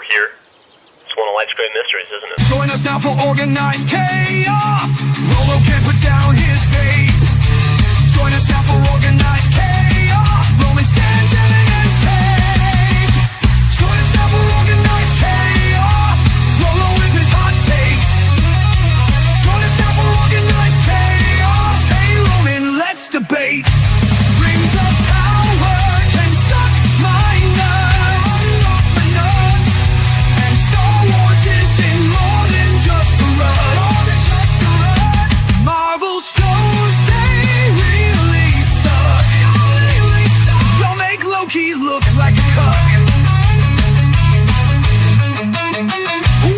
we're here. It's one of life's great mysteries, isn't it? Join us now for organized chaos. Rolo can't put down his fate. Join us now for organized chaos. Roman stands evidence take. Join us now for organized chaos. Rolo with his hot takes. Join us now for organized chaos. Hey Roman, let's debate. Rings of power can suck my nuts. And Star Wars isn't more than just a rush. Marvel shows they really suck. Y'all make Loki look like a cuck.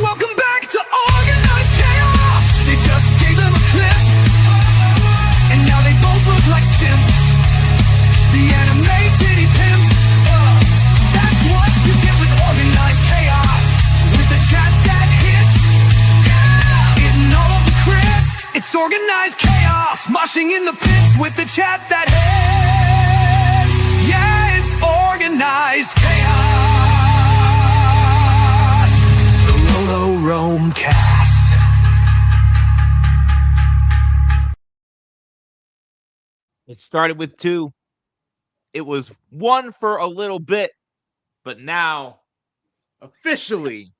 Welcome back to Organized Chaos. They just gave them a clip, and now they both look like simps. The anime titty pimps. That's what you get with Organized Chaos. With the chat that hits, hitting all of the crits. It's Organized Chaos, moshing in the pits with the chat that hits. Yeah, it's Organized Chaos. The RoloRome cast. It started with 2. It was 1 for a little bit, but now, officially,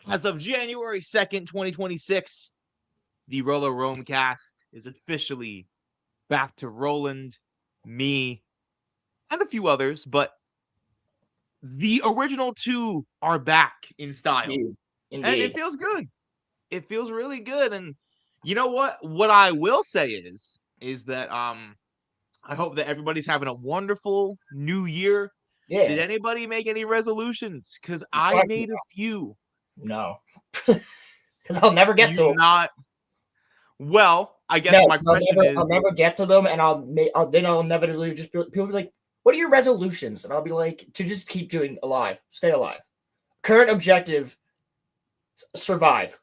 as of January 2nd, 2026, the RoloRome cast is officially back to Roland, me, and a few others, but the original 2 are back in styles. Indeed. And it feels good. It feels really good. And you know what? What I will say is that I hope that everybody's having a wonderful new year. Yeah. Did anybody make any resolutions? Because I made a few. No. Because I'll never get to them. Well, I guess my question is... I'll never get to them, and then I'll inevitably just be, people be like, what are your resolutions? And I'll be like, to just keep doing alive. Stay alive. Current objective, survive.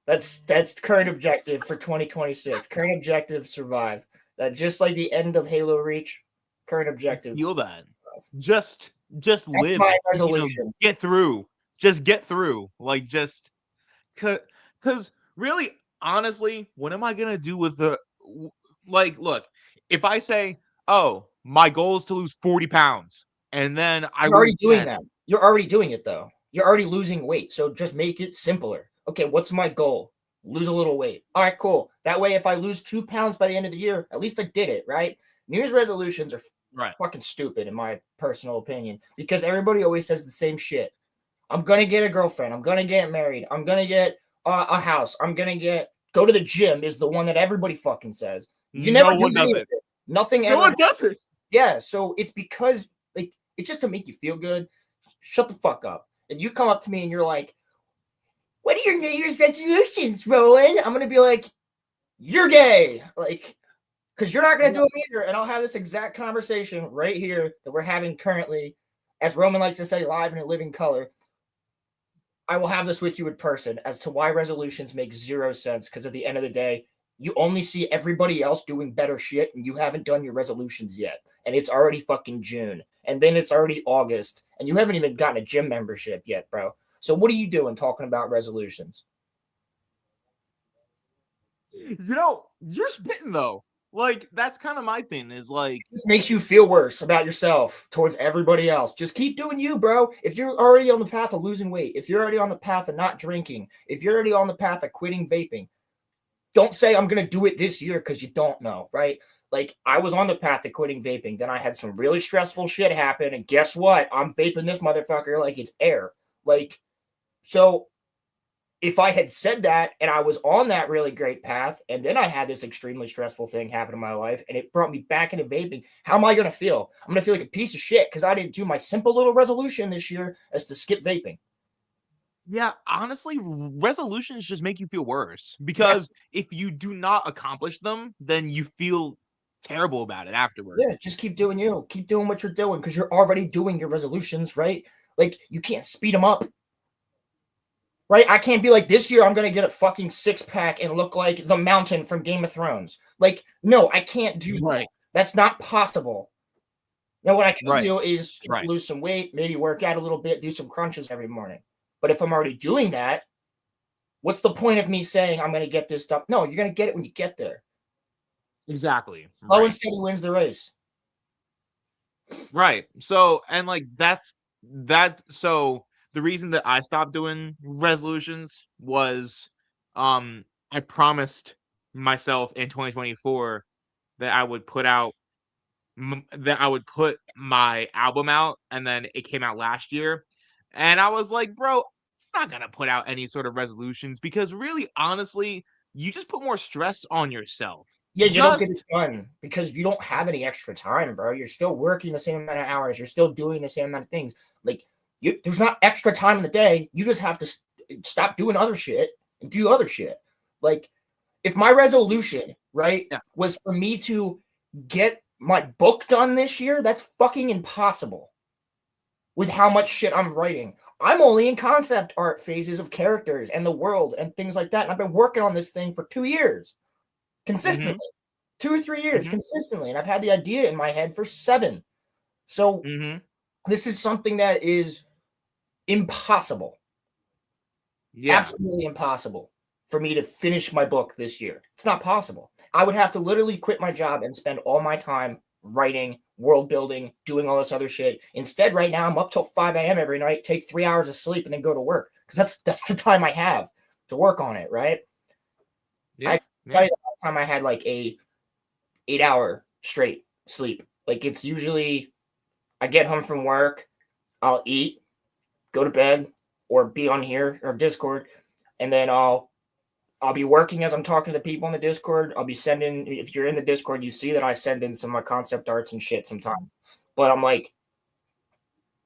That's current objective for 2026. Current objective, survive. That just like the end of Halo Reach, current objective. Feel that. Just That's live. my resolution. Get through. Just get through. Like, just... Because really, honestly, what am I going to do with the... Like, look, if I say, oh, my goal is to lose 40 pounds, and then You're already doing that. You're already doing it, though. You're already losing weight, so just make it simpler. Okay, what's my goal? Lose a little weight. All right, cool. That way, if I lose 2 pounds by the end of the year, at least I did it, right? New Year's resolutions are fucking stupid, in my personal opinion, because everybody always says the same shit. I'm going to get a girlfriend. I'm going to get married. I'm going to get a house. I'm going to go to the gym is the one that everybody fucking says. You never do any of it. Nothing ever. No one does it. Yeah, so it's because, like, it's just to make you feel good. Shut the fuck up. And you come up to me and you're like, what are your New Year's resolutions, Roland? I'm going to be like, you're gay. Like, because you're not going to do them either. And I'll have this exact conversation right here that we're having currently, as Roman likes to say, live in a living color. I will have this with you in person as to why resolutions make zero sense. Because at the end of the day, you only see everybody else doing better shit and you haven't done your resolutions yet. And it's already fucking June. And then it's already August. And you haven't even gotten a gym membership yet, bro. So what are you doing talking about resolutions? You know, you're spitting, though. Like, that's kind of my thing, is like... This makes you feel worse about yourself towards everybody else. Just keep doing you, bro. If you're already on the path of losing weight, if you're already on the path of not drinking, if you're already on the path of quitting vaping, don't say I'm going to do it this year because you don't know, right? Like, I was on the path of quitting vaping. Then I had some really stressful shit happen. And guess what? I'm vaping this motherfucker like it's air. Like, so if I had said that and I was on that really great path and then I had this extremely stressful thing happen in my life and it brought me back into vaping, how am I going to feel? I'm going to feel like a piece of shit because I didn't do my simple little resolution this year as to skip vaping. Yeah, honestly, resolutions just make you feel worse because if you do not accomplish them, then you feel terrible about it afterwards. Yeah, just keep doing you. Keep doing what you're doing because you're already doing your resolutions, right? Like, you can't speed them up. Right? I can't be like, this year I'm going to get a fucking 6-pack and look like the Mountain from Game of Thrones. Like, no, I can't do that. That's not possible. Now, what I can Right. do is Right. lose some weight, maybe work out a little bit, do some crunches every morning. But if I'm already doing that, what's the point of me saying I'm going to get this done? No, you're going to get it when you get there. Exactly. Slow and Right. steady wins the race. Right. So, and like that's that. So the reason that I stopped doing resolutions was, I promised myself in 2024 that I would put out that I would put my album out, and then it came out last year, and I was like, bro, I'm not gonna put out any sort of resolutions because really, honestly, you just put more stress on yourself. Yeah, you don't get it Just done because you don't have any extra time, bro. You're still working the same amount of hours. You're still doing the same amount of things. Like, there's not extra time in the day. You just have to stop doing other shit and do other shit. Like, if my resolution, right, yeah. was for me to get my book done this year, that's fucking impossible with how much shit I'm writing. I'm only in concept art phases of characters and the world and things like that. And I've been working on this thing for 2 years consistently. 2 or 3 years Mm-hmm. consistently, and I've had the idea in my head for 7. So Mm-hmm. this is something that is impossible, Yeah. absolutely impossible for me to finish my book this year. It's not possible. I would have to literally quit my job and spend all my time writing, world building, doing all this other shit. Instead, right now I'm up till 5 a.m. every night, take 3 hours of sleep, and then go to work because that's the time I have to work on it. Right? Yeah. I tell you the last time I had like a 8-hour straight sleep. Like, it's usually I get home from work, I'll eat, go to bed, or be on here or Discord, and then I'll be working as I'm talking to people in the Discord. I'll be sending, if you're in the Discord, you see that I send in some of my concept arts and shit sometimes. But I'm like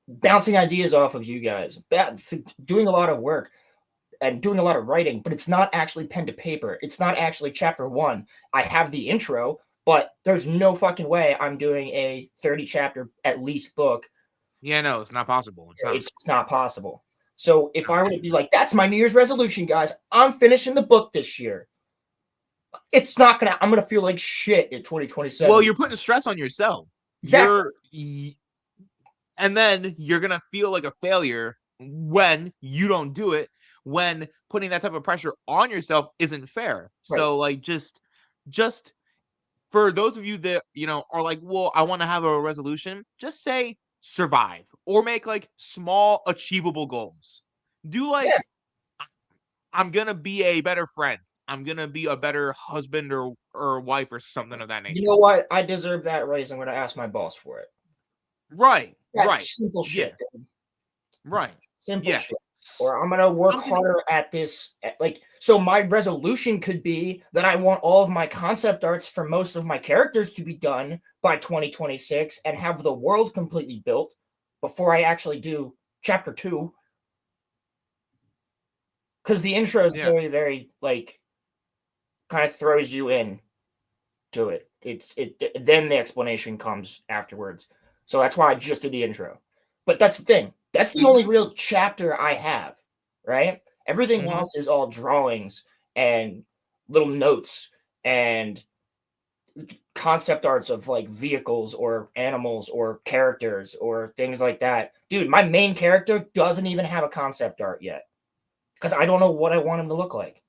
bouncing ideas off of you guys, doing a lot of work and doing a lot of writing, but it's not actually pen to paper. It's not actually chapter 1. I have the intro, but there's no fucking way I'm doing a 30 chapter at least book. Yeah, no, it's not possible. It's not. It's not possible. So if I were to be like, that's my New Year's resolution, guys, I'm finishing the book this year. It's not gonna. I'm gonna feel like shit in 2027. Well, you're putting stress on yourself. Exactly. And then you're gonna feel like a failure when you don't do it. When putting that type of pressure on yourself isn't fair. Right. So, like, just for those of you that are like, well, I want to have a resolution. Just say survive or make like small achievable goals. Do like, Yes. I'm gonna be a better friend. I'm gonna be a better husband or wife or something of that nature. You know what? I deserve that raise. I'm gonna ask my boss for it. Right. That's Right. simple shit. Yeah. Right. Simple Yeah. shit. Or I'm gonna work Something- harder at this. Like, so my resolution could be that I want all of my concept arts for most of my characters to be done by 2026 and have the world completely built before I actually do chapter 2. Because the intro is very, very like kind of throws you in to it. Then the explanation comes afterwards. So that's why I just did the intro. But that's the thing. That's the only real chapter I have, right? Everything else is all drawings and little notes and concept arts of like vehicles or animals or characters or things like that. Dude, my main character doesn't even have a concept art yet because I don't know what I want him to look like.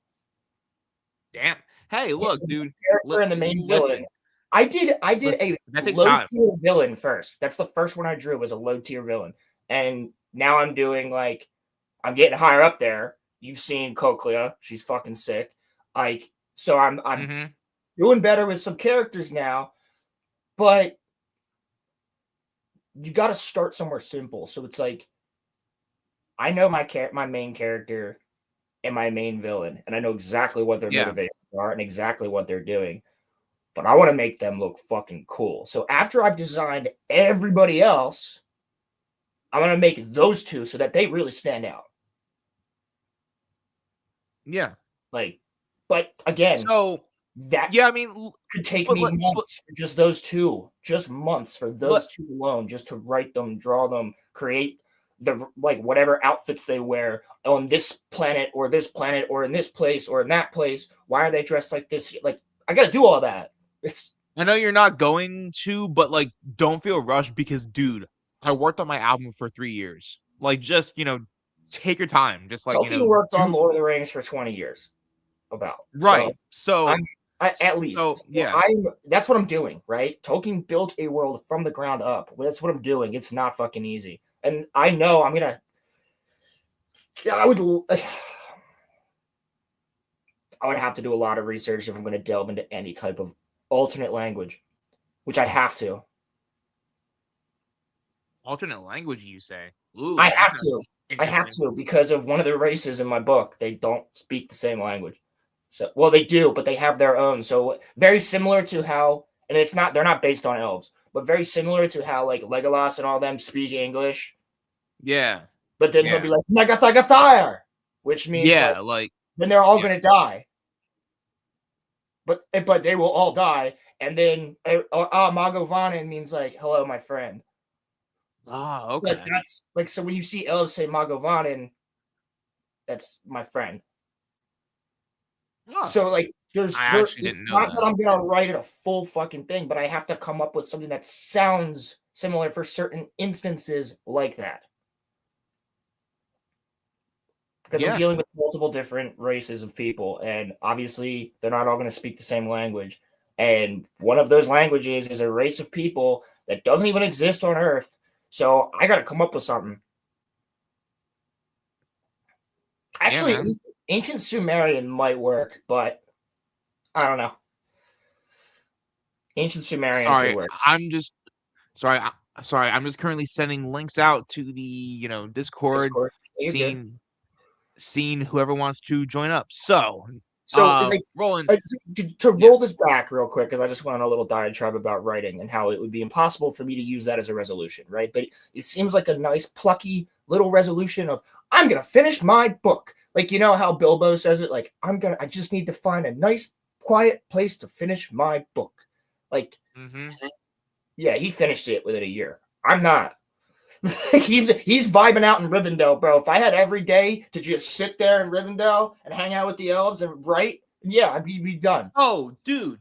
Damn. Hey, look, dude. Character and the main villain. I did a low tier villain first. That's the first one I drew was a low tier villain. And now I'm doing like I'm getting higher up there. You've seen Cochlea. She's fucking sick. Like, so I'm doing better with some characters now, but you got to start somewhere simple. So it's like I know my main character and my main villain, and I know exactly what their motivations are and exactly what they're doing. But I want to make them look fucking cool. So after I've designed everybody else, I'm going to make those two so that they really stand out. Yeah. Like, but again, so that I mean, could take me months for just those two, just months for those two alone, just to write them, draw them, create the like whatever outfits they wear on this planet or in this place or in that place. Why are they dressed like this? Like, I got to do all that. I know you're not going to, but like, don't feel rushed because, dude, I worked on my album for 3 years. Like, just take your time. Just like Tolkien worked on do Lord of the Rings for 20 years. About right. I'm at least. So yeah, that's what I'm doing, right? Tolkien built a world from the ground up. Well, that's what I'm doing. It's not fucking easy, and I know I'm gonna. I would. I would have to do a lot of research if I'm going to delve into any type of alternate language, which I have to. alternate language. You say? Ooh, I that have sounds to. I have interesting. to because of one of the races in my book. They don't speak the same language. So, well, they do, but they have their own. So, very similar to how, and it's not, they're not based on elves, but very similar to how, like, Legolas and all them speak English. Yeah, But then he'll yeah, be like, Megathagathire, which means, like, yeah. Like, then they're all yeah. going to die. But they will all die. And then, Magovanen means, like, hello, my friend. Oh, Like, okay. that's, like, so when you see elves say Magovanen, that's my friend. Oh, So like I there's actually didn't know not that that. I'm gonna write it a full fucking thing, but I have to come up with something that sounds similar for certain instances like that. Because I'm Yeah, dealing with multiple different races of people, and obviously they're not all gonna speak the same language. And one of those languages is a race of people that doesn't even exist on Earth. So I gotta come up with something. yeah, Actually, man. ancient Sumerian might work, but I don't know. Ancient Sumerian could Sorry, work. I'm just sorry. Sorry, I'm just currently sending links out to the Discord, Discord. You're good. seeing whoever wants to join up. So, So, like, Roland, to yeah, roll this back real quick, because I just went on a little diatribe about writing and how it would be impossible for me to use that as a resolution, right? But it seems like a nice, plucky little resolution of I'm gonna finish my book. Like, you know how Bilbo says it, like I just need to find a nice, quiet place to finish my book. Like, mm-hmm. yeah, he finished it within a year. I'm not. he's vibing out in Rivendell, bro. If I had every day to just sit there in Rivendell and hang out with the elves and write, yeah, I'd be done. Oh, dude.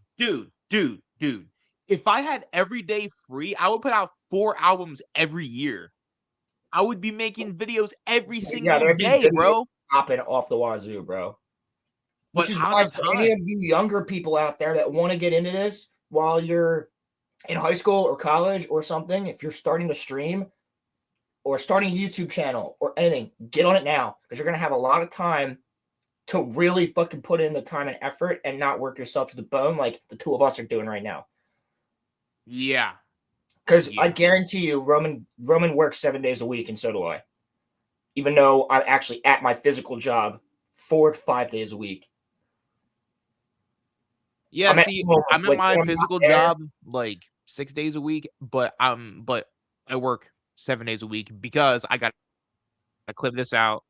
If I had every day free, I would put out 4 albums every year. I would be making videos every Yeah, single there'd be day, videos bro. popping off the wazoo, bro. Which But is I don't why have for any of time. you younger people out there that want to get into this while you're in high school or college or something, if you're starting to stream or starting a YouTube channel or anything, get on it now because you're gonna have a lot of time to really fucking put in the time and effort and not work yourself to the bone like the two of us are doing right now. Yeah, Because I yeah. guarantee you, Roman works 7 days a week, and so do I. Even though I'm actually at my physical job 4 to 5 days a week. Yeah, I'm at see, home. I'm at Like my when I'm not physical there, job like 6 days a week, but I work 7 days a week because I clip this out.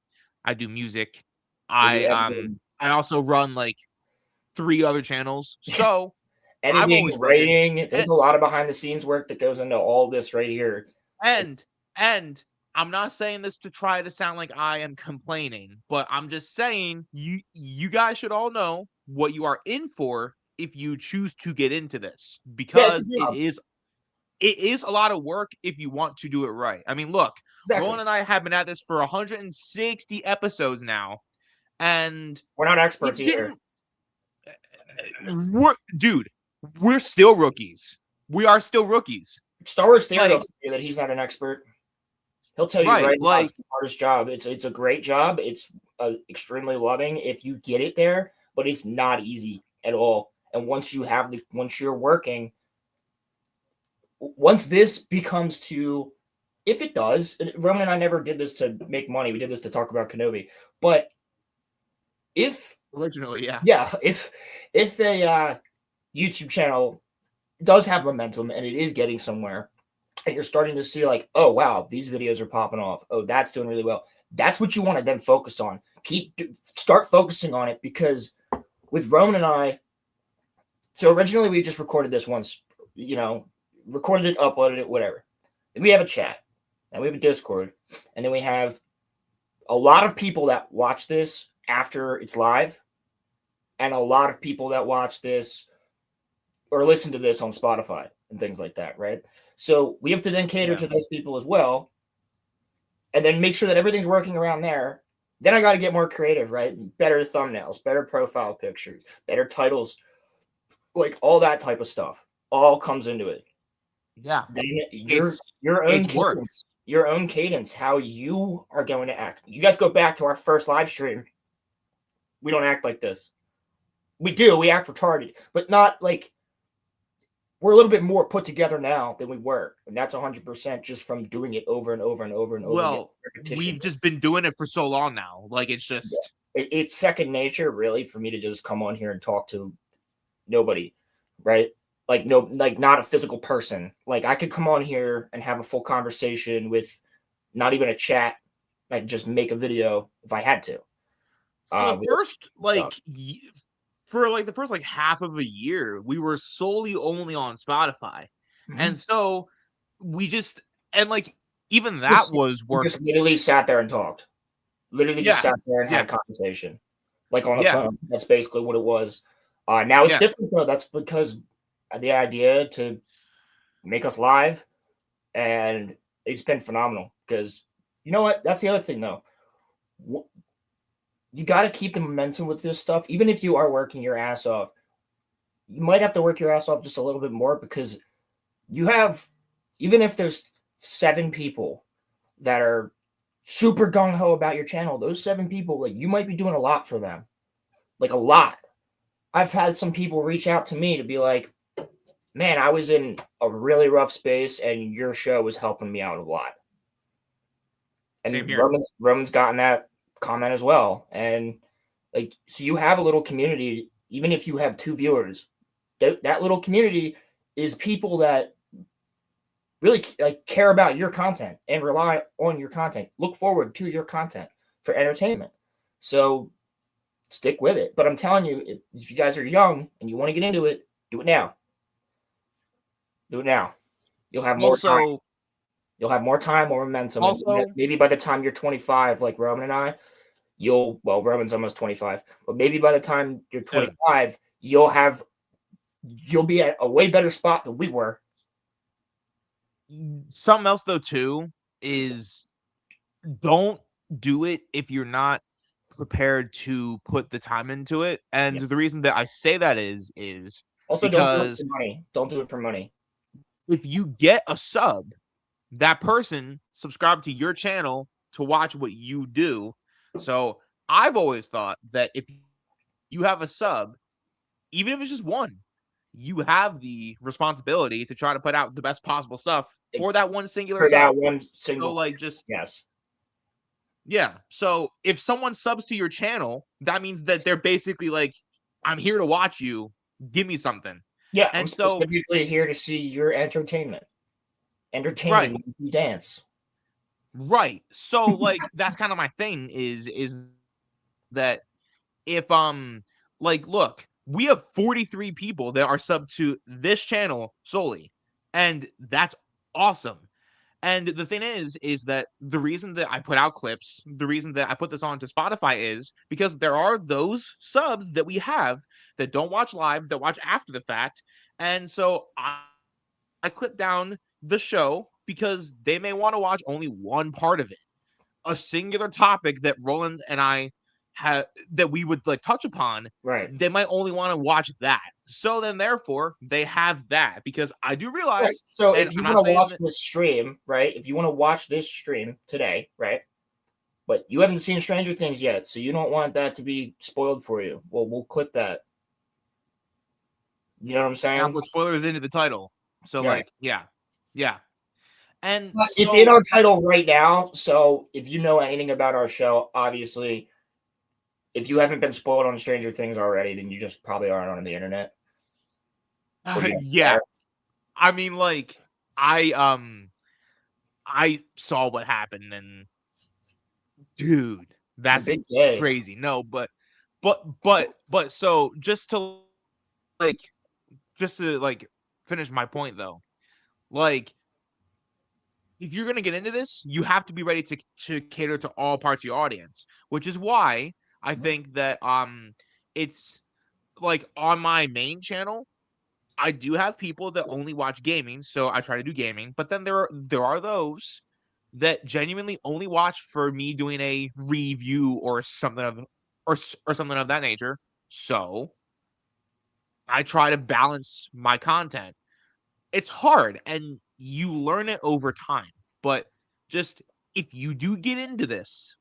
I do music. you do editing, I also run like 3 other channels. So, I'm editing, always working. writing. There's a lot of behind the scenes work that goes into all this right here. And and I'm not saying this to try to sound like I am complaining, but I'm just saying you guys should all know what you are in for if you choose to get into this Yeah, it's because a job. it is a lot of work if you want to do it right. I mean, look, Exactly. Roland and I have been at this for 160 episodes now, and We're not experts it either. didn't dude, we're still rookies. We are still rookies. Star Wars Theory will Like, tell you that he's not an expert. He'll tell you right, right now like it's the hardest job. It's a great job. It's extremely loving if you get it there, but it's not easy at all. And once you're working, once this becomes to, if it does, Roman and I never did this to make money. We did this to talk about Kenobi. But if originally, yeah. yeah, if a YouTube channel does have momentum and it is getting somewhere, and you're starting to see like, oh wow, these videos are popping off. Oh, that's doing really well. That's what you want to then focus on. Start focusing on it because with Roman and I, so originally we just recorded this once, recorded it, uploaded it, whatever. Then we have a chat, and we have a Discord, and then we have a lot of people that watch this after it's live, and a lot of people that watch this or listen to this on Spotify and things like that, right? So we have to then cater Yeah. to those people as well, and then make sure that everything's working around there. Then I got to get more creative, right? Better thumbnails, better profile pictures, better titles, like all that type of stuff all comes into it. Yeah. Then It's work. your own cadence, how you are going to act. You guys go back to our first live stream. We don't act like this. We do. We act retarded, but not like we're a little bit more put together now than we were, and that's 100% just from doing it over and over and over and over again. Well, we've just been doing it for so long now. Like it's just It's second nature, really, for me to just come on here and talk to nobody, right? Like no, like not a physical person. Like I could come on here and have a full conversation with not even a chat. Like just make a video if I had to. for the with first like stuff. for like the first like half of a year, we were solely only on Spotify. Mhm. And so we just and like even that was We work. just literally sat there and talked. Literally just Yeah. sat there and had a Yeah. conversation, like on a Yeah. phone. That's basically what it was. Now it's Yeah. different though. That's because the idea to make us live, and it's been phenomenal. Because you know what? That's the other thing though. You got to keep the momentum with this stuff, even if you are working your ass off. You might have to work your ass off just a little bit more because you have, even if there's 7 people that are super gung ho about your channel, those 7 people, like you might be doing a lot for them, like a lot. I've had some people reach out to me to be like, man, I was in a really rough space and your show was helping me out a lot. Same And here. Roman's gotten that comment as well. And like, so you have a little community, even if you have 2 viewers, that little community is people that really like care about your content and rely on your content, look forward to your content for entertainment. So stick with it. But I'm telling you, if you guys are young and you want to get into it, do it now. Do it now. You'll have more time. Also, You'll have more time, more momentum. And Also- maybe by the time you're 25, like Roman and I, Roman's almost 25, but maybe by the time you're 25, you'll be at a way better spot than we were. something else though too is don't do it if you're not prepared to put the time into it. And Yes. the reason that I say that is Also, don't do it because for money. Don't do it for money. if you get a sub, that person subscribed to your channel to watch what you do. So I've always thought that if you have a sub, even if it's just one, you have the responsibility to try to put out the best possible stuff for that one singular For that sub. one single. So like just Yes. yeah. So if someone subs to your channel, that means that they're basically like, I'm here to watch you. Give me something. Yeah, I'm And so specifically here to see your entertainment. Entertain Right. me, make you dance. right. So like that's kind of my thing is that if like look, we have 43 people that are subbed to this channel solely, and that's awesome. And the thing is that the reason that I put out clips, the reason that I put this onto Spotify is because there are those subs that we have that don't watch live, that watch after the fact. And so I clip down the show because they may want to watch only one part of it, a singular topic that Roland and I have that we would like touch upon. Right. They might only want to watch that. So then therefore they have that because I do realize Right. So and if you I'm not want to saying watch that- this stream, right? If you want to watch this stream today, right? But you haven't seen Stranger Things yet, so you don't want that to be spoiled for you. Well, we'll clip that. You know what I'm I'll saying? put spoilers into the title. So Yeah. like, yeah. And But so, it's in our title right now, so if you know anything about our show, obviously, if you haven't been spoiled on Stranger Things already, then you just probably aren't on the internet. Or you don't yeah. care. I mean, like, I saw what happened, and dude, that's big day. crazy. No, but so just to finish my point though, like if you're gonna get into this, you have to be ready to cater to all parts of your audience, which is why I think that it's like on my main channel, I do have people that only watch gaming, so I try to do gaming. But then there are those that genuinely only watch for me doing a review or something or something of that nature. So I try to balance my content. It's hard and you learn it over time. But just if you do get into this,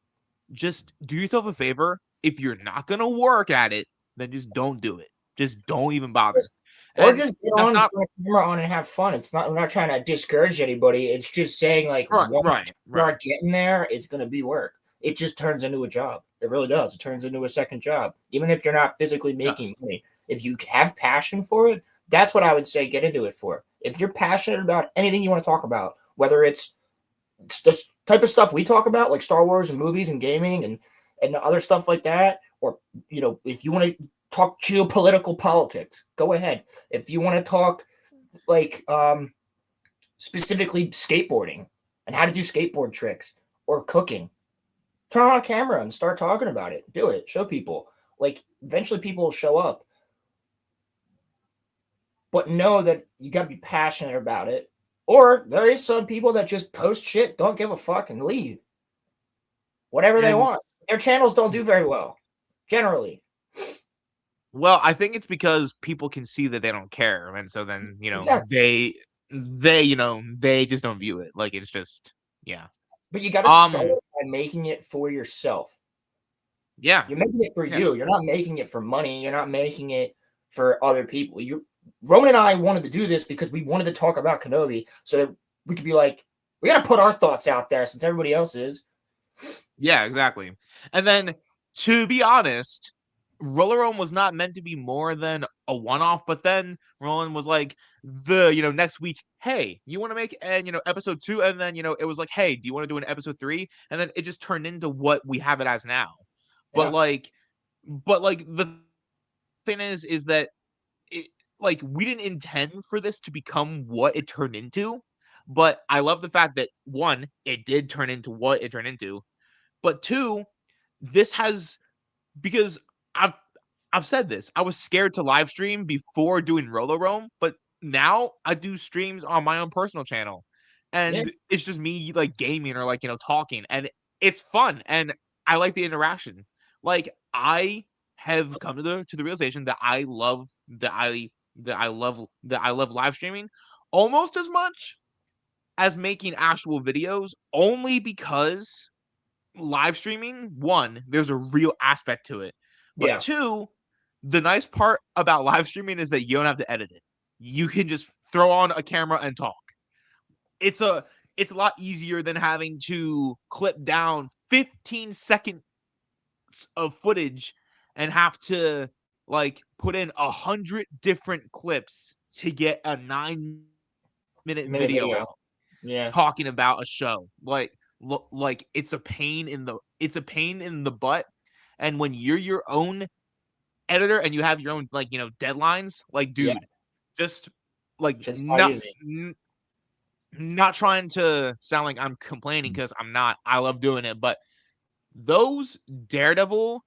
just do yourself a favor. If you're not gonna work at it, then just don't do it. Just don't even bother. Or And just get that's on, not turn the camera on, and have fun. It's not. We're not trying to discourage anybody. It's just saying, like, right, once right, you right. start getting there, it's gonna be work. It just turns into a job. It really does. It turns into a second job, even if you're not physically making Yes. money. If you have passion for it, that's what I would say. Get into it for. If you're passionate about anything you want to talk about, whether it's the type of stuff we talk about, like Star Wars and movies and gaming and other stuff like that, or if you want to talk geopolitical politics, go ahead. If you want to talk like specifically skateboarding and how to do skateboard tricks or cooking, turn on a camera and start talking about it. Do it. Show people. Like eventually people will show up. But know that you gotta be passionate about it. Or there is some people that just post shit, don't give a fuck, and leave. Whatever they And want. Their channels don't do very well. Generally. well, I think it's because people can see that they don't care, and so then Exactly. they just don't view it. Like it's just yeah. But you gotta start Um by making it for yourself. yeah. You're making it for Yeah. you. You're not making it for money. You're not making it for other people. Roman and I wanted to do this because we wanted to talk about Kenobi so that we could be like, we gotta put our thoughts out there since everybody else is. Yeah, exactly. And then to be honest, RoloRome was not meant to be more than a one-off, but then Roland was like next week, hey, you want to make and episode 2, and then it was like, hey, do you want to do an episode 3? And then it just turned into what we have it as now. But Yeah. like the thing is that it, like we didn't intend for this to become what it turned into, but I love the fact that one, it did turn into what it turned into, but two, this has because I've said this. I was scared to live stream before doing RoloRome, but now I do streams on my own personal channel, Yeah. and it's just me like gaming or like talking, and it's fun, and I like the interaction. Like I have come to the realization that I love live streaming almost as much as making actual videos, only because live streaming, one, there's a real aspect to it. But Yeah. two, the nice part about live streaming is that you don't have to edit it. You can just throw on a camera and talk. It's a lot easier than having to clip down 15 seconds of footage and have to like put in 100 different clips to get a 9-minute Made a video video. out Yeah. talking about a show. Like it's a pain in the butt. And when you're your own editor and you have your own deadlines, like Yeah. dude, just like Just not easy. not trying to sound like I'm complaining because I'm not. I love doing it, but those Daredevil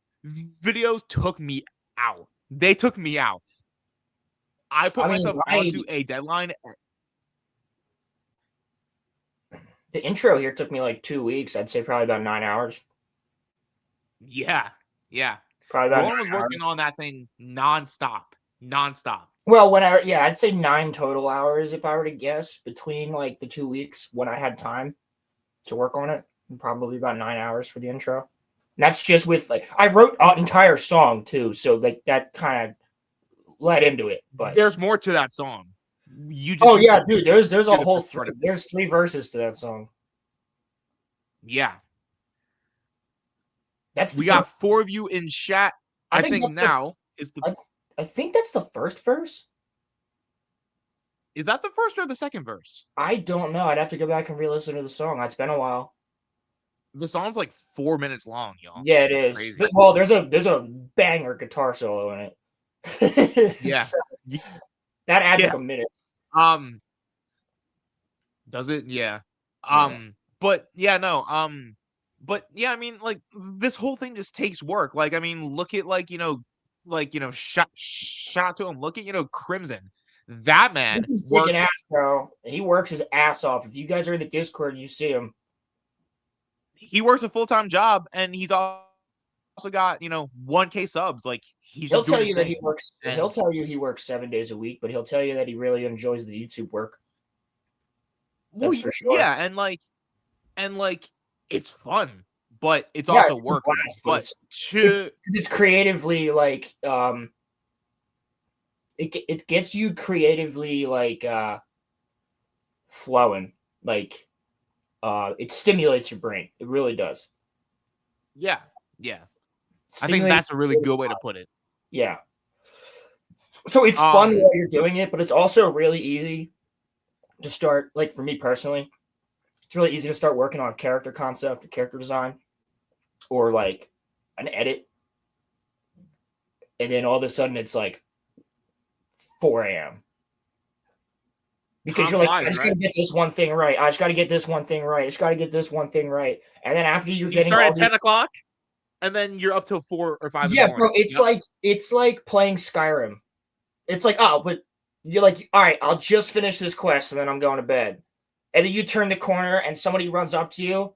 videos took me out. They took me out. I put myself onto a deadline. The intro here took me like 2 weeks. I'd say probably about 9 hours. Yeah. Probably about Roland was working on that thing nonstop. Well, I'd say 9 total hours if I were to guess between like the 2 weeks when I had time to work on it. Probably about 9 hours for the intro. And that's just with like I wrote an entire song too, so like that kind of led into it. But there's more to that song. Dude, there's a whole there's 3 verses to that song. Yeah. We got 4 of you in chat. I think now is the I think that's the first verse. Is that the first or the second verse? I don't know. I'd have to go back and re-listen to the song. It's been a while. The song's like 4 minutes long, y'all. Yeah, it is. Crazy. Well, there's a banger guitar solo in it. Yeah. So, that adds like a minute. Does it? Yeah. But yeah, no. But yeah, I mean, like this whole thing just takes work. Like, I mean, look at shout to him. Look at Crimson. That man He's works. kicking ass, bro. He works his ass off. If you guys are in the Discord and you see him, He works a full-time job, and he's also got 1K subs. Like he's he'll just doing tell his you that thing. he works. And He'll tell you he works 7 days a week, but he'll tell you that he really enjoys the YouTube work. well, That's for sure. yeah, and it's fun, but it's Yeah, also it's a work. blast, but But to it's creatively like it gets you creatively like flowing, like it stimulates your brain. It really does. yeah, I think Stimulates that's a really good way to put it. Yeah. So it's fun while you're doing it, but it's also really easy to start. Like for me personally, it's really easy to start working on character concept, or character design, or like an edit, and then all of a sudden it's like 4 a.m. because you're like, I just gotta get this one thing right. I just gotta get this one thing right. I just gotta get this one thing right. And then after you're You getting start all at 10 o'clock, and then you're up till 4 or 5 in the yeah, morning. bro, it's like playing Skyrim. It's like, oh, but you're like, all right, I'll just finish this quest and then I'm going to bed. And then you turn the corner and somebody runs up to you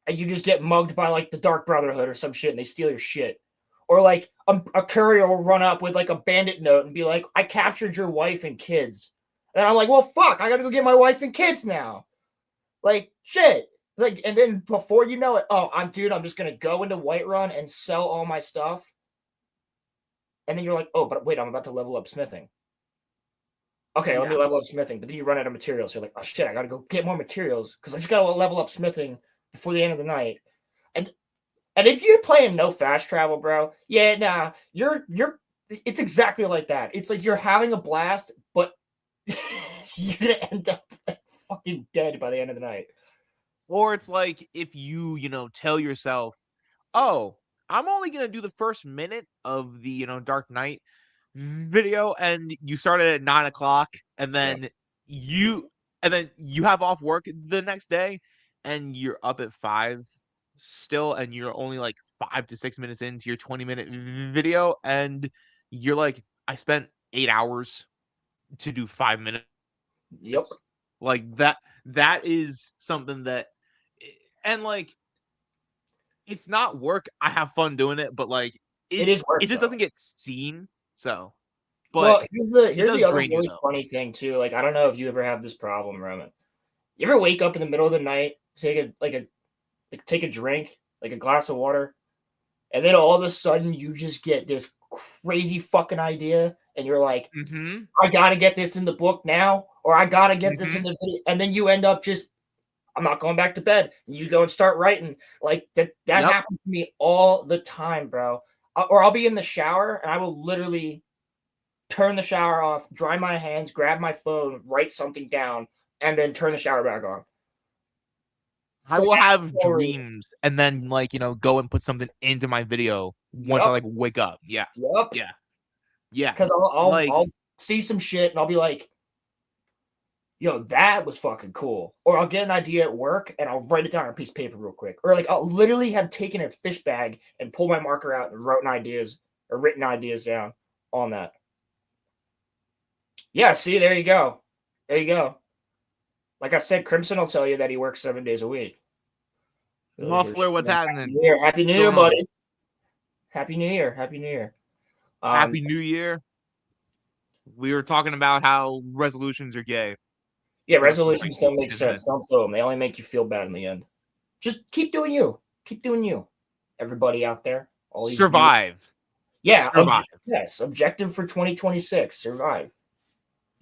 and you just get mugged by like the Dark Brotherhood or some shit and they steal your shit. Or like a courier will run up with like a bandit note and be like, I captured your wife and kids. And I'm like, well, fuck, I gotta go get my wife and kids now. Like, shit. Like, and then before you know it, I'm just gonna go into Whiterun and sell all my stuff. And then you're like, oh, but wait, I'm about to level up smithing. Okay, let me level up smithing. But then you run out of materials. You're like, oh shit, I gotta go get more materials because I just gotta level up smithing before the end of the night. And if you're playing no fast travel, bro, yeah, nah, you're it's exactly like that. It's like you're having a blast, but you're gonna end up like fucking dead by the end of the night. Or it's like if you tell yourself, oh, I'm only gonna do the first minute of the Dark Knight video, and you started at 9 o'clock, and then you have off work the next day, and you're up at 5 still, and you're only like 5 to 6 minutes into your 20-minute video, and you're like, I spent 8 hours to do 5 minutes. Yep. Like that is something that, and like, it's not work. I have fun doing it, but like It is work. It just doesn't get seen. So, but well, here's the other drain you, really though. funny thing too. Like, I don't know if you ever have this problem, Roman. You ever wake up in the middle of the night, take a drink, like a glass of water, and then all of a sudden you just get this crazy fucking idea, and you're like, I gotta get this in the book now, or I gotta get this in the video, and then you end up just, I'm not going back to bed, and you go and start writing. Like that happens to me all the time, bro. Or I'll be in the shower and I will literally turn the shower off, dry my hands, grab my phone, write something down, and then turn the shower back on. I will have dreams and then go and put something into my video once I wake up. Yeah. Yep. Yeah. Because I'll see some shit and I'll be like, yo, that was fucking cool. Or I'll get an idea at work and I'll write it down on a piece of paper real quick. Or like I'll literally have taken a fish bag and pulled my marker out and written ideas down on that. Yeah, see, there you go. Like I said, Crimson will tell you that he works 7 days a week. Muffler, what's happening? Happy New Year, buddy. Happy New Year. Happy New Year. We were talking about how resolutions are gay. Yeah, resolutions don't make sense. Don't do them. They only make you feel bad in the end. Just keep doing you. Everybody out there. Survive. Yeah. Survive. Yes. Objective for 2026. Survive.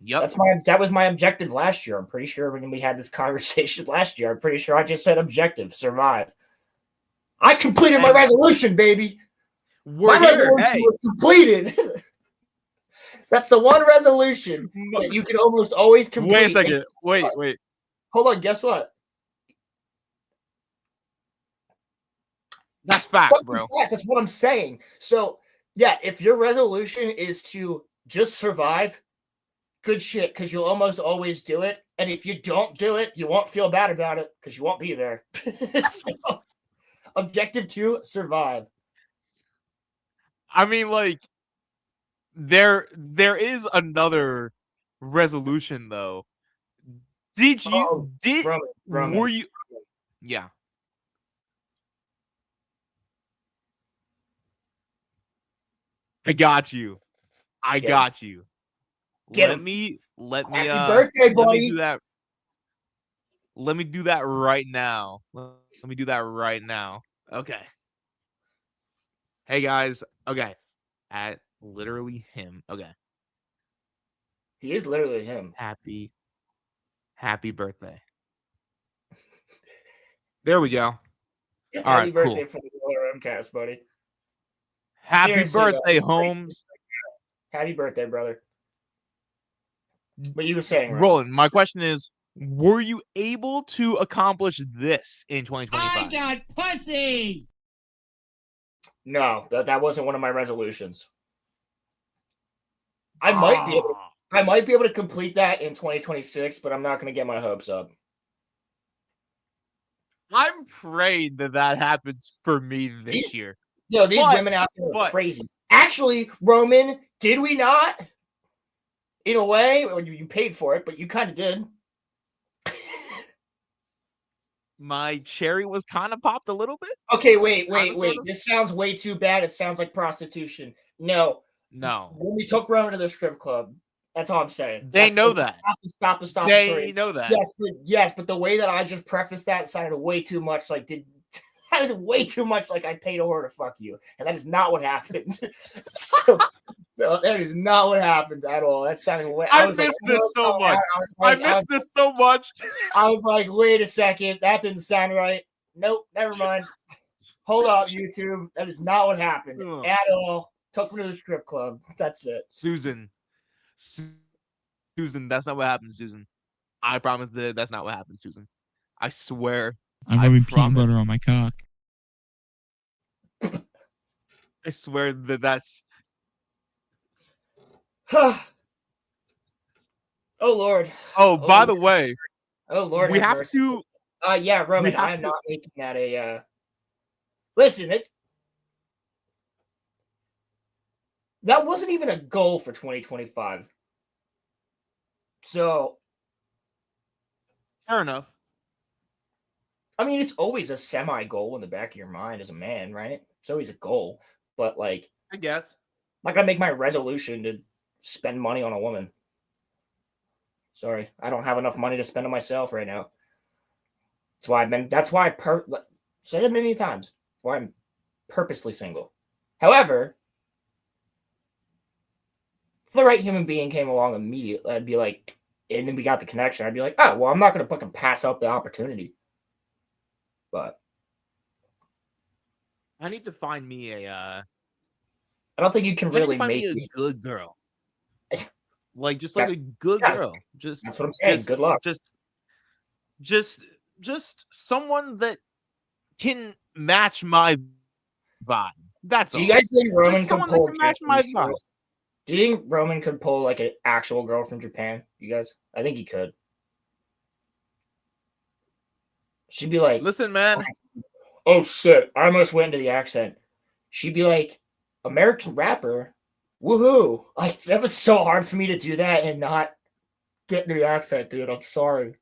Yep. That was my objective last year. I'm pretty sure when we had this conversation last year, I'm pretty sure I just said objective, survive. I completed my resolution, baby. My resolution was completed. That's the one resolution that you can almost always complete. Wait a second. Wait. Hold on. Guess what? That's facts, bro. That's what I'm saying. So, yeah, if your resolution is to just survive, good shit, because you'll almost always do it. And if you don't do it, you won't feel bad about it because you won't be there. So, objective 2, survive. I mean, like, There is another resolution though. Did Roman. were you yeah. I got you. I Get him. got you. Get Let him. me Happy birthday, let me buddy. do that. Let me do that right now. Let me do that right now. Okay. Hey guys. Okay. At literally him. Okay. He is literally him. Happy birthday. There we go. All Happy right, birthday cool. for the RoloRome cast, buddy. Happy Seriously, birthday, though. Holmes. Happy birthday, brother. What you were saying, Roman? Roland, my question is, were you able to accomplish this in 2025? I got pussy. No, that wasn't one of my resolutions. I might be able to complete that in 2026, but I'm not going to get my hopes up. I'm praying that happens for me this year. Yo, these women out there are crazy. Actually, Roman, did we not? In a way, you paid for it, but you kind of did. My cherry was kind of popped a little bit. Okay, wait. This sounds way too bad. It sounds like prostitution. No. When we took Roman to the strip club, that's all I'm saying. They know that. Stop. They know that. Yes, but the way that I just prefaced that sounded way too much like I paid her to fuck you, and that is not what happened. So that is not what happened at all. That sounded way. I missed this so much. I missed this so much. I was like, wait a second, that didn't sound right. Nope, never mind. Hold up, YouTube. That is not what happened at all. Took me to the strip club. That's it. Susan, that's not what happened, Susan. I promise that's not what happened, Susan. I swear. I'm rubbing peanut butter on my cock. I swear that's. Oh Lord. Oh, by the way. Oh Lord. We have to. Yeah, Roman. I am not making that a. Listen, that wasn't even a goal for 2025. So. Fair enough. I mean, it's always a semi-goal in the back of your mind as a man, right? It's always a goal. But, like... I guess. I'm not going to make my resolution to spend money on a woman. Sorry. I don't have enough money to spend on myself right now. That's why I said it many times. Why I'm purposely single. However, if the right human being came along immediately, I'd be like... And then we got the connection. I'd be like, oh, well, I'm not going to fucking pass up the opportunity. But I need to find me a. I don't think you can really make me a good girl. Like just like a good girl. Just that's what I'm saying. Good luck. Just someone that can match my vibe. That's all. Do you guys think Roman can pull match my vibe? Do you think Roman could pull like an actual girl from Japan? You guys? I think he could. She'd be like, listen, man. Oh shit. I almost went into the accent. She'd be like, American rapper? Woohoo. Like, that was so hard for me to do that and not get into the accent, dude. I'm sorry.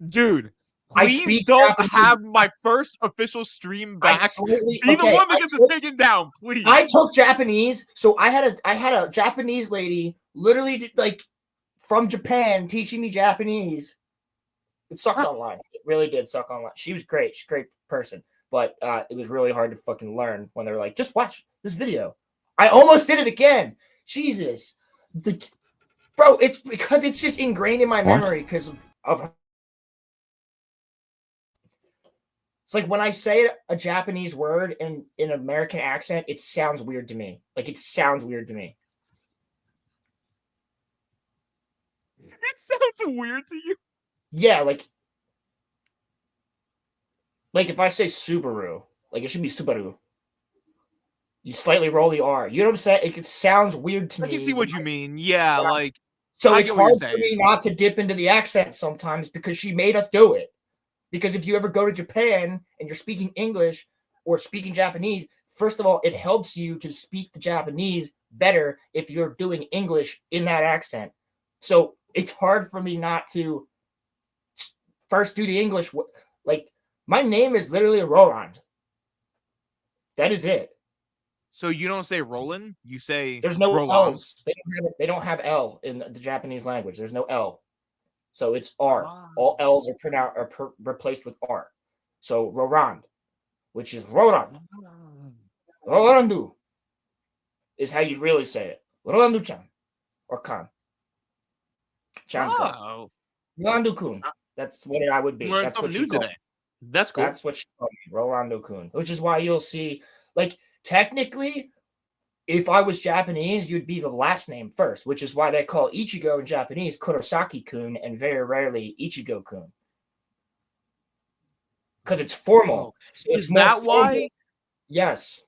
Dude, please don't have my first official stream back. Be the one that gets us taken down, please. I took Japanese, so I had a Japanese lady literally like from Japan teaching me Japanese. It sucked online. It really did suck online. She was great. She's a great person. But it was really hard to fucking learn when they were like, just watch this video. I almost did it again. Jesus. Bro, it's because it's just ingrained in my memory because of it's like when I say a Japanese word in an American accent, it sounds weird to me. Like, it sounds weird to me. It sounds weird to you? Yeah, like if I say Subaru, like it should be Subaru. You slightly roll the R. You know what I'm saying? It sounds weird to me. I can see what you mean. Yeah, like so it's hard for me not to dip into the accent sometimes because she made us do it. Because if you ever go to Japan and you're speaking English or speaking Japanese, first of all, it helps you to speak the Japanese better if you're doing English in that accent. So it's hard for me not to first do the English. Like, my name is literally Roland. That is it. So you don't say Roland, you say There's no Roland. L's. They don't have L in the Japanese language. There's no L. So it's R. Ah. All L's are replaced with R. So Roland, which is Roland. Rolandu is how you really say it. Rolandu-chan or Kan. Chan's got. Oh, Rolandu-kun. That's what I would be. learned That's what something she new calls today. That's cool. That's what she called me, Rolandu-kun. Which is why you'll see, like, technically, if I was Japanese, you'd be the last name first, which is why they call Ichigo in Japanese Kurosaki-kun and very rarely Ichigo-kun. Because it's formal. So Is that why? Yes.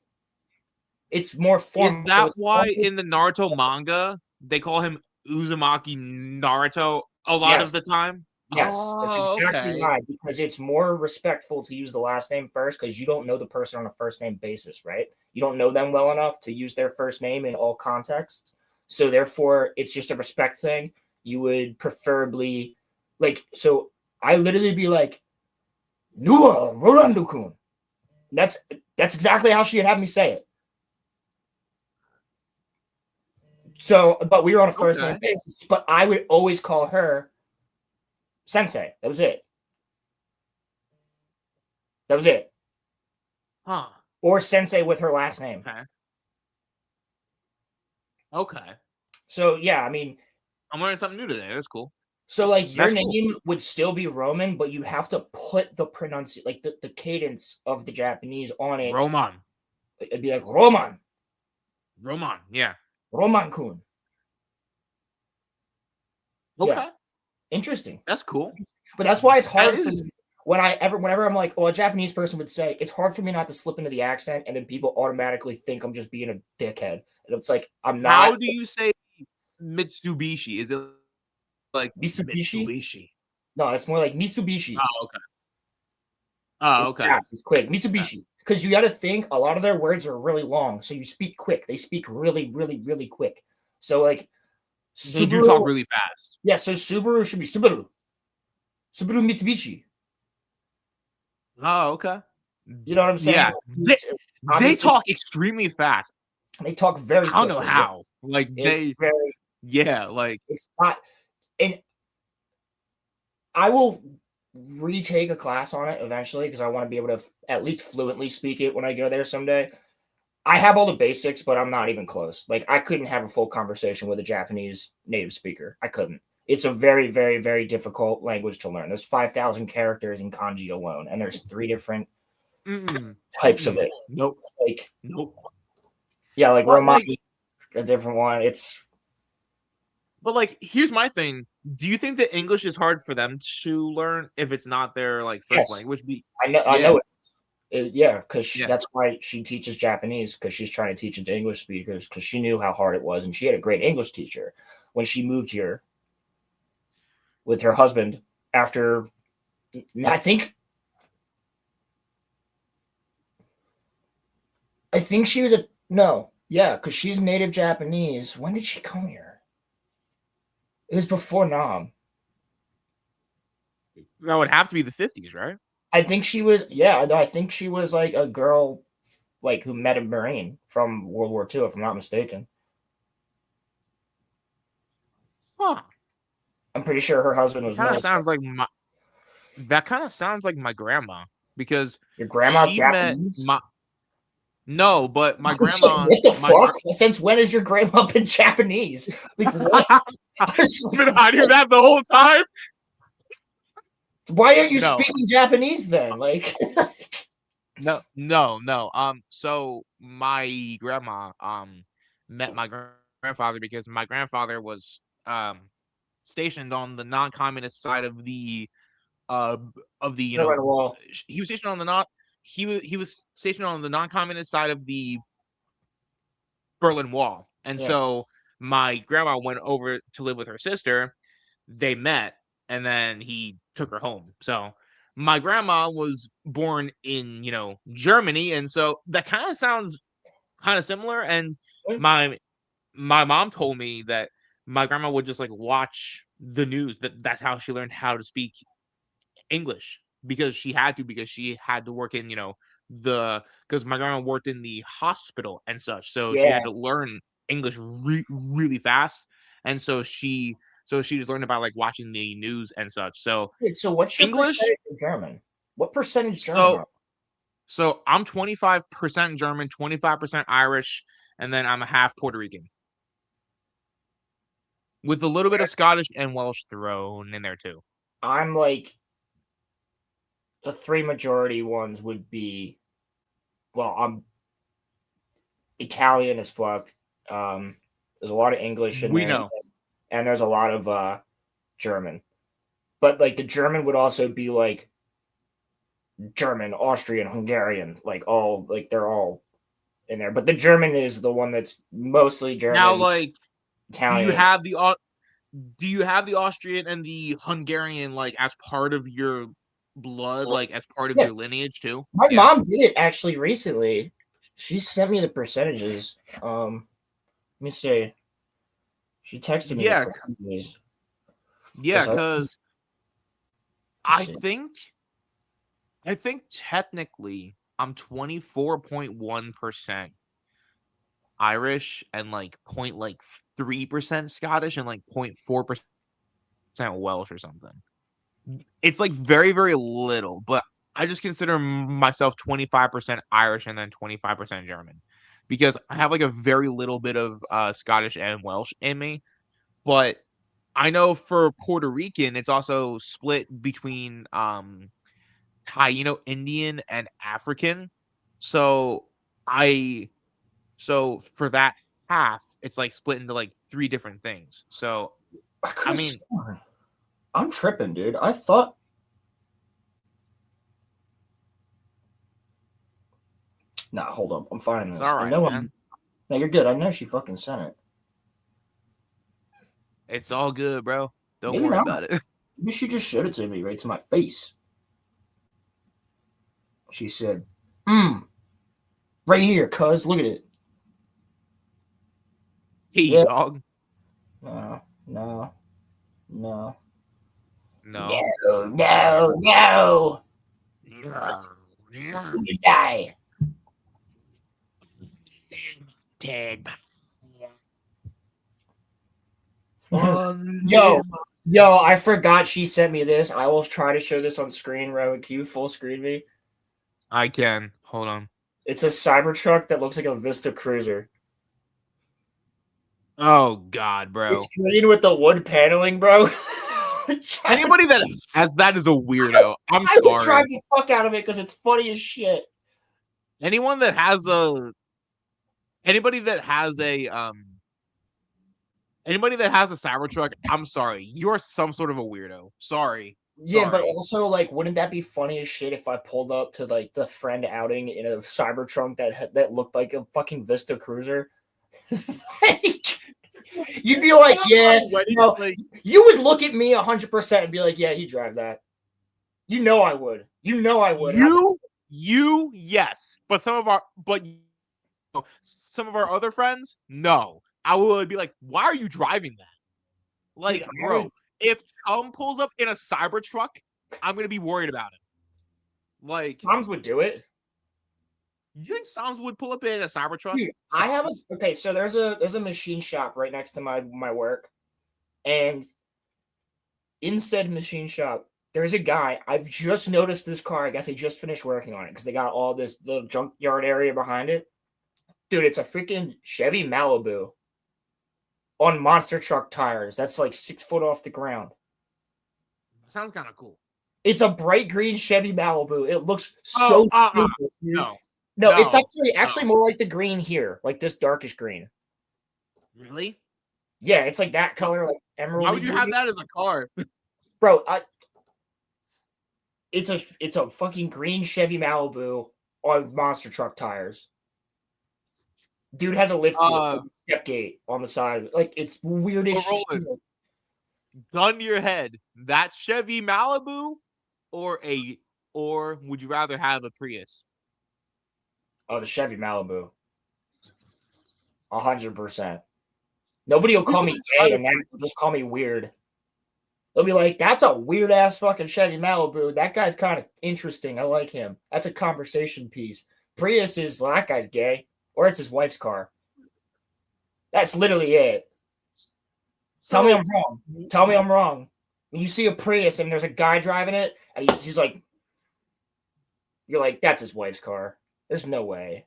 It's more formal. Is that why in the Naruto manga they call him Uzumaki Naruto a lot of the time? Yes, that's exactly why. Okay. Because it's more respectful to use the last name first because you don't know the person on a first name basis, right? You don't know them well enough to use their first name in all contexts. So therefore, it's just a respect thing. You would preferably, like, so I literally be like, Nua Rolandu-kun. That's exactly how she had had me say it. So, but we were on a first name basis. But I would always call her Sensei. That was it. That was it. Huh. Or Sensei with her last name. Okay. So yeah, I mean, I'm learning something new today. That's cool. so like your That's name cool. would still be Roman, but you have to put the like the cadence of the Japanese on it. Roman. It'd be like Roman. Roman. Yeah. Roman-kun. Okay. Yeah. Interesting. That's cool. But that's why it's hard That for is- me whenever I'm like, well, a Japanese person would say, it's hard for me not to slip into the accent, and then people automatically think I'm just being a dickhead. And it's like, I'm not. How do you say Mitsubishi? Is it like Mitsubishi? No, it's more like Mitsubishi. Oh, okay. Oh, It's okay. fast, it's quick. Mitsubishi. Because you got to think a lot of their words are really long, so you speak quick. They speak really, really, really quick. So like, They do talk really fast. Yeah, so Subaru should be Subaru. Subaru Mitsubishi. Oh, okay. You know what I'm saying? Yeah. They talk extremely fast. They talk very quickly. I don't know how. Like it's not, and I will retake a class on it eventually because I want to be able to at least fluently speak it when I go there someday. I have all the basics, but I'm not even close. Like, I couldn't have a full conversation with a Japanese native speaker. I couldn't. It's a very, very, very difficult language to learn. There's 5,000 characters in kanji alone, and there's 3 different types of it. Nope. Like, nope. Yeah, like But, Romani, a different one. But like, here's my thing. Do you think that English is hard for them to learn if it's not their like first language? I know it. Yeah, because that's why she teaches Japanese, because she's trying to teach it to English speakers, because she knew how hard it was, and she had a great English teacher when she moved here with her husband after, I think she was because she's native Japanese. When did she come here? It was before Nam. That would have to be the 50s, right? I think she was, I think she was like a girl like who met a Marine from World War II, if I'm not mistaken. Huh. I'm pretty sure her husband was. That kind of sounds like my grandma, because your grandma Japanese? No, but my grandma. What the fuck? Since when has your grandma been Japanese? Like, what? I've been hiding that the whole time. Why aren't you speaking Japanese then? Like, no. So my grandma met my grandfather because my grandfather was stationed on the non-communist side of the he was stationed on the he was stationed on the non-communist side of the Berlin Wall, and so my grandma went over to live with her sister. They met, and then he took her home. So my grandma was born in, Germany, and so that kind of sounds kind of similar. And my my mom told me that my grandma would just like watch the news. That's how she learned how to speak English because she had to work in, because my grandma worked in the hospital and such. So she Yeah. had to learn English really fast. And so she just learned about like watching the news and such. So Wait, so what's your English, percentage of German? What percentage German so are? so I'm 25% German, 25% Irish, and then I'm a half Puerto Rican. With a little bit of Scottish and Welsh thrown in there too. I'm like the three majority ones would be, well, I'm Italian as fuck. There's a lot of English in We there, know. and there's a lot of German. But like the German would also be like German, Austrian, Hungarian, like they're all in there. But the German is the one that's mostly German. Now, like, do Italian. you have the Austrian and the Hungarian like as part of your blood, like as part of your Yes. lineage too? My Yeah. mom did it actually recently. She sent me the percentages. Let me see. She texted me Yeah, the percentages. yeah, because I see. think technically I'm 24.1% Irish and like 0.3% Scottish and like 0.4% Welsh or something. It's like very, very little, but I just consider myself 25% Irish and then 25% German because I have like a very little bit of Scottish and Welsh in me. But I know for Puerto Rican, it's also split between Taino Indian and African. So for that half, it's like split into like three different things. So I mean, I'm tripping, dude. I thought. Nah, hold up. I'm finding this. it's all I right, know man. No, you're good. I know she fucking sent it. It's all good, bro. Don't Maybe worry not. about it. Maybe she just showed it to me right to my face. She said, right here, cuz. Look at it. Hey, Yeah. dog. No. No. No. No. You die. Tag. Yo, I forgot she sent me this. I will try to show this on screen, Rowan. Can you full screen me? I can. Hold on. It's a Cybertruck that looks like a Vista Cruiser. Oh God, bro. It's green with the wood paneling, bro. Anybody that has that is a weirdo. I'm I would sorry. drive the fuck out of it because it's funny as shit. Anyone that has a anybody that has a Cybertruck, I'm sorry. You're some sort of a weirdo. Sorry. Yeah, but Sorry. also, like, wouldn't that be funny as shit if I pulled up to like the friend outing in a Cybertruck that looked like a fucking Vista Cruiser? Like, you'd be like, yeah, no, you would look at me 100% and be like, yeah, he drive that. You know I would. You know I would. You, yes, but some of our other friends, no. I would be like, why are you driving that? Like, Dude, bro, if Tom pulls up in a Cybertruck, I'm gonna be worried about him. Like, Moms would do it. You think Psalms would pull up in a Cybertruck? Dude, I have so there's a machine shop right next to my work, and in said machine shop, there's a guy. I've just noticed this car. I guess they just finished working on it because they got all this the junkyard area behind it. Dude, it's a freaking Chevy Malibu on monster truck tires. That's like 6 foot off the ground. Sounds kind of cool. It's a bright green Chevy Malibu. It looks so stupid. No, it's actually more like the green here, like this darkish green. Really? Yeah, it's like that color, like emerald. Why would you have that as a car, bro? It's a fucking green Chevy Malibu on monster truck tires. Dude has a lift step gate on the side. Like, it's weird as shit. Gun to your head. That Chevy Malibu or would you rather have a Prius? Oh, the Chevy Malibu. 100%. Nobody will call me I gay, and that will just call me weird. They'll be like, "That's a weird ass fucking Chevy Malibu. That guy's kind of interesting. I like him. That's a conversation piece." Prius is, well, that guy's gay, or it's his wife's car. That's literally it. Tell me I'm wrong. Tell me I'm wrong. When you see a Prius and there's a guy driving it, and he's like, you're like, that's his wife's car. There's no way.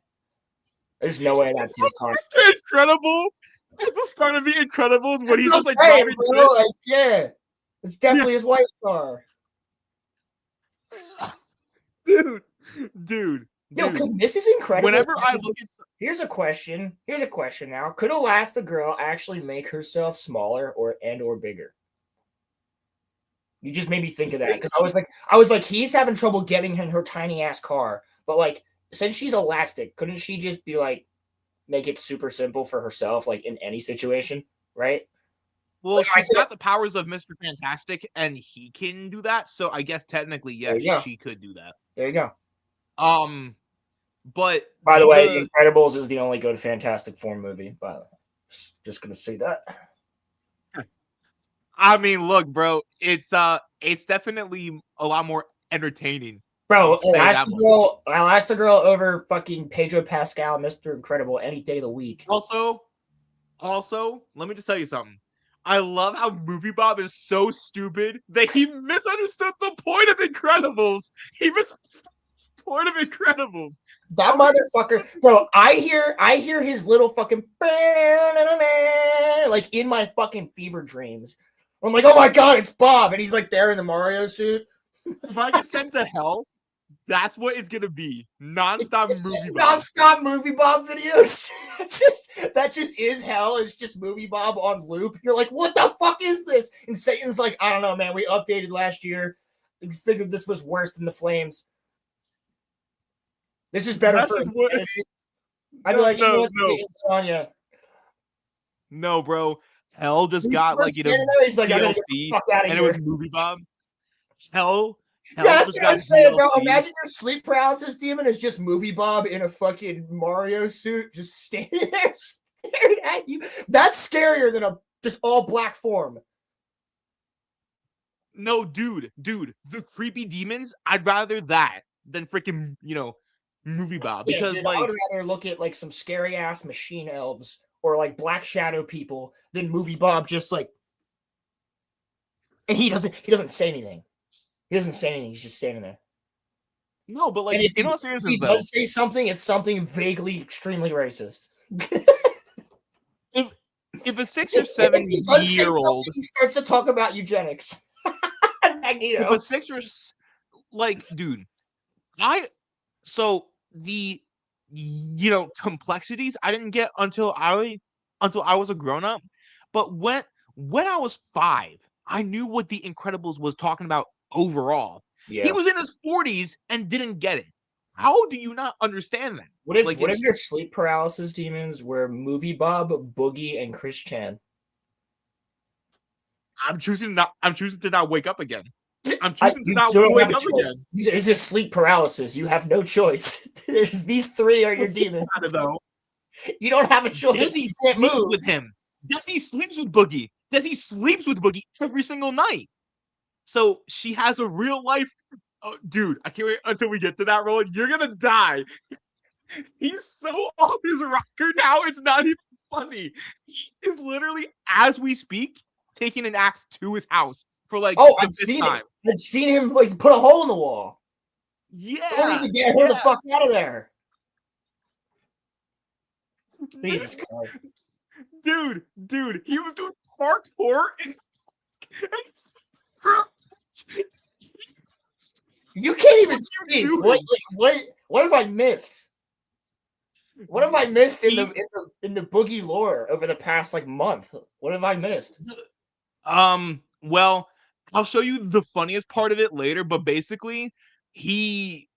There's no way that's his car. It's incredible. At the start of the Incredibles, when he's just like saying, driving bro, this. like, yeah, it's definitely his wife's car. Dude. Yo, this is incredible. Whenever I look at, here's a question now. Could Elastigirl actually make herself smaller or bigger? You just made me think of that because I was like, he's having trouble getting in her tiny ass car, but like, since she's elastic, couldn't she just be like, make it super simple for herself, like in any situation, right? well, Like, she's got the powers of Mr. Fantastic, and he can do that. So I guess technically, yes, she could do that. There you go. But by the way, The Incredibles is the only good Fantastic Four movie. By the way, just gonna say that. I mean, look, bro, it's definitely a lot more entertaining. Bro, Elastigirl over fucking Pedro Pascal, Mr. Incredible, any day of the week. Also, let me just tell you something. I love how Movie Bob is so stupid that he misunderstood the point of Incredibles. He misunderstood the point of Incredibles. That motherfucker, bro, I hear his little fucking like in my fucking fever dreams. I'm like, oh my god, it's Bob, and he's like there in the Mario suit. If I get sent to hell, that's what it's gonna be. Non-stop it's Movie Bob. Non-stop Movie Bob videos. That just is hell. It's just Movie Bob on loop. You're like, what the fuck is this? And Satan's like, I don't know, man. We updated last year. We figured this was worse than the Flames. This is better for I'd be like, you know what, Satan's on you. No, bro. Hell just got like, you know, he's like, DLC, and it was Movie Bob. Hell that's what I say, bro. Imagine your sleep paralysis demon is just Movie Bob in a fucking Mario suit, just standing there staring at you. That's scarier than a just all black form. No, dude, the creepy demons. I'd rather that than freaking, you know, Movie Bob, because dude, like I would rather look at like some scary ass machine elves or like Black Shadow people than Movie Bob. Just like, and he doesn't say anything. He doesn't say anything. He's just standing there. No, but like, in all seriousness, he does say something. It's something vaguely extremely racist. if a 6 or 7 year old he starts to talk about eugenics, Magneto. If a 6 or like, dude, the complexities I didn't get until I was a grown up, but when I was 5, I knew what The Incredibles was talking about overall. Yeah. He was in his 40s and didn't get it. How do you not understand that? What if your sleep paralysis demons were Movie Bob, Boogie, and Chris Chan? I'm choosing to not wake up again. I'm choosing to not wake up again. Is this sleep paralysis? You have no choice. These 3 are your demons. You don't have a choice. Desi sleeps with him. Desi sleeps with Boogie. Desi sleeps with Boogie every single night. So she has a real life. Oh, dude, I can't wait until we get to that, Roland. You're gonna die. He's so off his rocker now. It's not even funny. He is literally, as we speak, taking an axe to his house for like I've seen it. I've seen him like put a hole in the wall. Yeah. Someone needs to get her the fuck out of there. Jesus Christ. Dude, he was doing parkour and you can't even see. What have I missed? What have I missed in the Boogie lore over the past like month? What have I missed? Well, I'll show you the funniest part of it later, but basically he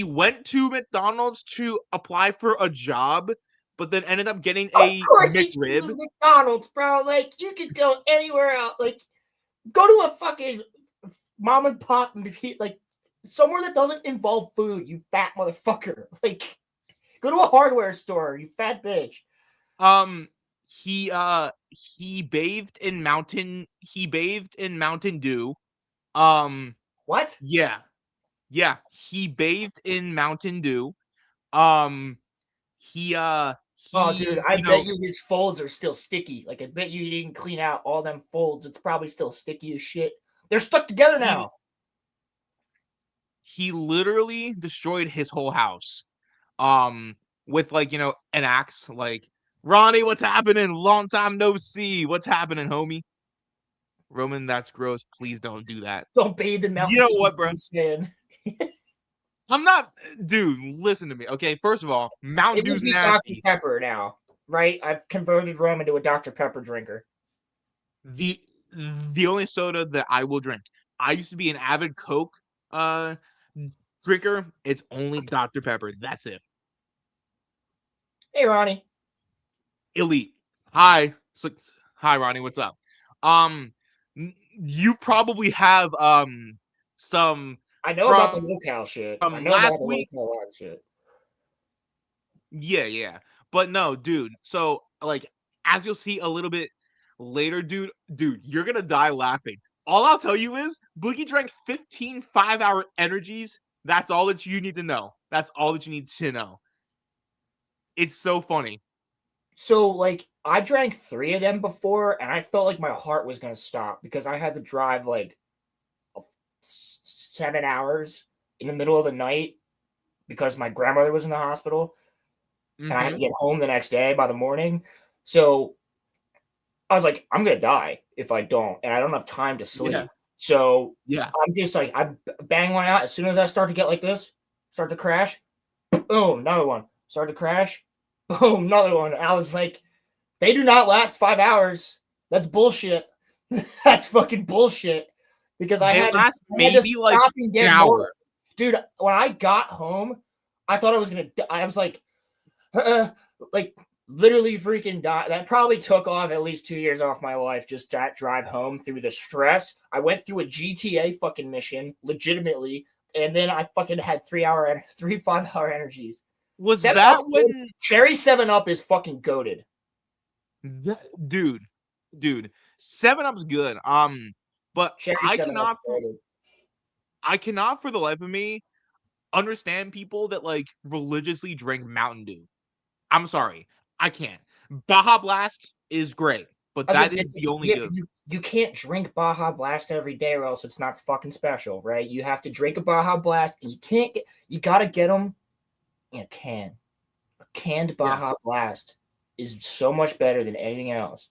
went to McDonald's to apply for a job, but then ended up getting a McRib. McDonald's, bro. Like, you could go anywhere else. Like, go to a fucking mom and pop, like somewhere that doesn't involve food, you fat motherfucker. Like, go to a hardware store, you fat bitch. he bathed in Mountain Dew. What? Yeah. Yeah, he bathed in Mountain Dew. Um Oh, dude, he, I you bet know, you his folds are still sticky. Like, I bet you he didn't clean out all them folds. It's probably still sticky as shit. They're stuck together he now. he literally destroyed his whole house. With like, an axe, like, Ronnie, what's happening? Long time no see. What's happening, homie? Roman, that's gross. Please don't do that. Don't bathe in You Mountain know Dew, what, bro? he's saying. I'm not, dude. Listen to me, okay? First of all, Mountain It would Dew's be Dr. nasty. Pepper now, right? I've converted Rome into a Dr. Pepper drinker. The the only soda that I will drink. I used to be an avid Coke drinker. It's only Dr. Pepper. That's it. Hey, Ronnie. Elite. Hi. Hi, Ronnie. What's up? Um, you probably have some I know about the from locale shit. I from know about last the week. locale shit. Yeah. But no, dude. So like, as you'll see a little bit later, dude, you're gonna die laughing. All I'll tell you is Boogie drank 15 5-hour energies. That's all that you need to know. That's all that you need to know. It's so funny. So, like, I drank 3 of them before, and I felt like my heart was going to stop because I had to drive, like, 7 hours in the middle of the night because my grandmother was in the hospital, and I had to get home the next day by the morning. So, I was like, I'm going to die if I don't, and I don't have time to sleep. Yeah. So, Yeah. I'm just like, I bang one out. As soon as I start to get like this, start to crash, boom, another one. Start to crash, boom, another one. I was like, they do not last 5 hours. That's bullshit. That's fucking bullshit. Because I They had last to maybe like stop and an get more. hour. Dude, when I got home, I thought I was gonna. I was like literally freaking die. That probably took off at least 2 years off my life. Just that drive home through the stress. I went through a GTA fucking mission, legitimately, and then I fucking had 3 5-hour energies. Was 7 that Up's when good. Cherry 7-Up is fucking goated. dude, 7-Up's good. But Cherry I 7-Up cannot for the life of me understand people that like religiously drink Mountain Dew. I'm sorry. I can't. Baja Blast is great, but that is the only good. You can't drink Baja Blast every day or else it's not fucking special, right? You have to drink a Baja Blast, and you gotta get them in a can. A canned Baja Blast is so much better than anything else.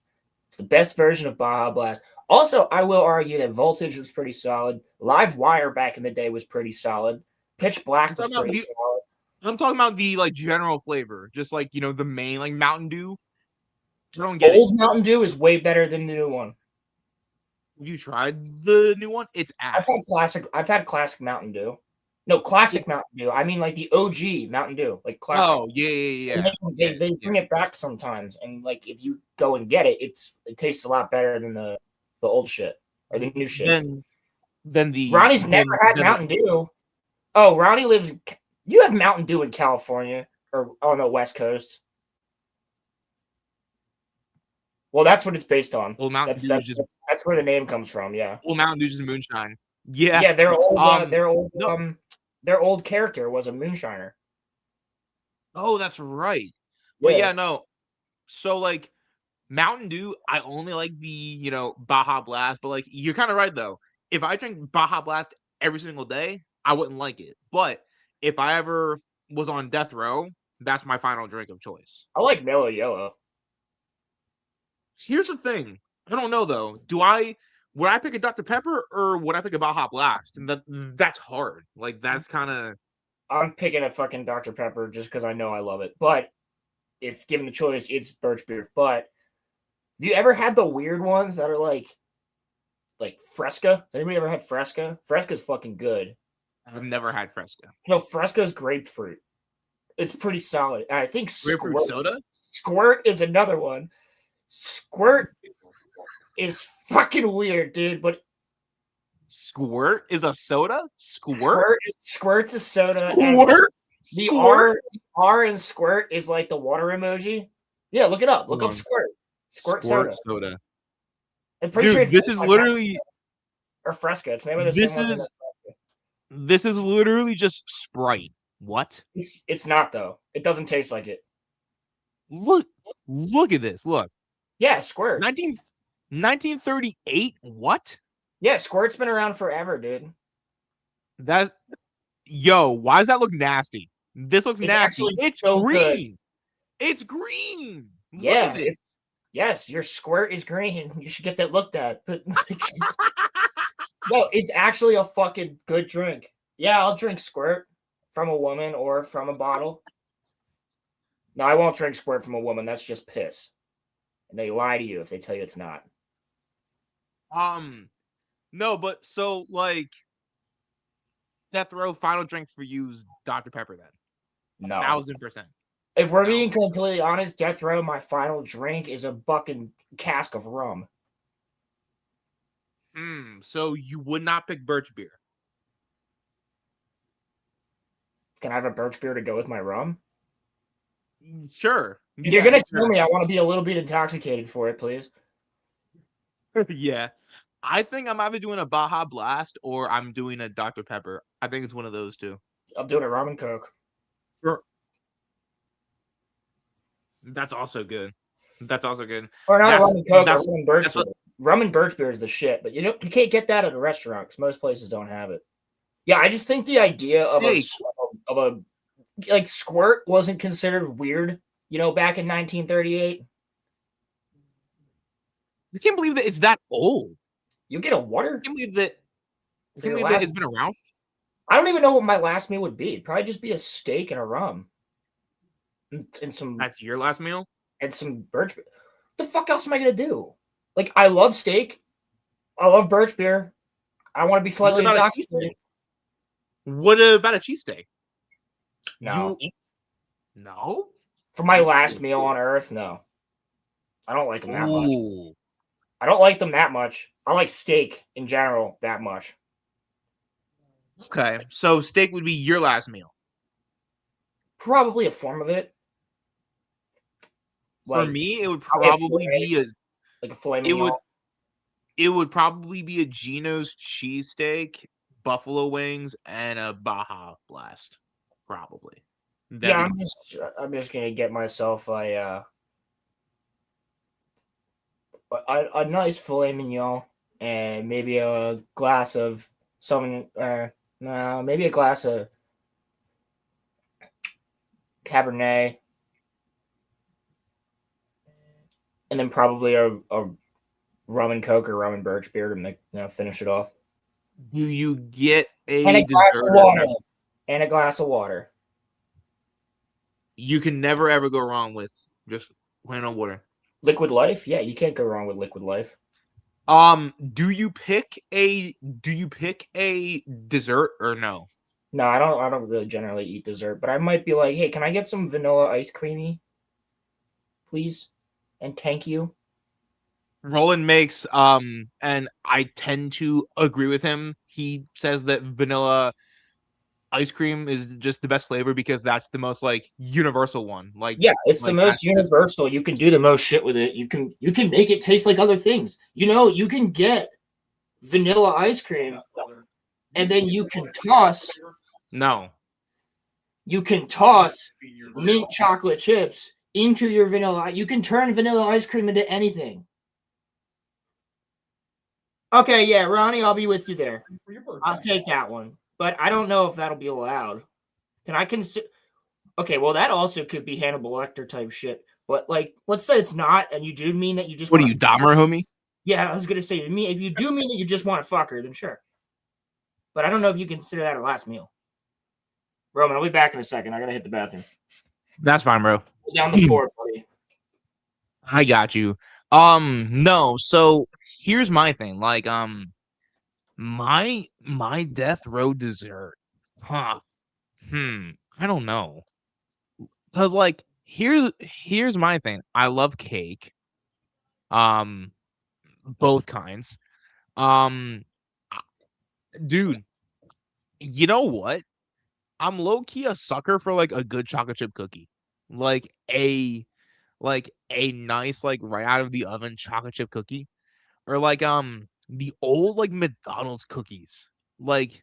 It's the best version of Baja Blast. Also, I will argue that Voltage was pretty solid. Live Wire back in the day was pretty solid. Pitch Black was pretty solid. I'm talking about the like general flavor, just like the main like Mountain Dew. I don't get Old Mountain Dew is way better than the new one. Have you tried the new one? It's ass. I've had classic Mountain Dew. No, classic Mountain Dew. I mean, like the OG Mountain Dew, like classic. Oh yeah. They bring it back sometimes, and like if you go and get it, it tastes a lot better than the old shit or the new shit. Then Ronnie's never had Mountain Dew. Oh, Ronnie lives. You have Mountain Dew in California or on the West Coast. Well, that's what it's based on. Well, Mountain Dew is just that's where the name comes from. Yeah. Well, Mountain Dew is moonshine. Yeah. Yeah, their old no. their old character was a moonshiner. Oh, that's right. But yeah, no. So like Mountain Dew, I only like the Baja Blast, but like you're kind of right though. If I drink Baja Blast every single day, I wouldn't like it. But if I ever was on death row, that's my final drink of choice. I like Mellow Yellow. Here's the thing. I don't know though. Would I pick a Dr. Pepper or would I pick a Baja Blast? And that's hard. Like that's kind of. I'm picking a fucking Dr. Pepper just because I know I love it. But if given the choice, it's birch beer. But have you ever had the weird ones that are like Fresca? Has anybody ever had Fresca? Fresca's fucking good. I've never had Fresca. No, Fresca's grapefruit. It's pretty solid. And I think grapefruit soda? Squirt is another one. Squirt is fucking weird, dude. But Squirt is a soda? Squirt's a soda. Squirt? The R in Squirt is like the water emoji. Yeah, look it up. Look up Squirt. Squirt soda. soda. I'm pretty sure Dude, it's this is literally or Fresca. It's maybe the same one. this is literally just Sprite. What? It's not though. It doesn't taste like it. Look at this. Look. Yeah, Squirt. 1938. What? Yeah, Squirt's been around forever, dude. Why does that look nasty? This looks nasty. It's so green. Good. It's green. Yeah. Look at this. Yes, your squirt is green. You should get that looked at. But no, it's actually a fucking good drink. Yeah, I'll drink Squirt from a woman or from a bottle. No, I won't drink Squirt from a woman. That's just piss. And they lie to you if they tell you it's not. No, but so like Death Row final drink for you is Dr. Pepper then. No. 1000%. If we're being completely honest, Death Row, my final drink is a fucking cask of rum. So you would not pick birch beer? Can I have a birch beer to go with my rum? Sure. You're going to tell me I want to be a little bit intoxicated for it, please. Yeah. I think I'm either doing a Baja Blast or I'm doing a Dr. Pepper. I think it's one of those two. I'm doing a rum and coke. Sure. That's also good. Or not rum and coke, or rum and birch beer. Rum and birch beer is the shit, but you can't get that at a restaurant because most places don't have it. Yeah, I just think the idea of a like Squirt wasn't considered weird, back in 1938. I can't believe that it's that old. You get a water? I can't believe that it's been around. I don't even know what my last meal would be. It'd probably just be a steak and a rum. And some. That's your last meal? And some birch beer. What the fuck else am I gonna do? Like, I love steak. I love birch beer. I want to be slightly intoxicated. What about a cheesesteak? No. No? For my last meal on Earth, no. I don't like them that much. Ooh. I don't like them that much. I like steak in general that much. Okay, so steak would be your last meal. Probably a form of it. For me, it would probably be a filet mignon. It would probably be a Geno's cheesesteak, buffalo wings, and a Baja Blast. Probably. I'm just gonna get myself a nice filet mignon and maybe a glass of maybe a glass of Cabernet, and then probably a rum and coke or rum and birch beer to finish it off. Do you get and a glass of water? And a glass of water. You can never ever go wrong with just plain old water. Liquid Life? Yeah, you can't go wrong with Liquid Life. Do you pick a dessert or no? No, I don't really generally eat dessert, but I might be like, hey, can I get some vanilla ice creamy? Please? And thank you. Roland makes and I tend to agree with him. He says that vanilla ice cream is just the best flavor because that's the most universal one. It's the most universal. You can do the most shit with it. You can make it taste like other things. You can get vanilla ice cream and then you can toss mint chocolate chips into your vanilla. You can turn vanilla ice cream into anything. Okay, yeah, Ronnie, I'll be with you there. I'll take that one. But I don't know if that'll be allowed. Can I consider? Okay, well, that also could be Hannibal Lecter type shit. But let's say it's not, and you do mean that you just. What are you, Dahmer, homie? Yeah, I was gonna say, if you do mean that you just want to fuck her, then sure. But I don't know if you consider that a last meal. Roman, I'll be back in a second. I gotta hit the bathroom. That's fine, bro. Down the floor, buddy. I got you. No. So here's my thing. My death row dessert. I don't know. Cause here's my thing. I love cake. Both kinds. Dude, you know what? I'm low key a sucker for a good chocolate chip cookie. like a nice like right out of the oven chocolate chip cookie, or like the old like McDonald's cookies. Like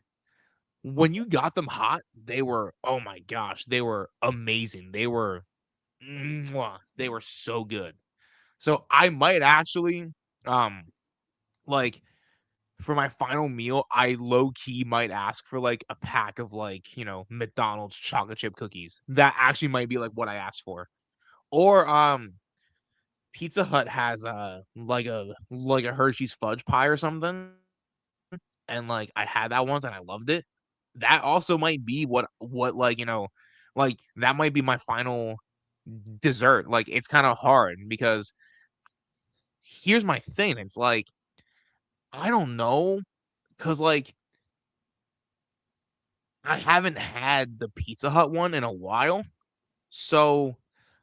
when you got them hot, they were, oh my gosh, they were amazing. They were they were so good. So I might actually like for my final meal, I low key might ask for like a pack of like, McDonald's chocolate chip cookies. That actually might be like what I asked for. Or Pizza Hut has like a Hershey's fudge pie or something. And like I had that once and I loved it. That also might be what like, like that might be my final dessert. Like it's kind of hard because here's my thing. It's like I don't know cuz like I haven't had the Pizza Hut one in a while. So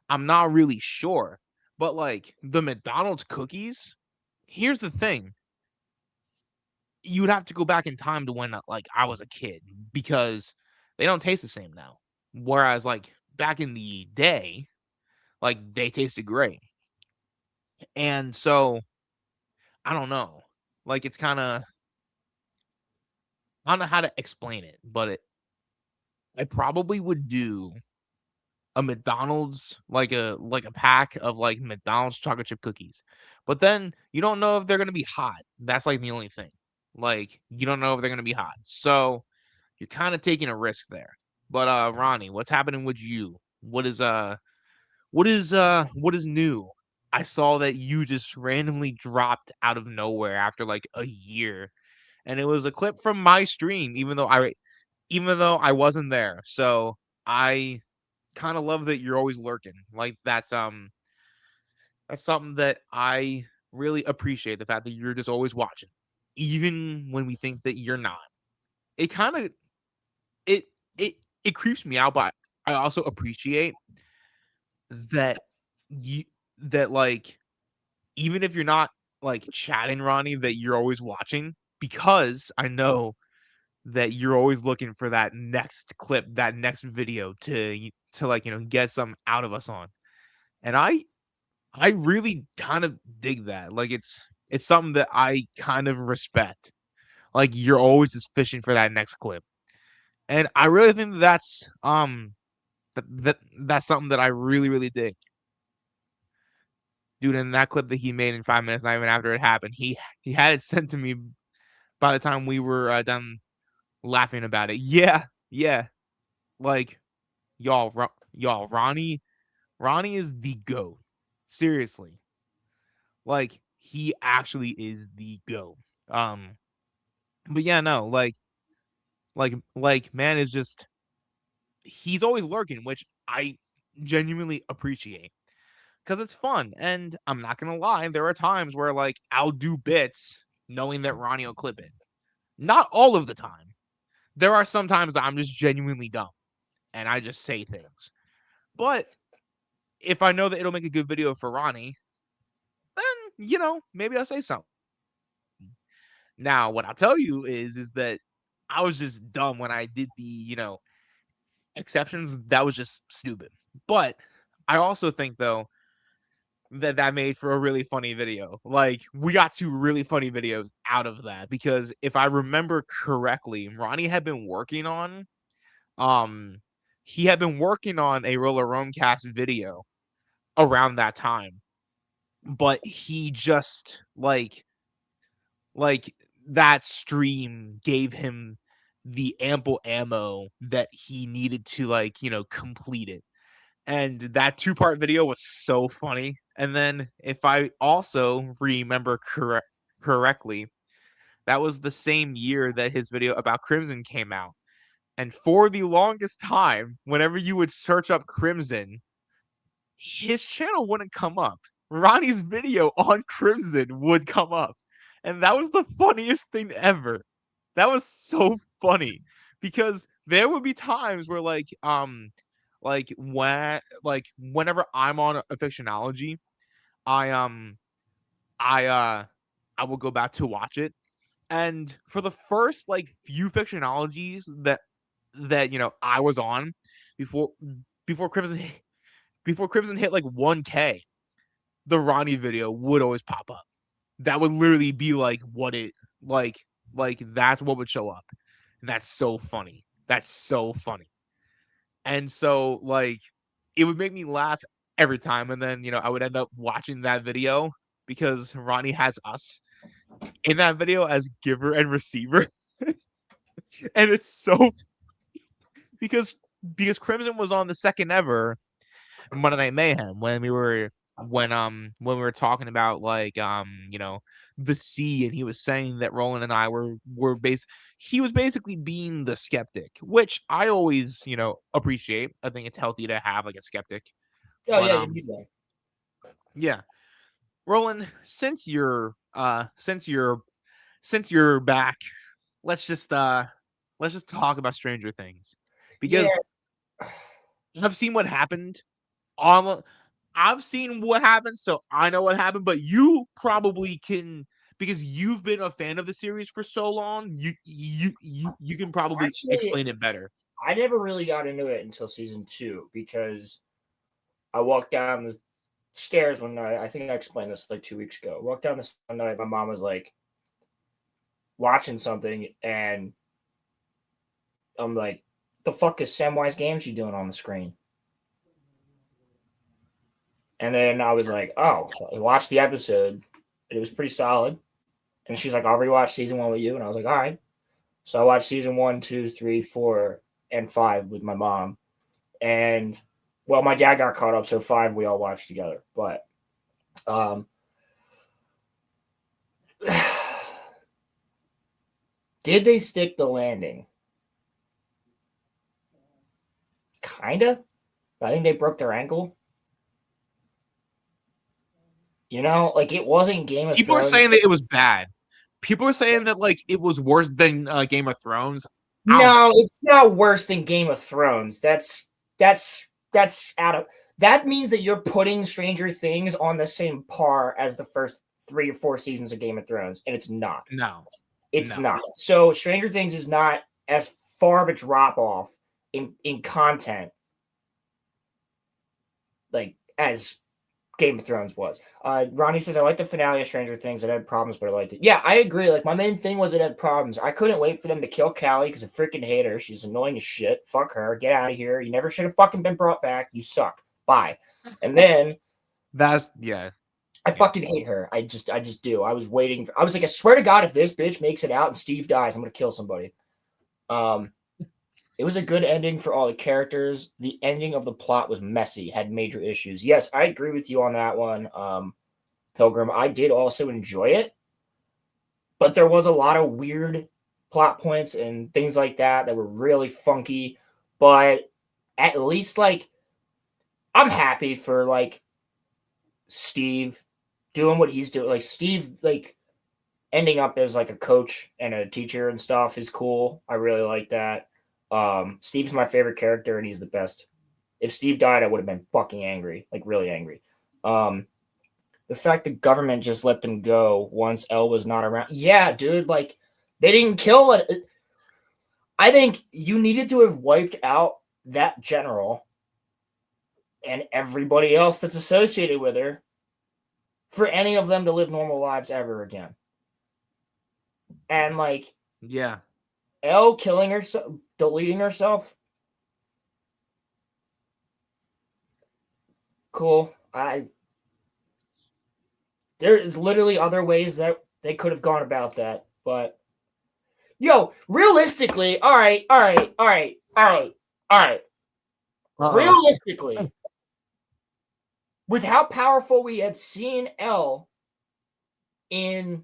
I'm not really sure. But like the McDonald's cookies, here's the thing. You would have to go back in time to when like I was a kid because they don't taste the same now. Whereas like back in the day, like they tasted great. And so I don't know. Like it's kind of I don't know how to explain it, but I probably would do a McDonald's like a pack of like McDonald's chocolate chip cookies. But then you don't know if they're gonna be hot. That's like the only thing. Like you don't know if they're gonna be hot. So you're kind of taking a risk there. But Ronnie, what's happening with you? What is new? I saw that you just randomly dropped out of nowhere after like a year. And it was a clip from my stream, even though I wasn't there. So I kind of love that you're always lurking. Like that's something that I really appreciate, the fact that you're just always watching, even when we think that you're not. It kind of it it it creeps me out, but I also appreciate that you that like even if you're not like chatting, Ronnie, that you're always watching because I know that you're always looking for that next clip, that next video to like get some out of us on. And I really kind of dig that. Like it's something that I kind of respect. Like you're always just fishing for that next clip. And I really think that's something that I really really dig. Dude, in that clip that he made in 5 minutes, not even after it happened, he had it sent to me by the time we were done laughing about it. Yeah, yeah. Like y'all, Ronnie is the GOAT. Seriously. Like he actually is the GOAT. Um but yeah, no, like man is just he's always lurking, which I genuinely appreciate. Because it's fun. And I'm not gonna lie, there are times where like I'll do bits knowing that Ronnie will clip it. Not all of the time. There are some times that I'm just genuinely dumb and I just say things. But if I know that it'll make a good video for Ronnie, then maybe I'll say something. Now, what I'll tell you is that I was just dumb when I did the exceptions. That was just stupid. But I also think though that made for a really funny video. Like we got two really funny videos out of that because if I remember correctly, Ronnie had been working on um he had been working on a RoloRome cast video around that time, but he just like that stream gave him the ample ammo that he needed to complete it. And that two-part video was so funny. And then if I also remember correctly, that was the same year that his video about Crimson came out. And for the longest time, whenever you would search up Crimson, his channel wouldn't come up. Ronnie's video on Crimson would come up. And that was the funniest thing ever. That was so funny because there would be times where whenever I'm on a fictionology, I I uh I will go back to watch it. And for the first like few fictionologies that I was on before before Crimson before Crimson hit like 1K, the Ronnie video would always pop up. That would literally be like what it like that's what would show up. And that's so funny. That's so funny. And so like it would make me laugh every time. And then, I would end up watching that video because Ronnie has us in that video as giver and receiver. And it's so because Crimson was on the second ever Monday Night Mayhem when we were talking about like the sea, and he was saying that Roland and I were he was basically being the skeptic, which I always appreciate. I think it's healthy to have like a skeptic. Oh, But, yeah, you do that. yeah, Roland, since you're back, let's just talk about Stranger Things, because I've seen what happened I've seen what happened, so I know what happened, but you probably can, because you've been a fan of the series for so long, you can probably explain it better. I never really got into it until season 2 because I walked down the stairs one night. I think I explained this like 2 weeks ago. I walked down the stairs one night. My mom was like watching something, and I'm like, "The fuck is Samwise Gamgee doing on the screen?" And then I was like, "Oh," so I watched the episode. It was pretty solid. And she's like, "I'll rewatch season 1 with you." And I was like, "All right." So I watched season 1, 2, 3, 4, and 5 with my mom. And well, my dad got caught up, so 5 we all watched together. But did they stick the landing? Kinda. I think they broke their ankle. Like it wasn't Game of Thrones. People are saying that it was bad. People are saying that like it was worse than Game of Thrones. No, it's not worse than Game of Thrones. That's out of. That means that you're putting Stranger Things on the same par as the first 3 or 4 seasons of Game of Thrones, and it's not. No, it's not. So Stranger Things is not as far of a drop off in content, like as Game of Thrones was. Ronnie says, "I like the finale of Stranger Things. It had problems, but I liked it." Yeah, I agree. Like, my main thing was it had problems. I couldn't wait for them to kill Callie because I freaking hate her. She's annoying as shit. Fuck her. Get out of here. You never should have fucking been brought back. You suck. Bye. And then I fucking hate her. I just do. I was waiting. I was like, I swear to God, if this bitch makes it out and Steve dies, I'm gonna kill somebody. It was a good ending for all the characters. The ending of the plot was messy, had major issues. Yes, I agree with you on that one, Pilgrim. I did also enjoy it, but there was a lot of weird plot points and things like that were really funky. But at least, like, I'm happy for, like, Steve doing what he's doing. Like, Steve, like, ending up as, like, a coach and a teacher and stuff is cool. I really like that. Steve's my favorite character, and he's the best. If Steve died, I would have been fucking angry, like really angry. The fact the government just let them go once Elle was not around. Yeah, dude, like they didn't kill it. I think you needed to have wiped out that general and everybody else that's associated with her for any of them to live normal lives ever again. And like, yeah, Elle killing herself, deleting herself. Cool. There is literally other ways that they could have gone about that, but realistically, all right. Realistically, with how powerful we had seen Elle in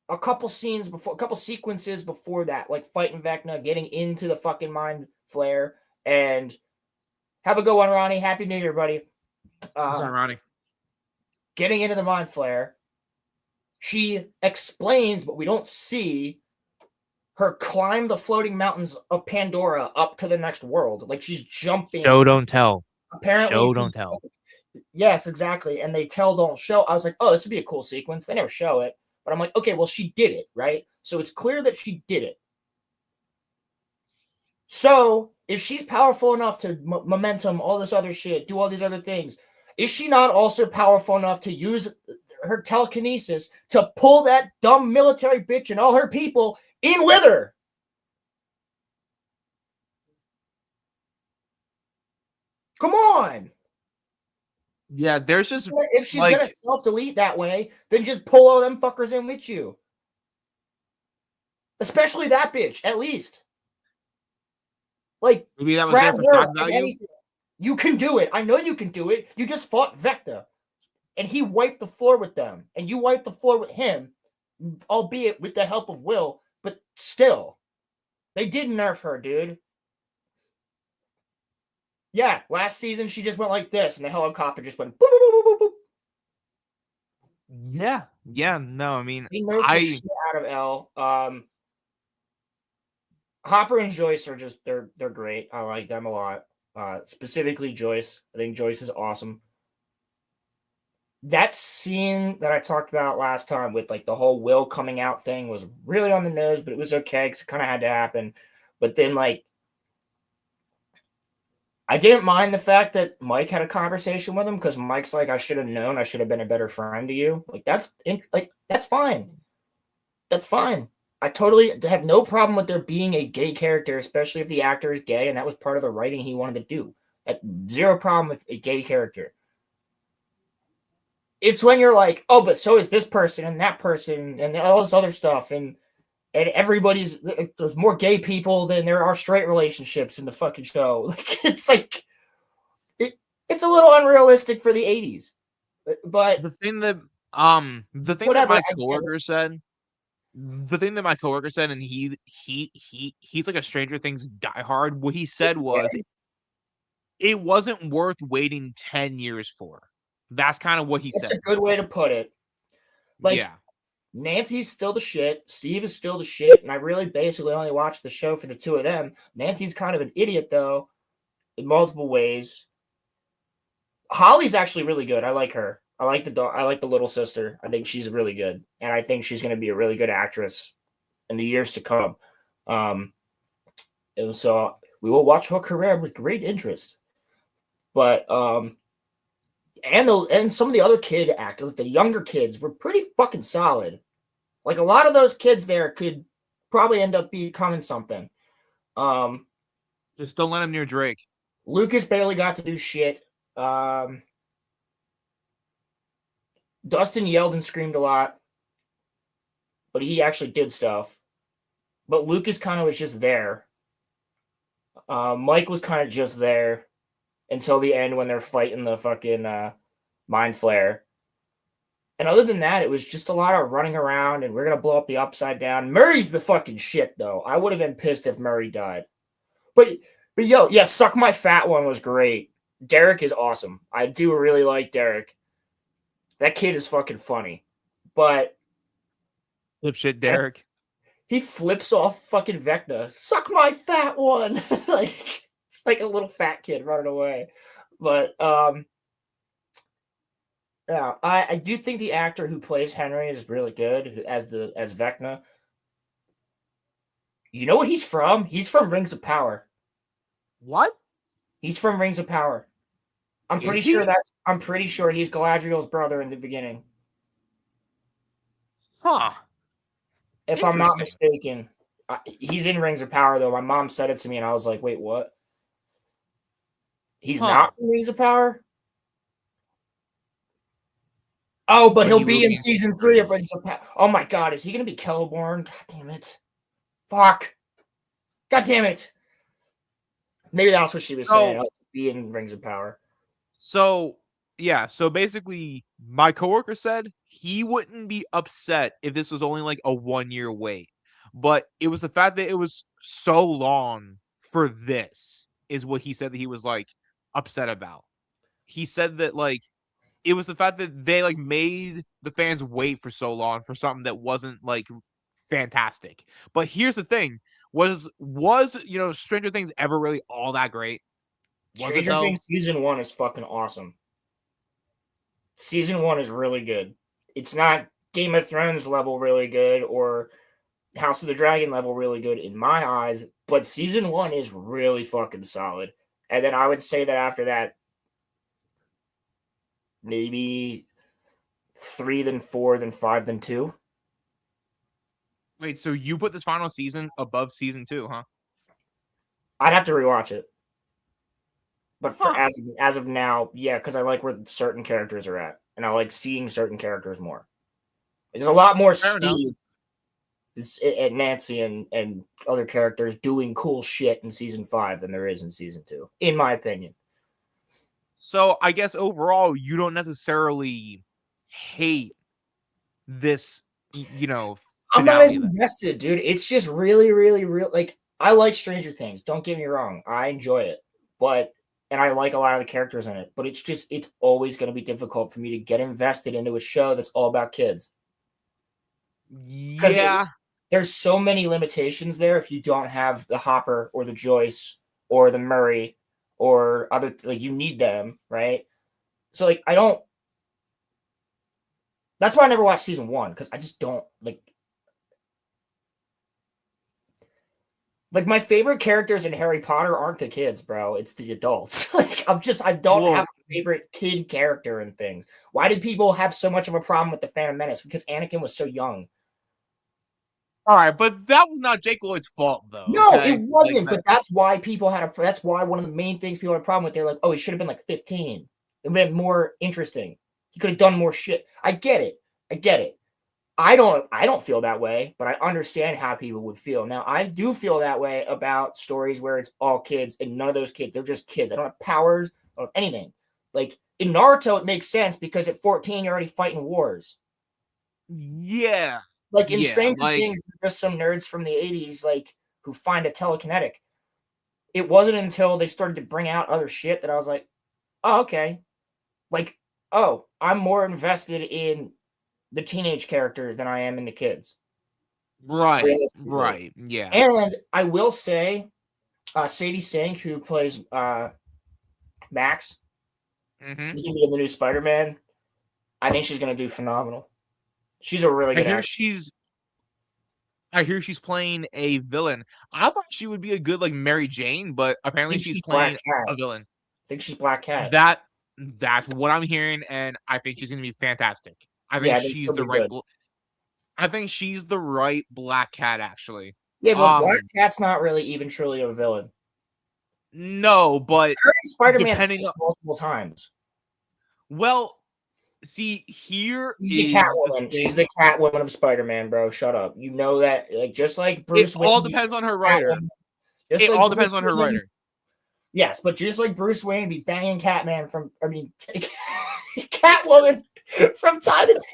a couple sequences before that, like fighting Vecna, getting into the fucking mind flare, and have a good one, Ronnie. Happy New Year, buddy. Sorry, Ronnie. Getting into the mind flare, she explains, but we don't see her climb the floating mountains of Pandora up to the next world. Like she's jumping. Show don't tell. Apparently, show don't tell. Yes, exactly. And they tell don't show. I was like, oh, this would be a cool sequence. They never show it. But I'm like, okay, well, she did it, right? So it's clear that she did it. So if she's powerful enough to momentum, all this other shit, do all these other things, is she not also powerful enough to use her telekinesis to pull that dumb military bitch and all her people in with her? Come on. Yeah, there's just If she's like gonna self-delete that way, then just pull all them fuckers in with you. Especially that bitch, at least. Like, maybe that was grab there for her, shock if value. anything. You can do it. I know you can do it. You just fought Vecna. And he wiped the floor with them. And you wiped the floor with him, albeit with the help of Will, but still. They did nerf her, dude. Yeah, last season she just went like this, and the helicopter just went boop, boop, boop, boop, boop. Yeah, no, I mean, They nerfed the shit out of Elle. Hopper and Joyce are just they're great. I like them a lot. Specifically Joyce. I think Joyce is awesome. That scene that I talked about last time with like the whole Will coming out thing was really on the nose, but it was okay because it kind of had to happen. But then like I didn't mind the fact that Mike had a conversation with him because Mike's like, I should have known, I should have been a better friend to you. Like that's fine. That's fine. I totally have no problem with there being a gay character, especially if the actor is gay, and that was part of the writing he wanted to do. Zero problem with a gay character. It's when you're like, oh, but so is this person and that person and all this other stuff, and everybody's there's more gay people than there are straight relationships in the fucking show. It's like it's a little unrealistic for the 80s. But the thing that whatever, my coworker said. The thing that my coworker said, and he's like a Stranger Things diehard. What he said was, it wasn't worth waiting 10 years for. That's kind of what he That's said. a good way to put it. Like, yeah. Nancy's still the shit. Steve is still the shit. And I really basically only watched the show for the two of them. Nancy's kind of an idiot, though, in multiple ways. Holly's actually really good. I like her. I like the little sister. I think she's really good. And I think she's going to be a really good actress in the years to come. And so we will watch her career with great interest. But and some of the other kid actors, the younger kids, were pretty fucking solid. Like a lot of those kids there could probably end up becoming something. Just don't let him near Drake. Lucas barely got to do shit. Dustin yelled and screamed a lot, but he actually did stuff. But Lucas kind of was just there. Mike was kind of just there until the end when they're fighting the fucking mind flare. And other than that, it was just a lot of running around and we're going to blow up the upside down. Murray's the fucking shit, though. I would have been pissed if Murray died. But yo, yeah, Suck My Fat one was great. Derek is awesome. I do really like Derek. That kid is fucking funny. But Flip shit, Derek. he flips off fucking Vecna. Suck my fat one. Like it's like a little fat kid running away. But yeah, I do think the actor who plays Henry is really good as Vecna. You know what he's from? He's from Rings of Power. What? He's from Rings of Power. I'm pretty sure he's Galadriel's brother in the beginning. Huh. If I'm not mistaken. He's in Rings of Power, though. My mom said it to me, and I was like, wait, what? He's not in Rings of Power? Oh, but he'll be in season 3 of Rings of Power. Oh, my God. Is he going to be Celeborn? God damn it. Fuck. God damn it. Maybe that's what she was saying. He'll be in Rings of Power. So, yeah. So, basically, my coworker said he wouldn't be upset if this was only like a 1-year wait. But it was the fact that it was so long for this is what he said that he was like upset about. He said that like it was the fact that they like made the fans wait for so long for something that wasn't like fantastic. But here's the thing: was Stranger Things ever really all that great? Stranger Things season 1 is fucking awesome. Season 1 is really good. It's not Game of Thrones level really good or House of the Dragon level really good in my eyes, But season 1 is really fucking solid. And then I would say that after that, maybe 3, then 4, then 5, then 2. Wait, so you put this final season above season 2, huh? I'd have to rewatch it. But for Huh. as of now, yeah, because I like where certain characters are at. And I like seeing certain characters more. There's a lot more Fair enough. Steve and Nancy and other characters doing cool shit in season 5 than there is in season 2, in my opinion. So I guess overall, you don't necessarily hate this, I'm not as finale then. invested, dude. It's just really, really, real. Like, I like Stranger Things. Don't get me wrong. I enjoy it. And I like a lot of the characters in it. But it's always going to be difficult for me to get invested into a show that's all about kids. Yeah. There's so many limitations there if you don't have the Hopper or the Joyce or the Murray or other, like, you need them, right? So, like, I don't. That's why I never watched season 1, because I just don't like. Like, my favorite characters in Harry Potter aren't the kids, bro. It's the adults. Like, I don't have a favorite kid character in things. Why did people have so much of a problem with the Phantom Menace? Because Anakin was so young. All right, but that was not Jake Lloyd's fault, though. No, okay? it wasn't. But that's why people that's why one of the main things people had a problem with. They're like, oh, he should have been like 15. It would have been more interesting. He could have done more shit. I get it. I don't feel that way, but I understand how people would feel. Now, I do feel that way about stories where it's all kids and none of those kids, they're just kids. They don't have powers or anything. Like, in Naruto, it makes sense because at 14, you're already fighting wars. Yeah. Like, in Stranger Things, just some nerds from the 80s, like, who find a telekinetic. It wasn't until they started to bring out other shit that I was like, oh, okay. Like, oh, I'm more invested in the teenage characters than I am in the kids. Right, yeah. And I will say, Sadie Sink, who plays Max, she's going to be in the new Spider-Man. I think she's going to do phenomenal. She's a really good actress. I hear she's playing a villain. I thought she would be a good, like, Mary Jane, but apparently she's playing a villain. I think she's Black Cat. That's what I'm hearing, and I think she's going to be fantastic. I think she's the right. I think she's the right Black Cat, actually. Yeah, but Black Cat's not really even truly a villain. No, but Spider-Man multiple times. Well, see, here she's the Catwoman. She's the Catwoman of Spider-Man, bro. Shut up. You know that, like, just like Bruce Wayne. It all depends on her writer. It all depends on her writer. Yes, but just like Bruce Wayne be banging Catwoman from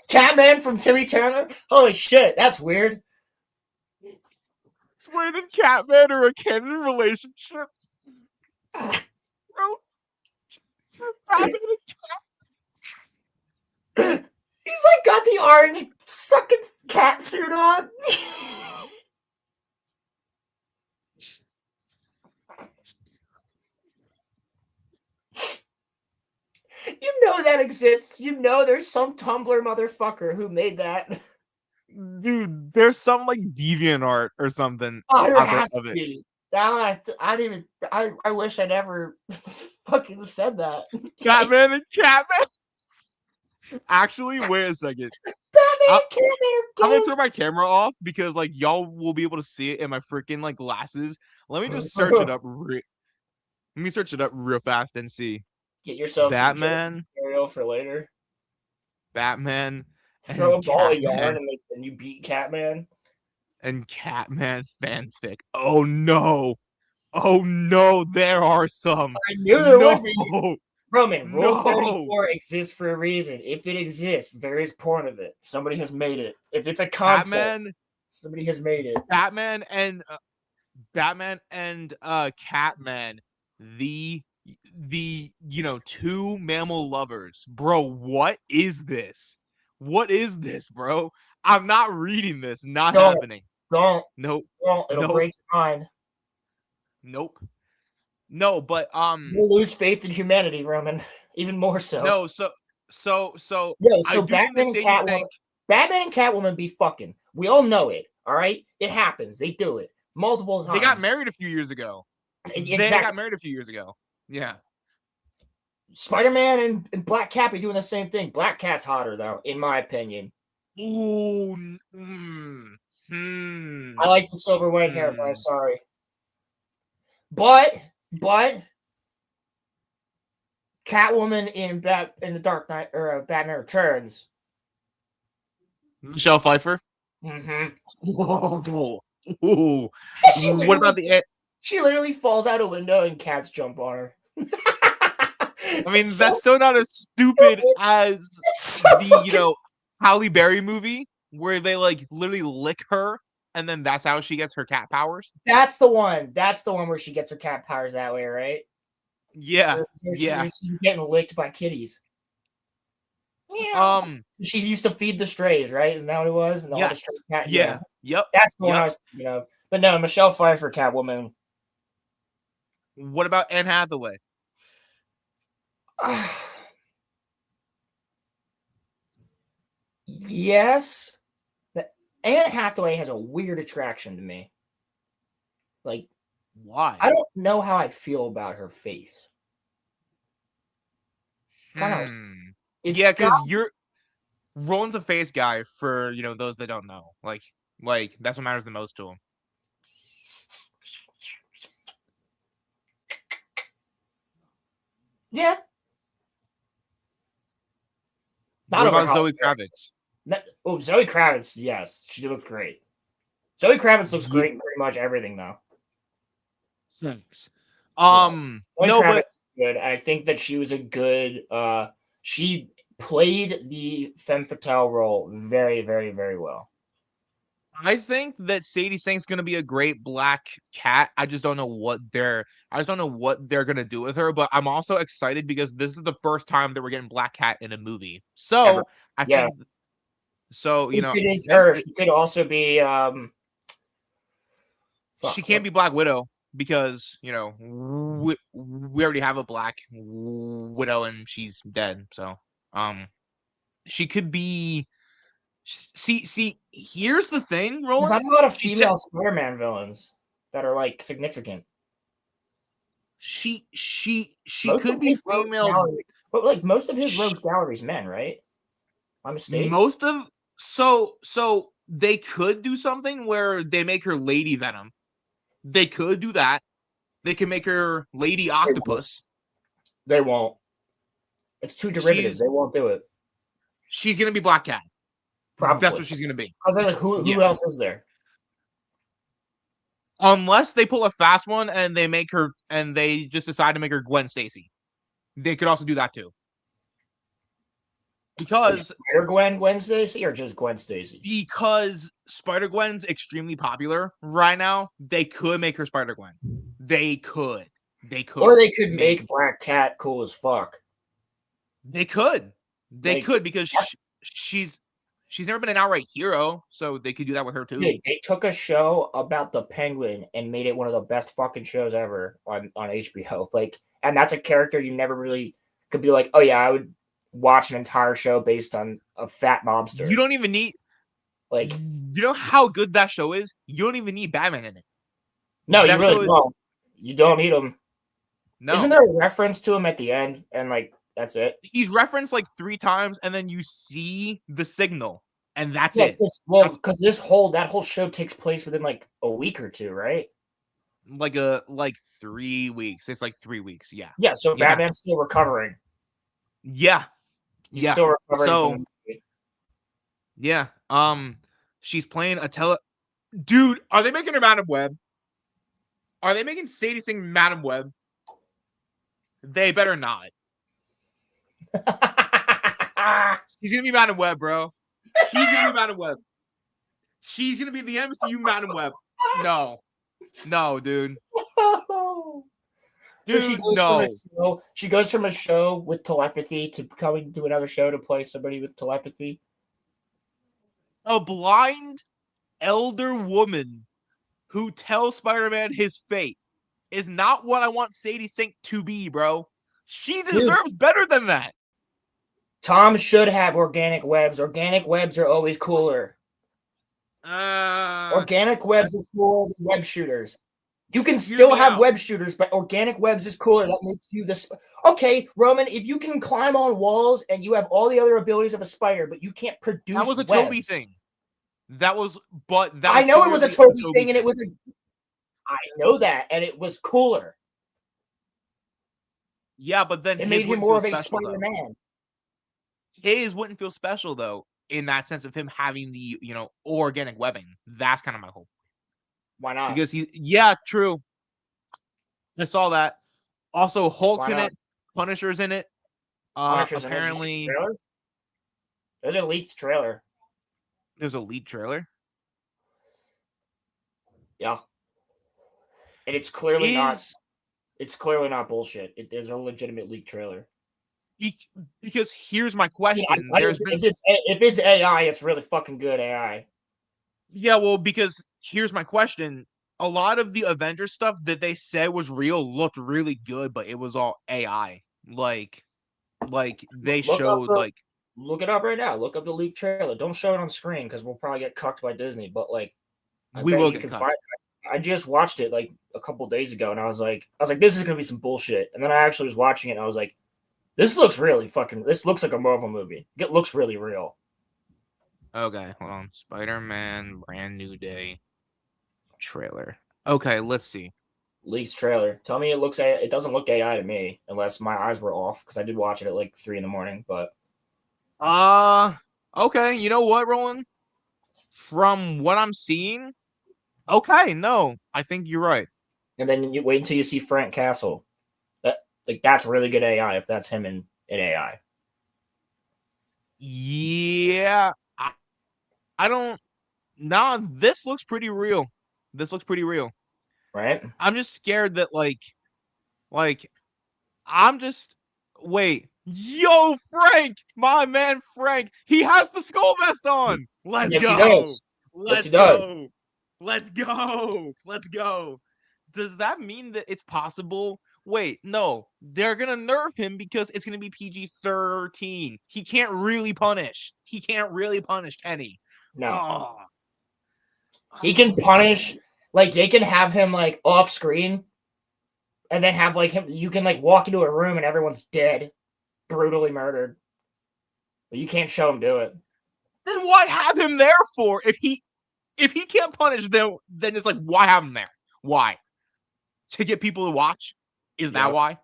Catman from Timmy Turner. Holy shit, that's weird. Wayne and Catman are a canon relationship. Bro. He's like got the orange fucking cat suit on. You know that exists. You know there's some Tumblr motherfucker who made that. Dude, there's some like deviant art or something. Oh, there has to be. I wish I never fucking said that. Catman and Catman. Actually, wait a second. Batman and Catman. I'm gonna turn my camera off because like y'all will be able to see it in my freaking like glasses. Let me just search it up. Let me search it up real fast and see. Get yourself Batman material for later. Batman. Throw a ball of yarn and you beat Catman. And Catman fanfic. Oh no. Oh no, there are some. I knew there would be. Roman, Rule 34 exists for a reason. If it exists, there is porn of it. Somebody has made it. If it's a concept, somebody has made it. Batman and Catman, the two mammal lovers. Bro, what is this? What is this, bro? I'm not reading this. Not happening. Don't. Nope. Don't. It'll break your mind. Nope. No, but you'll lose faith in humanity, Roman. Even more so. No, so Batman and Catwoman be fucking. We all know it. All right, it happens. They do it. multiple times. They got married a few years ago. Exactly. They got married a few years ago. Yeah. Spider-Man and Black Cat be doing the same thing. Black Cat's hotter though, in my opinion. Ooh. I like the silver white hair, but I'm sorry. But Catwoman in the Dark Knight or Batman Returns. Michelle Pfeiffer. Mm-hmm. Ooh. What about the? She literally falls out a window and cats jump on her. I mean, that's still not as stupid as the Halle Berry movie where they like literally lick her and then that's how she gets her cat powers. That's the one. That's the one where she gets her cat powers that way, right? Yeah. She's getting licked by kitties. She used to feed the strays, right? Isn't that what it was? And all the stray cat. Yeah. Yep. That's the one I was thinking of. But no, Michelle Pfeiffer, Catwoman. What about Anne Hathaway? Yes. But Anne Hathaway has a weird attraction to me. Like, why? I don't know how I feel about her face. Kind of. Yeah, because you're Roland's a face guy for those that don't know. Like that's what matters the most to him. Yeah. What about Zoe Kravitz? Zoe Kravitz, yes. She looks great. Zoe Kravitz looks great in pretty much everything, though. Thanks. Zoe no, Kravitz but is good. I think that she was a good. She played the femme fatale role very, very, very well. I think that Sadie Sink's gonna be a great Black Cat. I just don't know what they're gonna do with her. But I'm also excited because this is the first time that we're getting Black Cat in a movie. So I think. So if it is her, she could also be. She can't be Black Widow because we already have a Black Widow and she's dead. So she could be. See. Here's the thing, Roland. There's not a lot of female Spider-Man villains that are like significant. She could be female, but like most of his rogue gallery's men, right? I'm mistaken. Most of so they could do something where they make her Lady Venom. They could do that. They can make her Lady Octopus. They won't. It's too derivative. They won't do it. She's gonna be Black Cat. Probably. That's what she's gonna be. I was like, who else is there? Unless they pull a fast one and they just decide to make her Gwen Stacy. They could also do that too. Because Spider-Gwen Stacy or just Gwen Stacy? Because Spider-Gwen's extremely popular right now, they could make her Spider-Gwen. They could. Or they could make Black Cat cool as fuck. They could. They could because she's never been an outright hero, so they could do that with her too. Dude, they took a show about the Penguin and made it one of the best fucking shows ever on HBO. And that's a character you never really could be like, oh yeah, I would watch an entire show based on a fat mobster. You don't even need you know how good that show is? You don't even need Batman in it. No, you really don't. You don't need him. No. Isn't there a reference to him at the end? And that's it. He's referenced 3 times, and then you see the signal, and that's it. Because that whole show takes place within a week or two, right? 3 weeks. It's 3 weeks. Yeah. Yeah. So Batman's still recovering. Yeah. He's still recovering. Yeah. She's playing a Dude, are they making her Madam Web? Are they making Sadie Sink Madam Web? They better not. She's gonna be Madam Web, bro. She's gonna be Madam Web. She's gonna be the MCU Madam Web. No, dude. She goes from a show with telepathy to coming to another show to play somebody with telepathy. A blind elder woman who tells Spider-Man his fate is not what I want Sadie Sink to be, bro. She deserves better than that. Tom should have organic webs. Organic webs are always cooler. Organic webs is cooler than web shooters. You can Hear still me have out. web shooters, but organic webs is cooler. That makes you the okay, Roman. If you can climb on walls and you have all the other abilities of a spider, but you can't produce That was a webs. Toby thing. That was I know it was a Toby similarly thing, and it was I know that, and it was cooler. Yeah, but then It his made him wouldn't more feel of a special though. Spider-Man. His wouldn't feel special though, in that sense of him having the organic webbing. That's kind of my hope. Why not? Because true. I saw that. Also, Hulk's in it. Punisher's in it. Punisher's Apparently, in it. Trailer? There's a leaked trailer. There's a leaked trailer. Yeah, and it's clearly not. It's clearly not bullshit. There's a legitimate leaked trailer. Because here's my question: if it's AI, it's really fucking good AI. Yeah, well, because here's my question: a lot of the Avengers stuff that they said was real looked really good, but it was all AI. Like they showed look it up right now. Look up the leaked trailer. Don't show it on screen because we'll probably get cucked by Disney. But we will get cucked. I just watched it like a couple days ago, and I was like, this is gonna be some bullshit. And then I actually was watching it, and I was like, this looks like a Marvel movie. It looks really real. Okay, hold on. Spider-Man Brand New Day trailer. Okay, let's see. Leaked trailer. Tell me it doesn't look AI to me, unless my eyes were off, because I did watch it at like 3 a.m. But okay, you know what, Roland? From what I'm seeing, okay, no, I think you're right. And then you wait until you see Frank Castle. That's really good AI if that's him in AI. Yeah, I don't. Nah, this looks pretty real. Right? I'm just scared that I'm just wait. Yo, Frank, my man Frank, he has the skull vest on. Let's Yes, go. He does. Let's he go. does. Let's go. Let's go. Does that mean that it's possible? Wait, no. They're going to nerf him because it's going to be PG-13. He can't really punish. Can he? No. Oh. He can punish, they can have him off screen, and then have him. You can walk into a room and everyone's dead, brutally murdered. But you can't show him do it. Then why have him there for? If he can't punish them, then it's why have him there? Why? To get people to watch? Is that why?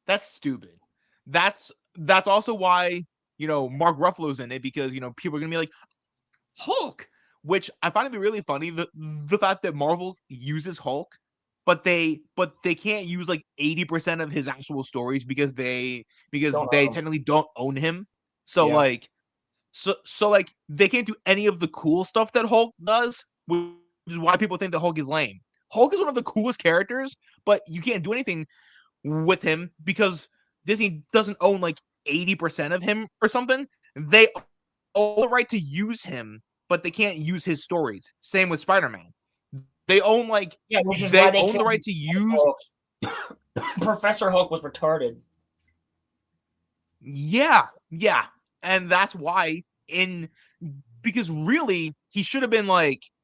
That's stupid. That's also why Mark Ruffalo's in it, because people are gonna be like, Hulk, which I find to be really funny. The fact that Marvel uses Hulk, but they can't use 80% of his actual stories because they technically don't own him. So they can't do any of the cool stuff that Hulk does, which is why people think that Hulk is lame. Hulk is one of the coolest characters, but you can't do anything with him because Disney doesn't own 80% of him or something. They own the right to use him, but they can't use his stories. Same with Spider-Man. They own which is they why they own the right to use Professor Hulk was retarded. Yeah. And that's why because really he should have been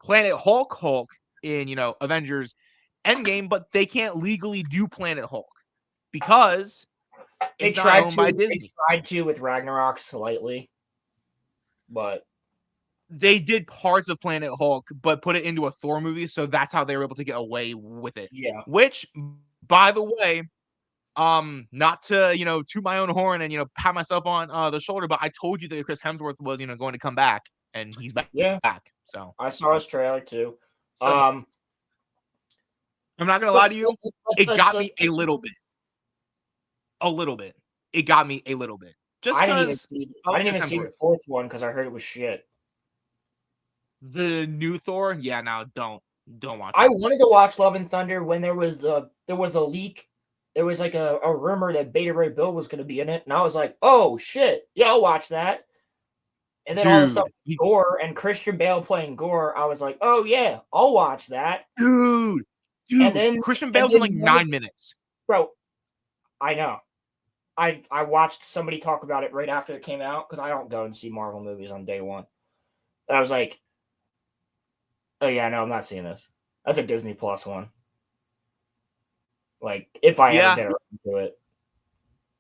Planet Hulk in Avengers Endgame, but they can't legally do Planet Hulk because it's not owned by Disney. They tried to with Ragnarok slightly, but they did parts of Planet Hulk, but put it into a Thor movie, so that's how they were able to get away with it. Yeah. Which, by the way, not to toot my own horn and pat myself on the shoulder, but I told you that Chris Hemsworth was going to come back, and he's back. Yeah. So I saw his trailer too. So, I'm not gonna lie to you, it got me a little bit. It got me a little bit. Just I didn't even see the fourth one because I heard it was shit. The new Thor, yeah, no, don't watch it. I wanted to watch Love and Thunder when there was a leak. There was a rumor that Beta Ray Bill was going to be in it, and I was like, "Oh shit, yeah, I'll watch that." And then all the stuff with Gore and Christian Bale playing Gore, I was like, "Oh yeah, I'll watch that." Dude. And then Christian Bale's in 9 minutes. Bro, I know. I watched somebody talk about it right after it came out because I don't go and see Marvel movies on day one. And I was like, Oh yeah, no, I'm not seeing this. That's a Disney Plus one. Like, if I ever Yeah, get around to it,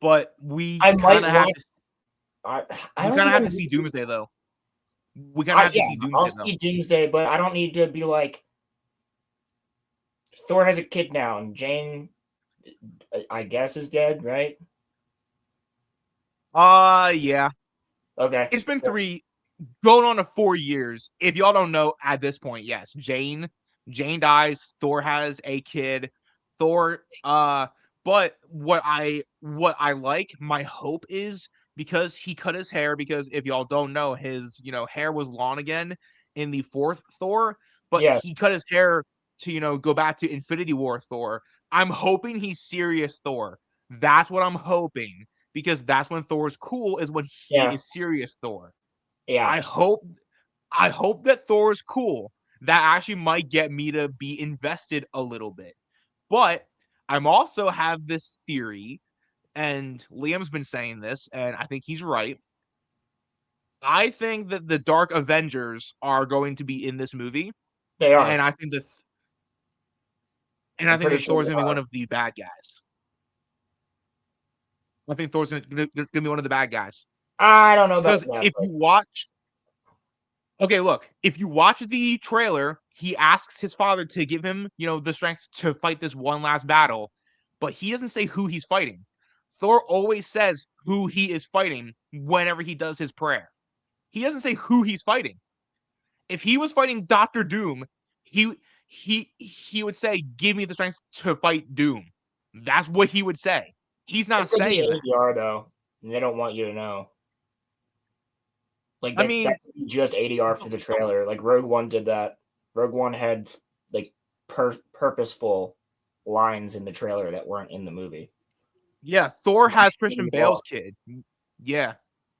but we I kind might of have watch. to. I We don't kind of even. have to see Doomsday though. We kind of have to see Yes, I'll Doomsday though. see Doomsday, but I don't need to be like Thor has a kid now, and Jane, I guess, is dead, right? Yeah. Okay. It's been going on to 4 years. If y'all don't know at this point, yes, Jane dies. Thor has a kid. Thor, but what I like, my hope is because he cut his hair. Because if y'all don't know, his hair was long again in the fourth Thor, but Yes. he cut his hair to go back to Infinity War Thor. I'm hoping he's serious Thor. That's what I'm hoping because that's when Thor's cool is when he Yeah. is serious Thor. Yeah. I hope that Thor's cool. That actually might get me to be invested a little bit. But I'm also have this theory, and Liam's been saying this, and I think he's right. I think that the Dark Avengers are going to be in this movie, They are. and I think I'm pretty that sure Thor's they going to be one are. of the bad guys. I think Thor's going to be one of the bad guys. I don't know about Because that, if but you watch Okay, look, if you watch the trailer, he asks his father to give him, the strength to fight this one last battle, but he doesn't say who he's fighting. Thor always says who he is fighting whenever he does his prayer. He doesn't say who he's fighting. If he was fighting Doctor Doom, he would say, "Give me the strength to fight Doom." That's what he would say. He's not it could be saying that. ADR though, and they don't want you to know. Like I that mean, could be just ADR for the trailer. Like Rogue One did that. Rogue One had like purposeful lines in the trailer that weren't in the movie. yeah, Thor has Christian ADR. Bale's kid. Yeah,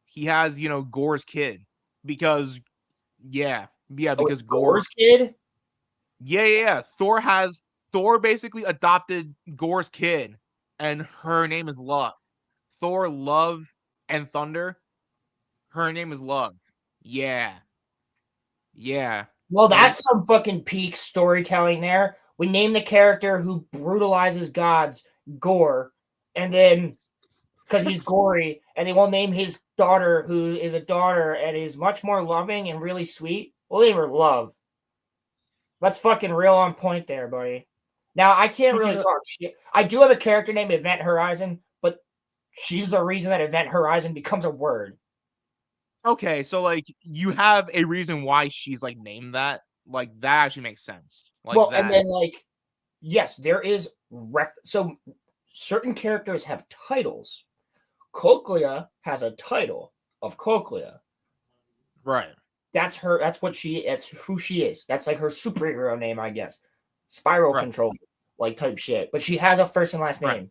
he has Gore's kid because Oh, it's because Gore. Gore's kid? Yeah. Thor basically adopted Gore's kid, and her name is Love. Thor, Love, and Thunder. Her name is Love. Yeah. Well, Like that's some fucking peak storytelling there. We name the character who brutalizes gods Gore, and then because he's gory, and they will name his daughter, who is a daughter and is much more loving and really sweet. We'll name her Love. That's fucking real on point there, buddy. Now, I can't speaking really of, talk shit. I do have a character named Event Horizon, but she's the reason that Event Horizon becomes a word. okay, so like you have a reason why she's like named that. Like that actually makes sense. Like Well, and then that's like, yes, there is so certain characters have titles. Cochlea has a title of Cochlea. right. That's her. That's what she. That's who she is. That's like her superhero name, I guess. Spiral Right. Control, like type shit. But she has a first and last Right. name.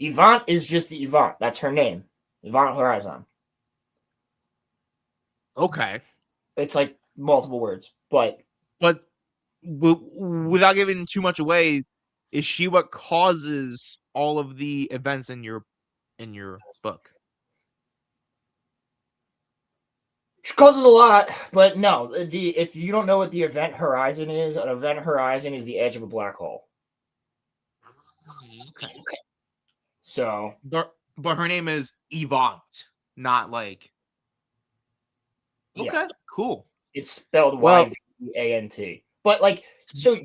Yvonne is just the Yvonne. That's her name. Yvonne Horizon. Okay. It's like multiple words, but But without giving too much away, is she what causes all of the events in your book? she causes a lot. But no, if you don't know what the event horizon is, an event horizon is the edge of a black hole. Okay. So But her name is Yvonne, not like. Okay, yeah, cool. it's spelled Well, YVANT. But like, so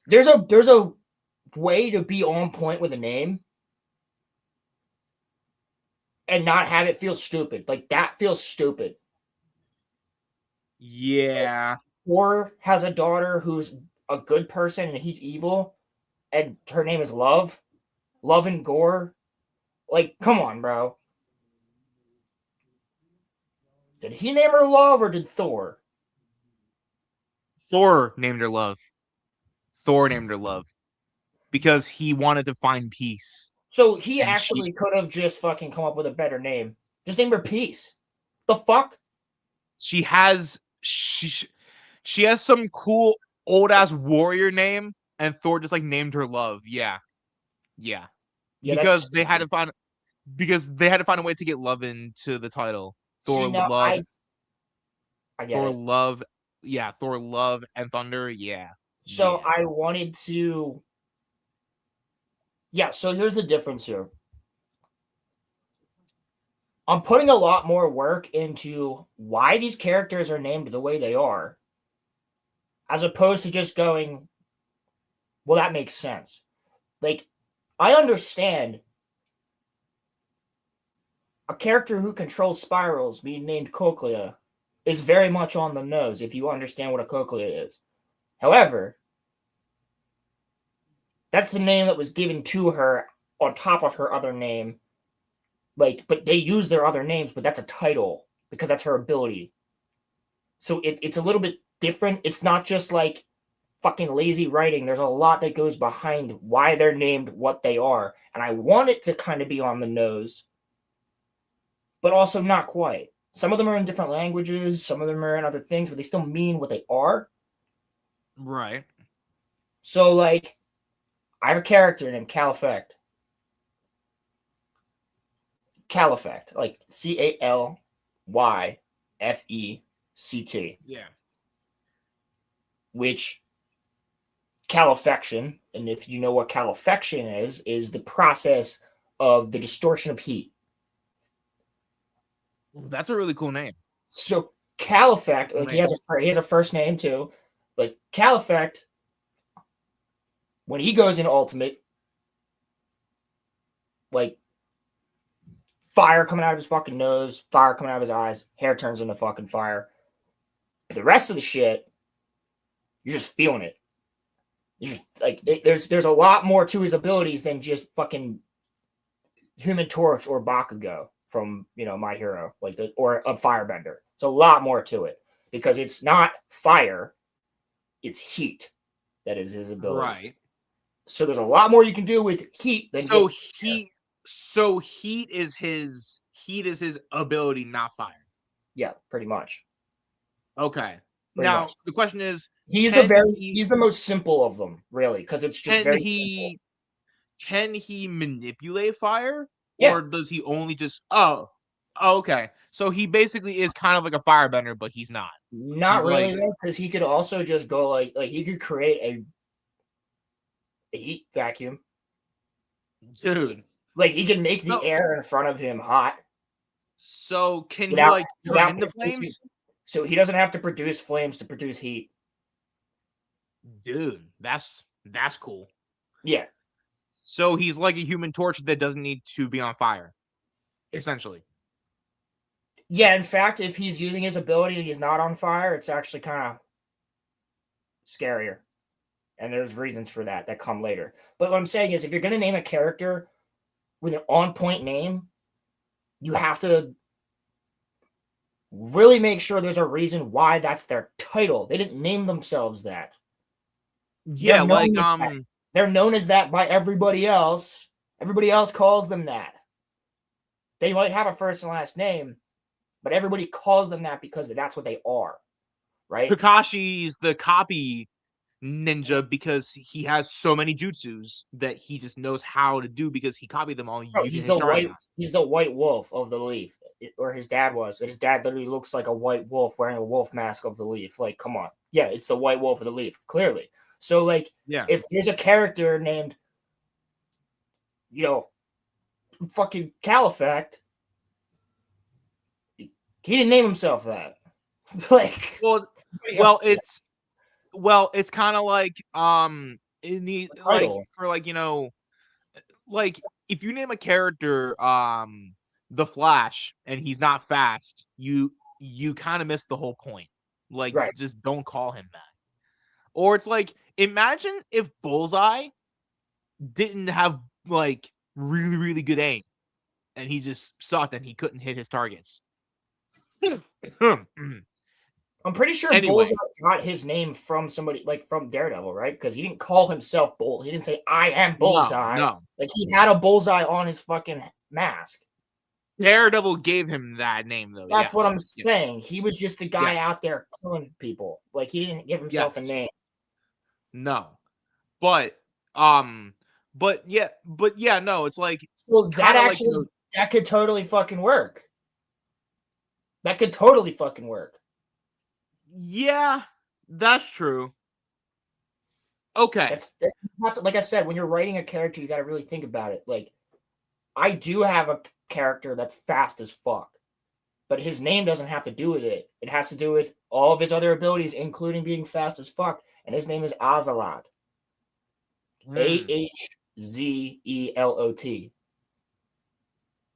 there's a way to be on point with a name and not have it feel stupid. Like that feels stupid. yeah. Or has a daughter who's a good person and he's evil, and her name is Love. Love and Gore. Like, come on, bro. Did he name her Love or did Thor? Thor named her Love. Thor named her Love because he wanted to find peace, So he and she actually could have just fucking come up with a better name. Just name her Peace. The fuck? she has she has some cool old ass warrior name, and Thor just like named her Love. Yeah. Yeah, Because they had to find a way to get love into the title. See Thor now Love. I I get Thor it. Love, yeah, Thor Love and Thunder, yeah. So yeah. I wanted to. Yeah, so here's the difference here. I'm putting a lot more work into why these characters are named the way they are, as opposed to just going, well, that makes sense. Like, I understand a character who controls spirals being named Cochlea is very much on the nose if you understand what a cochlea is. However, that's the name that was given to her on top of her other name. Like, but they use their other names, but that's a title because that's her ability. So it's a little bit different. It's not just like fucking lazy writing. There's a lot that goes behind why they're named what they are. And I want it to kind of be on the nose, but also not quite. Some of them are in different languages, some of them are in other things, but they still mean what they are. Right. So, like, I have a character named Califect. Califect, like CalYfect, Yeah. which calefection, and if you know what calefection is the process of the distortion of heat. That's a really cool name. So Califect, like he has a first name too, but Califect, when he goes in Ultimate, like fire coming out of his fucking nose, fire coming out of his eyes, hair turns into fucking fire. But the rest of the shit, you're just feeling it. You're just, like there's a lot more to his abilities than just fucking Human Torch or Bakugo from My Hero, or a Firebender. It's a lot more to it because it's not fire, it's heat that is his ability. Right. So there's a lot more you can do with heat than heat is his ability, not fire. Yeah, pretty much. Okay. Pretty now much. The question is, he's the most simple of them, really, because it's just very simple. Can he manipulate fire? Yeah. Or does he only just okay. So he basically is kind of like a firebender, but he's not. Not really, because he could also just go like he could create a heat vacuum. Dude. Like he can make the air in front of him hot. So can he like turn into flames? So he doesn't have to produce flames to produce heat. Dude, that's cool. Yeah. So he's like a Human Torch that doesn't need to be on fire, essentially. Yeah, in fact, if he's using his ability and he's not on fire, it's actually kind of scarier. And there's reasons for that come later. But what I'm saying is, if you're going to name a character with an on-point name, you have to really make sure there's a reason why that's their title. They didn't name themselves that. Yeah, they're known as that by everybody else. Everybody else calls them that. They might have a first and last name, but everybody calls them that because that's what they are, right? Kakashi's the copy ninja because he has so many jutsus that he just knows how to do because he copied them all using his Sharingan. He's the white wolf of the leaf, or his dad was. His dad literally looks like a white wolf wearing a wolf mask of the leaf. Like, come on. Yeah, it's the white wolf of the leaf, clearly. So, like, if there's a character named, fucking Califect, he didn't name himself that. Like, it's kind of like in the like for like if you name a character the Flash and he's not fast, you kind of miss the whole point. Like, just don't call him that. Or it's like, imagine if Bullseye didn't have like really, really good aim and he just sucked and he couldn't hit his targets. I'm pretty sure Bullseye got his name from somebody, like from Daredevil, right? Because he didn't call himself Bull. He didn't say, I am Bullseye. No. Like, he had a bullseye on his fucking mask. Daredevil gave him that name, though. That's what I'm saying. He was just a guy out there killing people. Like, he didn't give himself a name. No. But yeah, no, it's like, well, that actually that could totally fucking work. That could totally fucking work. Yeah, that's true. Okay. That's you have to, like I said, when you're writing a character, you got to really think about it. Like, I do have a character that's fast as fuck, but his name doesn't have to do with it. It has to do with all of his other abilities, including being fast as fuck. And his name is Ocelot. Ahzelot.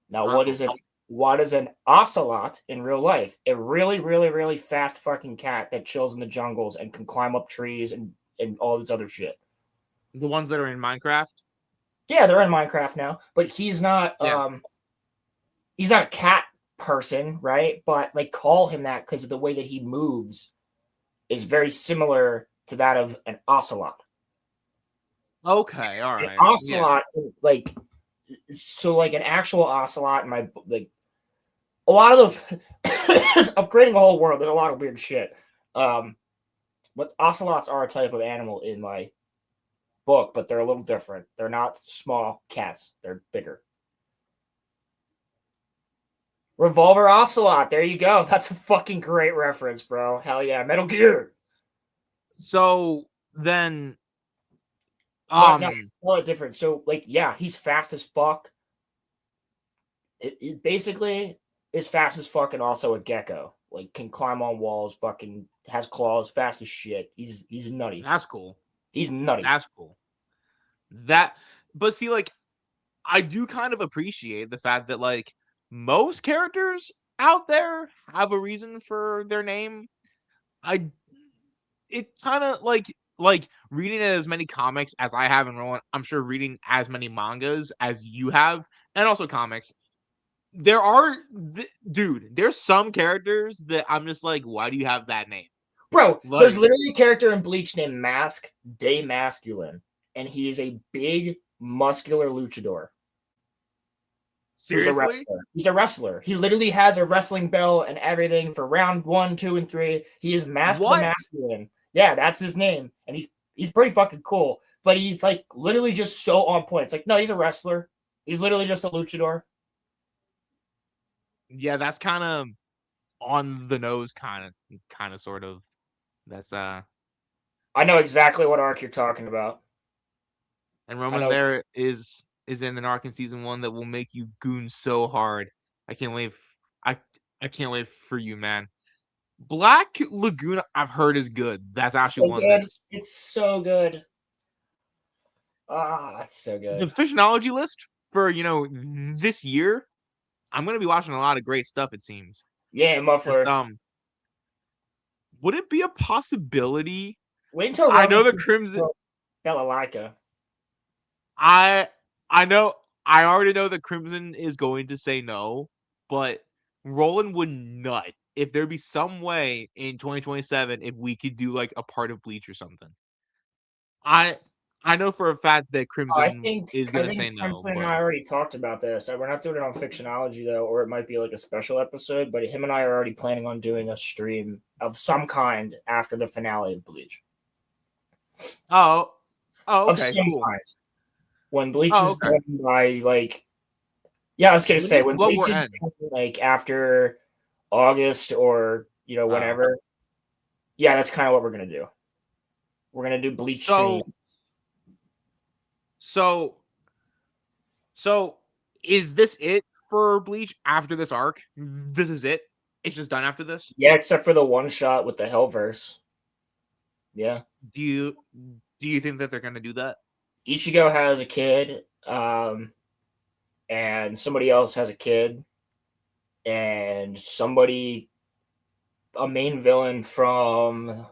Now, what is an ocelot in real life? A really, really, really fast fucking cat that chills in the jungles and can climb up trees and all this other shit. The ones that are in Minecraft? Yeah, they're in Minecraft now, but he's not Yeah. he's not a cat person, right? But like call him that because of the way that he moves is very similar to that of an ocelot. Okay, all An right. ocelot, like an actual ocelot in my like a lot of the upgrading the whole world. There's a lot of weird shit. But ocelots are a type of animal in my book, but they're a little different. They're not small cats. They're bigger. Revolver Ocelot. There you go. That's a fucking great reference, bro. Hell yeah. Metal Gear. So then No, it's a lot different. So, like, yeah, he's fast as fuck. It basically is fast as fuck and also a gecko. Like, can climb on walls, fucking has claws, fast as shit. He's nutty. that's cool. He's nutty. That's cool. But see, like, I do kind of appreciate the fact that, like, most characters out there have a reason for their name. It kind of like reading as many comics as I have and Roland, I'm sure reading as many mangas as you have, and also comics. There's some characters that I'm just like, why do you have that name? Bro, Like, there's literally a character in Bleach named Mask de Masculine, and he is a big, muscular luchador. seriously? He's a wrestler. He literally has a wrestling belt and everything for round 1, 2, and 3. He is Mask de Masculine. Yeah, that's his name, and he's pretty fucking cool. But he's like literally just so on point. It's like, no, he's a wrestler. He's literally just a luchador. Yeah, that's kind of on the nose, kind of, sort of. That's I know exactly what arc you're talking about. And Roman there is in an arc in season 1 that will make you goon so hard. I can't wait. I can't wait for you, man. Black Lagoon, I've heard is good. That's actually one good. It's so good. It's so good. The Fishnology list for this year. I'm gonna be watching a lot of great stuff. It seems. Yeah, Muffler. Would it be a possibility? Wait until I know the Crimson Balalaika. I know. I already know the Crimson is going to say no, but Roland would nut if there'd be some way in 2027 if we could do like a part of Bleach or something. I know for a fact that Crimson is going to say no. Crimson and I already talked about this. We're not doing it on Fictionology, though, or it might be like a special episode, but him and I are already planning on doing a stream of some kind after the finale of Bleach. Oh, okay, of some cool. kind. When Bleach is done by, like... Yeah, I was going to say, when Bleach is done, like, after August or, whenever... Yeah, that's kind of what we're going to do. We're going to do Bleach streams. So is this it for Bleach after this arc? This is it? It's just done after this? Yeah, except for the one shot with the Hellverse. Yeah. Do you think that they're going to do that? Ichigo has a kid, and somebody else has a kid, and a main villain from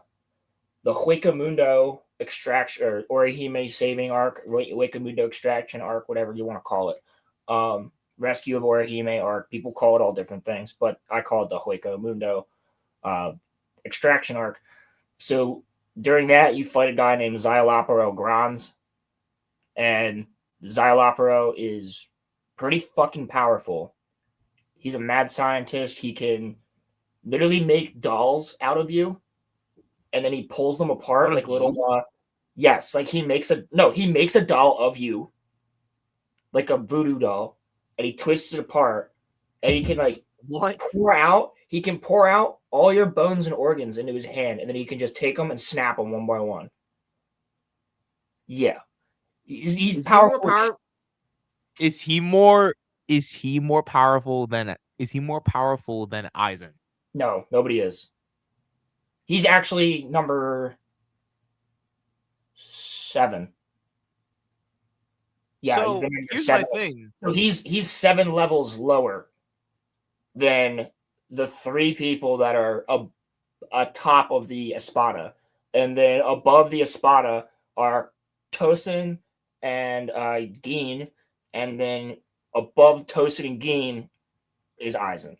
the Huecamundo extraction or Orihime saving arc, Huecamundo extraction arc, whatever you want to call it. Rescue of Orihime arc. People call it all different things, but I call it the Huecamundo extraction arc. So during that, you fight a guy named Xylopero Granz, and Xylopero is pretty fucking powerful. He's a mad scientist. He can literally make dolls out of you, and then he pulls them apart like little yes, like he makes a doll of you, like a voodoo doll, and he twists it apart, and he can like pour out He can pour out all your bones and organs into his hand, and then he can just take them and snap them one by one. Yeah, he's powerful. Is he more powerful than Aizen? No, nobody is. He's actually number 7. Yeah, so he's the number here's 7. my thing. So he's 7 levels lower than the 3 people that are atop of the Espada, and then above the Espada are Tosin and Gin, and then above Tosin and Gin is Aizen,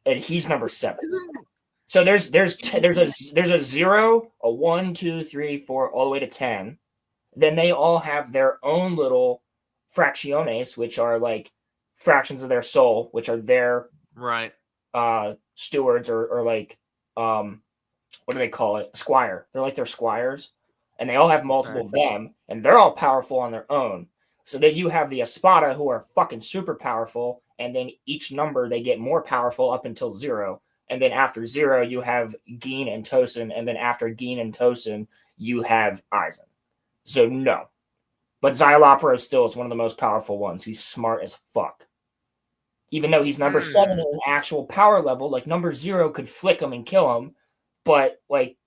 and he's number 7. So there's a 0, a 1, 2, 3, 4, all the way to 10. Then they all have their own little fracciones, which are like fractions of their soul, which are their right stewards or like what do they call it? Squire. They're like their squires, and they all have multiple of them, and they're all powerful on their own. So then you have the Espada, who are fucking super powerful, and then each number they get more powerful up until 0. And then after 0, you have Gin and Tosin, and then after Gin and Tosin, you have Aizen. So no. But Xylopero still is one of the most powerful ones. He's smart as fuck. Even though he's number 7 in an actual power level, like number 0 could flick him and kill him, but like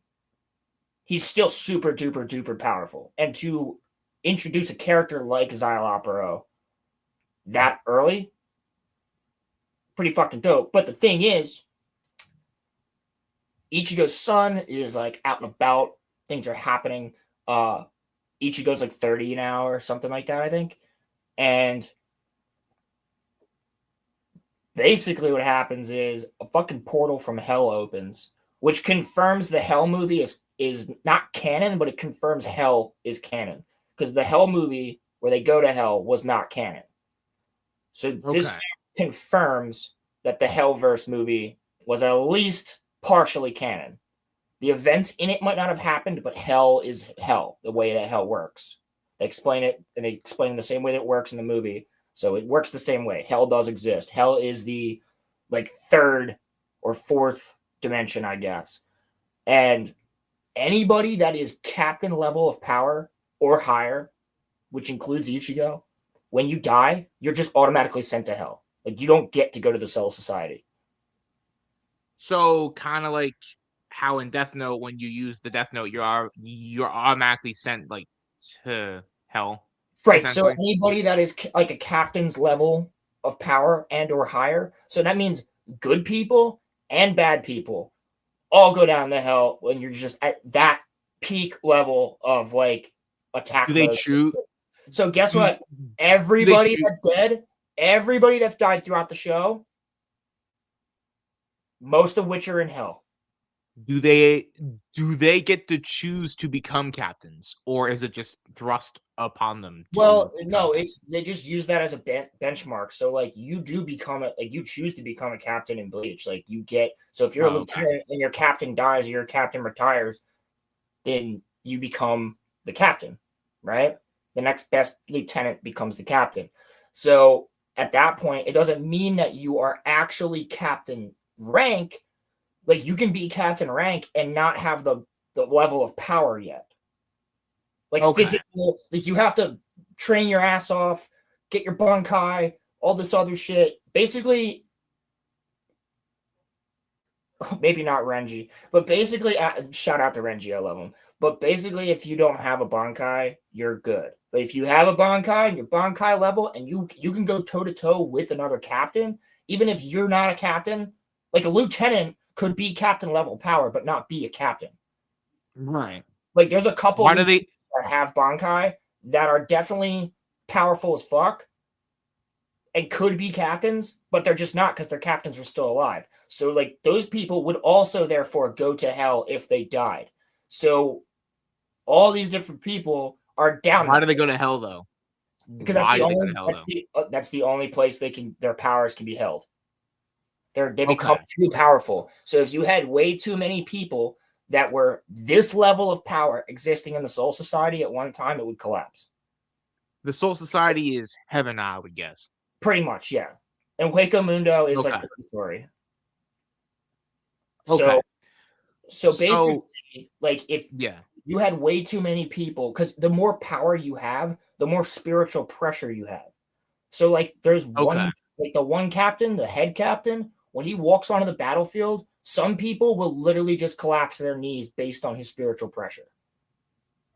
he's still super duper duper powerful. And to introduce a character like Xylopero that early, pretty fucking dope. But the thing is, Ichigo's son is like out and about. Things are happening. Ichigo's like 30 now or something like that, I think. And basically what happens is a fucking portal from hell opens, which confirms the Hell movie is not canon, but it confirms Hell is canon. Because the Hell movie where they go to Hell was not canon. So this confirms that the Hellverse movie was at least partially canon. The events in it might not have happened, but Hell is Hell, the way that Hell works. They explain it, and they explain the same way that it works in the movie. So it works the same way. Hell does exist. Hell is the like 3rd or 4th dimension, I guess. And anybody that is captain level of power or higher, which includes Ichigo, when you die, you're just automatically sent to Hell. Like you don't get to go to the Soul Society. So kind of like how in Death Note, when you use the Death Note, you're automatically sent like to Hell. Right. So anybody that is like a captain's level of power and or higher, so that means good people and bad people all go down to Hell when you're just at that peak level of like attack. Do they choose? So guess what? Everybody that's dead, everybody that's died throughout the show, most of which are in Hell. Do they get to choose to become captains, or is it just thrust upon them? Well, no, they just use that as a benchmark. So like you do become you choose to become a captain in Bleach. Like you get, so if you're a lieutenant and your captain dies or your captain retires, then you become the captain, right? The next best lieutenant becomes the captain. So at that point, it doesn't mean that you are actually captain rank. Like you can be captain rank and not have the level of power yet. Like physical, like you have to train your ass off, get your Bankai, all this other shit. Basically, maybe not Renji, but basically, shout out to Renji, I love him. But basically, if you don't have a Bankai, you're good. But if you have a Bankai and your Bankai level, and you can go toe to toe with another captain, even if you're not a captain, like a lieutenant could be captain level power, but not be a captain. Right. Like there's a couple that have Bankai that are definitely powerful as fuck and could be captains, but they're just not because their captains are still alive. So like those people would also therefore go to Hell if they died. So all these different people are down. Why do they go to Hell though? Because that's the only place their powers can be held. They become too powerful. So if you had way too many people that were this level of power existing in the Soul Society at one time, it would collapse. The Soul Society is heaven, I would guess. Pretty much, yeah. And Hueco Mundo is like the story. Okay. So So basically, like if yeah. you had way too many people, because the more power you have, the more spiritual pressure you have. So like there's Okay. like the one captain, the head captain, when he walks onto the battlefield, some people will literally just collapse to their knees based on his spiritual pressure.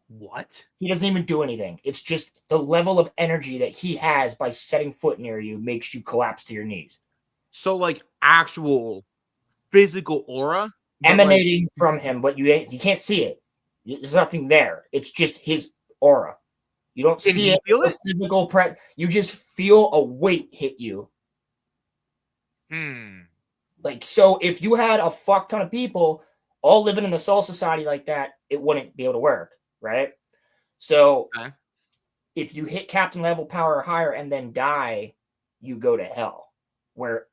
What? He doesn't even do anything. It's just the level of energy that he has by setting foot near you makes you collapse to your knees. So like actual physical aura, but like Emanating from him, but you can't see it. There's nothing there. It's just his aura. You don't can see you it. feel No it? physical you just feel a weight hit you. Hmm. Like, so if you had a fuck ton of people all living in the Soul Society like that, it wouldn't be able to work, right? So Okay. if you hit captain level power or higher and then die, you go to hell. Where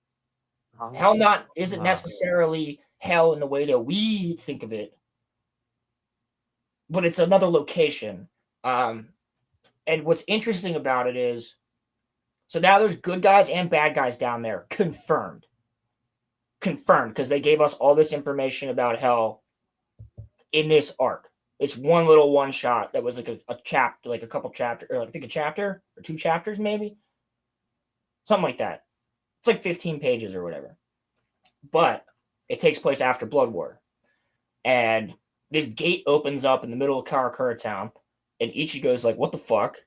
hell not isn't necessarily hell in the way that we think of it, but it's another location. And what's interesting about it is, so now there's good guys and bad guys down there, confirmed, because they gave us all this information about hell in this arc. It's one little one shot that was like a chapter, like a couple chapters, or I think a chapter or 2 chapters, maybe something like that. It's like 15 pages or whatever, but it takes place after Blood War, and this gate opens up in the middle of Karakura town, and Ichigo's like, "What the fuck?"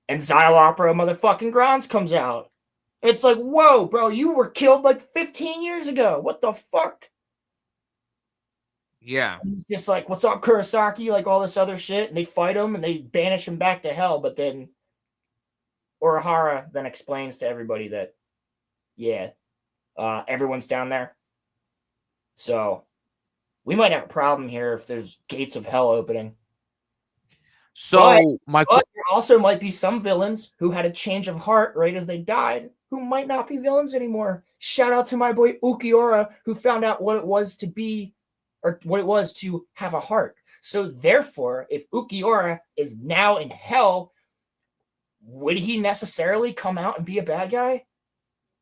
And Xylopera motherfucking Grons comes out. It's like, whoa, bro, you were killed like 15 years ago. What the fuck? Yeah. And he's just like, what's up, Kurosaki? Like all this other shit. And they fight him and they banish him back to hell. But then Urahara then explains to everybody that, yeah, everyone's down there. So we might have a problem here if there's gates of hell opening. So But there also might be some villains who had a change of heart right as they died, who might not be villains anymore. Shout out to my boy Ukiura, who found out what it was to be, or what it was to have a heart. So therefore, if Ukiura is now in hell, would he necessarily come out and be a bad guy?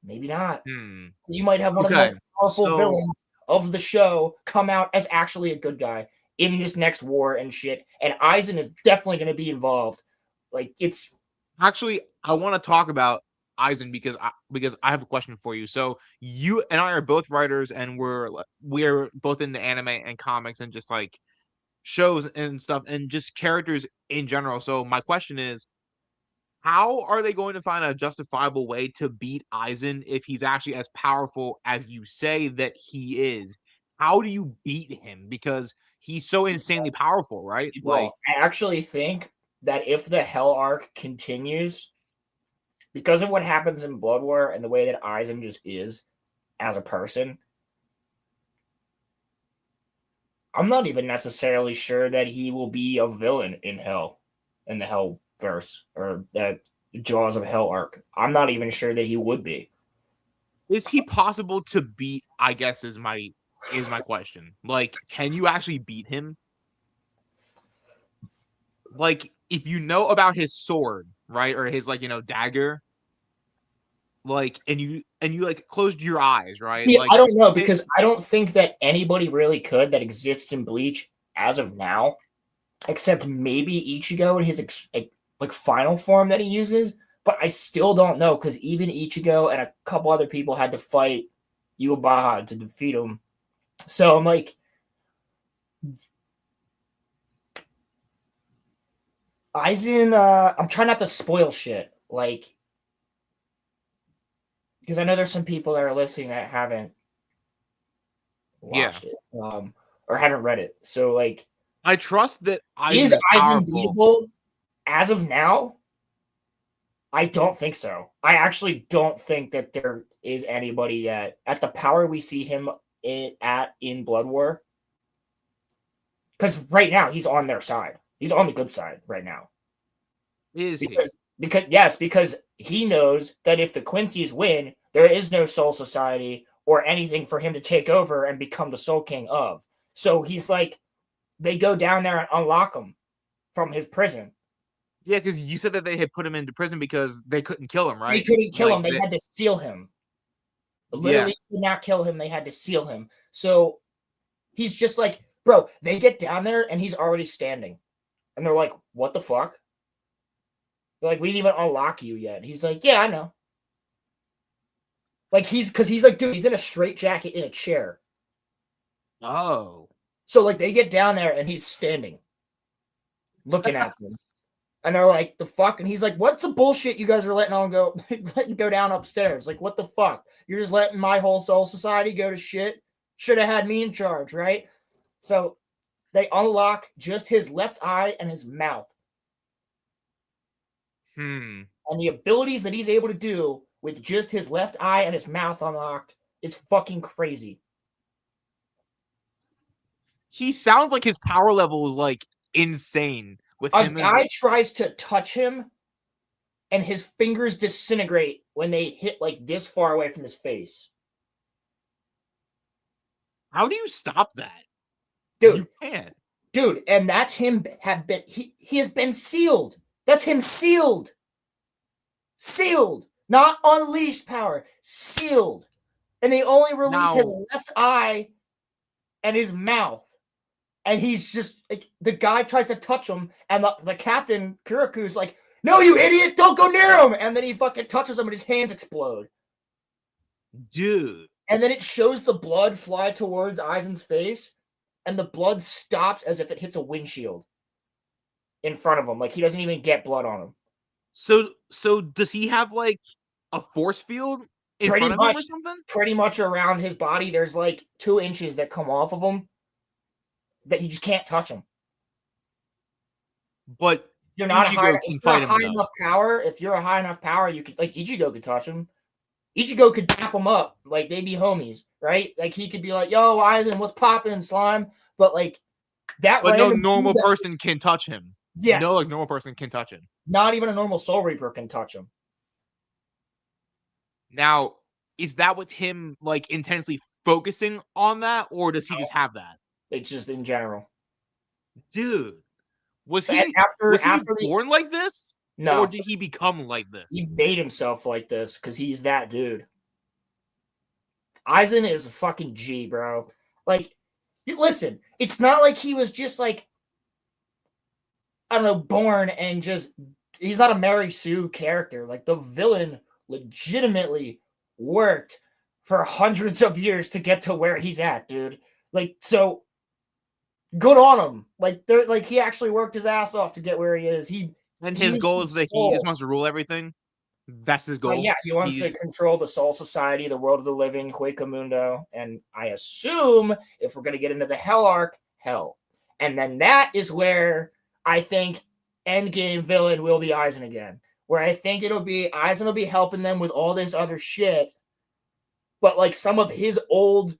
Maybe not. You might have one of the most powerful villains of the show come out as actually a good guy in this next war and shit. And Aizen is definitely going to be involved. Like, it's actually, I want to talk about Aizen because I have a question for you. So you and I are both writers, and we're both in the anime and comics and just like shows and stuff, and just characters in general. So my question is, how are they going to find a justifiable way to beat Aizen if he's actually as powerful as you say that he is? How do you beat him? Because he's so insanely powerful, right? Like, I actually think that if the Hell arc continues, because of what happens in Blood War and the way that Aizen just is as a person, I'm not even necessarily sure that he will be a villain in Hell, in the Hell verse, or the Jaws of Hell arc. I'm not even sure that he would be. is he possible to beat? I guess is my question. Like, can you actually beat him? Like, if you know about his sword, right, or his dagger, like, and you like closed your eyes, right? See, Like, I don't know, because I don't think that anybody really could that exists in Bleach as of now, except maybe Ichigo in his like final form that he uses. But I still don't know, because even Ichigo and a couple other people had to fight Yubaha to defeat him. So I'm like, Aizen, I'm trying not to spoil shit, like, because I know there's some people that are listening that haven't watched it, or haven't read it. So like, I trust that Aizen is is Aizen powerful. beatable as of now? I don't think so. I actually don't think that there is anybody that at the power we see him in Blood War. Because right now he's on their side. He's on the good side right now. Is he? Because he knows that if the Quincy's win, there is no Soul Society or anything for him to take over and become the Soul King of. So he's like, they go down there and unlock him from his prison. Yeah, because you said that they had put him into prison because they couldn't kill him, right? They couldn't kill Like, him. They had to steal him. Literally could not kill him. They had to seal him. So he's just like, bro, they get down there and he's already standing. And they're like, what the fuck? They're like, we didn't even unlock you yet. He's like, yeah, I know. Like, because he's like, dude, he's in a straitjacket in a chair. Oh. So, like, they get down there and he's standing, looking at them. And they're like, the fuck? And he's like, what's the bullshit you guys are letting go down upstairs? Like, what the fuck? You're just letting my whole soul society go to shit? Should have had me in charge, right? So they unlock just his left eye and his mouth. And the abilities that he's able to do with just his left eye and his mouth unlocked is fucking crazy. He sounds like his power level is like insane. With a him guy tries to touch him and his fingers disintegrate when they hit like this far away from his face. How do you stop that? Dude, you can't. Dude, and that's him he has been sealed. That's him sealed. Sealed. Not unleashed power. Sealed. And they only release his left eye and his mouth. And he's just like, the guy tries to touch him, and the captain, Kuriku's like, no, you idiot, don't go near him. And then he fucking touches him and his hands explode. Dude. And then it shows the blood fly towards Aizen's face, and the blood stops as if it hits a windshield in front of him. Like, he doesn't even get blood on him. So does he have like a force field in front of him or something? Pretty much around his body, there's like 2 inches that come off of him that you just can't touch him. But you're not high enough power. If you're a high enough power, you could, like, Ichigo could touch him. Ichigo could tap him up, like they'd be homies, right? Like he could be like, "Yo, Aizen, what's poppin', slime?" But like that. But no normal person can touch him. Yes. No, like normal person can touch him. Not even a normal Soul Reaper can touch him. Now, is that with him like intensely focusing on that, or does he just have that? It's just in general. Dude, was he born like this? No. Or did he become like this? He made himself like this because he's that dude. Aizen is a fucking G, bro. Like, listen, it's not like he was just like, I don't know, born and just, he's not a Mary Sue character. Like, the villain legitimately worked for hundreds of years to get to where he's at, dude. Like, so good on him. Like, he actually worked his ass off to get where he is. And his goal is that he just wants to rule everything. That's his goal. Yeah, he wants to control the Soul Society, the world of the living, Huecamundo, and I assume if we're going to get into the Hell arc, Hell. And then that is where I think endgame villain will be Aizen again. Where I think it'll be Aizen will be helping them with all this other shit, but like some of his old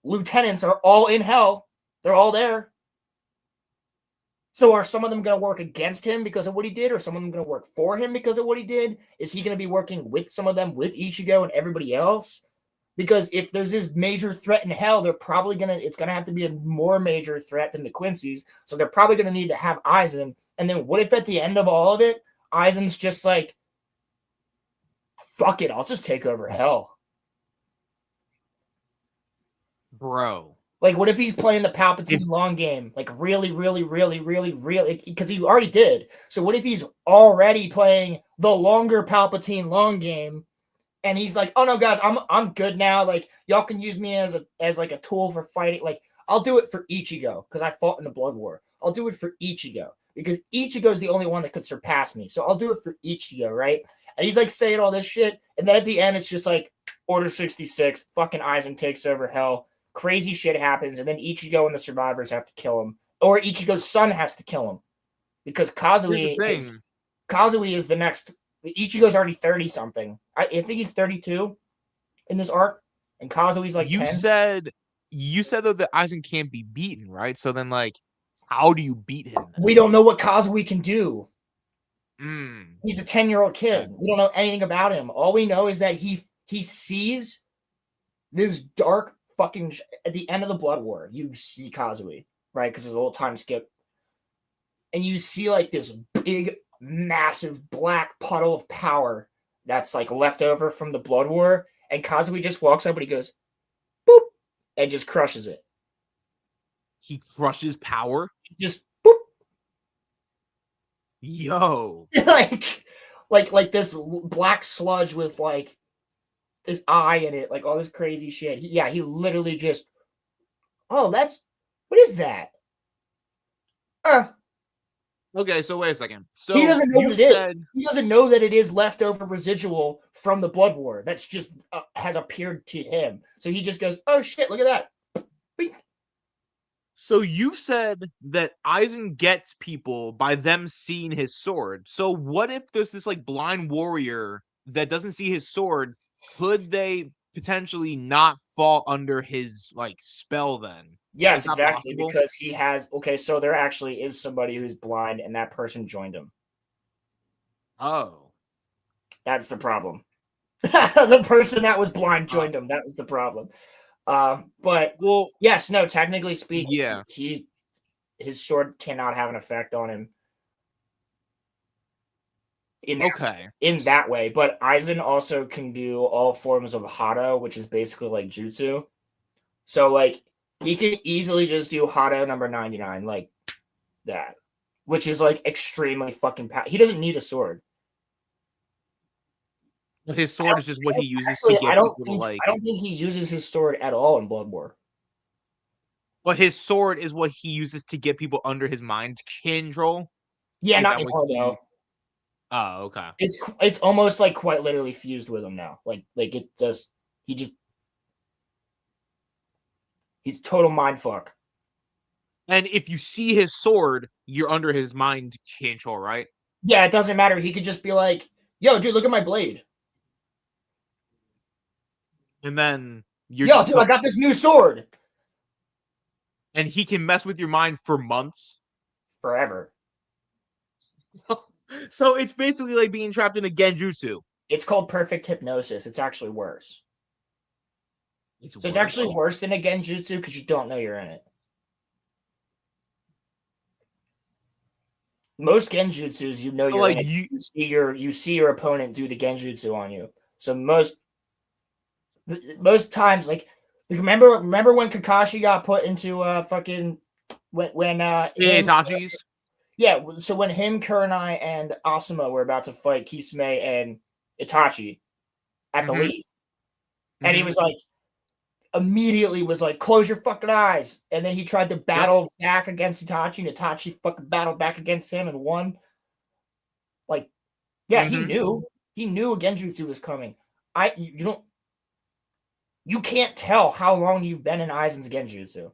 lieutenants are all in Hell. They're all there. So are some of them going to work against him because of what he did, or some of them going to work for him because of what he did? Is he going to be working with some of them, with Ichigo and everybody else? Because if there's this major threat in Hell, they're probably it's going to have to be a more major threat than the Quincy's. So they're probably going to need to have Aizen. And then what if at the end of all of it, Aizen's just like, fuck it, I'll just take over Hell. Bro. Like, what if he's playing the Palpatine long game? Like, really, because he already did. So what if he's already playing the longer Palpatine long game, and he's like, oh no, guys, I'm good now. Like, y'all can use me as like a tool for fighting. Like, I'll do it for Ichigo, because I fought in the Blood War. I'll do it for Ichigo, because Ichigo's the only one that could surpass me. So I'll do it for Ichigo, right? And he's like saying all this shit, and then at the end, it's just like, Order 66, fucking Aizen takes over Hell. Crazy shit happens, and then Ichigo and the survivors have to kill him. Or Ichigo's son has to kill him. Because Kazui is the next... Ichigo's already 30-something. I think he's 32 in this arc, and Kazui's like 10. You said, though, that Aizen can't be beaten, right? So then, like, how do you beat him? We don't know what Kazui can do. Mm. He's a 10-year-old kid. We don't know anything about him. All we know is that he sees this dark fucking at the end of the Blood War, you see Kazui, right? Because there's a little time skip, and you see like this big, massive black puddle of power that's like left over from the Blood War, and Kazumi just walks up and he goes, boop, and just crushes it. He crushes power. Just boop, Yo. like this black sludge with like this eye in it, like all this crazy shit. He literally just, oh, what is that? Okay, so wait a second. So He doesn't know you what it said is. He doesn't know that it is leftover residual from the Blood War. That's just has appeared to him. So he just goes, "Oh shit! Look at that." Bing. so you said that Aizen gets people by them seeing his sword. So what if there's this like blind warrior that doesn't see his sword? Could they potentially not fall under his like spell then? Yes, Is that exactly. possible? Because he has. Okay, so there actually is somebody who's blind, and that person joined him. Oh. That's the problem. The person that was blind joined him. That was the problem. But Well, yes, no. Technically speaking, yeah. his sword cannot have an effect on him Okay. in that way. But Aizen also can do all forms of Hado, which is basically like jutsu. So like he can easily just do Hado number 99 like that, which is like extremely fucking he doesn't need a sword. His sword is just what he uses to Actually, get people to like. I don't think he uses his sword at all in Blood War. But his sword is what he uses to get people under his mind control. Yeah, Is not that what anymore though. Oh, okay. It's almost like quite literally fused with him now. Like it just he's total mind fuck. And if you see his sword, you're under his mind control, right? Yeah, it doesn't matter. He could just be like, "Yo, dude, look at my blade." And then you're Yo, just dude, I got this new sword. and he can mess with your mind for months. Forever. So it's basically like being trapped in a genjutsu. It's called perfect hypnosis. It's actually worse. It's actually worse than a genjutsu because you don't know you're in it. Most genjutsus, you know you're like in it. You see your opponent do the genjutsu on you. So most times, like remember when Kakashi got put into fucking when Itachi's. Yeah, so when him, Kurenai, and Asuma were about to fight Kisame and Itachi at the leaf, and he was like, immediately was like, close your fucking eyes. And then he tried to battle back against Itachi, and Itachi fucking battled back against him and won. Like, yeah, he knew a genjutsu was coming. You can't tell how long you've been in Aizen's genjutsu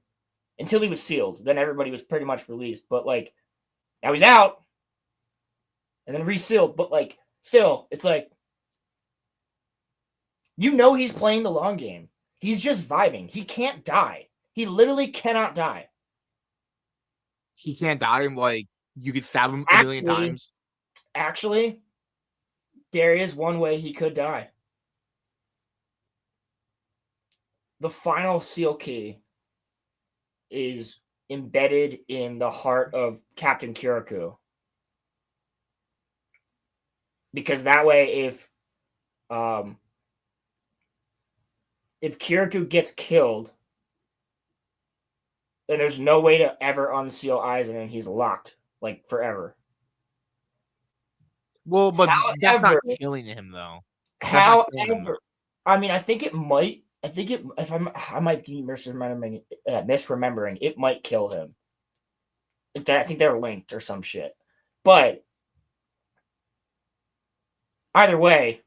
until he was sealed. Then everybody was pretty much released. But like, now he's out and then resealed. But like, still, it's like, you know, he's playing the long game. He's just vibing. He can't die. He literally cannot die. He can't die. Like you could stab him a million times. Actually, there is one way he could die. The final seal key is embedded in the heart of Captain Kirikou. Because that way, if Kirikou gets killed, then there's no way to ever unseal Aizen, and he's locked like forever. Well, but that's not killing him though. However, I mean, I think it might. I think it. If I might be misremembering. It might kill him. I think they're linked or some shit. But either way,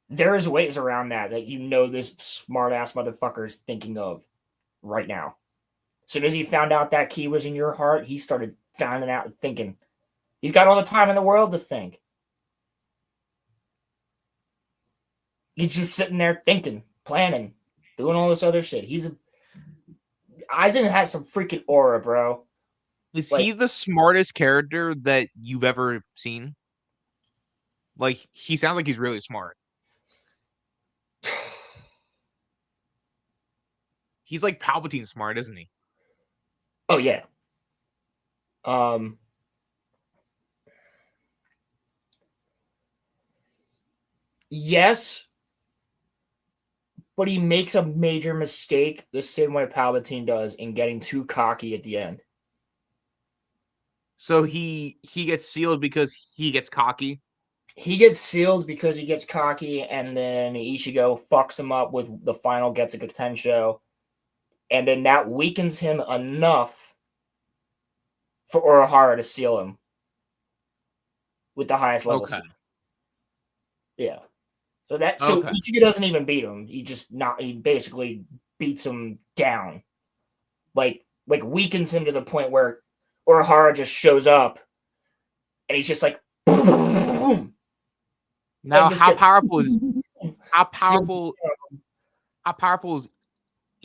there is ways around that you know this smart ass motherfucker is thinking of right now. As soon as he found out that key was in your heart, he started finding out and thinking. He's got all the time in the world to think. He's just sitting there thinking, planning, doing all this other shit. Aizen has some freaking aura, bro. Is he the smartest character that you've ever seen? Like, he sounds like he's really smart. He's like Palpatine smart, isn't he? Oh, yeah. Yes. but he makes a major mistake the same way Palpatine does in getting too cocky at the end. So he gets sealed because he gets cocky. He gets sealed because he gets cocky, and then Ichigo fucks him up with the final Getsuga Tensho, and then that weakens him enough for Urahara to seal him with the highest level Okay. seal. Yeah. So Okay. Ichigo doesn't even beat him. He basically beats him down. Like weakens him to the point where Urahara just shows up and he's just like boom, boom, boom. Now just how get- powerful is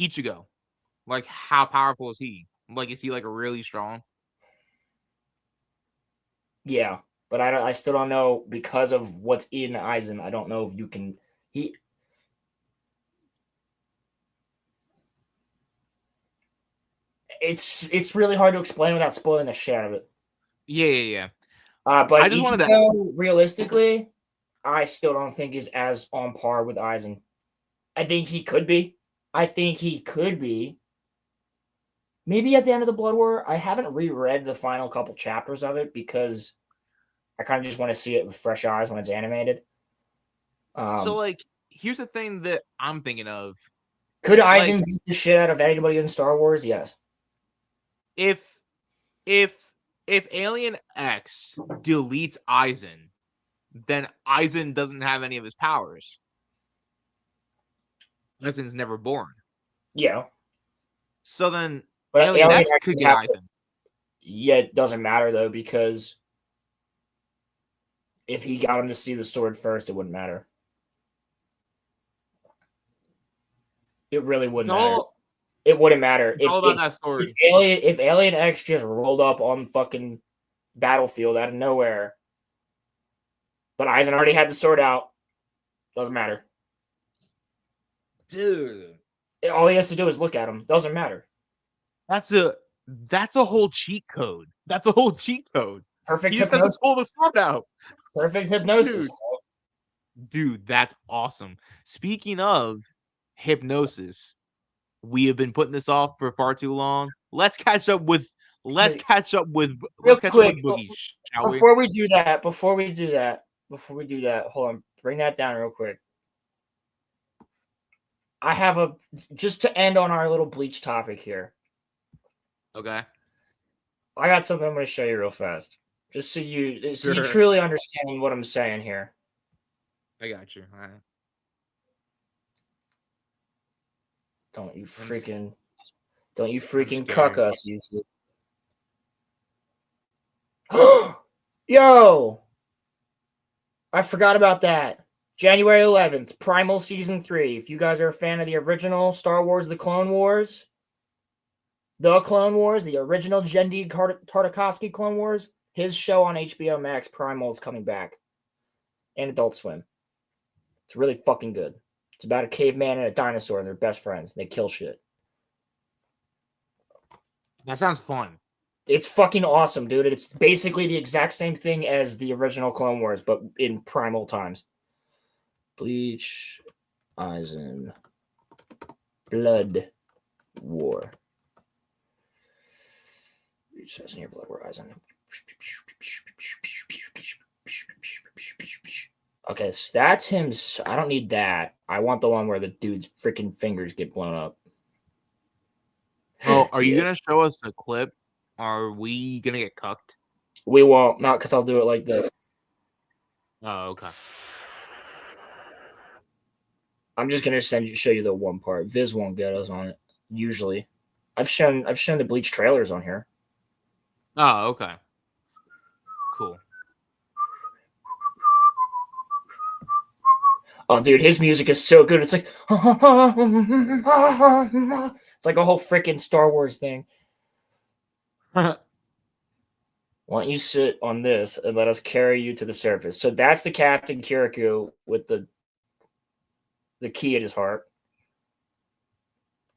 Ichigo? Like how powerful is he? Like is he like really strong? Yeah, but I still don't know because of what's in Aizen. I don't know if you can. It's really hard to explain without spoiling the shit out of it. Yeah. But I just wanted to. Ichigo, realistically, I still don't think is as on par with Aizen. I think he could be. Maybe at the end of the Blood War. I haven't reread the final couple chapters of it because I kind of just want to see it with fresh eyes when it's animated. So like, here's the thing that I'm thinking of. Could Aizen beat the shit out of anybody in Star Wars? Yes. If Alien X deletes Aizen, then Aizen doesn't have any of his powers. Aizen's never born. Yeah. So then But Alien X could get Aizen. Yeah, it doesn't matter though, because if he got him to see the sword first, it wouldn't matter. It really wouldn't matter. It wouldn't matter. It's all about that sword. If Alien X just rolled up on the fucking battlefield out of nowhere, but Aizen already had the sword out, doesn't matter. Dude. All he has to do is look at him. Doesn't matter. That's a whole cheat code. That's a whole cheat code. Perfect He just has to pull the sword out. Perfect hypnosis. Dude, that's awesome. Speaking of hypnosis, we have been putting this off for far too long. Let's catch up with Boogie, shall we? Before we do that, hold on, bring that down real quick. I have just to end on our little Bleach topic here. Okay. I got something I'm going to show you real fast. Just so you truly understand what I'm saying here. I got you. All right. Don't you freaking cuck us, you. Yo! I forgot about that. January 11th, Primal Season 3. If you guys are a fan of the original Star Wars The Clone Wars, the original Genndy Tartakovsky Clone Wars, his show on HBO Max, Primal, is coming back. And Adult Swim. It's really fucking good. It's about a caveman and a dinosaur, and they're best friends. They kill shit. That sounds fun. It's fucking awesome, dude. It's basically the exact same thing as the original Clone Wars, but in primal times. Bleach, Aizen, Blood War. It says in here, Blood War, Aizen. Okay, so that's him. I don't need that. I want the one where the dude's freaking fingers get blown up. Oh, are you going to show us the clip? Are we going to get cucked? We won't. Not because I'll do it like this. Oh, okay. I'm just gonna show you the one part. Viz won't get us on it. Usually, I've shown the Bleach trailers on here. Oh, okay. Cool. Oh, dude, his music is so good. It's like it's like a whole freaking Star Wars thing. Why don't you sit on this and let us carry you to the surface? So that's the Captain Kirikou with the key at his heart.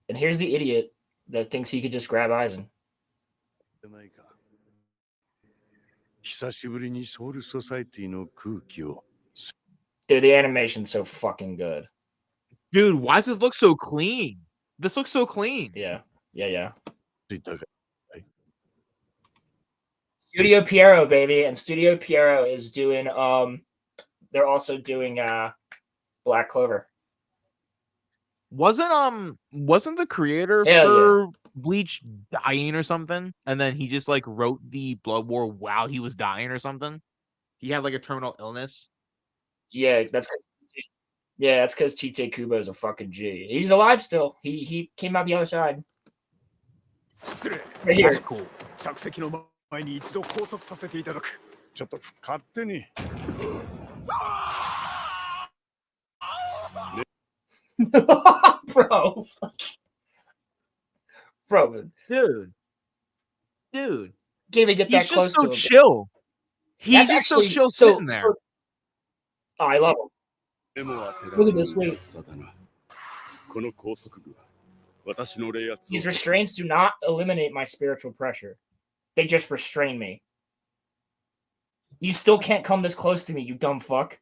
And here's the idiot that thinks he could just grab Aizen. Dude, the animation's so fucking good. Dude, why does this look so clean? This looks so clean. Yeah. Yeah. ついたが Studio Piero, baby, and Studio Piero is doing. They're also doing Black Clover. Wasn't the creator Hell for Bleach dying or something? And then he just like wrote the Blood War while he was dying or something? He had like a terminal illness. Yeah, that's because Tite Kubo is a fucking G. He's alive still. He came out the other side. 失礼 Right here. That's cool. 着席の前に一度拘束させていただくちょっと勝手に Bro. Bro, Dude. can't even get that He's close just so to him. chill. He's That's just so actually chill so- sitting there. so- Oh, I love him. でも当てら Look れ at this, る wait. さだなこの拘束具は私の冷圧を These restraints do not eliminate my spiritual pressure. They just restrain me. You still can't come this close to me, you dumb fuck.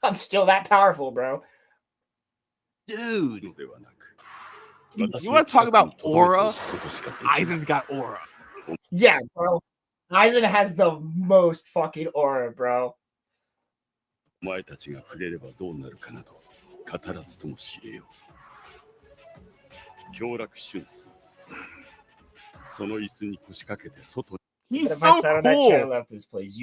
I'm still that powerful, bro. Dude. のではなく You 私 want の to talk 近く about に留めてお aura? くことしかできない Aizen's got aura. Yeah, bro. Aizen has the most fucking aura, bro. お前たちが触れればどうなるかなど語らずとも知れよ強楽俊数その椅子に腰掛けて外に He's But if I so sat on that chair and cool. left this place,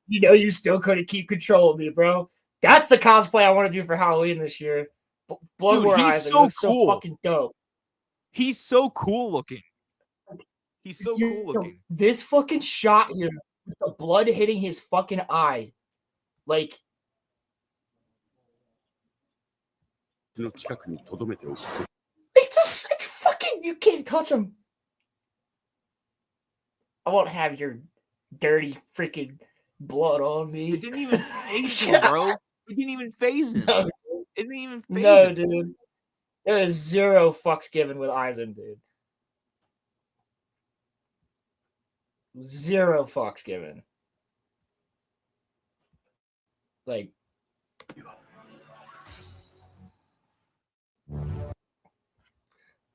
you still couldn't keep control of me, bro. That's the cosplay I want to do for Halloween this year. Blood Dude, War he's Aizen so looks so cool. fucking dope. He's so cool looking. He's so Yo, cool looking. This fucking shot here, with the blood hitting his fucking eye, like の近くに留めておく it's just like fucking you can't touch him. I won't have your dirty freaking blood on me. It didn't even phase him, bro. It didn't even phase him. No, It didn't even phase no, him. dude. There is zero fucks given with Aizen, dude. Zero fucks given. Like,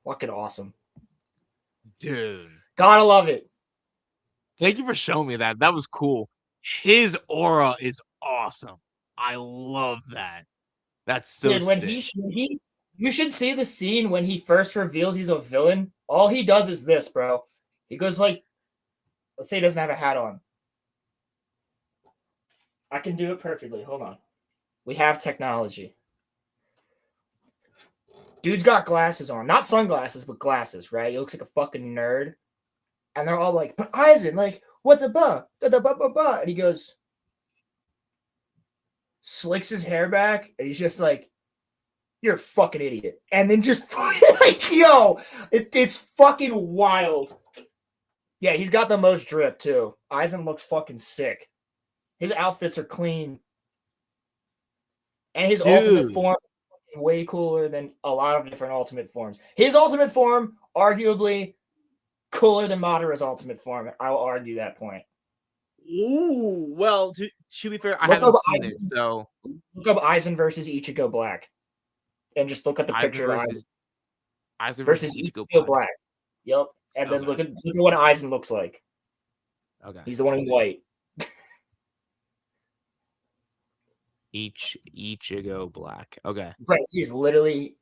fucking awesome. Dude. Gotta love it. Thank you for showing me that. That was cool. His aura is awesome. I love that. That's so Dude, when sick. you should see the scene when he first reveals he's a villain. All he does is this, bro. He goes like, let's say he doesn't have a hat on. I can do it perfectly. Hold on. We have technology. Dude's got glasses on. Not sunglasses, but glasses, right? He looks like a fucking nerd. And they're all like, but Aizen, like, what the buh? And he goes, slicks his hair back, and he's just like, you're a fucking idiot. And then just, like, yo, it's fucking wild. Yeah, he's got the most drip, too. Aizen looks fucking sick. His outfits are clean. And his ultimate form is way cooler than a lot of different ultimate forms. His ultimate form, arguably, cooler than Madara's ultimate form. I will argue that point. Ooh, well, to be fair, I Look haven't up seen Aizen. it, so Look up Aizen versus Ichigo Black. And just look at the picture of Aizen versus Ichigo Black. Yep. And then look at what Aizen looks like. Okay. He's the one in white. Ichigo Black. Okay. Right. He's literally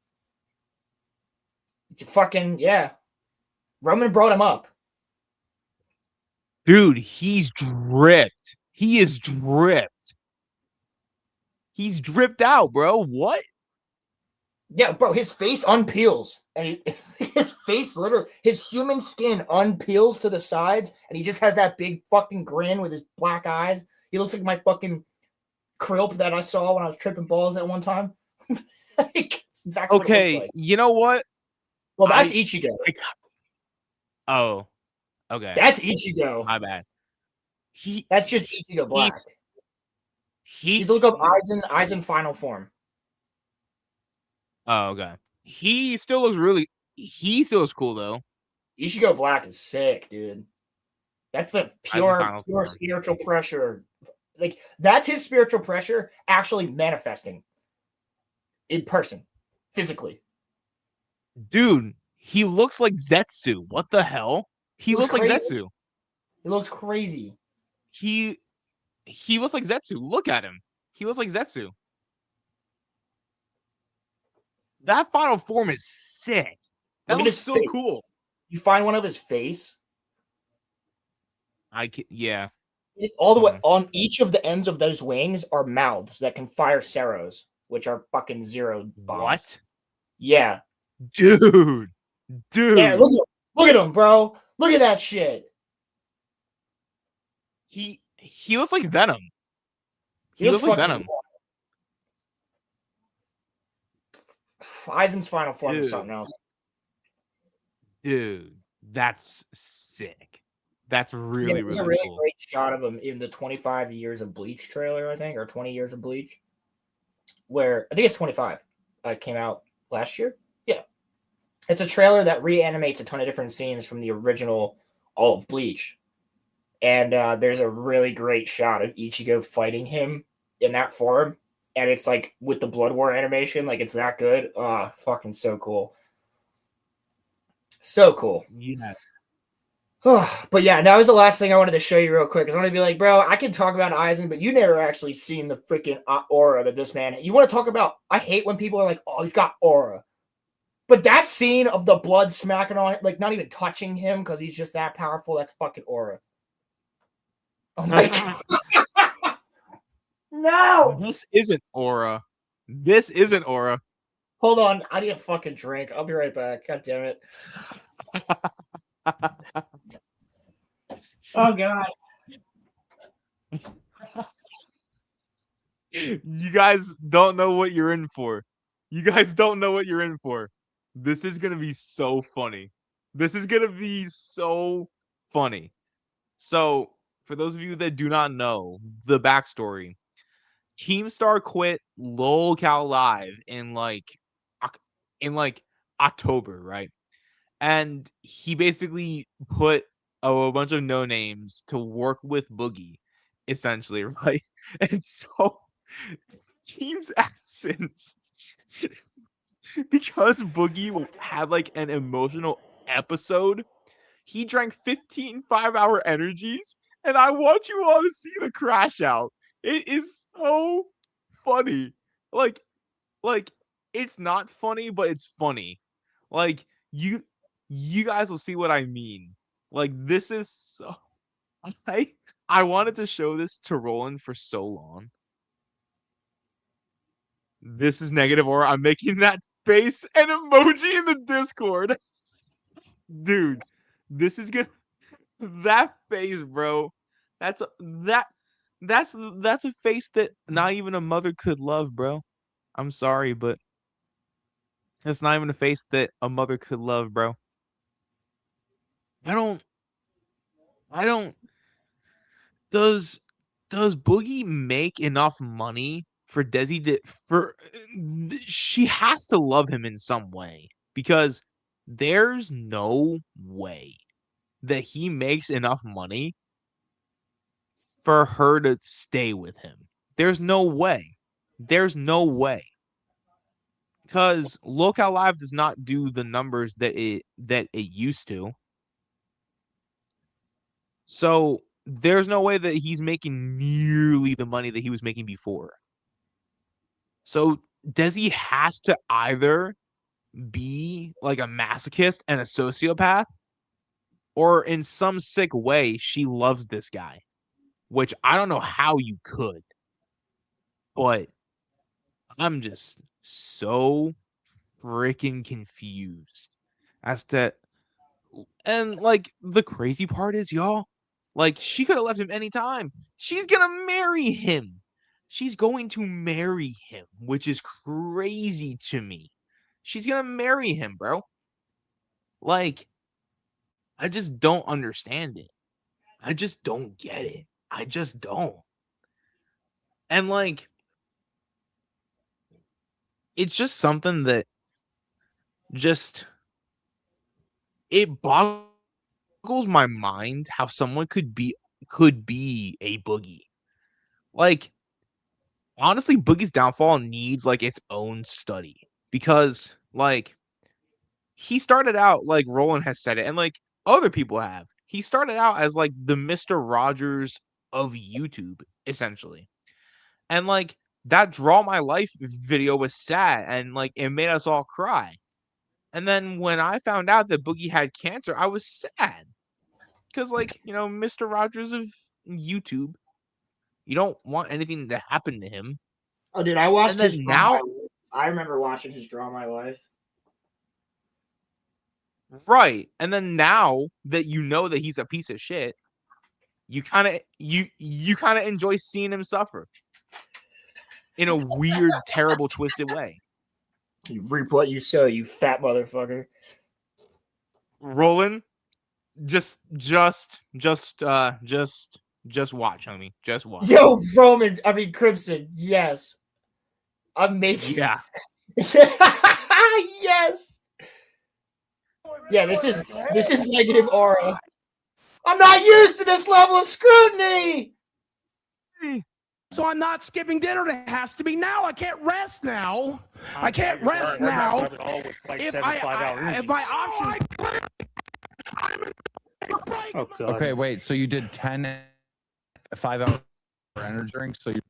fucking, yeah. Roman brought him up. Dude, he's dripped. He is dripped. He's dripped out, bro. What? Yeah, bro, his face unpeels. And his face literally, his human skin unpeels to the sides. And he just has that big fucking grin with his black eyes. He looks like my fucking Krilp that I saw when I was tripping balls at one time. Like, exactly what it Okay, looks like. you know what? Well, that's Ichigo. Oh, okay. That's Ichigo. My bad. That's just Ichigo Black. You look up Aizen final form. Oh, okay. He still looks cool though. Ichigo Black is sick, dude. That's the pure spiritual pressure. Like, that's his spiritual pressure actually manifesting. in person, physically. Dude, he looks like Zetsu. What the hell? He looks like crazy. Zetsu. It looks crazy. He looks like Zetsu. Look at him. He looks like Zetsu. That final form is sick. That Look at looks his so face. cool. You find one of his face. Yeah. All the way on each of the ends of those wings are mouths that can fire Ceros, which are fucking zero bombs. What? Yeah. Dude. Yeah, look at him, bro. Look at that shit. He looks like Venom. He looks like fucking Venom. Aizen's final form is Dude. something else. Dude, that's sick. That's really, There's really a really cool. great shot of him in the 25 years of Bleach trailer, I think, or 20 years of Bleach, where I think it's 25. It came out last year. Yeah, it's a trailer that reanimates a ton of different scenes from the original all of Bleach, and there's a really great shot of Ichigo fighting him in that form, and it's like with the Blood War animation, like it's that good. Fucking so cool. So cool. Yeah. But yeah, that was the last thing I wanted to show you real quick. Because I want to be like, bro, I can talk about Aizen, but you never actually seen the freaking aura that this man. You want to talk about? I hate when people are like, oh, he's got aura. But that scene of the blood smacking on it, like not even touching him because he's just that powerful. That's fucking aura. Oh my god. No. This isn't aura. This isn't aura. Hold on. I need a fucking drink. I'll be right back. God damn it. Oh god. You guys don't know what you're in for. You guys don't know what you're in for. This is going to be so funny. This is going to be so funny. So, for those of you that do not know the backstory, Keemstar quit LOL Live in October, right? And he basically put a bunch of no names to work with Boogie, essentially, right? And so Team's absence because Boogie had like an emotional episode. He drank 15 5-hour energies, and I want you all to see the crash out. It is so funny. Like it's not funny, but it's funny. Like you guys will see what I mean. Like this is so I wanted to show this to Roland for so long. This is negative aura. I'm making that face and emoji in the Discord. Dude, this is good. That face, bro. That's a face that not even a mother could love, bro. I'm sorry, but that's not even a face that a mother could love, bro. I don't does Boogie make enough money for Desi to she has to love him in some way because there's no way that he makes enough money for her to stay with him. There's no way. There's no way. Because Locale Live does not do the numbers that it used to. So there's no way that he's making nearly the money that he was making before. So Desi has to either be like a masochist and a sociopath, or in some sick way, she loves this guy, which I don't know how you could, but I'm just so freaking confused as to, and like the crazy part is, y'all, like she could have left him anytime. She's gonna marry him. She's going to marry him, which is crazy to me. She's gonna marry him, bro. Like, I just don't understand it. I just don't get it. I just don't. And like, it's just something that just it boggles my mind how someone could be a Boogie. Like, honestly, Boogie's downfall needs like its own study because like he started out like Roland has said it, and like other people have. He started out as like the Mr. Rogers of YouTube, essentially. And like that Draw My Life video was sad and like it made us all cry. And then when I found out that Boogie had cancer, I was sad. Because like, you know, Mr. Rogers of YouTube, you don't want anything to happen to him. Oh, dude, I watched And then his now- Draw My Life. I remember watching his Draw My Life. Right. And then now that you know that he's a piece of shit, you kind of enjoy seeing him suffer in a weird, terrible, twisted way. You reap what you sow, you fat motherfucker. Roland, just watch, homie. Just watch. Yo, Crimson, yes. I'm making Yeah. yes. Yeah, this is negative aura. I'm not used to this level of scrutiny. So I'm not skipping dinner. It has to be now. I can't rest now. I can't rest now. If my option. Oh, God. Okay, wait. So you did 10 5-hour energy drinks. So you.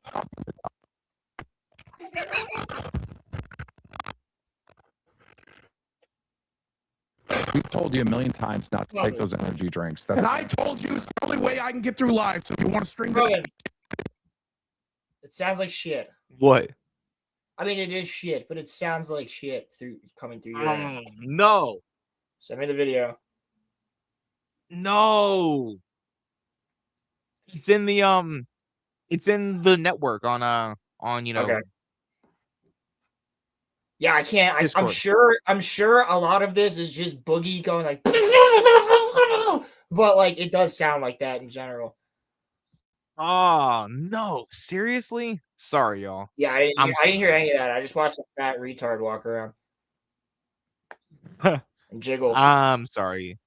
We've told you a million times not to take those energy drinks. And I told you it's the only way I can get through life. So if you want to string Rogan, it sounds like shit. What? I mean, it is shit, but it sounds like shit coming through your. No. Send me the video. No. It's in the network on you know. Okay. Yeah, I can't. Discord. I'm sure a lot of this is just Boogie going like, but like it does sound like that in general. Oh no! Seriously? Sorry, y'all. Yeah, I didn't hear any of that. I just watched a fat retard walk around and jiggle. I'm sorry.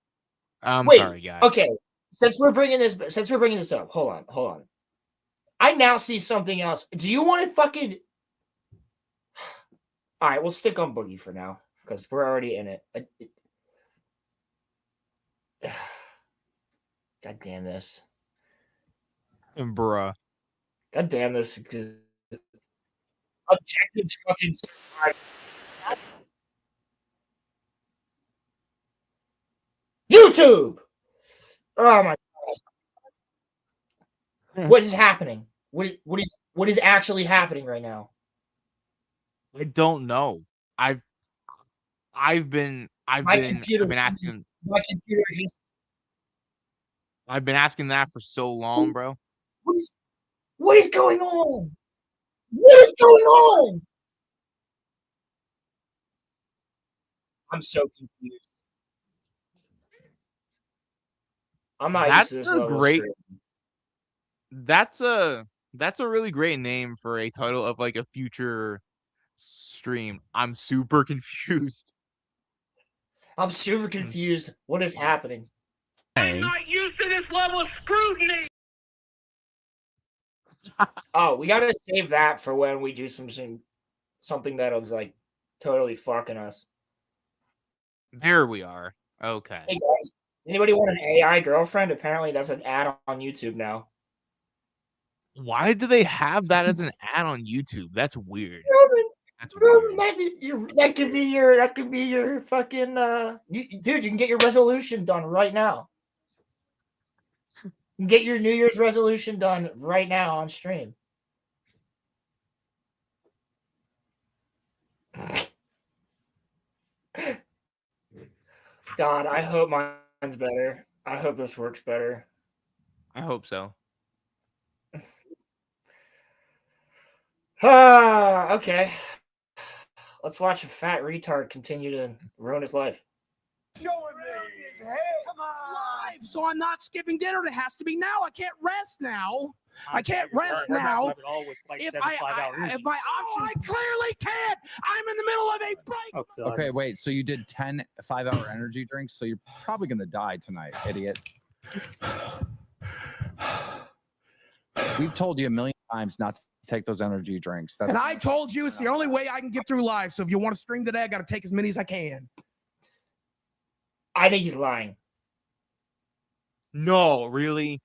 Wait, sorry, guys. Okay, since we're bringing this up, hold on. I now see something else. Do you want to fucking? All right, we'll stick on Boogie for now because we're already in it. God damn this. Bruh. God damn this. Objective fucking. YouTube! Oh my God. What is happening? What is actually happening right now? I don't know. I've been asking. My computer just. I've been asking that for so long, bro. What is going on? What is going on? I'm so confused. I'm not used to this level of stream. That's a really great name for a title of like a future stream. I'm super confused. I'm super confused. What is happening? I'm not used to this level of scrutiny. Oh, we gotta save that for when we do something that was like totally fucking us. There we are. Okay. Hey guys, anybody want an AI girlfriend? Apparently that's an ad on YouTube now. Why do they have that as an ad on YouTube? That's weird. That's Roman, weird. that could be your fucking dude, you can get your resolution done right now. You can get your New Year's resolution done right now on stream. God, I hope mine's better. I hope this works better. I hope so. Okay. Let's watch a fat retard continue to ruin his life. Showing me his head. Come on. Live, so I'm not skipping dinner. It has to be now. I can't rest now. I can't rest now. If my option, I clearly can't. I'm in the middle of a break. Oh, God. Okay, wait. So you did 10 5-hour energy drinks. So you're probably gonna die tonight, idiot. We've told you a million times not to take those energy drinks. And I told you it's the only way I can get through life. So if you want to stream today, I got to take as many as I can. I think he's lying. No, really?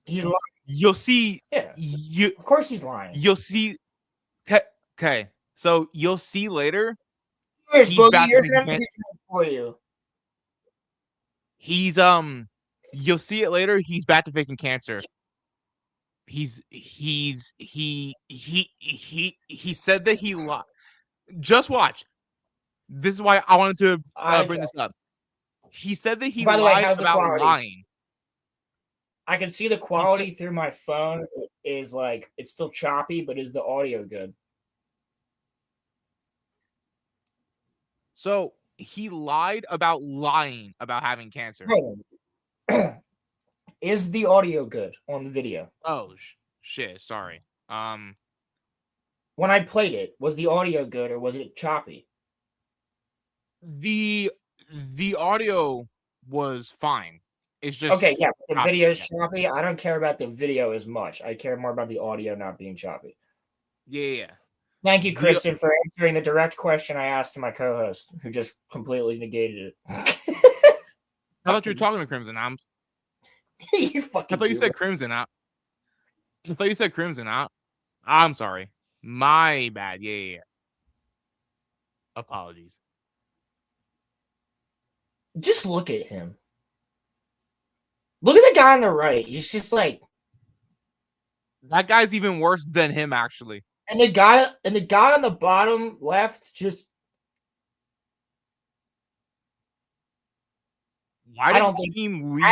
He's lying. You'll see. Yeah. You Of course he's lying. You'll see. Okay, so you'll see later. Here's He's Boogie. back Here's to an being energy drink for you. He's You'll see it later. He's back to faking cancer. He said that he lied. Just watch. This is why I wanted to bring this up. He said that he By the way, lied how's the about quality? lying. I can see the quality through my phone is like it's still choppy, but is the audio good? So he lied about lying about having cancer. Is the audio good on the video? Oh shit! Sorry. When I played it, was the audio good or was it choppy? The audio was fine. It's just Okay, yeah. The choppy, video's yeah. choppy. I don't care about the video as much. I care more about the audio not being choppy. Yeah. Thank you, Crimson, for answering the direct question I asked to my co-host, who just completely negated it. I thought you were talking to Crimson. You fucking. I thought you said Crimson out. I thought you said Crimson out. I'm sorry. My bad. Yeah. Apologies. Just look at him. Look at the guy on the right. He's just like that guy's even worse than him, actually. And the guy on the bottom left just. Why I don't did think Team leave?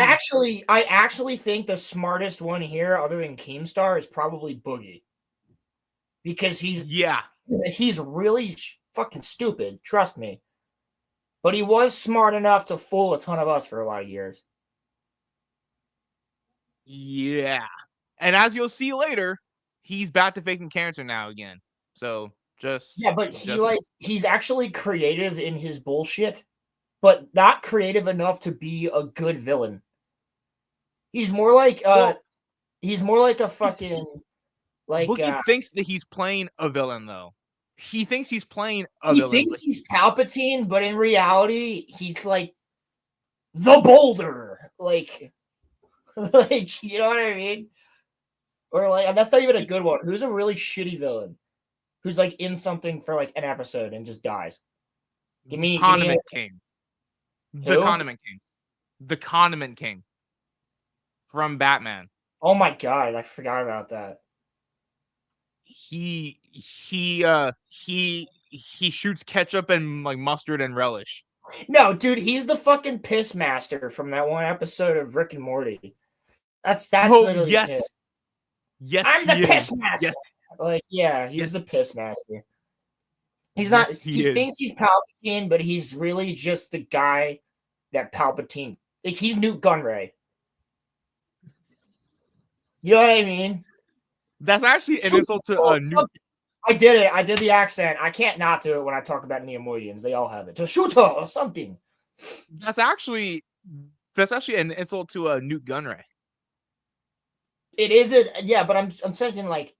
I actually think the smartest one here, other than Keemstar, is probably Boogie, because he's really fucking stupid. Trust me, but he was smart enough to fool a ton of us for a lot of years. Yeah, and as you'll see later, he's back to faking cancer now again. So but he's actually creative in his bullshit, but not creative enough to be a good villain. He's more like a fucking like. Boogie thinks that he's playing a villain, though. He thinks he's playing a villain. He thinks he's Palpatine, but in reality, he's like the Boulder, like you know what I mean? Or like that's not even a good one. Who's a really shitty villain? Who's like in something for like an episode and just dies? Condiment King. The Condiment King. The Condiment King. From Batman. Oh my god, I forgot about that. He shoots ketchup and like mustard and relish. No, dude, he's the fucking piss master from that one episode of Rick and Morty. That's literally yes. it. Yes, I'm the piss is. master. Yes. Like, yeah, he's the piss master. He's not. He thinks he's Palpatine, but he's really just the guy that Palpatine. Like, he's Newt Gunray. You know what I mean? That's actually an insult to Newt. I did it. I did the accent. I can't not do it when I talk about Neomoidians. They all have it. To shoot her or something. That's actually an insult to Newt Gunray. It isn't. Yeah, but I'm thinking like,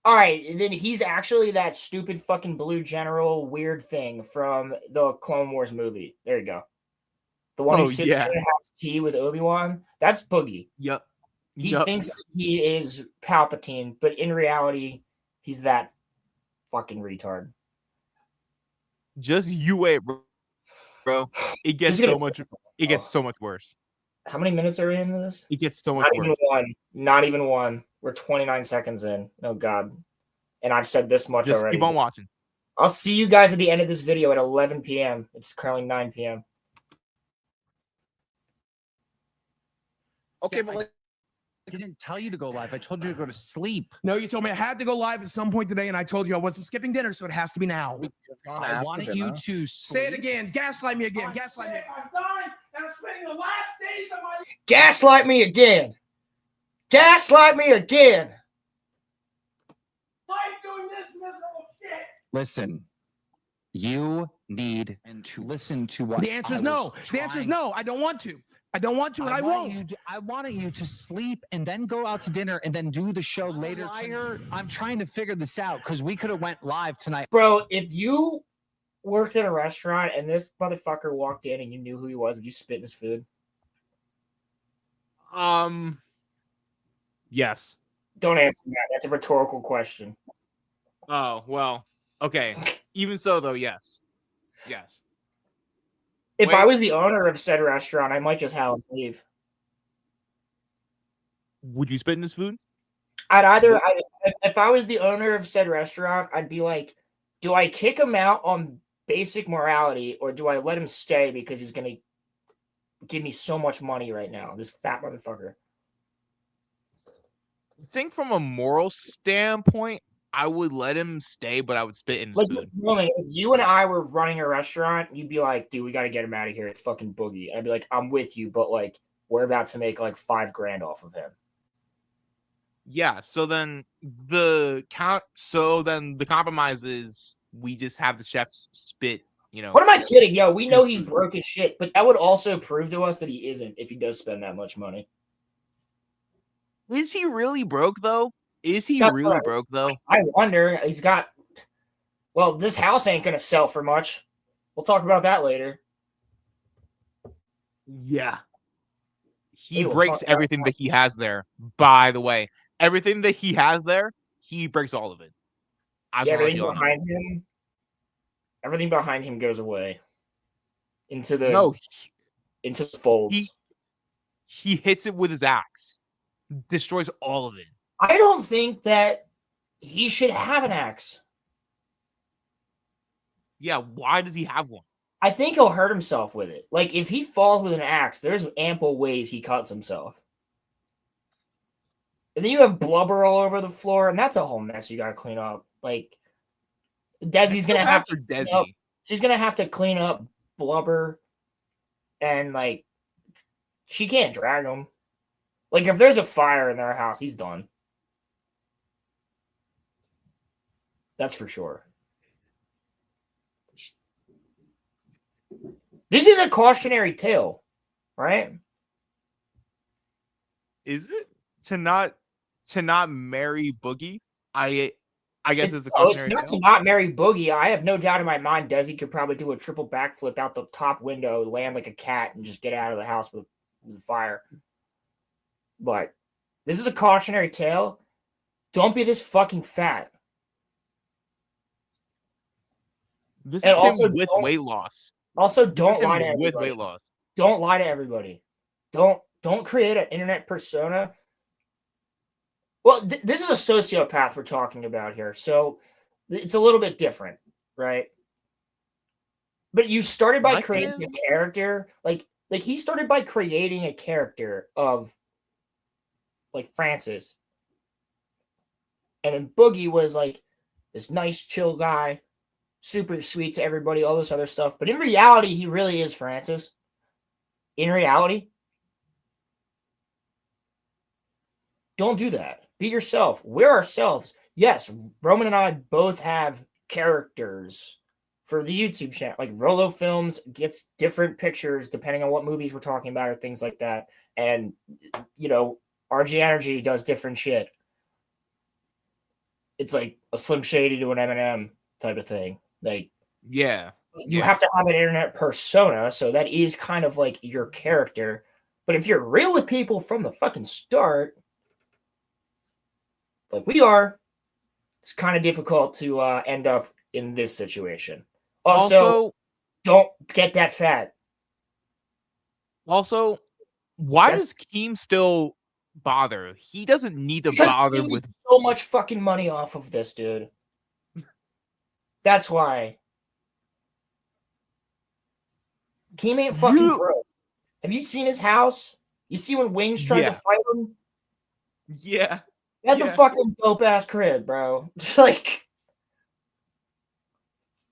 all right, then he's actually that stupid fucking blue general weird thing from the Clone Wars movie. There you go. The one who sits there and has tea with Obi-Wan. That's Boogie. Yep. He thinks he is Palpatine, but in reality, he's that fucking retard. Just you wait, bro. It gets so much. It gets so much worse. How many minutes are we into this? It gets so much worse. Not even one. We're 29 seconds in. Oh god. And I've said this much already. Keep on watching. I'll see you guys at the end of this video at 11 p.m. It's currently 9 p.m. Okay, but like, I didn't tell you to go live. I told you to go to sleep. No, you told me I had to go live at some point today, and I told you I wasn't skipping dinner, so it has to be now. I wanted you to say it again. Gaslight me again. Gaslight me. I'm dying, and I'm spending the last days of my. Gaslight me again. Gaslight me again. Life doing this miserable shit. Listen, You need to listen to what The answer is no. The answer is no. I don't want to. I don't want to, and I won't. I wanted you to sleep and then go out to dinner and then do the show later. I'm trying to figure this out because we could have went live tonight. Bro, if you worked at a restaurant and this motherfucker walked in and you knew who he was, would you spit in his food? Yes. Don't answer that. That's a rhetorical question. Oh, well, okay. Even so, though, yes. Yes. If Wait. I was the owner of said restaurant, I might just have him leave. Would you spit in his food? If I was the owner of said restaurant, I'd be like, do I kick him out on basic morality or do I let him stay because he's going to give me so much money right now, this fat motherfucker? I think from a moral standpoint, I would let him stay, but I would spit in his food. If you and I were running a restaurant, you'd be like, dude, we got to get him out of here. It's fucking Boogie. I'd be like, I'm with you, but like, we're about to make like $5,000 off of him. Yeah, so then the compromise is we just have the chefs spit, you know. What am I kidding? Yo, we know he's broke as shit, but that would also prove to us that he isn't if he does spend that much money. Is he really broke though? Is he That's really right. broke though? I wonder. He's got. Well, this house ain't gonna sell for much. We'll talk about that later. Yeah. He We'll breaks talk about everything that he has there. By the way, everything that he has there, he breaks all of it. Yeah, everything behind him goes away into the folds. He hits it with his axe, destroys all of it. I don't think that he should have an axe. Yeah, why does he have one? I think he'll hurt himself with it. Like, if he falls with an axe, there's ample ways he cuts himself. And then you have blubber all over the floor, and that's a whole mess you gotta clean up. Like, Desi's gonna have to Desi. She's gonna have to clean up blubber, and like, she can't drag him. Like, if there's a fire in their house, he's done. That's for sure. This is a cautionary tale, right? Is it to not marry Boogie? I guess it's a It's cautionary not tale. to not marry Boogie. I have no doubt in my mind Desi could probably do a triple backflip out the top window, land like a cat, and just get out of the house with fire. But this is a cautionary tale. Don't be this fucking fat. This And is also him with weight loss. Also, This don't is him lie to with everybody. weight loss. Don't lie to everybody. Don't create an internet persona. Well, this is a sociopath we're talking about here, so it's a little bit different, right? But you started by creating a character, like he started by creating a character of like Francis, and then Boogie was like this nice, chill guy, super sweet to everybody, all this other stuff. But in reality, he really is Francis. In reality, don't do that. Be yourself. We're ourselves. Yes, Roman and I both have characters for the YouTube channel. Like Rolo Films gets different pictures depending on what movies we're talking about or things like that. And, you know, RG Energy does different shit. It's like a Slim Shady to an Eminem type of thing. Like, yeah. You have to have an internet persona, so that is kind of like your character. But if you're real with people from the fucking start, like we are, it's kind of difficult to end up in this situation. Also, don't get that fat. Also, why does Keem still bother? He doesn't need to bother with so much fucking money off of this, dude. That's why. Keem ain't fucking broke. Have you seen his house? You see when Wings tried to fight him? Yeah. That's a fucking dope ass crib, bro. Like,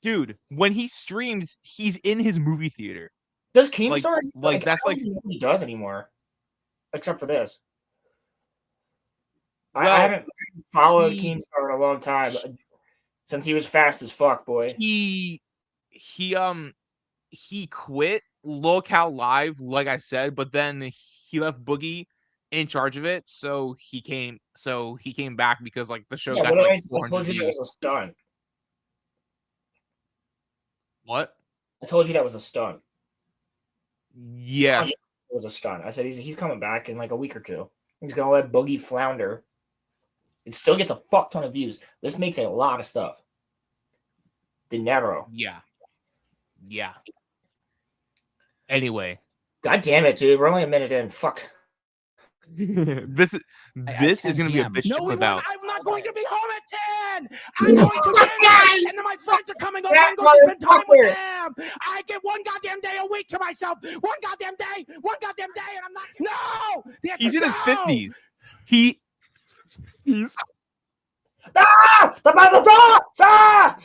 dude, when he streams, he's in his movie theater. Does Keemstar like that's I don't even know what he does anymore, except for this? Well, I haven't followed Keemstar in a long time since he was fast as fuck, boy. He he quit LoCal Live, like I said, but then he left Boogie in charge of it, so he came back because like the show Yeah, got what like I 400 told you that views. was a stunt. What? I told you that was a stunt. Yes. It was a stunt. I said he's coming back in like a week or two. He's gonna let Boogie flounder. It still gets a fuck ton of views. This makes a lot of stuff. Dinero. Yeah. Yeah. Anyway. God damn it, dude. We're only a minute in. Fuck. this is gonna be a bitch No, to we clip won't. out. I'm not going to be home at 10. I'm going to dinner, and then my friends are coming over. I'm going to spend time with them. I get one goddamn day a week to myself. One goddamn day, and I'm not. No, the answer He's in is his no. 50s. He's Ah! The mother door! Ah!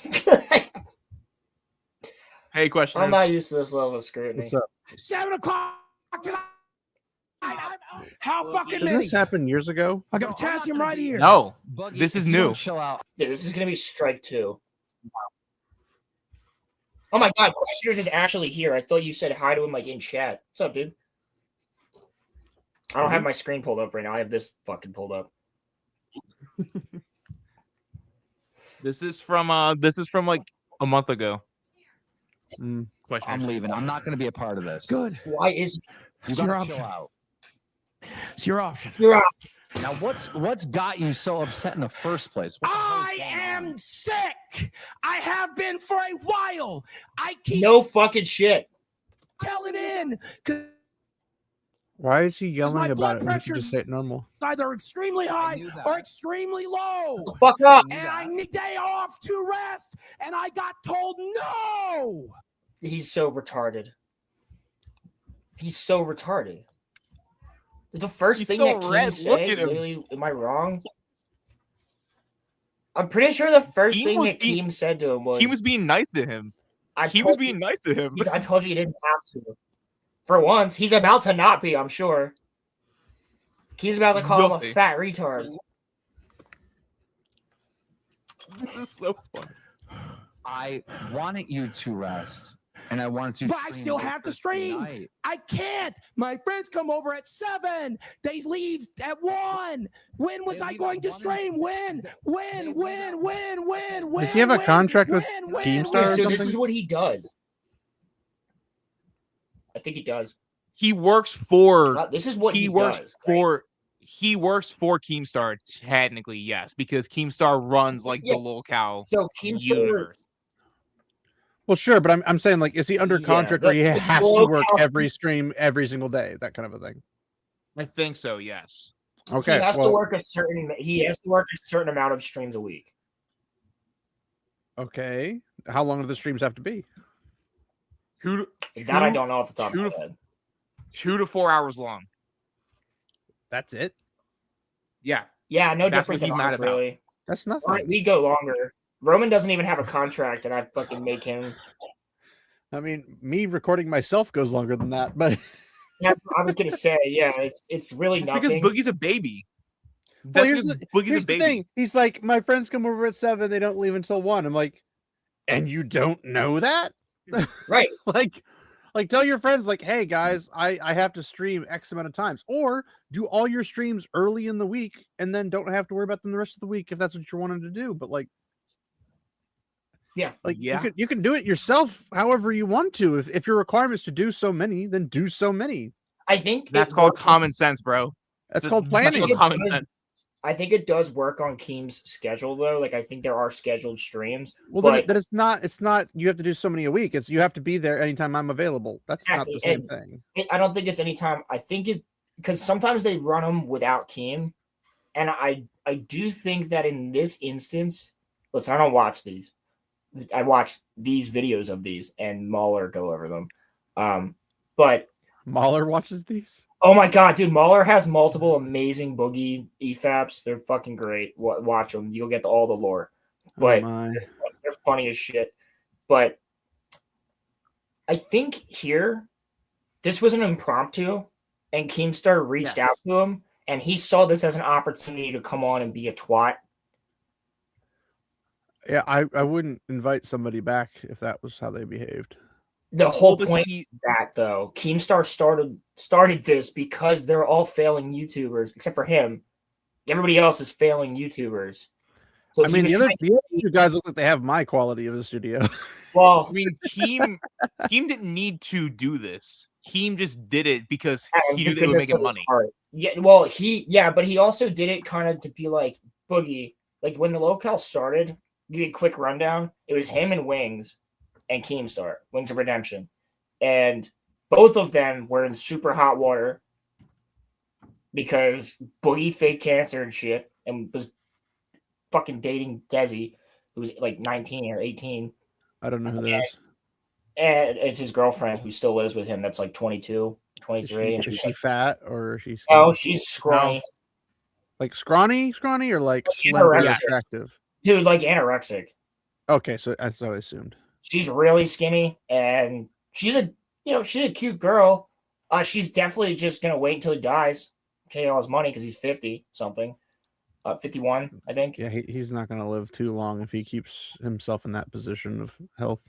Hey, question. I'm not used to this level of scrutiny. What's up? 7 o'clock tonight. How fucking Didn't many? this happen years ago? I got potassium right here. No, Buggy, this is if you new. don't chill out. Dude, this is gonna be strike 2. Oh my god, Questioners is actually here. I thought you said hi to him like in chat. What's up, dude? I don't have my screen pulled up right now. I have this fucking pulled up. This is from like a month ago. Question. I'm leaving. I'm not going to be a part of this. Good. Why is You It's your gotta chill option. out. It's your option. you're out? Now, what's got you so upset in the first place? What the hell's I going am on? sick. I have been for a while. I keep No fucking shit. telling in because Why is he my yelling about blood it when he can pressure's- just say it normal? either extremely high knew that. or extremely low. Fuck up. And I need a day off to rest. And I got told no. He's so retarded. He's so retarded. The first He's thing so that King red. Look said, at him. literally, am I wrong? I'm pretty sure the first He thing was that Keem said to him was, He was being nice to him. I He told was you- being nice to him. I told you you didn't have to. For once, he's about to not be, I'm sure. He's about to call We'll him see. a fat retard. This is so fun. I wanted you to rest, and I wanted to. But I stream still late have to for stream. tonight. I can't. My friends come over at 7. They leave at 1. When was They I leave going at to 1 stream? When? Does he have a contract with Keemstar or So this something? is what he does. I think he does. He works for This is what he works does. for he works for Keemstar technically, yes, because Keemstar runs like Yeah. the locale So Keemstar, universe. Well, sure, but I'm saying, like, is he under Yeah, contract or he the has to work locale- every stream every single day, that kind of a thing? I think so, yes. Okay, he has well, to work a certain amount of streams a week. okay. How long do the streams have to be? That I don't know off the top of two my to- head. 2 to 4 hours long. That's it. Yeah. Yeah, no That's different what than he's mad ours, about. really. That's nothing. All right, we go longer. Roman doesn't even have a contract, and I fucking make him. I mean, me recording myself goes longer than that, but That's what I was gonna say, yeah, it's really It's because nothing. Boogie's a baby. well, That's here's because the, Boogie's here's a the baby. thing. He's like, my friends come over at 7, they don't leave until 1. I'm like, and you don't know that? Right. like tell your friends, like, hey guys, I have to stream X amount of times, or do all your streams early in the week and then don't have to worry about them the rest of the week if that's what you're wanting to do. But like, Yeah. you can do it yourself however you want to. If your requirement is to do so many, then do so many. I think That's it called works- common sense, bro. That's Th- called that's planning. called common It does- sense. I think it does work on Keem's schedule though. Like I think there are scheduled streams. Well, but then it's not you have to do so many a week. It's you have to be there anytime I'm available. That's not the Exactly, same and- thing. I don't think it's anytime. I think it because sometimes they run them without Keem, and I do think that in this instance, listen, I don't watch these. I watch these videos of these, and Mahler go over them. But Mahler watches these. oh my god, dude, Mahler has multiple amazing Boogie EFAPs. They're fucking great. Watch them. You'll get all the lore. But oh my. they're funny as shit. But I think here, this was an impromptu, and Keemstar reached out to him, and he saw this as an opportunity to come on and be a twat. Yeah, I wouldn't invite somebody back if that was how they behaved. The whole Well, point of that, though, Keemstar started this because they're all failing YouTubers, except for him. Everybody else is failing YouTubers. So I mean, the was other trying to- two guys look like they have my quality of the studio. well, I mean, Keem didn't need to do this. Keem just did it because he knew they were making money. Yeah, well, but he also did it kind of to be like Boogie. Like when the locale started, give you a quick rundown. It was him and Wings and Keemstar, Wings of Redemption. And both of them were in super hot water because Boogie faked cancer and shit and was fucking dating Desi, who was like 19 or 18. I don't know who that is. And it's his girlfriend who still lives with him. That's like 22, 23. Is she fat or is she skinny? Oh, she's scrawny. Like scrawny, or like slender and attractive? Dude, like anorexic. Okay, so that's what I assumed. She's really skinny and she's a cute girl. She's definitely just gonna wait until he dies, pay all his money because he's 50 something. 51, I think. Yeah, he's not gonna live too long if he keeps himself in that position of health.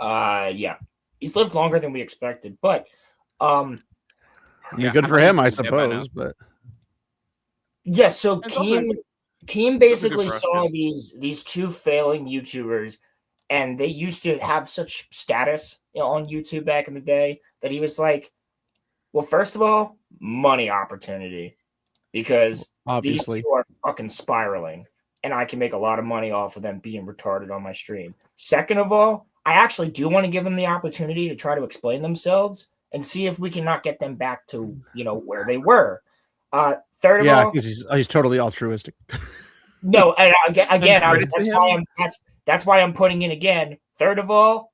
Yeah. He's lived longer than we expected, but good for him, I suppose. But yeah, so Keem basically saw these two failing YouTubers, and they used to have such status on YouTube back in the day that he was like, well, first of all, money opportunity, because obviously these two are fucking spiraling, and I can make a lot of money off of them being retarded on my stream. Second of all, I actually do want to give them the opportunity to try to explain themselves and see if we cannot get them back to where they were. Third of all, he's totally altruistic. No, and again, that's why I'm putting in again. Third of all,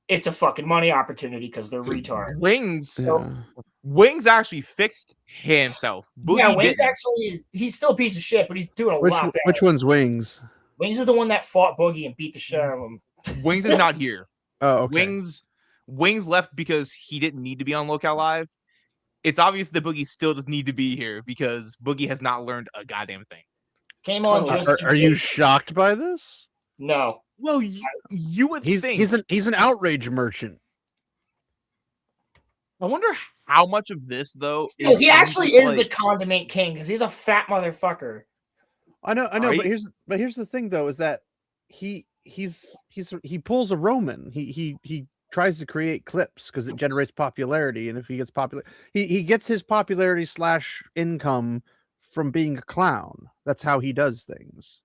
it's a fucking money opportunity because they're retards. Wings actually fixed himself. Boogie Wings actually, he's still a piece of shit, but he's doing a lot better. Which one's Wings? Wings is the one that fought Boogie and beat the shit out of him. Wings is not here. Oh, okay. Wings left because he didn't need to be on Locale Live. It's obvious that Boogie still does need to be here because Boogie has not learned a goddamn thing. Came on. Are you shocked by this? No. Well, you would think he's an outrage merchant. I wonder how much of this though. He actually is the condiment king because he's a fat motherfucker. I know, right? but here's the thing though, is that he pulls a Roman. He tries to create clips because it generates popularity, and if he gets popular, he gets his popularity / income from being a clown. That's how he does things.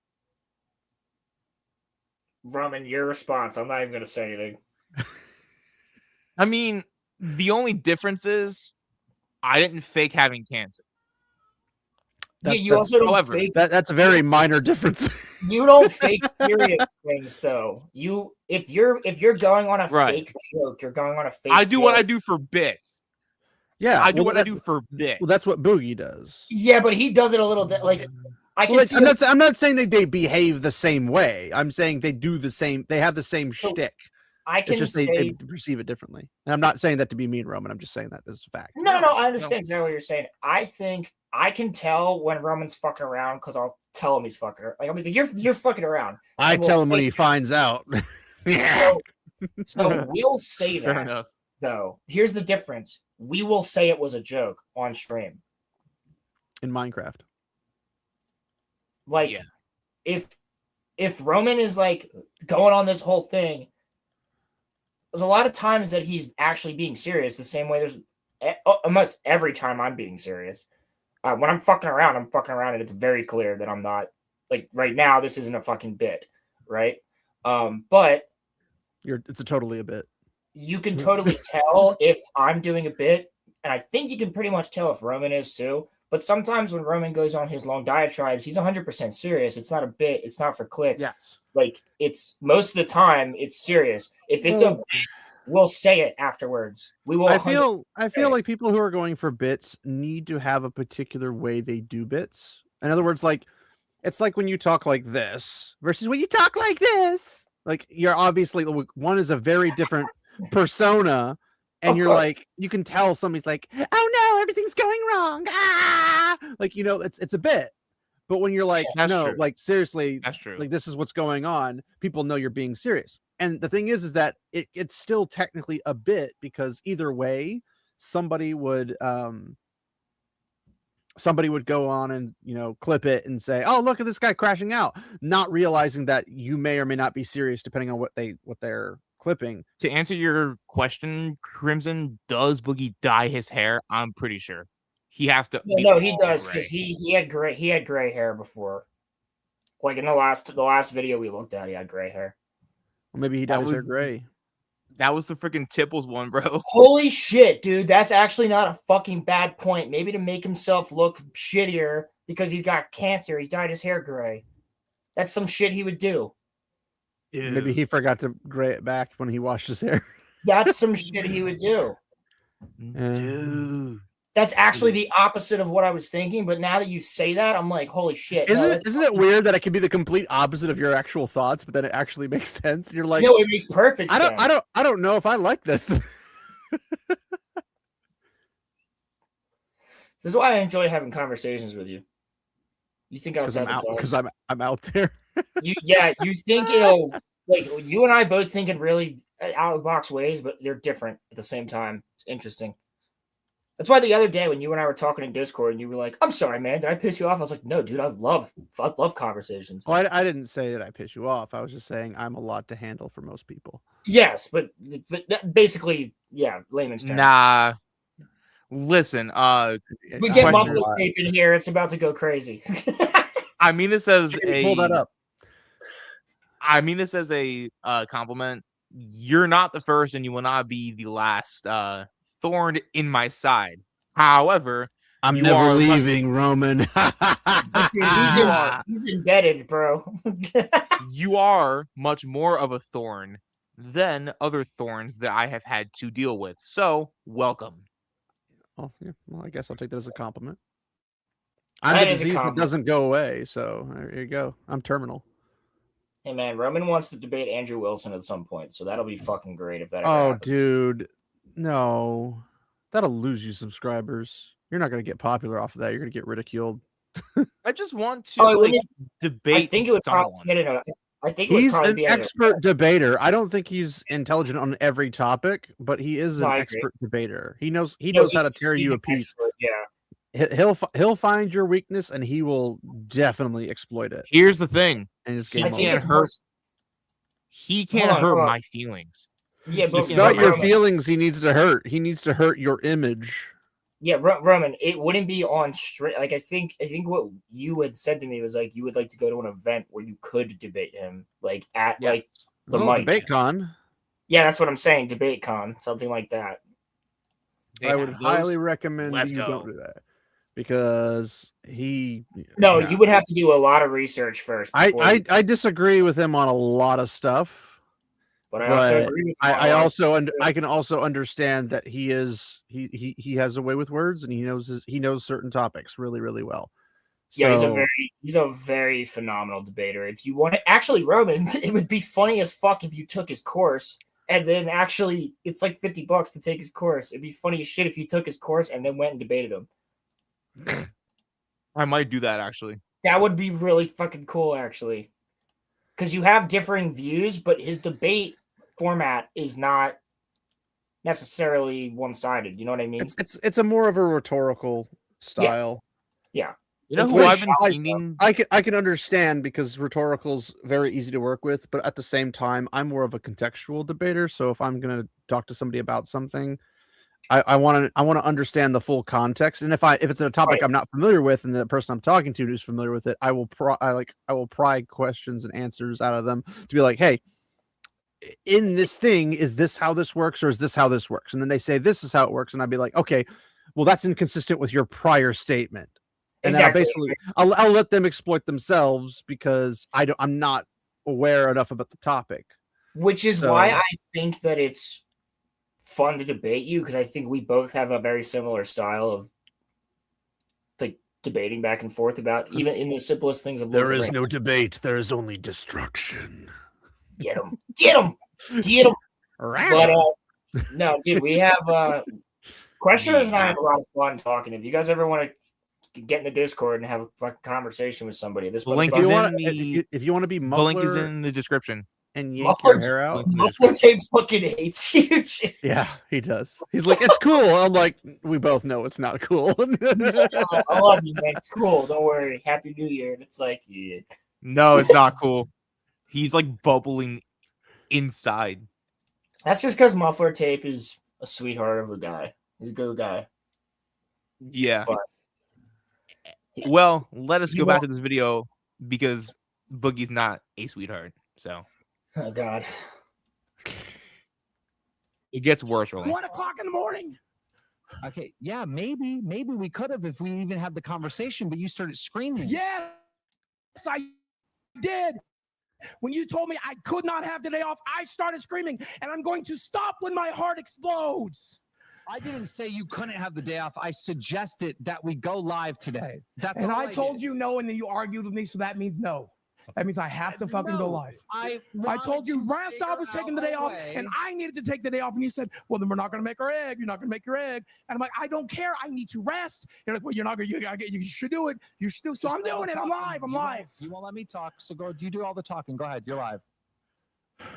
Roman, your response. I'm not even going to say anything. I mean, the only difference is I didn't fake having cancer. Also don't however, fake, that's a very minor difference. You don't fake serious things though. If you're going on a fake joke, you're going on a fake. I do joke. what I do for bits. Yeah, I do what I do for bits. Well, that's what Boogie does. Yeah, but he does it a little bit like I can see. I'm not saying that they behave the same way. I'm saying they do the same. They have the same shtick. I can say they perceive it differently. And I'm not saying that to be mean, Roman. I'm just saying that as a fact. No, I understand exactly what you're saying. I think I can tell when Roman's fucking around because I'll tell him he's fucking around. Like, I mean, you're fucking around. I tell him when he finds out. So we'll say Fair that. Enough. Though here's the difference: we will say it was a joke on stream in Minecraft. Like, if Roman is like going on this whole thing, there's a lot of times that he's actually being serious. The same way there's almost every time I'm being serious. When I'm fucking around, and it's very clear that I'm not. Like right now, this isn't a fucking bit, right? But it's totally a bit. You can totally tell if I'm doing a bit, and I think you can pretty much tell if Roman is too. But sometimes when Roman goes on his long diatribes, he's 100% serious. It's not a bit. It's not for clicks. Yes. Like, it's most of the time it's serious. If it's a, we'll say it afterwards. We will. I feel like people who are going for bits need to have a particular way they do bits. In other words, like, it's like when you talk like this versus when you talk like this. Like, you're obviously, one is a very different persona, and you're like, you can tell somebody's like, oh no, everything's going wrong, like, it's a bit. But when you're like, That's no, true. like seriously, That's true. like this is what's going on, people know you're being serious. And the thing is that it's still technically a bit, because either way, somebody would go on and, you know, clip it and say, oh, look at this guy crashing out, not realizing that you may or may not be serious depending on what they're clipping. To answer your question, Crimson, does Boogie dye his hair? I'm pretty sure he has to. No, he does, gray. because he had gray hair before. Like in the last video we looked at, he had gray hair. Well, maybe he dyes his hair gray. That was the freaking Tipples one, bro. Holy shit, dude. That's actually not a fucking bad point. Maybe to make himself look shittier because he's got cancer, he dyed his hair gray. That's some shit he would do. Ew. Maybe he forgot to gray it back when he washed his hair. That's some shit he would do. Dude. That's actually the opposite of what I was thinking, but now that you say that, I'm like, holy shit. Isn't it weird that it can be the complete opposite of your actual thoughts, but then it actually makes sense? And you're like, no, it makes perfect sense. I don't know if I like this. This is why I enjoy having conversations with you. You think outside the box. Because I'm out there. you think, like you and I both think in really out of the box ways, but they're different at the same time. It's interesting. That's why the other day when you and I were talking in Discord and you were like, I'm sorry, man, did I piss you off? I was like, no, dude, I love conversations. Well, I didn't say that I piss you off. I was just saying I'm a lot to handle for most people. Yes, but basically, yeah, layman's terms. Nah. Listen, we get muffler tape in here. It's about to go crazy. I mean this as pull that up. I mean this as a compliment. You're not the first, and you will not be the last thorn in my side. However, I'm never leaving, Roman. He's embedded, bro. You are much more of a thorn than other thorns that I have had to deal with. So, welcome. Oh, yeah. Well, I guess I'll take that as a compliment. I'm the disease that doesn't go away, so there you go. I'm terminal. Hey, man, Roman wants to debate Andrew Wilson at some point, so that'll be fucking great if that ever happens. Dude. No. That'll lose you subscribers. You're not going to get popular off of that. You're going to get ridiculed. I just want to debate. I think it would probably he's an expert debater. I don't think he's intelligent on every topic, but he is an expert debater. He knows how to tear you a piece. Yeah. He'll find your weakness and he will definitely exploit it. Here's the thing. And he can't hurt. He can't hurt my feelings. Yeah, but it's not your feelings he needs to hurt. He needs to hurt your image. Yeah, Roman, it wouldn't be on straight. Like I think what you had said to me was like you would like to go to an event where you could debate him, like at like the mic. Debate con. Yeah, that's what I'm saying. Debate con, something like that. I would highly recommend you don't do that because you would have to do a lot of research first. I disagree with him on a lot of stuff. But I also agree with I can also understand that he has a way with words and he knows certain topics really, really well. Yeah, he's a very phenomenal debater. If you want to actually, Roman, it would be funny as fuck if you took his course and then actually it's like $50 to take his course. It'd be funny as shit if you took his course and then went and debated him. I might do that actually. That would be really fucking cool, actually. Because you have differing views, but his debate format is not necessarily one-sided. You know what I mean? It's a more of a rhetorical style. Yes. Yeah. You know who I've been thinking? I can understand because rhetorical's very easy to work with, but at the same time, I'm more of a contextual debater. So if I'm gonna talk to somebody about something, I want to understand the full context. And if it's a topic I'm not familiar with, and the person I'm talking to is familiar with it, I will pry questions and answers out of them to be like, hey, in this thing, is this how this works, or is this how this works? And then they say this is how it works, and I'd be like, okay, well that's inconsistent with your prior statement. And exactly. Then I'll let them exploit themselves because I'm not aware enough about the topic. Which is why I think that it's fun to debate you, because I think we both have a very similar style of like debating back and forth about even in the simplest things of there is no debate, there is only destruction. Get him. But no, dude, we have questioners and I have a lot of fun talking. If you guys ever want to get in the Discord and have a fucking conversation with somebody. This The link If is you in want the if you want to be the link is muffler in the description. and yank your hair out, Links in the Muffler description. Tape fucking hates you. yeah, he does. He's like, it's cool. I'm like, we both know it's not cool. He's like, "Oh, I love you, man. It's cool. Don't worry. Happy New Year." And it's like, yeah. No, it's not cool. He's like bubbling inside. That's just because Muffler Tape is a sweetheart of a guy. He's a good guy. Yeah. But Well, let us You go back want- to this video because Boogie's not a sweetheart. So oh god. it gets worse, Rolling. 1 o'clock in the morning. Okay, yeah, maybe we could have if we even had the conversation, but you started screaming. Yes, I did. When you told me I could not have the day off, I started screaming, and I'm going to stop when my heart explodes. I didn't say you couldn't have the day off. I suggested that we go live today. That's And all I told did. you no, and then you argued with me, so that means no. That means I have to fucking go No, live. I told you wanted to Rastov was figure taking the out day a off, way. and I needed to take the day off. And you said, "Well, then we're not going to make our egg. You're not going to make your egg." And I'm like, "I don't care. I need to rest." You're like, "Well, you're not going to. You should do it. You should do." So I'm doing it. I'm live. I'm live. You won't let me talk, so go. You do all the talking. Go ahead. You're live.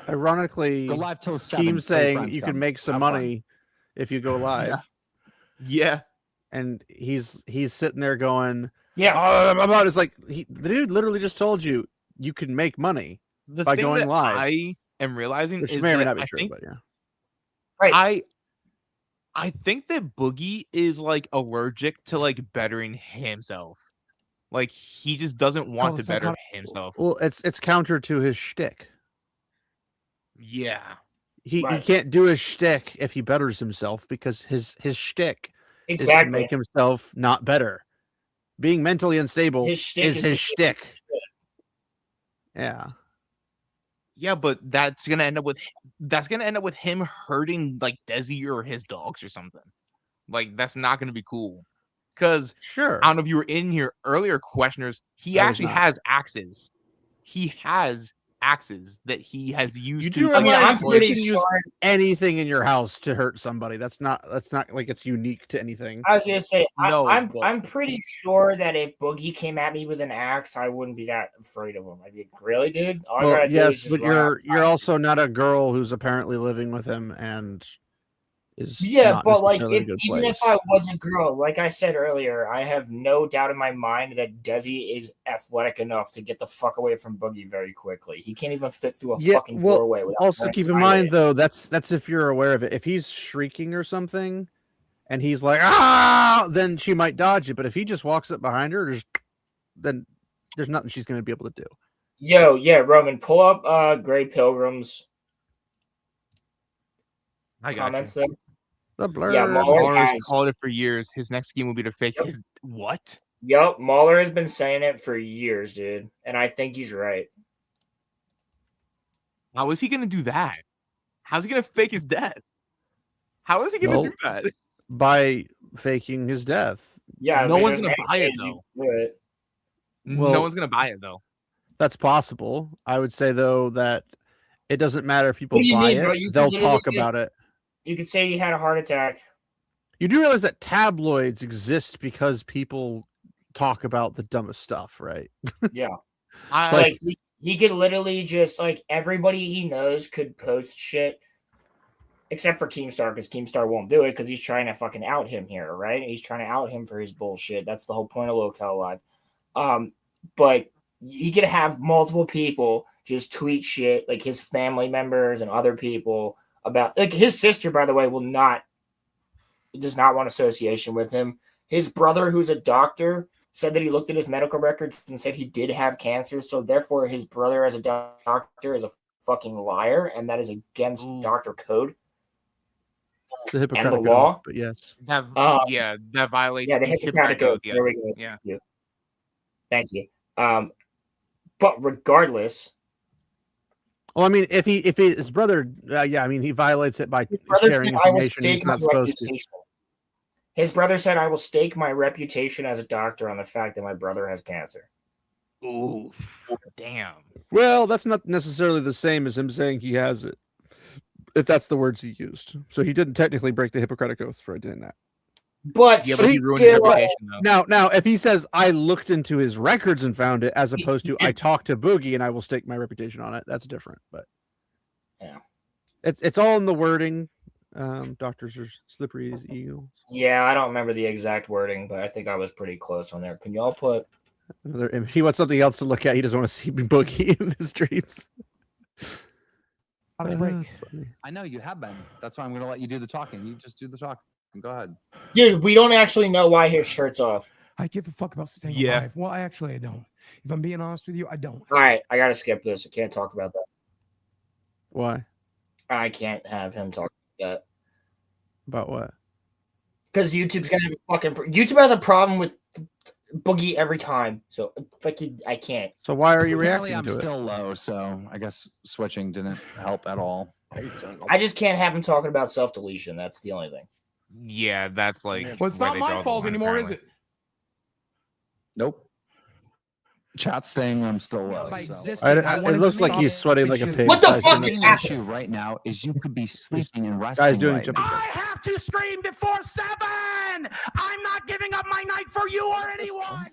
Ironically, Go live till 7. Keem's saying friends you come. can make some Have fun. money if you go live, Yeah. and he's sitting there going, Yeah. about it's like the dude literally just told you you can make money The by thing going that live, I am realizing which is may or may that not be I true, think but yeah. Right. I think that Boogie is like allergic to like bettering himself. Like he just doesn't want to better himself. Well, it's counter to his shtick. Yeah. He Right. can't do his shtick if he betters himself because his shtick is to Exactly. make himself not better. Being mentally unstable His shtick is is his to- shtick. Yeah. Yeah, but that's gonna end up with him hurting like Desi or his dogs or something. Like that's not gonna be cool. Because Sure. I don't know if you were in here earlier, questioners. He I was actually not. has axes. He has axes that he has used You to. do I mean, realize I'm you pretty can sure. use anything in your house to hurt somebody. That's not like it's unique to anything. I was gonna say, No, but- I'm pretty sure that if Boogie came at me with an axe, I wouldn't be that afraid of him. I'd be like, really, dude? All I Well, gotta do is yes, just but run you're outside." also not a girl who's apparently living with him and is Yeah, not but like, necessarily in a if good even if place. I was a girl, like I said earlier, I have no doubt in my mind that Desi is athletic enough to get the fuck away from Boogie very quickly. He can't even fit through a Yeah, fucking well, doorway. Without Also going keep in sideways. mind though, that's if you're aware of it. If he's shrieking or something and he's like, ah, then she might dodge it. But if he just walks up behind her, then there's nothing she's gonna be able to do. Yo, yeah, Roman, pull up Gray Pilgrim's I got comments you. there. The blur. Yeah, Mahler Mahler's has. called it for years. His next scheme will be to fake his what? Yup, Mahler has been saying it for years, dude, and I think he's right. How is he gonna do that? How's he gonna fake his death? How is he gonna Well, do that? By faking his death. Yeah, No but one's there's gonna many buy it ways you though. can do it. Well- No one's gonna buy it though. That's possible. I would say though that it doesn't matter if people What do you buy mean, it; bro? You can they'll literally talk about just- it. You could say he had a heart attack. You do realize that tabloids exist because people talk about the dumbest stuff, right? Yeah. I Like he could literally just like everybody he knows could post shit, except for Keemstar, because Keemstar won't do it because he's trying to fucking out him here, right? He's trying to out him for his bullshit. That's the whole point of Locale Live. But he could have multiple people just tweet shit, like his family members and other people about like his sister, by the way, does not want association with him. His brother, who's a doctor, said that he looked at his medical records and said he did have cancer. So therefore, his brother as a doctor is a fucking liar, and that is against doctor code The and the Hippocratic law. Oath, but yes. that Yeah. that violates Yeah, the the Hippocratic Oath. Oath, There we yes. go. Yeah. Thank you. But regardless, Well, I mean, if his brother, yeah, I mean, he violates it by his brother sharing said, "I will information he's stake my not supposed to. reputation." His brother said, "I will stake my reputation as a doctor on the fact that my brother has cancer." Oof. Damn. Well, that's not necessarily the same as him saying he has it, if that's the words he used. So he didn't technically break the Hippocratic Oath for doing that. But Yeah, but he ruined his still, reputation though. Now, if he says I looked into his records and found it, as opposed to I talked to Boogie and I will stake my reputation on it, that's different. But yeah, it's all in the wording. Doctors are slippery as eagles. yeah, I don't remember the exact wording, but I think I was pretty close on there. Can y'all put? He wants something else to look at. He doesn't want to see Boogie in his dreams. I know you have been. That's why I'm going to let you do the talking. You just do the talking. Go ahead. Dude, we don't actually know why his shirt's off. I give a fuck about staying Yeah. alive. Well, I don't. If I'm being honest with you, I don't. All right, I gotta skip this. I can't talk about that. Why? I can't have him talk about that About what? because YouTube's gonna have a fucking. YouTube has a problem with Boogie every time, so I can't. So why are you Apparently, reacting I'm to it? still low, so I guess switching didn't help at all. I just can't have him talking about self deletion. That's the only thing. Yeah, that's like. Well, it's where not they my draw the fault line, anymore, is apparently. it? Nope. Chat's saying I'm still low. By so. existing, It wanted looks to like stop he's it. sweating like a It's pig. What the Tyson. fuck The is main happening? issue right now is you could be sleeping and resting. Guy's doing right jumping now. I have to stream before 7. I'm not giving up my night for you or anyone.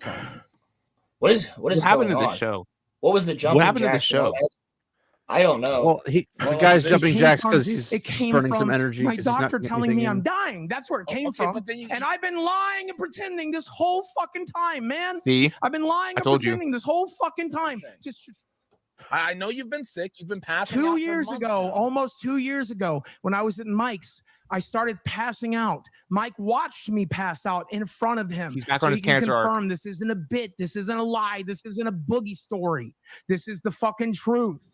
What is What going happened to on? the show? What was the jumping? What happened to the jacks and all show? that? I don't know. Well, the Well, guy's it jumping came jacks from- because he's it came burning from some energy. My 'cause he's not doctor getting telling me anything I'm in. dying. That's where it came from. but then you- And I've been lying and pretending this whole fucking time, man. See, I've been lying I and told you. pretending this whole fucking time. Just I know you've been sick. You've been passing out 2 for years months ago, now. almost 2 years ago, when I was at Mike's, I started passing out. Mike watched me pass out in front of him. He's back so on he his can cancer arc. confirm this isn't a bit. This isn't a lie. This isn't a boogie story. This is the fucking truth.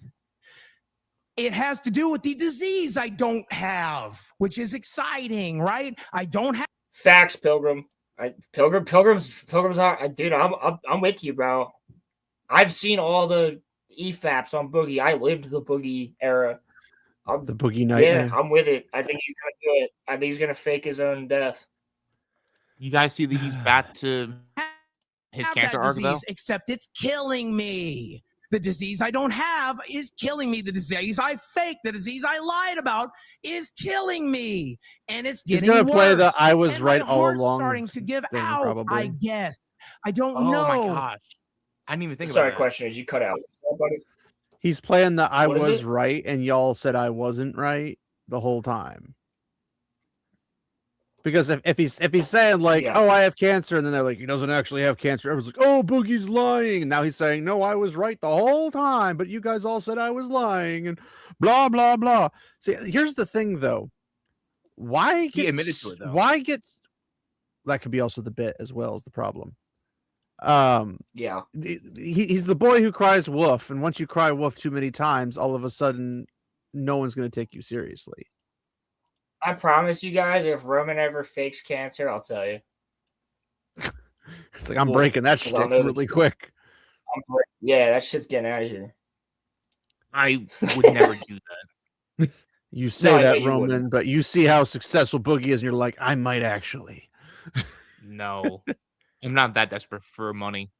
It has to do with the disease I don't have, which is exciting, right? I don't have. Facts, Pilgrim. Pilgrims are. Dude, I'm with you, bro. I've seen all the EFAPs on Boogie. I lived the Boogie era. The Boogie Yeah, Nightmare. I'm with it. I think he's gonna do it. I think he's gonna fake his own death. You guys see that he's back to his have cancer that arc though? disease, except it's killing me. The disease I don't have is killing me. The disease I fake, the disease I lied about is killing me. And it's He's getting gonna worse. play the I was And right my all heart's along starting to give thing, out, probably. I guess. I don't Oh know. my gosh. I didn't even think Sorry, about that. question is you cut out. He's playing the I What is was it? right and y'all said I wasn't right the whole time. Because if he's saying like, Yeah. oh, I have cancer, and then they're like, he doesn't actually have cancer, everyone's like, oh, Boogie's lying. And now he's saying, no, I was right the whole time, but you guys all said I was lying, and blah blah blah. See, here's the thing though. Why get admitted to it, though. Why get that could be also the bit as well as the problem. Yeah. He's the boy who cries woof, and once you cry woof too many times, all of a sudden no one's going to take you seriously. I promise you guys, if Roman ever fakes cancer, I'll tell you. It's like I'm breaking that 'cause shit I'll know the really truth. quick. Yeah, that shit's getting out of here. I would never do that. You say No, I know that, you Roman, wouldn't. but you see how successful Boogie is, and you're like, I might actually. No. I'm not that desperate for money.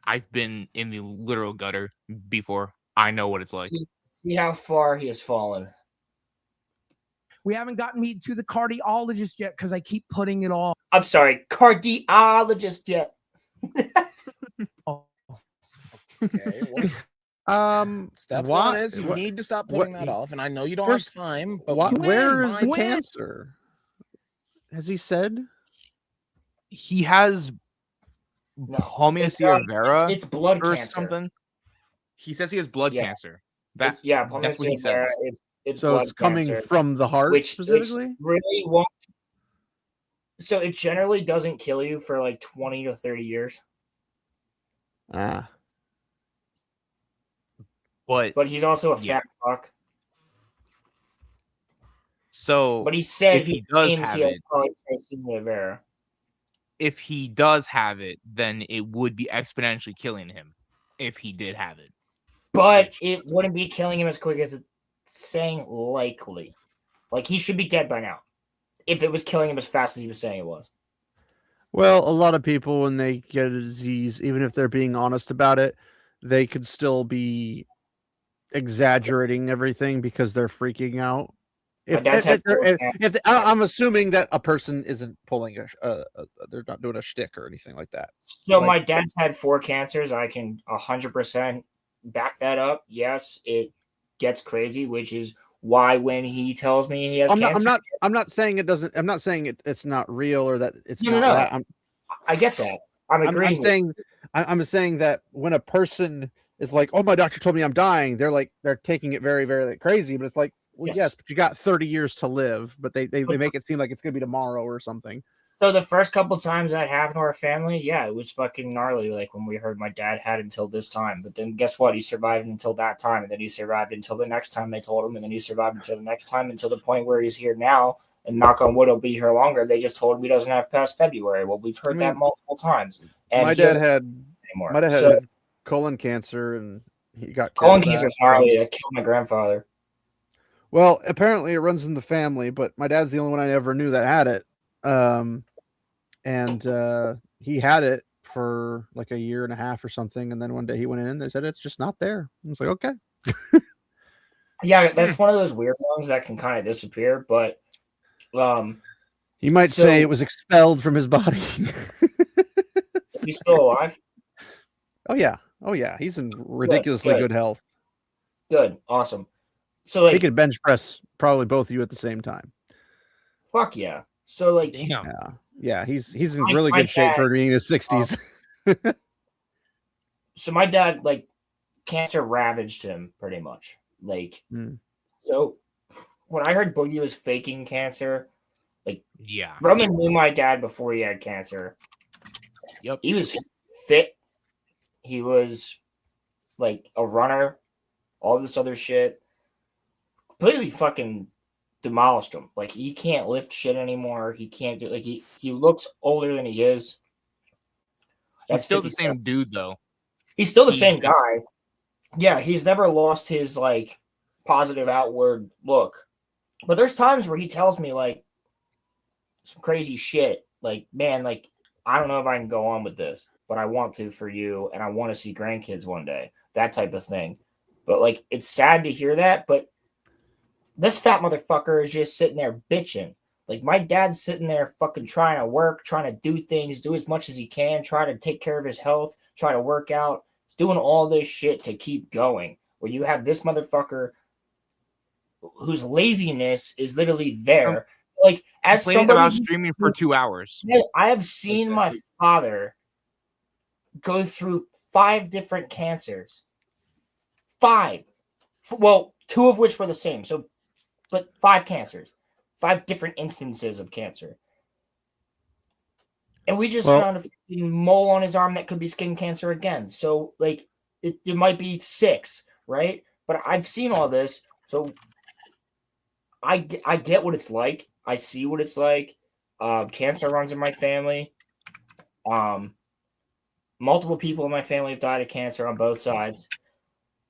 I've been in the literal gutter before. I know what it's like. See how far he has fallen. We haven't gotten me to the cardiologist yet because I keep putting it off. I'm sorry, cardiologist yet. Okay. Well, step why- one is you what- need to stop what- putting that off. And I know you don't First, have time, but where is the When? cancer? Has he said? He has No, Palmia vera It's blood or cancer. something. He says he has blood Yeah. cancer. That Yeah, that's what he Palmia vera says. it's So blood it's coming cancer, from the heart which specifically? really won't. So it generally doesn't kill you for like 20 to 30 years. Ah. But he's also a Yeah. fat fuck. So But he said if he does claims have he has it, polycythemia vera. if he does have it, then it would be exponentially killing him if he did have it. But it wouldn't be killing him as quick as it's saying likely. Like he should be dead by now. If it was killing him as fast as he was saying it was. Well, a lot of people, when they get a disease, even if they're being honest about it, they could still be exaggerating everything because they're freaking out. I'm assuming that a person isn't pulling they're not doing a shtick or anything like that. So my dad's had 4 cancers. I can 100% back that up. Yes, it gets crazy, which is why when he tells me he has cancer, I'm not saying it doesn't. I'm not saying it's not real or that it's no. that. I get that. I'm saying that when a person is like, "Oh, my doctor told me I'm dying," they're taking it very, very crazy. But it's like, well, yes, but you got 30 years to live. But they make it seem like it's gonna be tomorrow or something. So the first couple times that happened to our family, yeah, it was fucking gnarly. Like when we heard my dad had until this time, but then guess what? He survived until that time, and then he survived until the next time they told him, and then he survived until the next time, until the point where he's here now. And knock on wood, he'll be here longer. They just told him he doesn't have past February. Well, we've heard that multiple times. And my dad had colon cancer, and he got colon cancer is gnarly. That killed my grandfather. Well, apparently it runs in the family, but my dad's the only one I ever knew that had it. And he had it for like a year and a half or something, and then one day he went in and they said it's just not there. I was like, okay. Yeah, that's one of those weird ones that can kind of disappear, but you might say it was expelled from his body. He's still alive? Oh yeah, he's in ridiculously good health. Good, awesome. So like he could bench press probably both of you at the same time. Fuck yeah. So like damn. Yeah, he's in really good shape for being in his 60s. So my dad, like, cancer ravaged him pretty much. Like so when I heard Boogie was faking cancer, like Roman knew my dad before he had cancer. Yep. He was fit. He was like a runner, all this other shit. Completely fucking demolished him. Like he can't lift shit anymore. He can't do he looks older than he is. He's still the same dude though. He's still the same guy. Yeah, he's never lost his like positive outward look. But there's times where he tells me like some crazy shit. Like, man, like I don't know if I can go on with this, but I want to for you and I want to see grandkids one day. That type of thing. But like it's sad to hear that, but this fat motherfucker is just sitting there bitching. Like my dad's sitting there fucking trying to work, trying to do things, do as much as he can, try to take care of his health, try to work out. He's doing all this shit to keep going. Where you have this motherfucker whose laziness is literally there. Like as somebody about streaming for 2 hours. I have seen my father go through 5 different cancers. 5. Well, 2 of which were the same. But 5 cancers, 5 different instances of cancer. And we just found a mole on his arm that could be skin cancer again. So, like, it might be 6, right? But I've seen all this. So, I get what it's like. I see what it's like. Cancer runs in my family. Multiple people in my family have died of cancer on both sides.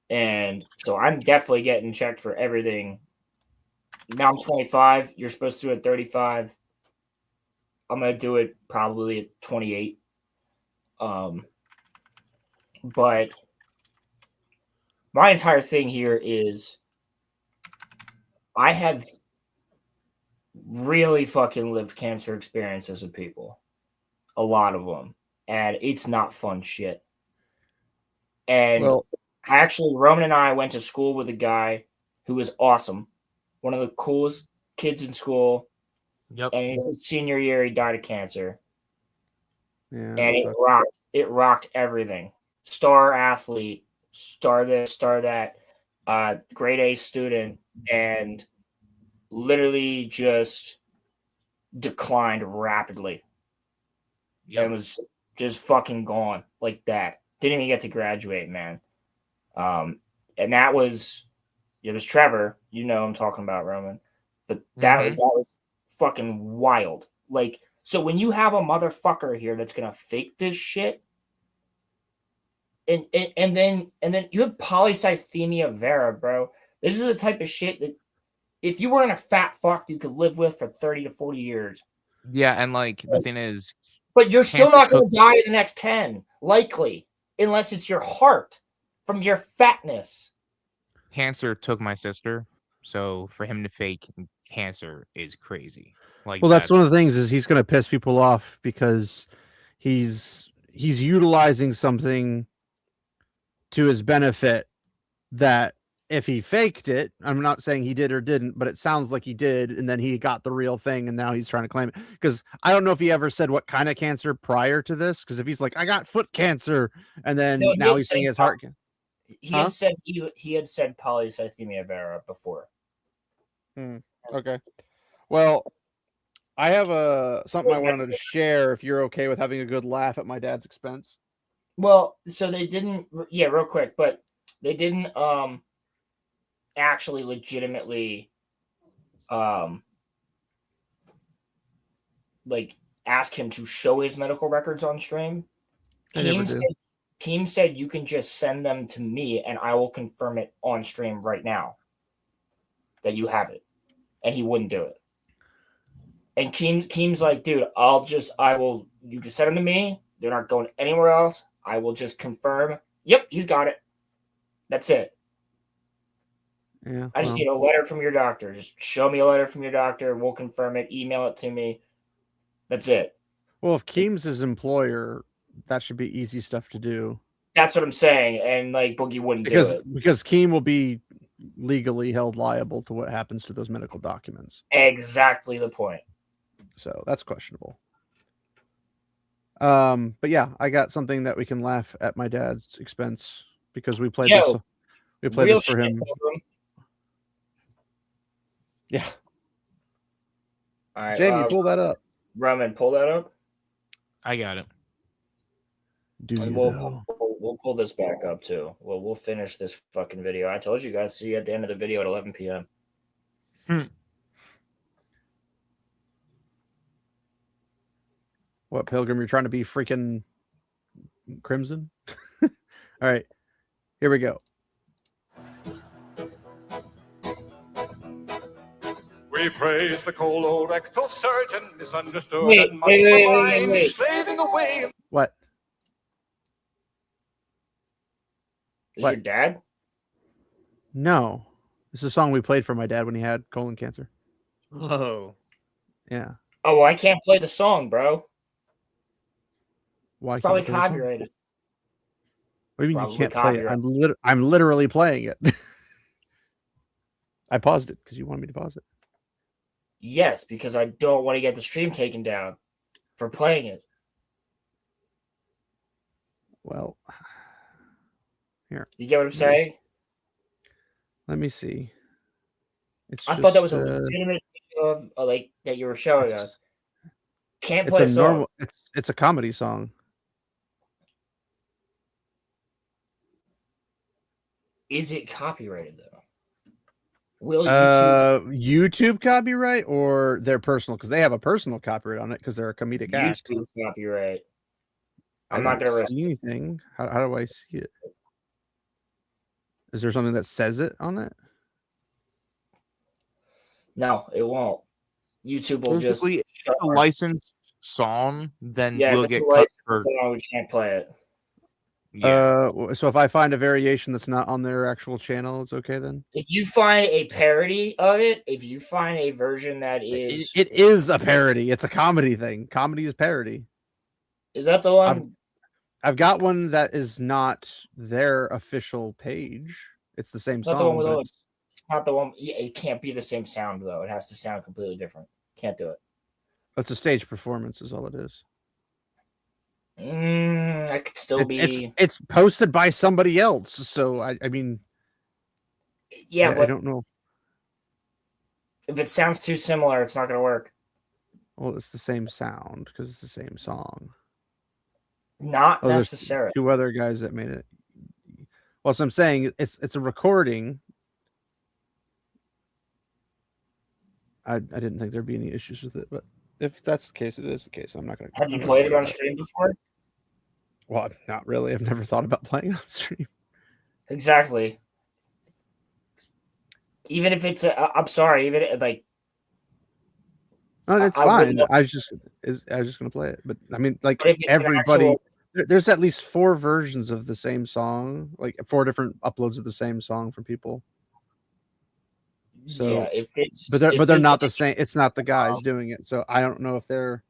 And so I'm definitely getting checked for everything. Now I'm 25. You're supposed to do it at 35. I'm going to do it probably at 28. But my entire thing here is I have really fucking lived cancer experiences with people. A lot of them. And it's not fun shit. And actually, Roman and I went to school with a guy who was awesome. One of the coolest kids in school. Yep. And in his senior year, he died of cancer. Yeah, and it rocked everything. Star athlete, star this, star that, grade A student, and literally just declined rapidly. Yep. And was just fucking gone like that. Didn't even get to graduate, man. And that was, it was Trevor. You know I'm talking about, Roman. But that was fucking wild. Like, so when you have a motherfucker here that's gonna fake this shit, and then you have polycythemia vera, bro. This is the type of shit that if you weren't a fat fuck, you could live with for 30 to 40 years. Yeah, and like the thing is, but you're still not going to die in the next 10, likely, unless it's your heart from your fatness. Cancer took my sister, so for him to fake cancer is crazy. Like, well, that's one of the things is he's going to piss people off because he's utilizing something to his benefit that if he faked it, I'm not saying he did or didn't, but it sounds like he did, and then he got the real thing, and now he's trying to claim it. Because I don't know if he ever said what kind of cancer prior to this. Because if he's like, I got foot cancer, and then now he's saying his heart. He had said he had said polycythemia vera before. Okay. Well, I have something I wanted to share. If you're okay with having a good laugh at my dad's expense. Well, so they didn't. Yeah, real quick, but they didn't actually legitimately like ask him to show his medical records on stream. Keem said you can just send them to me and I will confirm it on stream right now that you have it. And he wouldn't do it. And Keem's like, dude, you can send them to me. They're not going anywhere else. I will just confirm. Yep, he's got it. That's it. Yeah, I just need a letter from your doctor. Just show me a letter from your doctor. We'll confirm it. Email it to me. That's it. Well, if Keem's his employer, that should be easy stuff to do. That's what I'm saying. And like Boogie wouldn't do it. Because Keem will be legally held liable to what happens to those medical documents. Exactly the point. So that's questionable. But yeah, I got something that we can laugh at my dad's expense because we played this. We played this for him. Yeah. All right, Jamie, pull that up. Roman, pull that up. I got it. We'll pull this back up too. Well, we'll finish this fucking video. I told you guys, see you at the end of the video at 11 p.m. What, Pilgrim? You're trying to be freaking Crimson? All right, here we go. We praise the colorectal surgeon, misunderstood Wait, and much wait, maligned, slaving away. What? Is your dad? No. This is a song we played for my dad when he had colon cancer. Whoa. Yeah. Oh, well, I can't play the song, bro. Why? It's probably copyrighted. What do you mean you can't play it? I'm literally playing it. I paused it because you wanted me to pause it. Yes, because I don't want to get the stream taken down for playing it. Well, here. You get what I'm saying? Let me see. I thought that was a legitimate video of like that you were showing us. Can't play a song. Normal. It's a comedy song. Is it copyrighted though? Will YouTube copyright or their personal? Because they have a personal copyright on it because they're a comedic act. YouTube copyright. I'm not going to see anything. How do I see it? Is there something that says it on it? No, it won't. YouTube will basically, just if it's a licensed song, then yeah, we'll get cut for. We can't play it. Yeah. So if I find a variation that's not on their actual channel, it's okay then? If you find a parody of it, if you find a version that is... It is a parody. It's a comedy thing. Comedy is parody. Is that the one? I've got one that is not their official page. It's the same song. It's not the one... It can't be the same sound, though. It has to sound completely different. Can't do it. It's a stage performance is all it is. I could still be. It's posted by somebody else, so I mean, yeah, I don't know. If it sounds too similar, it's not going to work. Well, it's the same sound because it's the same song. Not necessarily. Two other guys that made it. Well, so I'm saying it's a recording. I didn't think there'd be any issues with it, but if that's the case, it is the case. I'm not going to. Have you played it on stream before? Well, not really. I've never thought about playing on stream. Exactly. Even if it's I'm sorry. Even like. No, it's fine. I was just going to play it, but I mean, like everybody. There's at least 4 versions of the same song, like 4 different uploads of the same song from people. So, yeah, if it's but they're not the same. It's not the guys doing it. So I don't know if they're.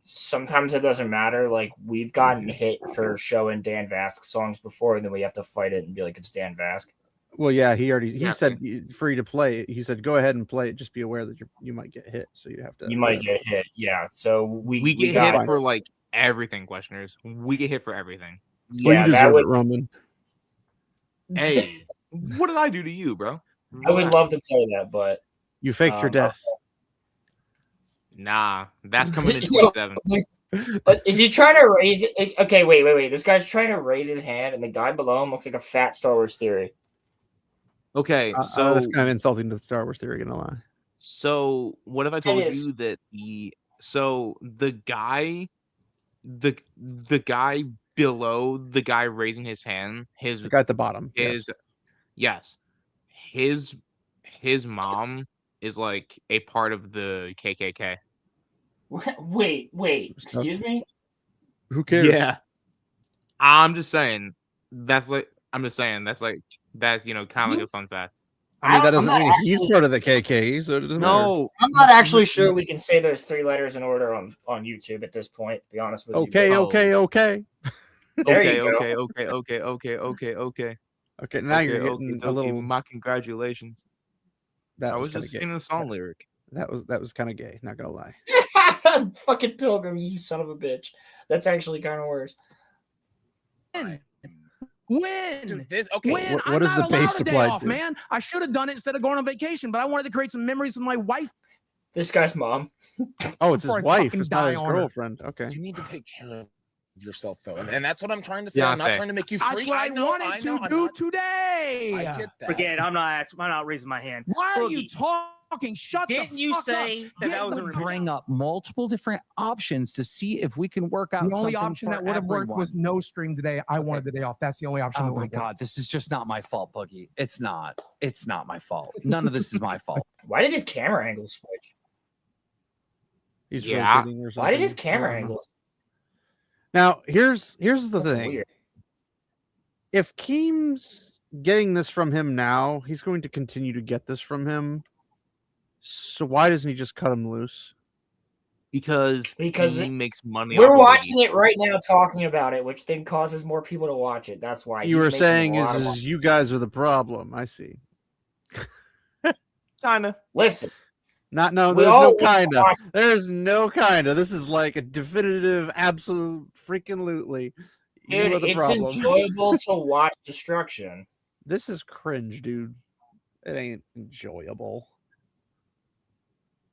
Sometimes it doesn't matter. Like we've gotten hit for showing Dan Vasc songs before, and then we have to fight it and be like, it's Dan Vasc. Well, yeah, he said free to play. He said go ahead and play it. Just be aware that you might get hit, so you have to. You might get hit. Yeah. So we get hit for like everything, questioners. We get hit for everything. Yeah, well, you deserve it, Roman. Hey, what did I do to you, bro? I would love to play that, but you faked your death. Nah, that's coming in 27. But is he trying to raise it? Okay, wait. This guy's trying to raise his hand, and the guy below him looks like a fat Star Wars theory. Okay, so that's kind of insulting to the Star Wars theory. Gonna lie. So what if I told you that the guy, the guy below the guy raising his hand, the guy at the bottom, yes, his mom is like a part of the KKK. Wait, excuse me? Who cares? Yeah, I'm just saying that's kind of like a fun fact. I mean, that doesn't mean he's part of the KK, so it doesn't matter. I'm not actually sure we can say those 3 letters in order on YouTube at this point, to be honest with you. Okay. Okay, now you're getting a little. My congratulations. I was just singing a song lyric. That was kind of gay. Not gonna lie. Fucking Pilgrim, you son of a bitch. That's actually kind of worse. When? Dude, this okay. When? What is the base supply? off, man? I should have done it instead of going on vacation, but I wanted to create some memories with my wife. This guy's mom. Oh, it's his wife. It's not his girlfriend. Okay. You need to take care of yourself, though, and that's what I'm trying to say. I'm not trying to make you free. That's what I wanted to do today. I get that. Forget it. I'm not raising my hand. Why are you talking? Shut the fuck up. Didn't you say that was a bring up multiple different options to see if we can work out. The only option that would have worked was no stream today. I wanted the day off. That's the only option. Oh my god, this is just not my fault, Boogie. It's not my fault. None of this is my fault. Why did his camera angle switch? He's rotating or something. Why did his camera angles? Now here's the thing. Weird. If Keem's getting this from him now, he's going to continue to get this from him. So why doesn't he just cut him loose? Because he makes money. We're watching it right now, talking about it, which then causes more people to watch it. That's why you were saying is you guys are the problem. I see. Kinda. Listen. There's no kinda. There's no kinda. This is like a definitive, absolute, freaking lootly. Dude, it's enjoyable to watch destruction. This is cringe, dude. It ain't enjoyable.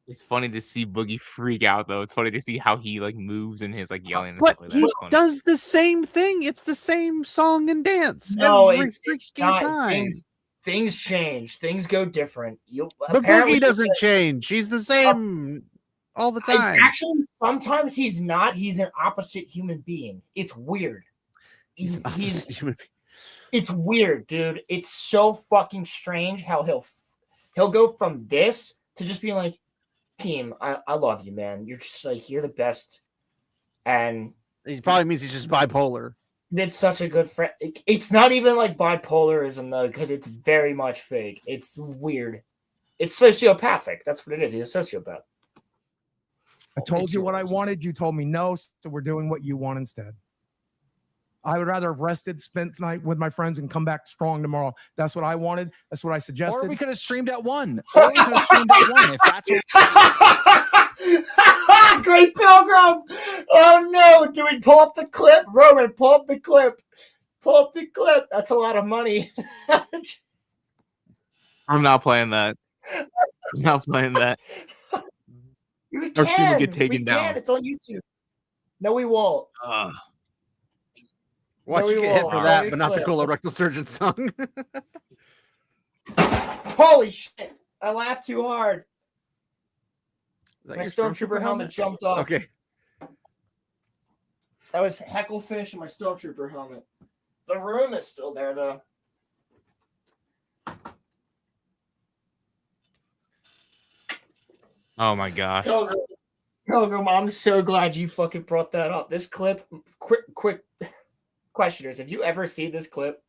It's funny to see Boogie freak out, though. It's funny to see how he like moves and his like yelling and but stuff like that. He does the same thing. It's the same song and dance. No, every it's freaking not. time. Things change. Things go different. But Boogie doesn't change. He's the same all the time. Actually, sometimes he's not. He's an opposite human being. It's weird. He's It's weird, dude. It's so fucking strange how he'll go from this to just being like, Keem, I love you, man. You're just like, you're the best. And he probably means he's just bipolar. It's such a good friend. It's not even like bipolarism, though, because it's very much fake. It's weird. It's sociopathic. That's what it is. He's a sociopath. I told you what I wanted. You told me no, so we're doing what you want instead. I would rather have rested, spent the night with my friends, and come back strong tomorrow. That's what I wanted. That's what I suggested. Or we could have streamed at 1. If that's Great Pilgrim! Oh no! Do we pull up the clip? Roman, pull up the clip. Pull up the clip. That's a lot of money. I'm not playing that. I'm not playing that. You Our stream will can. get taken down. It's on YouTube. No, we won't. Watch you get hit for that, but not the colorectal surgeon song. Holy shit! I laughed too hard. My Stormtrooper helmet jumped off. Okay. That was Hecklefish and my Stormtrooper helmet. The room is still there, though. Oh my gosh. Pilgrim, I'm so glad you fucking brought that up. This clip, quick questioners, have you ever seen this clip?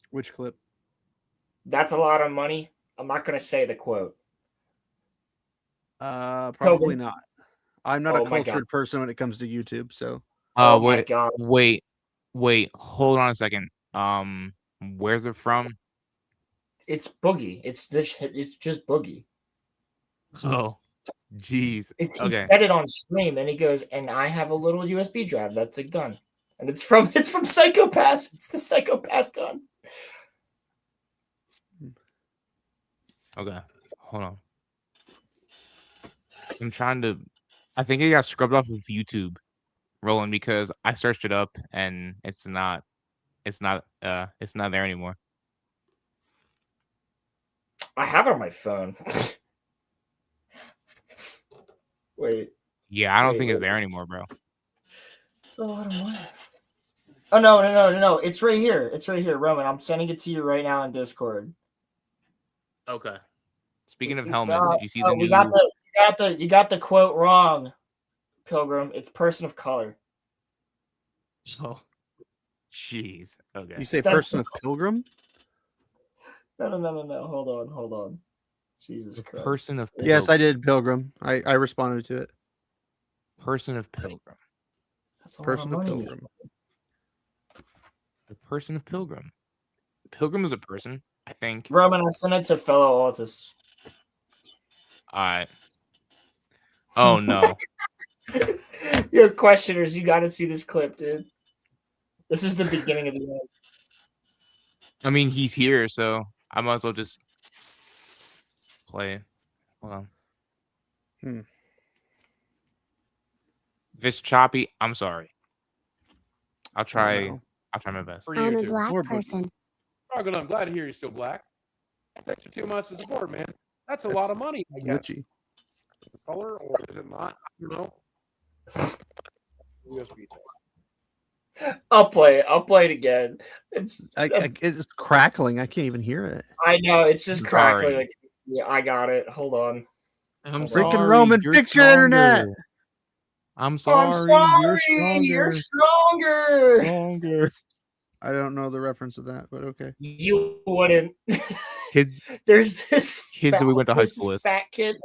Which clip? That's a lot of money. I'm not going to say the quote. Probably not. I'm not a my God. cultured person when it comes to YouTube, so. My God. Wait. Hold on a second. Where's it from? It's Boogie. It's just Boogie. Oh, jeez. He Okay. said it on stream, and he goes, "And I have a little USB drive. That's a gun, and it's from Psychopass. It's the Psychopass gun." Okay. Hold on. I'm trying to. I think it got scrubbed off of YouTube, Roland, because I searched it up and it's not there anymore. I have it on my phone. Wait. Yeah, I don't think it's there anymore, bro. It's a lot of money. Oh no! It's right here. It's right here, Roman. I'm sending it to you right now in Discord. Okay. Speaking of helmets, did you see the new? You got the quote wrong, Pilgrim. It's person of color. Oh, jeez. Okay. You say person of Pilgrim? No. Hold on. Jesus Christ. Person of Pilgrim. Yes, I did Pilgrim. I responded to it. Person of Pilgrim. That's a Person lot of of money. Pilgrim. The person of Pilgrim. Pilgrim is a person, I think. Roman, I sent it to fellow autists. All right. Oh no. Yo, questioners, you got to see this clip, dude. This is the beginning of the end. I mean, he's here, so I might as well just play it. Hold on. If it's choppy, I'm sorry. I'll try. I'll try my best. I'm a black person. Struggle, I'm glad to hear you're still black. Thanks for 2 months of support, man. That's a lot of money, I guess. Glitchy. Color, or is it not? You know. USB. I'll play it again. It's crackling. I can't even hear it. I know it's just crackling. Sorry. Like, yeah, I got it. Hold on. I'm Freaking Roman, fix your internet. I'm sorry. You're stronger. Stronger. I don't know the reference of that, but okay. You wouldn't. Kids. There's this kids that we went to high school with. Fat kid.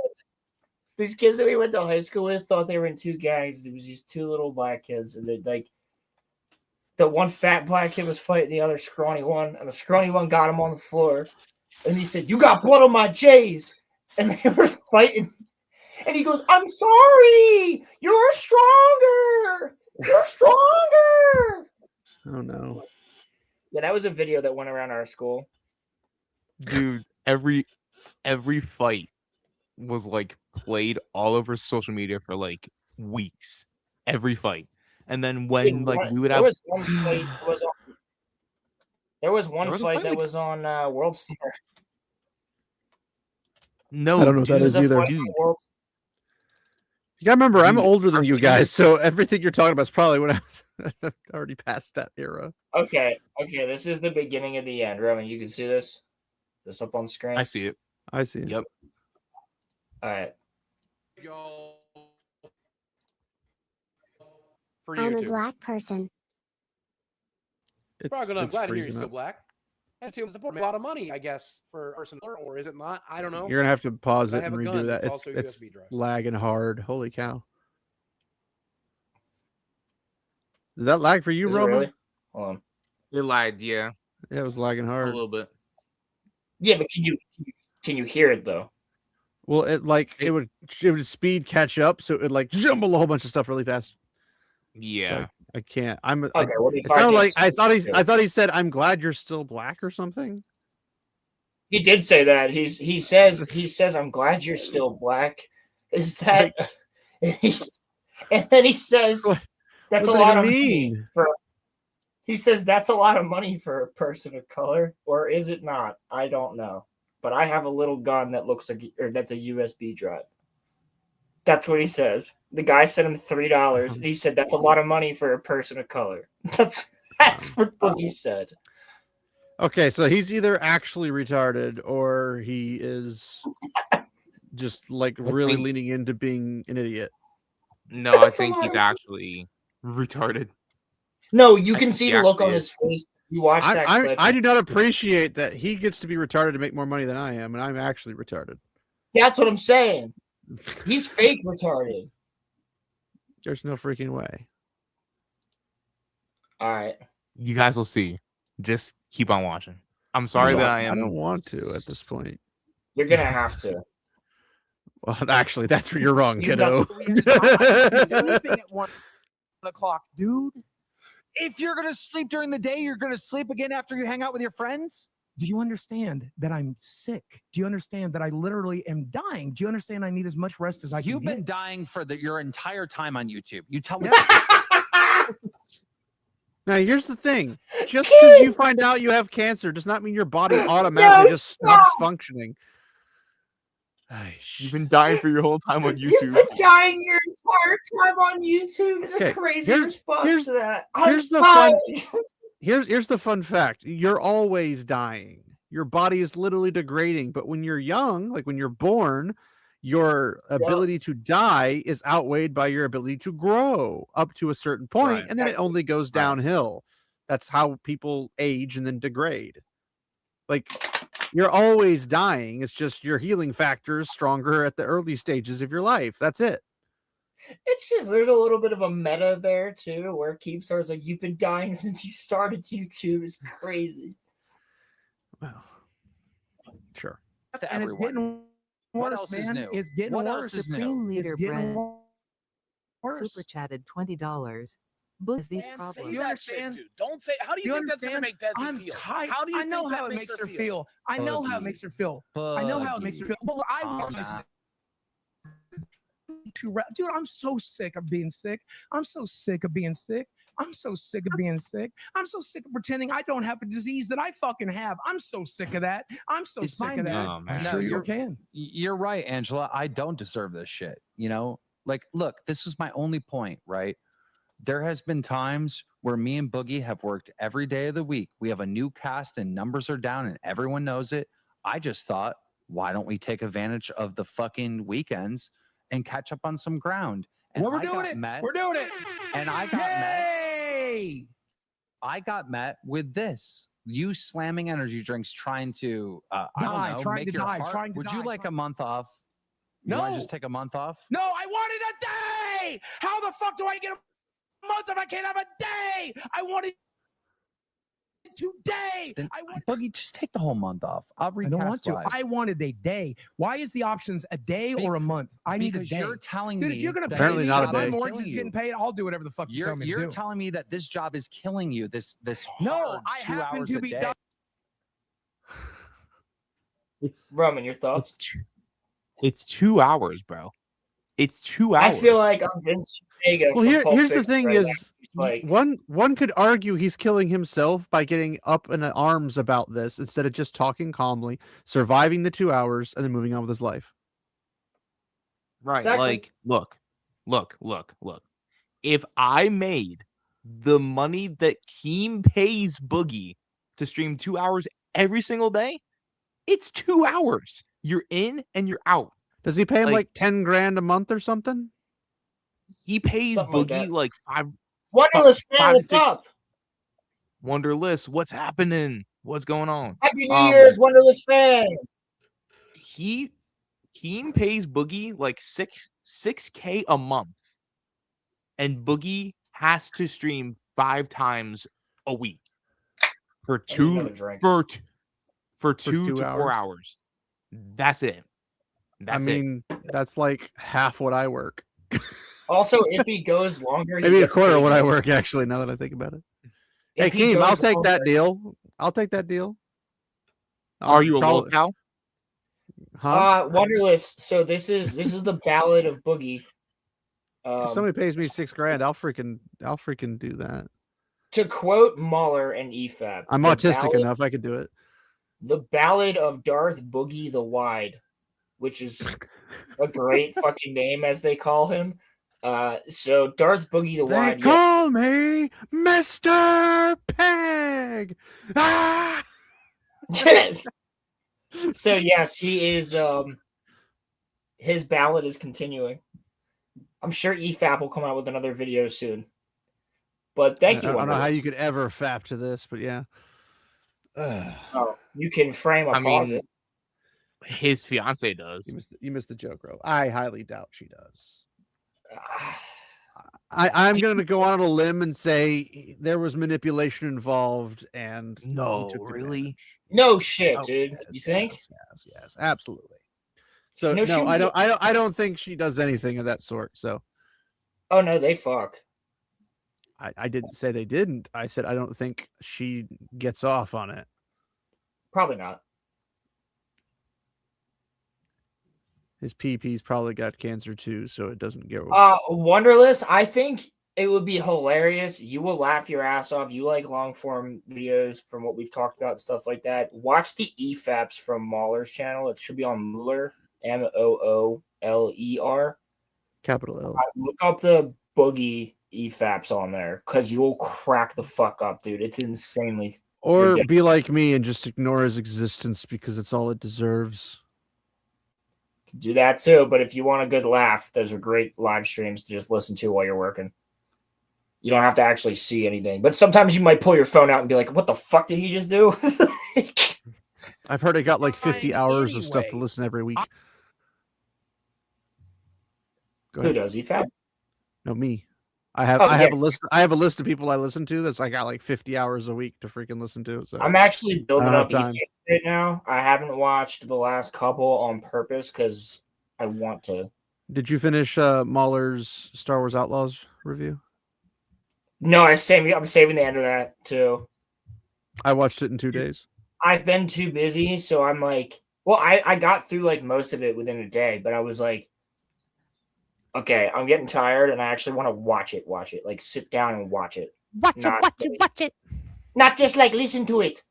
These kids that we went to high school with thought they were in two gangs. It was these two little black kids, and they like the one fat black kid was fighting the other scrawny one, and the scrawny one got him on the floor, and he said, "You got blood on my J's," and they were fighting. And he goes, "I'm sorry. You're stronger. You're stronger." Oh no. Yeah, that was a video that went around our school. Dude, every fight was like played all over social media for like weeks. Every fight. And then when we would have there was one fight that was on World Star. No, I don't know what that is either. Dude. You gotta remember, I'm older than you guys, so everything you're talking about is probably when I was already past that era. Okay, this is the beginning of the end. Roman, you can see this? This up on screen? I see it. I see it. Yep. All right. For I'm you a too. black person. Struggle, I'm glad to hear you're freezing still up. black. And to support a lot of money, I guess, for a person, or is it not? I don't know. You're gonna have to pause I it have and a redo gun that. that's It's also USB drive. lagging hard. Holy cow. Did that lag for you, Is it Roman? really? Hold on. It lagged, yeah. Yeah, it was lagging A hard. little bit. Yeah, but can you hear it though? Well, it would speed catch up, so it would like jumble a whole bunch of stuff really fast. Yeah. So I can't. What if it sounded like just- I thought he said, "I'm glad you're still black" or something. He did say that. He says, "I'm glad you're still black." Is that? And then he says, "That's a What does that lot of even money mean? for." He says that's a lot of money for a person of color, or is it not? I don't know. But I have a little gun that looks like, or that's a USB drive. That's what he says. The guy sent him $3, and he said that's a lot of money for a person of color. That's what he said. Okay, so he's either actually retarded or he is just like really think- leaning into being an idiot. No, I think he's actually retarded. No, you I can think see he the look on actually his face. You watch that clip. I do not appreciate that he gets to be retarded to make more money than I am, and I'm actually retarded. That's what I'm saying. He's fake retarded. There's no freaking way. All right. You guys will see. Just keep on watching. I'm sorry that I am. I don't want to at this point. You're gonna have to. Well, actually, that's where you're wrong, kiddo. Sleeping at 1 o'clock, dude. If you're gonna sleep during the day, you're gonna sleep again after you hang out with your friends. Do you understand that I'm sick? Do you understand that I literally am dying? Do you understand I need as much rest as I can You've been get? dying for your entire time on YouTube. You tell me. Now, here's the thing. Just because you find out you have cancer does not mean your body automatically just stops functioning. You've been dying for your whole time on YouTube. You've been dying your entire time on YouTube. It's a crazy response to that. Here's the fun fact. You're always dying. Your body is literally degrading. But when you're young, like when you're born, your ability to die is outweighed by your ability to grow up to a certain point, and then it only goes downhill. That's how people age and then degrade. Like, you're always dying. It's just your healing factor is stronger at the early stages of your life. That's it. It's just there's a little bit of a meta there too, where Keemstar's like, you've been dying since you started YouTube. It's crazy. Well, sure. And it's getting worse, man. It's getting worse. Supreme Leader It's getting Brent worse. super chatted $20. Book these problems. You understand? Shit, dude. Don't say. How do you think that's gonna make Desi I'm feel? tired. How do you I know think how that it makes her feel. I know how it makes her feel. I know how it makes her feel. But dude, I'm so sick of being sick. I'm so sick of being sick. I'm so sick of being sick. I'm so sick of pretending I don't have a disease that I fucking have. I'm so sick of that. I'm so sick of that. I'm sure you can. You're right, Angela. I don't deserve this shit. You know, like, look, this is my only point, right? There has been times where me and Boogie have worked every day of the week. We have a new cast and numbers are down and everyone knows it. I just thought, why don't we take advantage of the fucking weekends and catch up on some ground? And Well, we're doing it. We're doing it. And I got met. I got met with this. You slamming energy drinks, trying to I don't know, make your heart. Would you like a month off? No. You want to just take a month off? No, I wanted a day. How the fuck do I get a month if I can't have a day? I wanted today. Then, Boogie, just take the whole month off. I'll recast I don't want to. live. I wanted a day. Why is the options a day or a month? I need a Because day. you're telling Dude, me if you're gonna that pay this me, job my is mortgage killing is getting you. paid. I'll do whatever the fuck you tell me to do. You're telling me that this job is killing you. This No, hard I 2 happen hours to a be day. done. It's Roman, your thoughts? It's 2 hours, bro. It's 2 hours. I feel like I'm Vince Vega. Well, here's the thing: right is like, one could argue he's killing himself by getting up in arms about this instead of just talking calmly, surviving the 2 hours, and then moving on with his life. Right. Exactly. Like, look. If I made the money that Keem pays Boogie to stream 2 hours every single day, it's 2 hours. You're in and you're out. Does he pay him like 10 grand a month or something? He pays Something like Boogie that. like five. Wonderless fan, 5 to what's 6 up? Wonderless, what's happening? What's going on? Happy New Year's, Wonderless fan. Keem pays Boogie like 6K a month, and Boogie has to stream 5 times a week for two for 2 to 4 hours. That's it. That's like half what I work. Also, if he goes longer, Maybe a quarter of what I work, actually, now that I think about it. Hey, Keem, I'll take that deal. I'll take that deal. Are you a locale? Huh? Wonderless. So this is the ballad of Boogie. If somebody pays me $6 grand, I'll freaking do that. To quote Mahler and EFAB, I'm autistic enough, I could do it. The Ballad of Darth Boogie the Wide, which is a great fucking name, as they call him. So Darth Boogie the Wide. They call me Mr. Peg. Ah! So yes, he is. His ballad is continuing. I'm sure EFAP will come out with another video soon. But thank you. I don't know how Wonderless. you could ever fap to this, but yeah. Oh, you can frame a I mean, pauses. his fiance does. You missed the joke, bro. I highly doubt she does. I'm going to go on a limb and say there was manipulation involved, and No, he took really? advantage. No shit, Oh, dude. yes, You think? Yes, absolutely. So No, she was I don't think she does anything of that sort. So, oh no, they fuck. I didn't say they didn't. I said I don't think she gets off on it. Probably not. His PP's probably got cancer too, so it doesn't get. Wonderless, I think it would be hilarious. You will laugh your ass off. You like long form videos from what we've talked about and stuff like that. Watch the EFAPs from Mahler's channel. It should be on Mooler, Mooler. Capital L. Look up the Boogie EFAPs on there because you'll crack the fuck up, dude. It's insanely. Or ridiculous. be like me and just ignore his existence because it's all it deserves. Do that too, but if you want a good laugh, those are great live streams to just listen to while you're working. You don't have to actually see anything, but sometimes you might pull your phone out and be like, "What the fuck did he just do?" I've heard I got like 50 hours of stuff to listen every week. Go Who ahead. does EFAP? No, me. I have a list. I have a list of people I listen to. That's I got like 50 hours a week to freaking listen to. So I'm actually building up time. EFAP right now. I haven't watched the last couple on purpose because I want to. Did you finish Mahler's Star Wars Outlaws review? No, I'm saving the end of that too. I watched it in 2 days. I've been too busy, so I'm like, well, I got through like most of it within a day, but I was like, okay, I'm getting tired, and I actually want to watch it. Like sit down and watch it. Watch it. Not just like listen to it.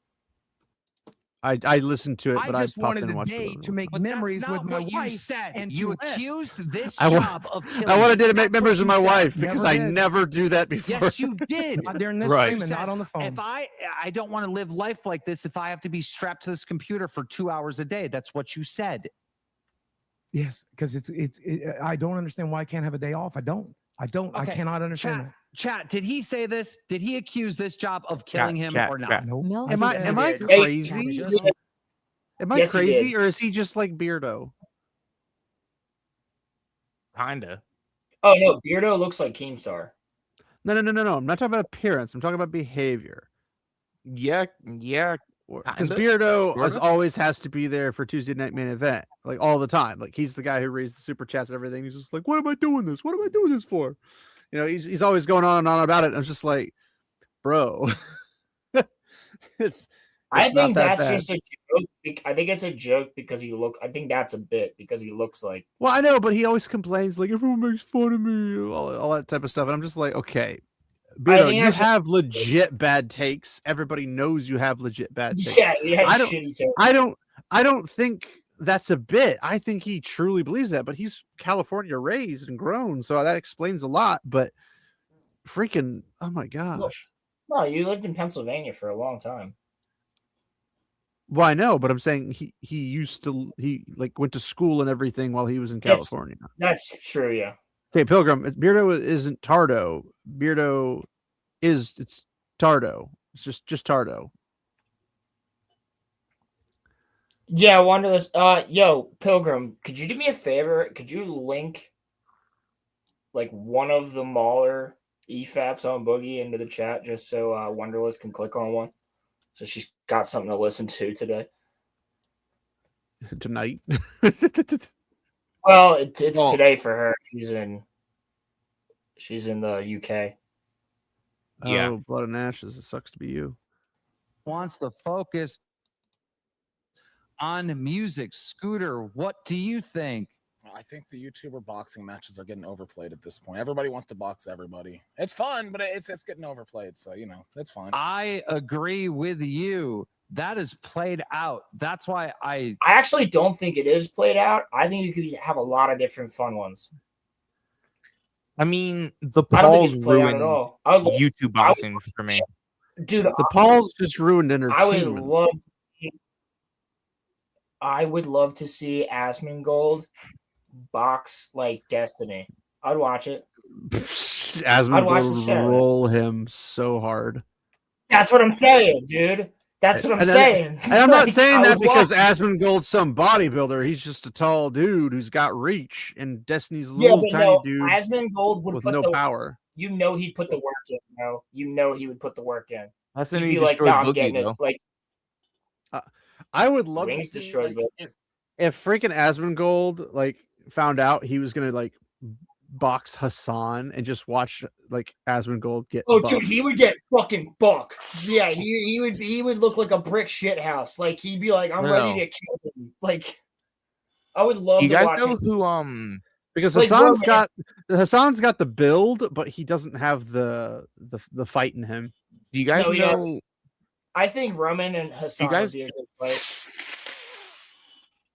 I listened to it, but I just popped wanted in and the watched day it. to make memories with my wife. And You to rest. accused this I job of killing. I wanted to make That's what memories with you my said. wife because Never I did. never do that before. Yes, you did. Not during this Right. stream and not on the phone. If I don't want to live life like this if I have to be strapped to this computer for 2 hours a day. That's what you said. Yes, because I don't understand why I can't have a day off. I don't. I Okay, cannot understand that. Chat, did he say this? Did he accuse this job of killing him or not? No. Am I Hey, crazy? Am I Yes, he crazy, did. or is he just like Beardo? Kinda. Oh no, Beardo looks like Keemstar. No. I'm not talking about appearance. I'm talking about behavior. Yeah. Because Kinda. Beardo Sorta. always has to be there for Tuesday Night Main Event, like all the time. Like he's the guy who raised the super chats and everything. He's just like, "What am I doing this? What am I doing this for?" You know, he's always going on and on about it. I'm just like, bro, it's I not think that that's bad. just a joke. I think it's a joke because I think that's a bit because he looks like. Well, I know, but he always complains like everyone makes fun of me, all that type of stuff. And I'm just like, okay, Beardo, think you that's just- have legit bad takes. Everybody knows you have legit bad takes. Yeah, he has I shitty takes. I don't think that's a bit. I think he truly believes that, but he's California raised and grown, so that explains a lot. But freaking, oh my gosh. No, you lived in Pennsylvania for a long time. Well, I know, but I'm saying he like went to school and everything while he was in California. That's true, yeah. Okay, Pilgrim, Beardo isn't Tardo. Beardo it's Tardo. It's just Tardo. Yeah, Wonderless. Yo, Pilgrim, could you do me a favor? Could you link like one of the Mahler EFAPs on Boogie into the chat just so Wonderless can click on one? So she's got something to listen to today. Tonight. Well, it's today for her. She's in the UK. Yeah. Oh, blood and ashes. It sucks to be you. Wants to focus on music. Scooter, what do you think? I think the YouTuber boxing matches are getting overplayed at this point. Everybody wants to box everybody. It's fun, but it's getting overplayed. So it's fine. I agree with you. That is played out. That's why I actually don't think it is played out. I think you could have a lot of different fun ones. I mean, the I don't think Pauls it's played out at ruined all. YouTube boxing for me. Dude, The Pauls just ruined entertainment. I would love to see Asmongold box like Destiny. I'd watch it. Asmongold watch the would show. roll him so hard. That's what I'm saying, dude. That's what I'm saying. And I'm not Like, saying I that would because watch- Asmongold's some bodybuilder. He's just a tall dude who's got reach, and Destiny's Yeah, little but tiny no, dude Asmongold would with put no the power. You know he'd put the work in, bro. You know he would put the work in. That's He'd when be he like, destroyed "No, I'm Boogie, getting it." though. Like I would love to Wings see destroyed like, if freaking Asmongold like found out he was gonna like box Hassan and just watch like Asmongold get. Oh, buffed. dude, he would get fucking buck. Yeah, he would look like a brick shit house. Like he'd be like, "I'm ready to kill him." Like I would love You to guys watch know him. who Because Like, Hassan's got the build, but he doesn't have the fight in him. Do you guys No, he know? doesn't. I think Roman and Hassan guys- would be a good fight.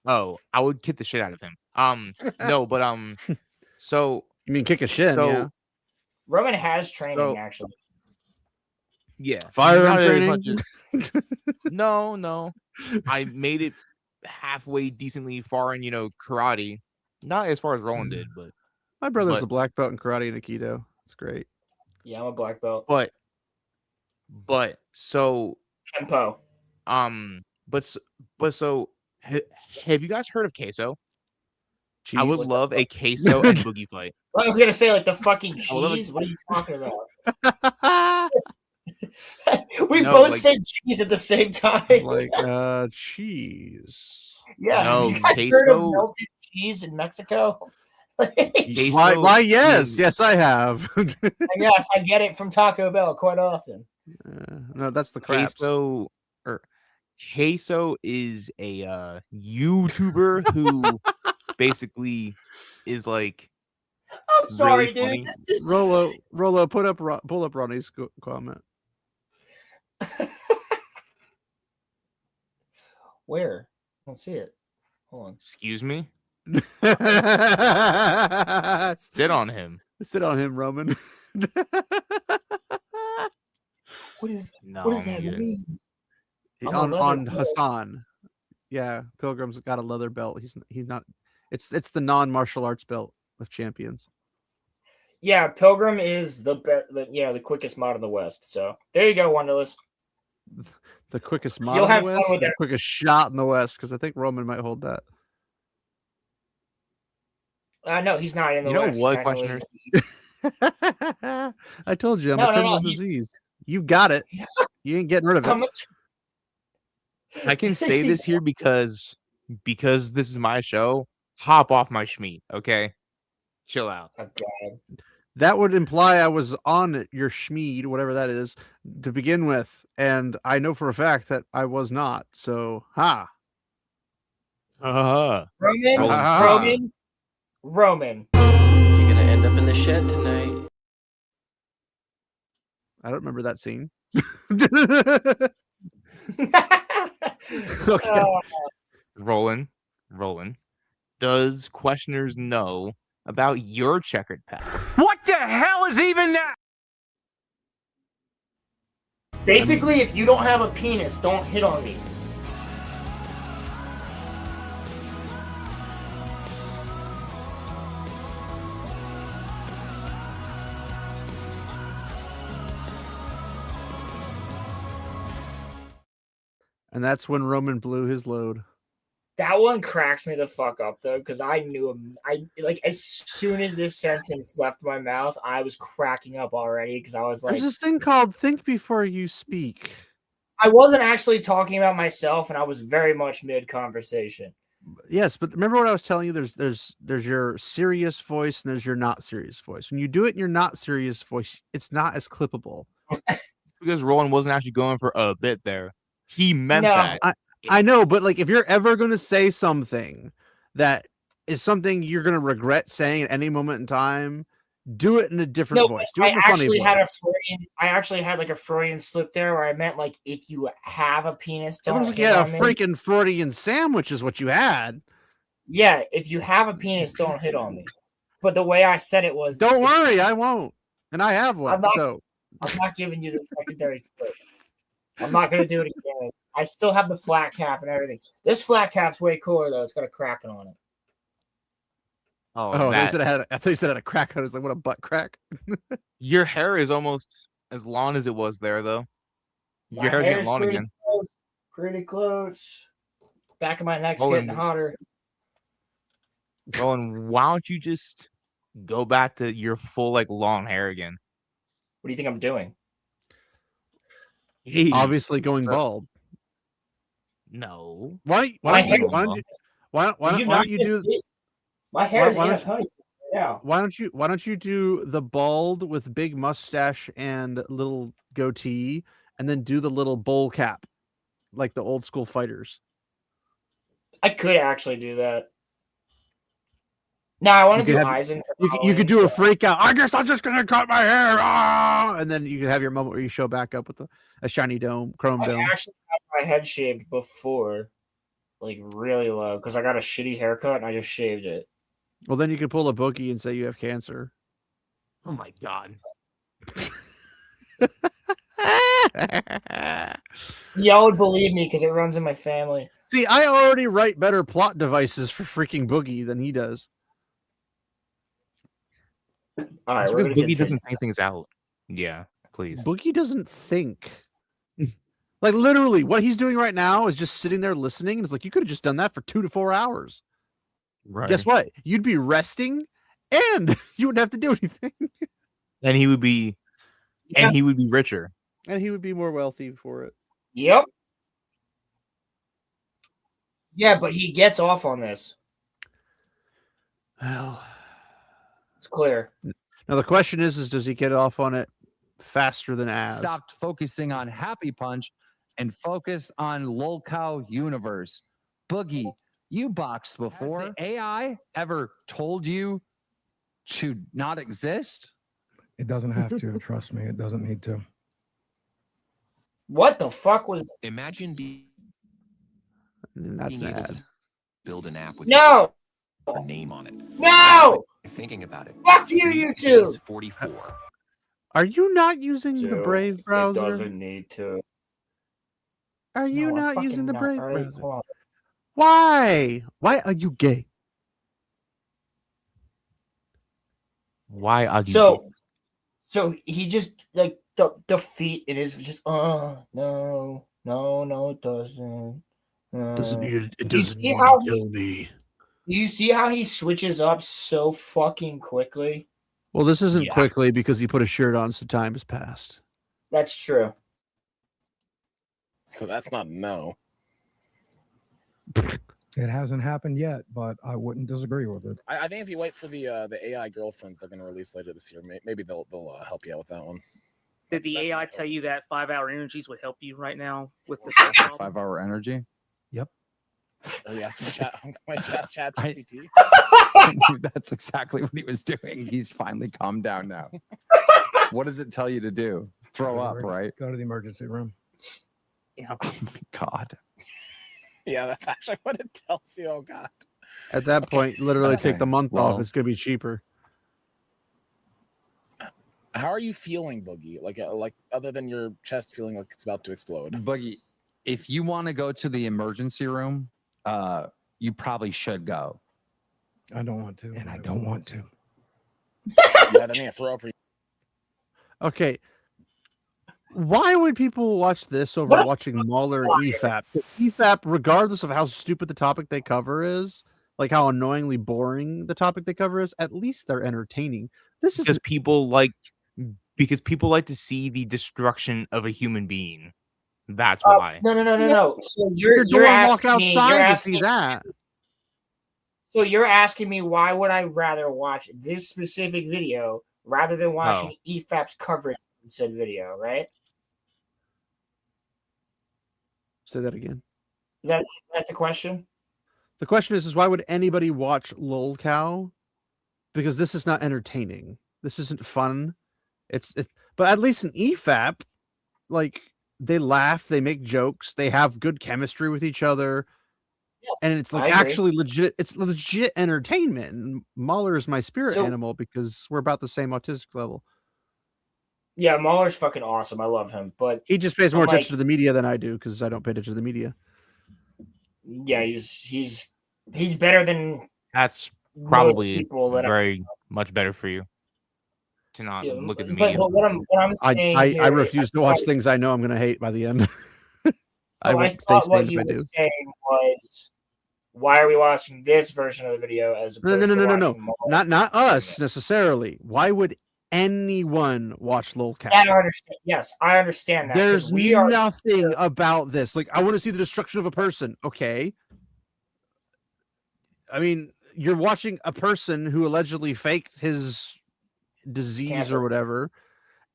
Oh, I would kick the shit out of him. No, but so you mean kick a shin? Yeah. Roman has training So- actually. Yeah, Firearm not as training? much as- no. I made it halfway decently far in karate. Not as far as Roland did, but My brother's but- a black belt in karate and aikido. It's great. Yeah, I'm a black belt. but so Tempo. but so have you guys heard of queso? I Cheese? would What the love a fuck? queso and boogie fight. I was gonna say like the fucking I would love cheese. What are you talking about? We No, both like- said cheese at the same time. Like cheese. Yeah, No, you guys heard of queso- melted cheese in Mexico? Why? Yes, yes, I have. Yes, I get it from Taco Bell quite often. No, that's the crabs. Queso is a YouTuber who basically is like I'm sorry, really dude. funny. This is- Rolo, pull up Ronnie's comment. Where? I don't see it. Hold on. Excuse me. Sit on him. Sit on him, Roman. What is No, what does I'm that good. mean? I'm a on leather belt. Hassan. Yeah, Pilgrim's got a leather belt. He's not. It's the non-martial arts belt of champions. Yeah, Pilgrim is the quickest mod in the West. So there you go, Wonderless. The quickest mod You'll in the have fun West, with the that. quickest shot in the West, because I think Roman might hold that. No, he's not in the You know West. what, I know questioners? I told you, I'm No, a no, criminal no, disease. You got it. You ain't getting rid of How it. much? I can say this here because this is my show. Hop off my schmeat, okay? Chill out. Oh, God. That would imply I was on your schmeed, whatever that is, to begin with, and I know for a fact that I was not. So, Uh-huh. Roman, Ah. Roman. You're gonna end up in the shed tonight. I don't remember that scene. Okay. Roland. Does questioners know about your checkered past? What the hell is even that? Basically, if you don't have a penis, don't hit on me. And that's when Roman blew his load. That one cracks me the fuck up though, because I knew him. I like as soon as this sentence left my mouth, I was cracking up already because I was like, There's this thing called think before you speak. I wasn't actually talking about myself, and I was very much mid conversation. Yes, but remember what I was telling you? There's your serious voice and there's your not serious voice. When you do it in your not serious voice, it's not as clippable. Because Roland wasn't actually going for a bit there. He meant No. that. I know, but like if you're ever going to say something that is something you're going to regret saying at any moment in time, do it in a different No, voice. but Do it I in a funny actually voice. had a Freudian. I actually had like a Freudian slip there where I meant like if you have a penis, It don't looks like you hit had on a me. freaking Freudian sandwich is what you had. Yeah, if you have a penis, don't hit on me. But the way I said it was, Don't worry, I won't. And I have one. I'm not- So I'm not giving you the secondary clip. I'm not gonna do it again. I still have the flat cap and everything. This flat cap's way cooler though. It's got a Kraken on it. Oh, Oh, that I thought you said I had a crack. I was like, what a butt crack. your hair is almost as long as it was there, though. My Your hair's getting hair's long pretty again. close. Pretty close. Back of my neck's Roland, getting hotter. Roland, why don't you just go back to your full like long hair again? What do you think I'm doing? Obviously going bald. No. Why My don't you hair- why Did you don't not you just do see? My hair is why in a don't ponytail right now. why don't you do the bald with big mustache and little goatee, and then do the little bowl cap like the old school fighters? I could actually do that. No, I want to do Eisen. You could do a freak out. I guess I'm just gonna cut my hair, and then you could have your moment where you show back up with a shiny chrome I dome. actually had my head shaved before, like really low, because I got a shitty haircut and I just shaved it. Well, then you could pull a boogie and say you have cancer. Oh my god. Y'all would believe me because it runs in my family. See, I already write better plot devices for freaking Boogie than he does. All right, It's we're because gonna Boogie doesn't think things out. Yeah, please. Boogie doesn't think. Like literally, what he's doing right now is just sitting there listening. And it's like you could have just done that for 2 to 4 hours. Right. Guess what? You'd be resting, and you wouldn't have to do anything. And he would be, and he would be richer. And he would be more wealthy for it. Yep. Yeah, but he gets off on this. Well, it's clear. Now the question is does he get off on it faster than Az? Stopped focusing on Happy Punch and focus on Lolcow Universe. Boogie, you boxed before. Has the AI ever told you to not exist? It doesn't have to. Trust me, it doesn't need to. What the fuck was? Imagine being That's able bad. to build an app with No! a name on it. No! Thinking about it. Fuck you, you two! He's 44. Are you not using the Brave browser? It doesn't need to. Are you No, I'm not fucking using the not. Brave All right, browser? hold on. Why? Why are you gay? Why are you? So he just like the feet in his just no it doesn't. It Do you see how me. Do you see how he switches up so fucking quickly? Well, this isn't quickly because he put a shirt on, so time has passed. That's true. So that's not no. It hasn't happened yet, but I wouldn't disagree with it. I think if you wait for the AI girlfriends they're going to release later this year, maybe they'll help you out with that one. Did the AI tell you that 5-hour energies would help you right now with this? 5-hour energy? Yep. Oh yes, my chat GPT. That's exactly what he was doing. He's finally calmed down now. What does it tell you to do? Throw up, right? Go to the emergency room. Yeah. Oh my god. Yeah, that's actually what it tells you. Oh god. At that point, literally Okay. take the month Well- off. It's going to be cheaper. How are you feeling, Boogie? Like other than your chest feeling like it's about to explode? Boogie, if you want to go to the emergency room, you probably should go. I don't want to. And I don't want to. Yeah, then you throw up. Okay. Why would people watch this over watching Mauler and EFAP? EFAP, regardless of how stupid the topic they cover is, like how annoyingly boring the topic they cover is, at least they're entertaining. This is because people like to see the destruction of a human being. That's why. No. So You're you're walk asking me. outside You're to asking, see that. So you're asking me why would I rather watch this specific video rather than watching EFAP's coverage of said video, right? Say that again. That's the question. The question is why would anybody watch Lol Cow? Because this is not entertaining. This isn't fun. But at least in EFAP, like they laugh, they make jokes, they have good chemistry with each other. Yes, and it's like I agree. actually legit. It's legit entertainment. And Mahler is my spirit So- animal because we're about the same autistic level. Yeah, Mahler's fucking awesome. I love him, but He just pays more I'm like- attention to the media than I do because I don't pay attention to the media. yeah, he's better than That's probably people that very much better for you to not look at the but media. what I'm saying I here is refuse to watch things I know I'm gonna hate by the end. I So I won't stay thought sane what if you I were do. saying was, why are we watching this version of the video as No, opposed to no. watching more? Not us necessarily. Why would anyone watch lolcat? That I understand. Yes, I understand that. 'cause There's we are nothing about this. Like, I want to see the destruction of a person. Okay. I mean, you're watching a person who allegedly faked his disease Cancer. or whatever,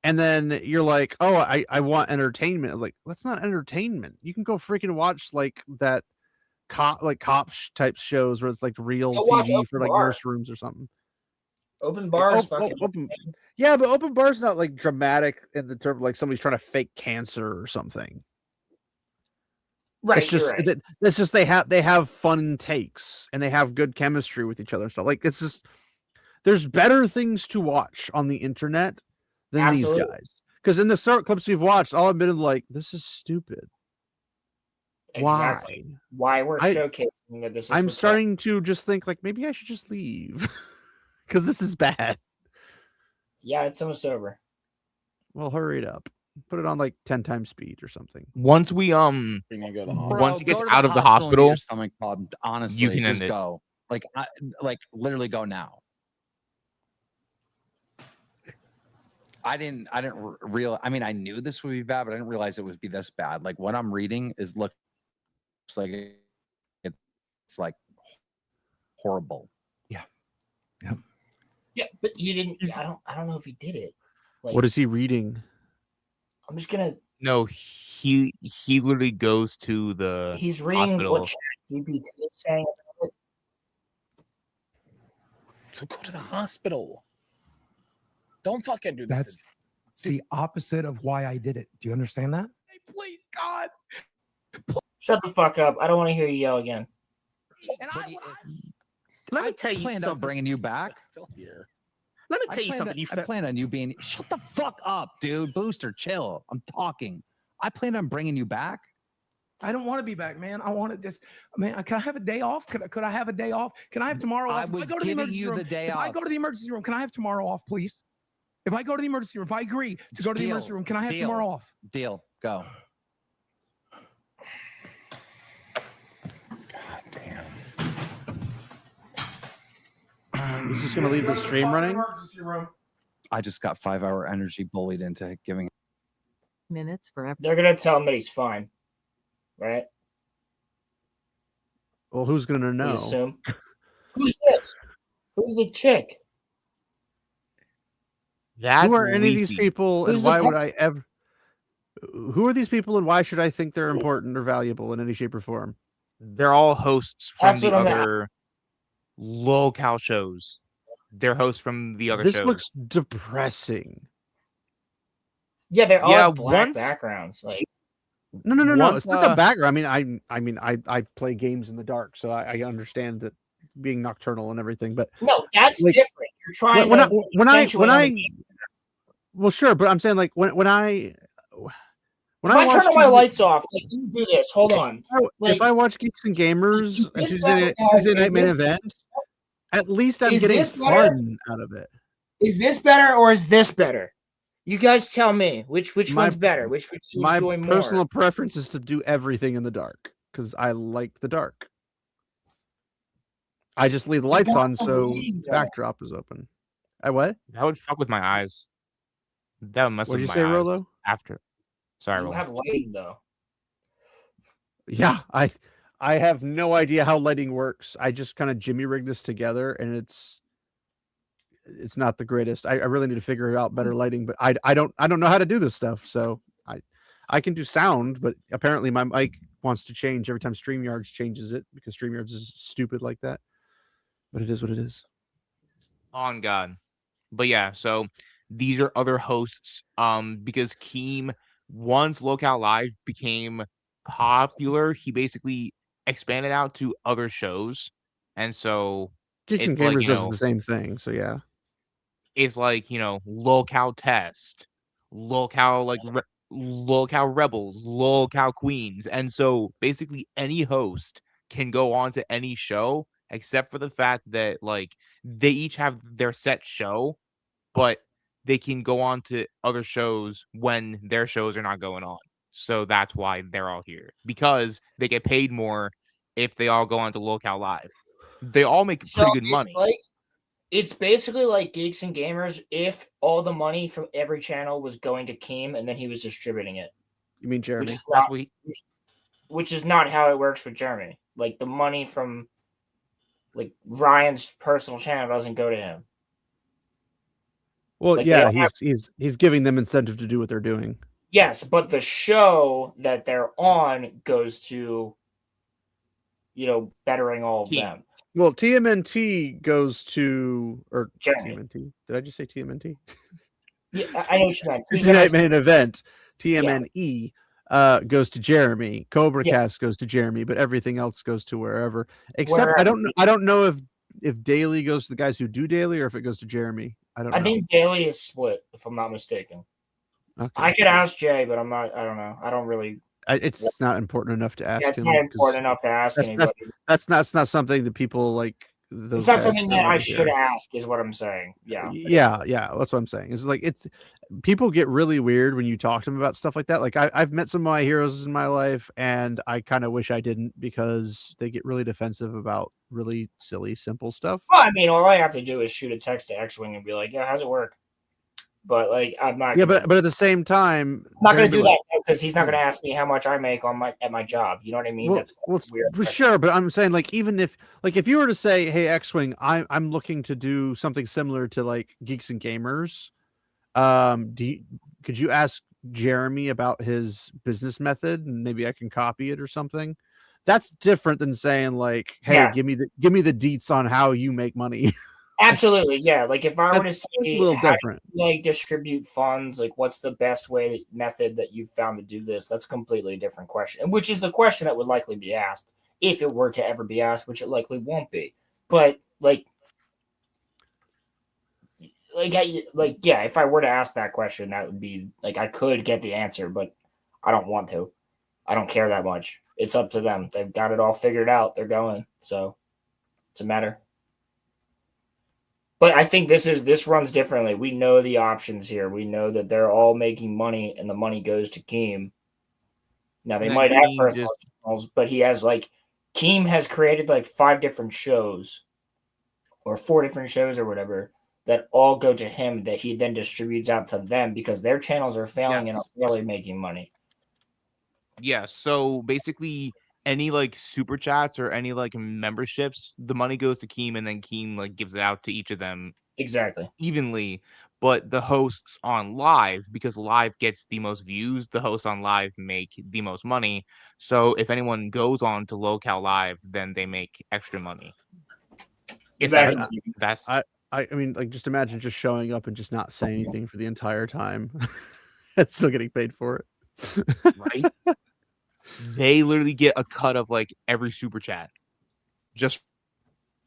and then you're like, "Oh, I want entertainment." I was like, "That's not entertainment. You can go freaking watch like that cop type shows where it's like real Go watch TV for Open like Bar. nurse rooms or something." Open bars, Yeah, but open bar's not like dramatic in the term like somebody's trying to fake cancer or something. Right, It's just you're right. it's just they have fun takes and they have good chemistry with each other and stuff. Like it's just there's better things to watch on the internet than these Absolutely. guys. Because in the short clips we've watched, all I've been like, this is stupid. Exactly. Why we're showcasing that this is I'm for starting to just think like maybe I should just leave because this is bad. Yeah, it's almost over. Well, hurry it up. Put it on like 10 times speed or something. Once we You're gonna go to the hospital. once he gets go to out of the and get hospital, your stomach pumped. Honestly, you can just end it. go. Like literally go now. I didn't real. I mean, I knew this would be bad, but I didn't realize it would be this bad. Like what I'm reading looks like it's like horrible. Yeah. Yeah, but you didn't. I don't know if he did it. Like, What is he reading? I'm just gonna. No, he literally goes to the He's reading hospital. what ChatGPT is saying. So go to the hospital. Don't fucking do this. That's the opposite of why I did it. Do you understand that? Hey, please, God. Shut the fuck up. I don't want to hear you yell again. Let me tell you planned on something. bringing you back. Still here. Let me tell you something. I plan on you being. Shut the fuck up, dude. Booster, chill. I'm talking. I plan on bringing you back. I don't want to be back, man. I want to just, man. Can I have a day off? Could I have a day off? Can I have tomorrow off? I was giving you the day if I off. go to the emergency room, can I have tomorrow off, please? If I go to the emergency room, if I agree to go to the emergency room, can I have tomorrow off? Deal. Go. God damn. He's just gonna leave the stream running. I just got 5-hour energy bullied into giving. Minutes forever. They're gonna tell him that he's fine, right? Well, who's gonna We know? assume. Who's this? Who's the chick? That's Who are any of Lacey. these people, Who's and the why would pet- I ever? Who are these people, and why should I think they're important or valuable in any shape or form? They're all hosts from That's the what I'm other locale shows. They're hosts from the other This shows. looks depressing. Yeah, they're all Yeah, have black once- backgrounds. Like, No. Once, It's not the background. I play games in the dark, so I understand that being nocturnal and everything. But no, that's like, different. You're trying when to I well, sure, but I'm saying like when I if I turn watch all my Tuesday- lights off, like you do this. Hold on. if I watch Geeks and Gamers and this Tuesday better, Night is Main this- Event, at least I'm is getting this better? fun out of it. Is this better or is this better? You guys tell me which My- one's better. Which do you My enjoy more? personal preference is to do everything in the dark because I like the dark. I just leave the lights got on some so lighting, though. backdrop is open. I what? That would fuck with my eyes. That would mess What'd with you my say, eyes Rolo? after. Sorry, You Rolo. have lighting though. Yeah, I have no idea how lighting works. I just kind of jimmy rig this together, and it's not the greatest. I really need to figure out better lighting, but I don't know how to do this stuff. So I can do sound, but apparently my mic wants to change every time StreamYards changes it because StreamYards is stupid like that. But it is what it is. On God. But yeah, so these are other hosts. Because Keem, once Locale Live became popular, he basically expanded out to other shows. And so Geeks and it's like, Gamers you does know, the same thing. So yeah. it's like, you know, Locale Test, Locale Locale Rebels, Locale Queens. And so basically any host can go on to any show except for the fact that like they each have their set show, but they can go on to other shows when their shows are not going on. So that's why they're all here, because they get paid more if they all go on to Locale Live. They all make So pretty good it's money. like it's basically like Geeks and Gamers if all the money from every channel was going to Keem and then he was distributing it. You mean Jeremy? Which is not how it works with Jeremy. Like the money from like Ryan's personal channel doesn't go to him. Well, Like, yeah, he's giving them incentive to do what they're doing. Yes, but the show that they're on goes to, bettering all of them. Well, TMNT goes to Jeremy. TMNT. Did I just say TMNT? Yeah, I know what you meant. Tuesday Night Main Event. TMNE goes to Jeremy. Cobra Cast goes to Jeremy, but everything else goes to wherever. Except I don't know if Daily goes to the guys who do Daily or if it goes to Jeremy. I think Daily is split, if I'm not mistaken. Okay. I could ask Jay, but I'm not. I don't know. I don't really. It's not important enough to ask him. It's not important enough to ask anybody. That's not something that people like. It's not something that I should ask, is what I'm saying. Yeah. Yeah. That's what I'm saying. It's like people get really weird when you talk to them about stuff like that. Like I've met some of my heroes in my life, and I kind of wish I didn't because they get really defensive about really silly, simple stuff. Well, I mean, all I have to do is shoot a text to X-Wing and be like, "Yeah, how's it work?" But like, I'm not. Yeah, but at the same time, I'm not going to do that because he's not going to ask me how much I make at my job. You know what I mean? That's weird. Sure, but I'm saying like even if you were to say, "Hey, X-Wing, I'm looking to do something similar to like Geeks and Gamers," could you ask Jeremy about his business method and maybe I can copy it or something? That's different than saying like, "Hey, give me the deets on how you make money." Absolutely, yeah. Like if I were to say, a little different. Like distribute funds, like what's the best method that you've found to do this? That's a completely different question, which is the question that would likely be asked if it were to ever be asked, which it likely won't be. But yeah, if I were to ask that question, that would be like I could get the answer, but I don't want to. I don't care that much. It's up to them. They've got it all figured out. They're going, so it's a matter. But I think this runs differently. We know the options here. We know that they're all making money, and the money goes to Keem. Now they might have personal channels, but Keem has created like 5 different shows, or 4 different shows, or whatever, that all go to him that he then distributes out to them because their channels are failing and are barely making money. Yeah. So basically, any like super chats or any like memberships, the money goes to Keem, and then Keem like gives it out to each of them exactly evenly. But the hosts on live, because live gets the most views, the hosts on live make the most money. So if anyone goes on to Locale Live, then they make extra money. I mean, like, just imagine just showing up and just not saying anything for the entire time and still getting paid for it. Right? They literally get a cut of like every super chat just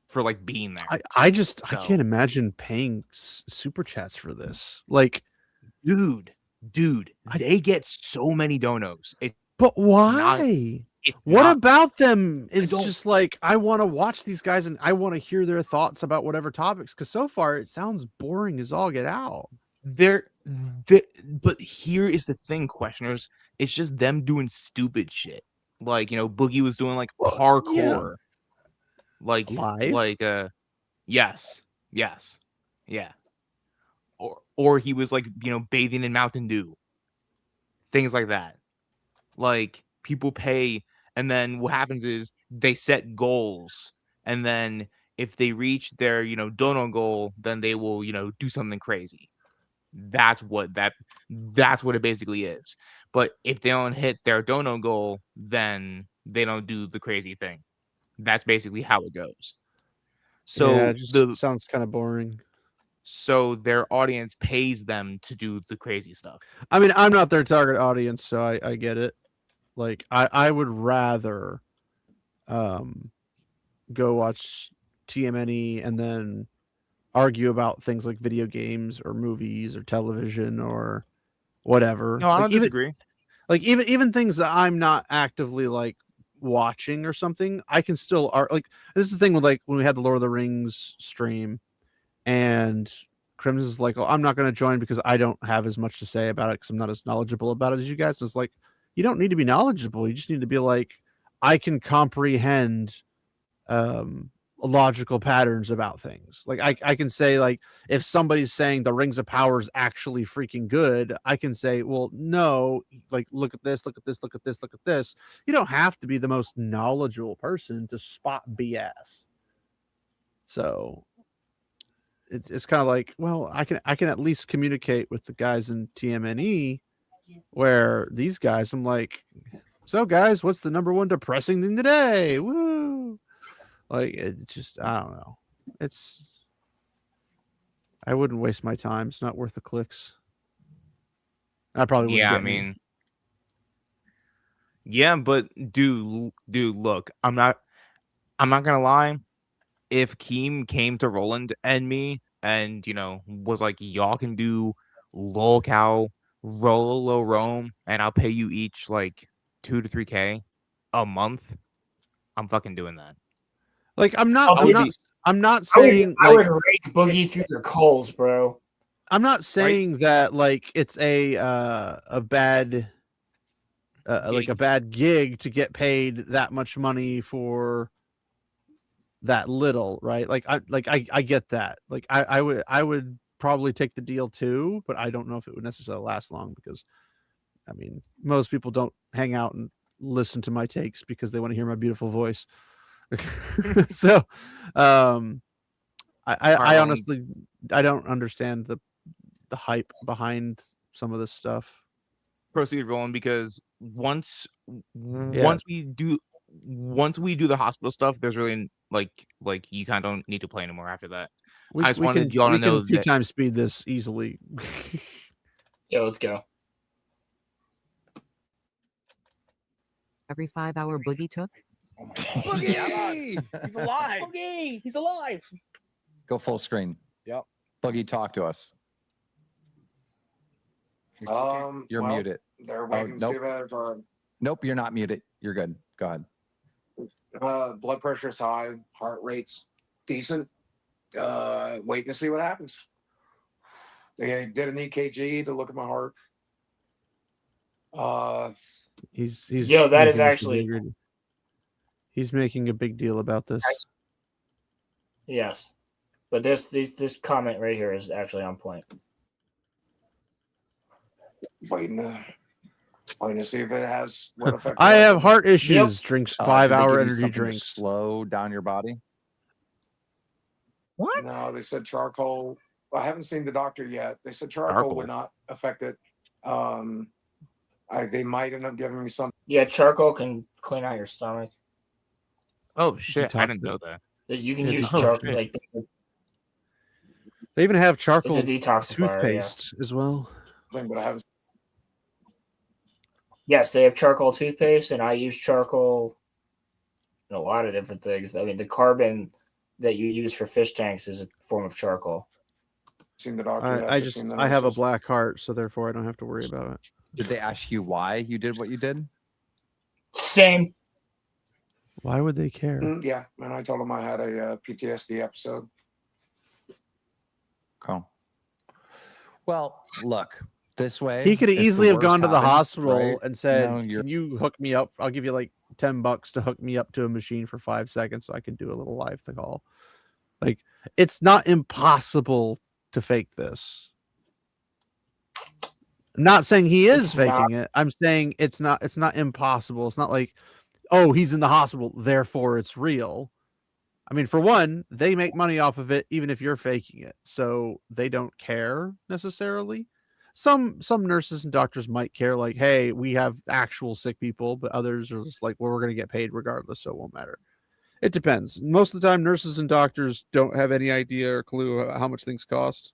for like being there. I can't imagine paying super chats for this. Like, dude, they get so many donos. But why? What about them is just like, I want to watch these guys and I want to hear their thoughts about whatever topics, because so far it sounds boring as all get out. But here is the thing, questioners. It's just them doing stupid shit. Like, Boogie was doing like parkour. Like live? Like yes. Yeah. Or he was like, bathing in Mountain Dew. Things like that. Like, people pay, and then what happens is they set goals, and then if they reach their, dono goal, then they will, do something crazy. That's what it basically is. But if they don't hit their dono goal, then they don't do the crazy thing. That's basically how it goes. So yeah, it just sounds kind of boring. So their audience pays them to do the crazy stuff. I mean, I'm not their target audience, so I get it. Like, I would rather go watch TMNE and then argue about things like video games or movies or television or whatever. No, I don't disagree. Even things that I'm not actively like watching or something, I can still like. This is the thing with like when we had the Lord of the Rings stream, and Crimson's like, "Oh, I'm not going to join because I don't have as much to say about it because I'm not as knowledgeable about it as you guys." And it's like, you don't need to be knowledgeable. You just need to be like, I can comprehend logical patterns about things. Like I can say, like, if somebody's saying the Rings of Power is actually freaking good, I can say, well, no, like, look at this, look at this, look at this, look at this. You don't have to be the most knowledgeable person to spot BS. So it's kind of like, well, I can at least communicate with the guys in TMNE, where these guys, I'm like, so guys, what's the number one depressing thing today? Woo! Like, it just, I don't know. I wouldn't waste my time. It's not worth the clicks. I probably wouldn't Yeah, I get any. mean, yeah, but dude, look, I'm not gonna lie. If Keem came to Roland and me and, you know, was like, y'all can do lolcow, RoloRome, and I'll pay you each like 2 to 3K a month, I'm fucking doing that. Like, I'm not I saying would like rake Boogie through your coals, bro. I'm not saying that like it's a bad like a bad gig to get paid that much money for that little, right? Like I get that. Like I would probably take the deal too, but I don't know if it would necessarily last long because I mean, most people don't hang out and listen to my takes because they want to hear my beautiful voice. So I honestly I don't understand the hype behind some of this stuff. Proceed rolling because once Yeah. we do the hospital stuff, there's really like you kind of don't need to play anymore after that. I just wanted y'all to know we can 2 that times speed this easily. Yeah, let's go. Every 5-hour Boogie took? Boogie! He's alive. Boogie! He's alive. Go full screen. Yep. Boogie, talk to us. You're well, muted. They're waiting to see that. Nope, you're not muted. You're good. Go ahead. Blood pressure's high, heart rate's decent. Waiting to see what happens. They did an EKG to look at my heart. He's Yo, that is making this a actually- big- he's making a big deal about this. Yes, but this comment right here is actually on point. Waiting to see if it has what effect. I have heart Yep. issues. Drinks Did 5-hour they give you energy something to drinks. slow down your body. What? No, they said charcoal. I haven't seen the doctor yet. They said charcoal would not affect it. They might end up giving me some. Yeah, charcoal can clean out your stomach. Oh shit, I didn't know that. You can Yeah, use oh, charcoal. shit. Like, They even have charcoal it's a detoxifier. toothpaste as well. But I haven't. Yes, they have charcoal toothpaste, and I use charcoal in a lot of different things. I mean, the carbon that you use for fish tanks is a form of charcoal. Seen the doctor. I have a black heart, so therefore I don't have to worry about it. Did they ask you why you did what you did? Same. Why would they care? Yeah, and I told him I had a PTSD episode. Cool. Well, look, this way He could if the easily have worst gone to the happens, hospital right, and said, you're- "Can you hook me up? I'll give you like $10 to hook me up to a machine for 5 seconds so I can do a little live call." Like, it's not impossible to fake this. I'm not saying he is It's faking not. it. I'm saying it's not impossible. It's not like, oh, he's in the hospital, therefore it's real. I mean, for one, they make money off of it even if you're faking it. So they don't care necessarily. Some nurses and doctors might care, like, hey, we have actual sick people, but others are just like, well, we're going to get paid regardless, so it won't matter. It depends. Most of the time, nurses and doctors don't have any idea or clue how much things cost.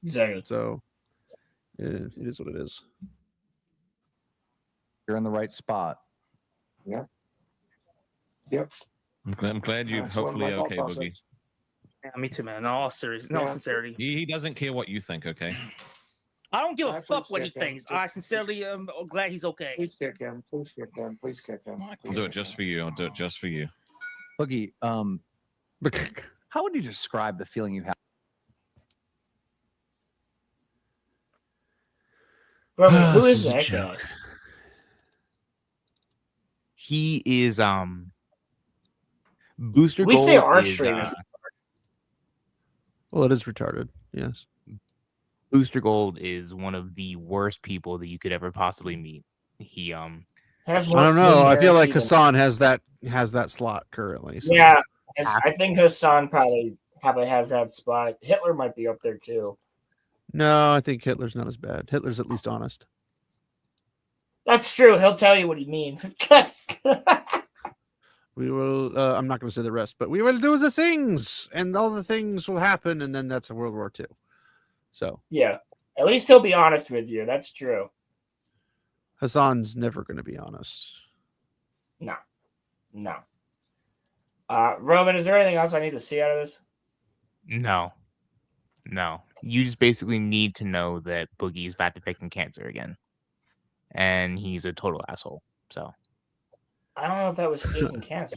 Exactly. So it is what it is. You're in the right spot. Yeah. Yep. I'm glad you're That's one of hopefully my thought okay, process. Boogie. Yeah, me too, man. In all serious, no Yeah. sincerity. He doesn't care what you think, okay? I don't give a Please fuck what he kick him. thinks. I sincerely am glad he's okay. Please kick him. Please kick him. Please kick him. I'll do it just for you. I'll do it just for you. Boogie, how would you describe the feeling you have? Roman, who This is is a that joke. guy? He is Booster We Gold say our is stream is Well, it is retarded. Yes. Booster Gold is one of the worst people that you could ever possibly meet. He has I more don't know. I feel like transparency than- Hassan has that slot currently. So. Yeah, I think Hassan probably has that spot. Hitler might be up there too. No, I think Hitler's not as bad. Hitler's at least honest. That's true. He'll tell you what he means. We will. I'm not going to say the rest, but we will do the things, and all the things will happen, and then that's a World War II. So yeah, at least he'll be honest with you. That's true. Hassan's never going to be honest. No. Roman, is there anything else I need to see out of this? no. You just basically need to know that Boogie's back to picking cancer again, and he's a total asshole. So I don't know if that was faking cancer.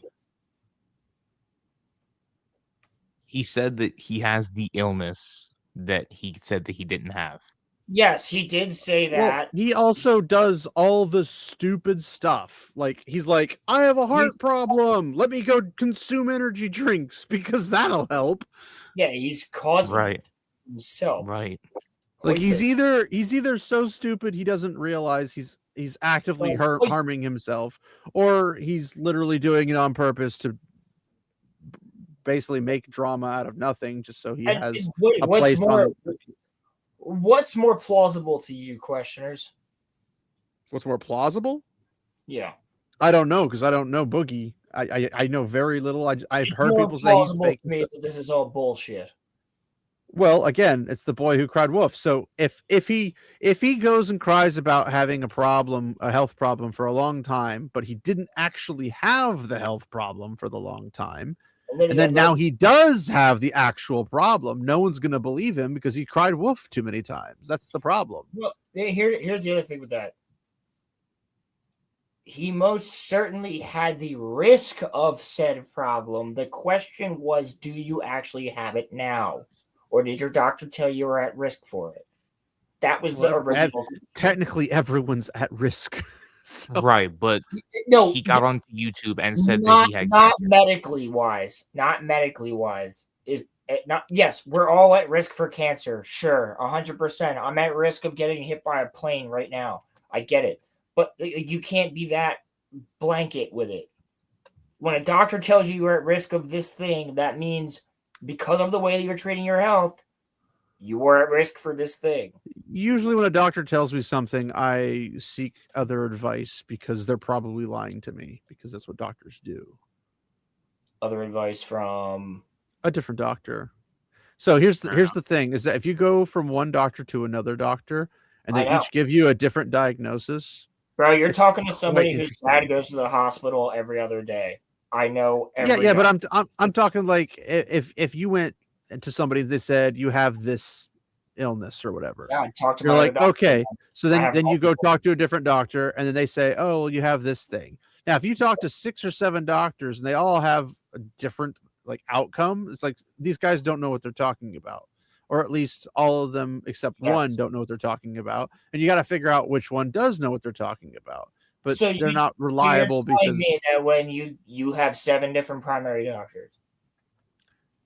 he said that he has the illness that he said that he didn't have. Yes, he did say that. Well, he also does all the stupid stuff. Like he's like, I have a heart problem. Let me go consume energy drinks because that'll help. Yeah, he's causing Right. it himself. Right. Like he's Pointless. either so stupid he doesn't realize he's actively Like, harming himself, or he's literally doing it on purpose to basically make drama out of nothing, just so he And has a what's place more, on. what's more plausible to you, questioners? What's more plausible? Yeah. I don't know because I don't know Boogie. I know very little. I've It's heard more people say he's plausible fake. to me that this is all bullshit. Well, again, it's the boy who cried wolf. So if he goes and cries about having a health problem for a long time, but he didn't actually have the health problem for the long time, and then now he does have the actual problem, no one's going to believe him because he cried wolf too many times. That's the problem. Well, here's the other thing with that. He most certainly had the risk of said problem. The question was, do you actually have it now? Or did your doctor tell you were at risk for it? That was the original. Technically, everyone's at risk. So. Right, but no, he got onto YouTube and said that not, he had not cancer. medically wise. Not medically wise. Is not yes, we're all at risk for cancer. Sure, 100%. I'm at risk of getting hit by a plane right now. I get it. But you can't be that blanket with it. When a doctor tells you you're at risk of this thing, that means because of the way that you're treating your health, you are at risk for this thing. Usually when a doctor tells me something, I seek other advice because they're probably lying to me because that's what doctors do. Other advice from a different doctor. So here's the thing is that if you go from one doctor to another doctor and they each give you a different diagnosis. Bro, you're talking to somebody whose dad goes to the hospital every other day. I know. Yeah, but I'm talking like if you went to somebody that said you have this illness or whatever. Yeah, I talked to You're my like, other doctor. okay, so then you go talk to a different doctor, and then they say, oh, well, you have this thing. Now, if you talk to 6 or 7 doctors and they all have a different like outcome, it's like these guys don't know what they're talking about, or at least all of them except one don't know what they're talking about, and you got to figure out which one does know what they're talking about. But So they're not reliable you're telling because me that when you have 7 different primary doctors.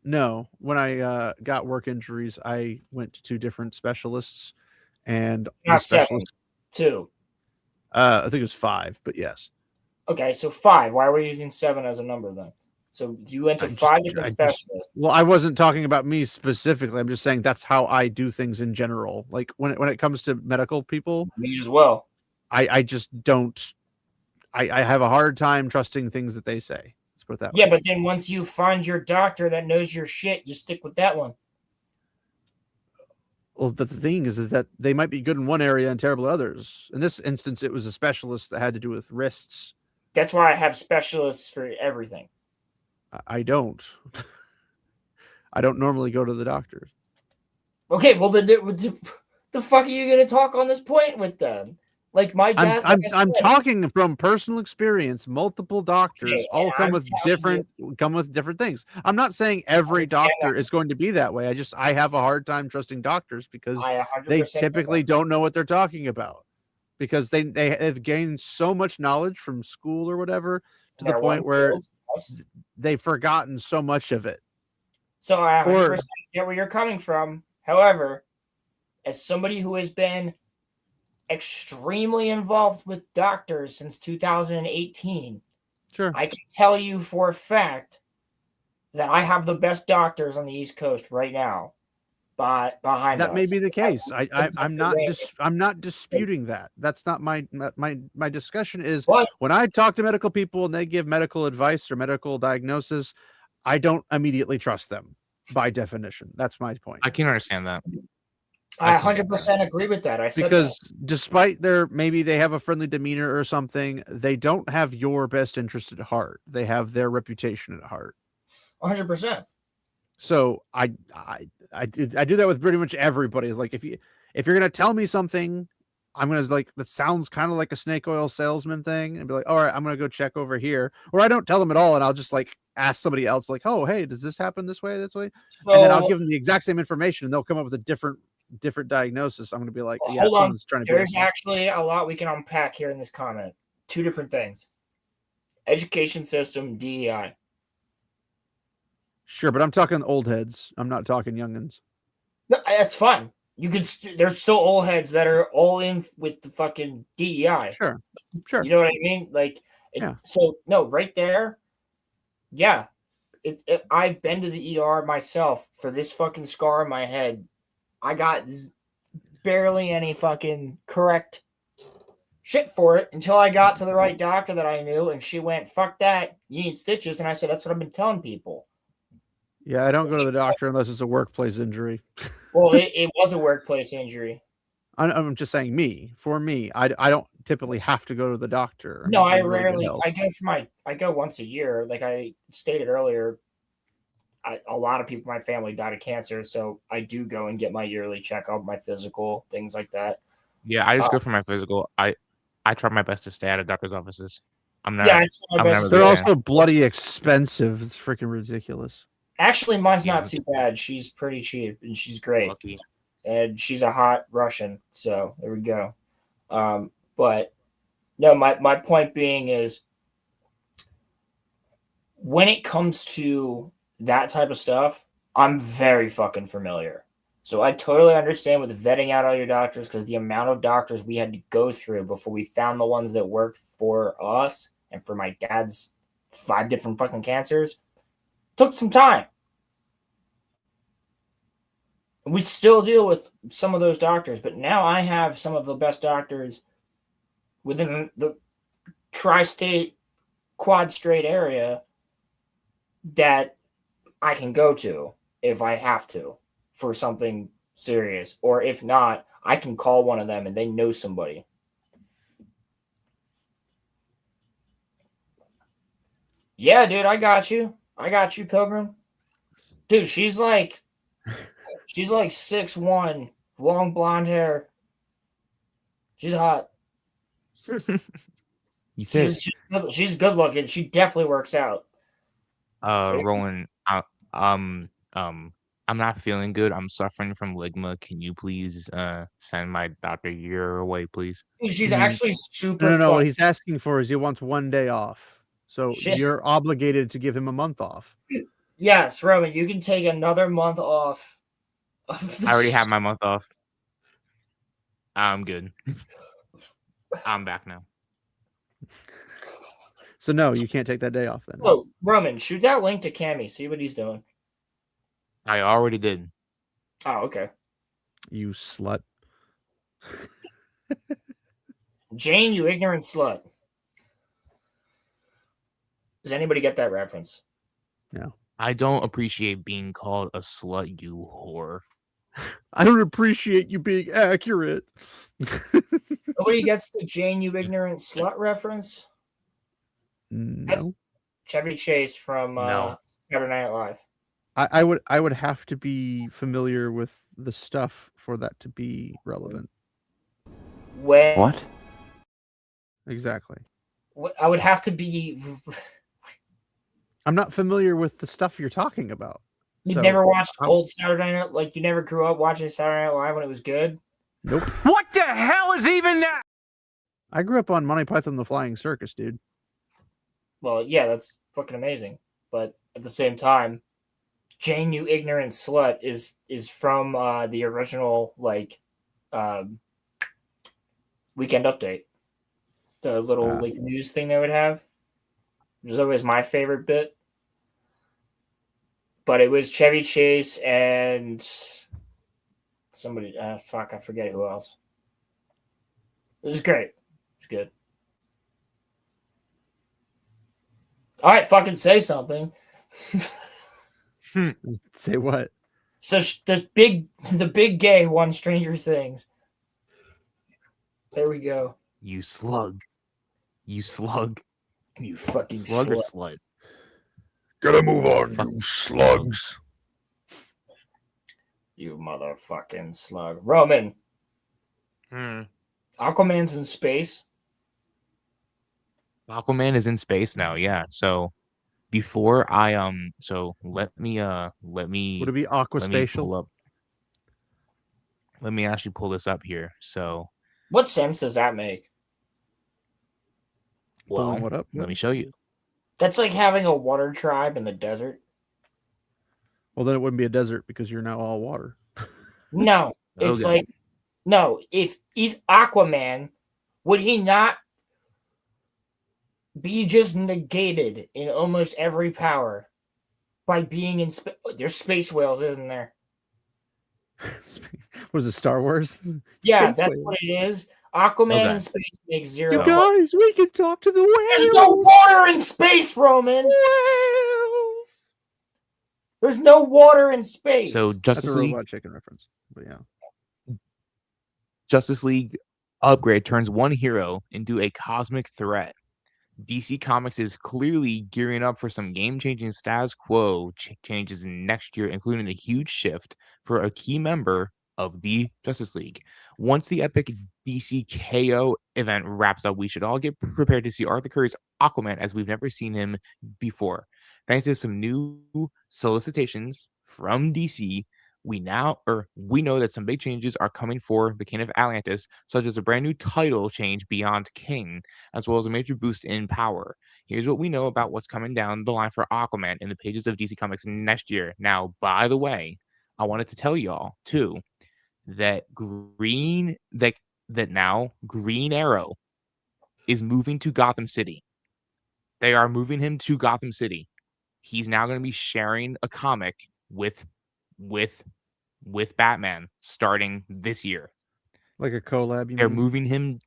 no, when I got work injuries, I went to 2 different specialists, and Not 7, 2. I think it was 5, but yes. Okay, so 5. Why were you using 7 as a number then? So you went to 5 different specialists. Well, I wasn't talking about me specifically. I'm just saying that's how I do things in general. Like when it comes to medical people, me as well. I just don't. I have a hard time trusting things that they say. Let's put it that way. Yeah, but then once you find your doctor that knows your shit, you stick with that one. Well, the thing is that they might be good in one area and terrible in others. In this instance, it was a specialist that had to do with wrists. That's why I have specialists for everything. I don't. I don't normally go to the doctors. Okay, well, The fuck are you gonna talk on this point with them? Like my dad, I'm talking from personal experience. Multiple doctors Okay, all and come I'm with telling different things. I'm not saying every doctor is going to be that way. I have a hard time trusting doctors because I they 100% typically don't know what they're talking about, because they have gained so much knowledge from school or whatever to the They're point one where field, yes. they've forgotten so much of it. So I 100% Or get where you're coming from. However, as somebody who has been extremely involved with doctors since 2018, sure, I can tell you for a fact that I have the best doctors on the East Coast right now. Behind that us. may be the case. I'm not Right. disputing that. That's not my discussion. Is What? when I talk to medical people and they give medical advice or medical diagnosis, I don't immediately trust them by definition. That's my point. I can understand that. I 100% agree with that. I said Because despite maybe they have a friendly demeanor or something, they don't have your best interest at heart. They have their reputation at heart. 100%. So I do that with pretty much everybody. Like if you're gonna tell me something, I'm gonna that sounds kind of like a snake oil salesman thing, and be like, all right, I'm gonna go check over here, or I don't tell them at all, and I'll just ask somebody else, like, oh, hey, does this happen this way, and then I'll give them the exact same information, and they'll come up with a different diagnosis. I'm gonna be like, yeah, hold on. someone's trying to. There's actually a lot we can unpack here in this comment. Two different things: education system, DEI. Sure, but I'm talking old heads. I'm not talking youngins. No, that's fine. You could. There's still old heads that are all in with the fucking DEI. Sure. You know what I mean? Yeah. So no, right there. Yeah, I've been to the ER myself for this fucking scar in my head. I got barely any fucking correct shit for it until I got to the right doctor that I knew, and she went, "Fuck that, you need stitches." And I said, "That's what I've been telling people." Yeah, I don't go to the doctor unless it's a workplace injury. Well, it was a workplace injury. I'm just saying for me, I don't typically have to go to the doctor. No, I rarely. I go once a year. Like I stated earlier, a lot of people in my family died of cancer, so I do go and get my yearly checkup, my physical, things like that. Yeah, I just go for my physical. I try my best to stay out of doctor's offices. I'm not. Yeah, they're also bloody expensive. It's freaking ridiculous. Actually, mine's not too bad. She's pretty cheap and she's great. Lucky. And she's a hot Russian, so there we go. But no, my point being is, when it comes to that type of stuff, I'm very fucking familiar. So I totally understand with vetting out all your doctors, because the amount of doctors we had to go through before we found the ones that worked for us and for my dad's 5 different fucking cancers took some time. We still deal with some of those doctors, but now I have some of the best doctors within the tri-state, quad-straight area that I can go to if I have to for something serious. Or if not, I can call one of them and they know somebody. Yeah, dude, I got you. I got you, Pilgrim. Dude, she's like 6'1", long blonde hair. She's hot. You said she's good looking. She definitely works out. Roland, I'm not feeling good. I'm suffering from ligma. Can you please send my doctor your way, please? Dude, she's actually super No. fun. What he's asking for is he wants 1 day off. So you're obligated to give him a month off. Yes, Roman, you can take another month off. I already have my month off. I'm good. I'm back now. So no, you can't take that day off then. Oh, Roman, shoot that link to Cammy. See what he's doing. I already did. Oh, okay. You slut. Jane, you ignorant slut. Does anybody get that reference? No. I don't appreciate being called a slut, you whore. I don't appreciate you being accurate. Nobody gets the Jane, you ignorant slut reference? No. That's Chevy Chase from Saturday Night Live. I would have to be familiar with the stuff for that to be relevant. What? Exactly. I would have to be. I'm not familiar with the stuff you're talking about. You So, never watched I'm- old Saturday Night? Like you never grew up watching Saturday Night Live when it was good? Nope. What the hell is even that? I grew up on Monty Python and the Flying Circus, dude. Well, yeah, that's fucking amazing. But at the same time, Jane, you ignorant slut, is from the original Weekend Update, the little like news thing they would have. It was always my favorite bit. But it was Chevy Chase and somebody. Fuck, I forget who else. It was great. It's good. All right, fucking say something. Say what? So the big gay won Stranger Things. There we go. You slug. You slug. You fucking slug or slut. slut. Gotta move on, you slugs. You motherfucking slug. Roman. Aquaman's in space. Aquaman is in space now, yeah. So before I so let me Would it be aquaspatial? pull up. Let me actually pull this up here. So What sense does that make? well, what up? let me show you. That's like having a water tribe in the desert. Well, then it wouldn't be a desert because you're now all water. No, it's Okay. like no. If he's Aquaman, would he not be just negated in almost every power by being in space? There's space whales, isn't there? Was it Star Wars? Yeah, Space that's whale. what it is. Aquaman Okay. in space makes zero. You guys, we can talk to the whales. There's no water in space, Roman. Whales. There's no water in space. So That's a Justice League Robot Chicken reference. But yeah. Justice League upgrade turns one hero into a cosmic threat. DC Comics is clearly gearing up for some game-changing status quo changes next year, including a huge shift for a key member of the Justice League. Once the epic DC KO event wraps up, we should all get prepared to see Arthur Curry's Aquaman as we've never seen him before. Thanks to some new solicitations from DC, we know that some big changes are coming for the King of Atlantis, such as a brand new title change beyond King, as well as a major boost in power. Here's what we know about what's coming down the line for Aquaman in the pages of DC Comics next year. Now, by the way, I wanted to tell y'all too that Green Arrow is moving to Gotham City. They are moving him to Gotham City. He's now going to be sharing a comic with Batman starting this year. Like a collab, you They're mean? moving him.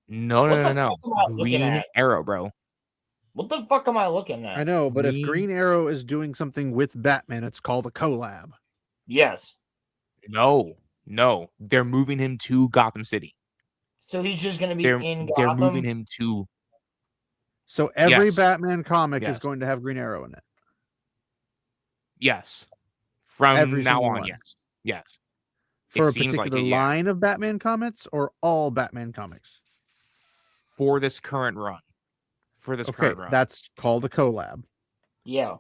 No. Fuck am I looking Green at? Arrow, bro. What the fuck am I looking at? I know, but if Green Arrow is doing something with Batman, it's called a collab. Yes. No. They're moving him to Gotham City. So he's just going to be in They're Gotham? moving him to. So every Yes. Batman comic is Yes. going to have Green Arrow in it. Yes. From Every now single on, one. yes. For It a seems particular like it, yeah. line of Batman comics or all Batman comics? For this current run. Okay, that's called a collab. Yeah.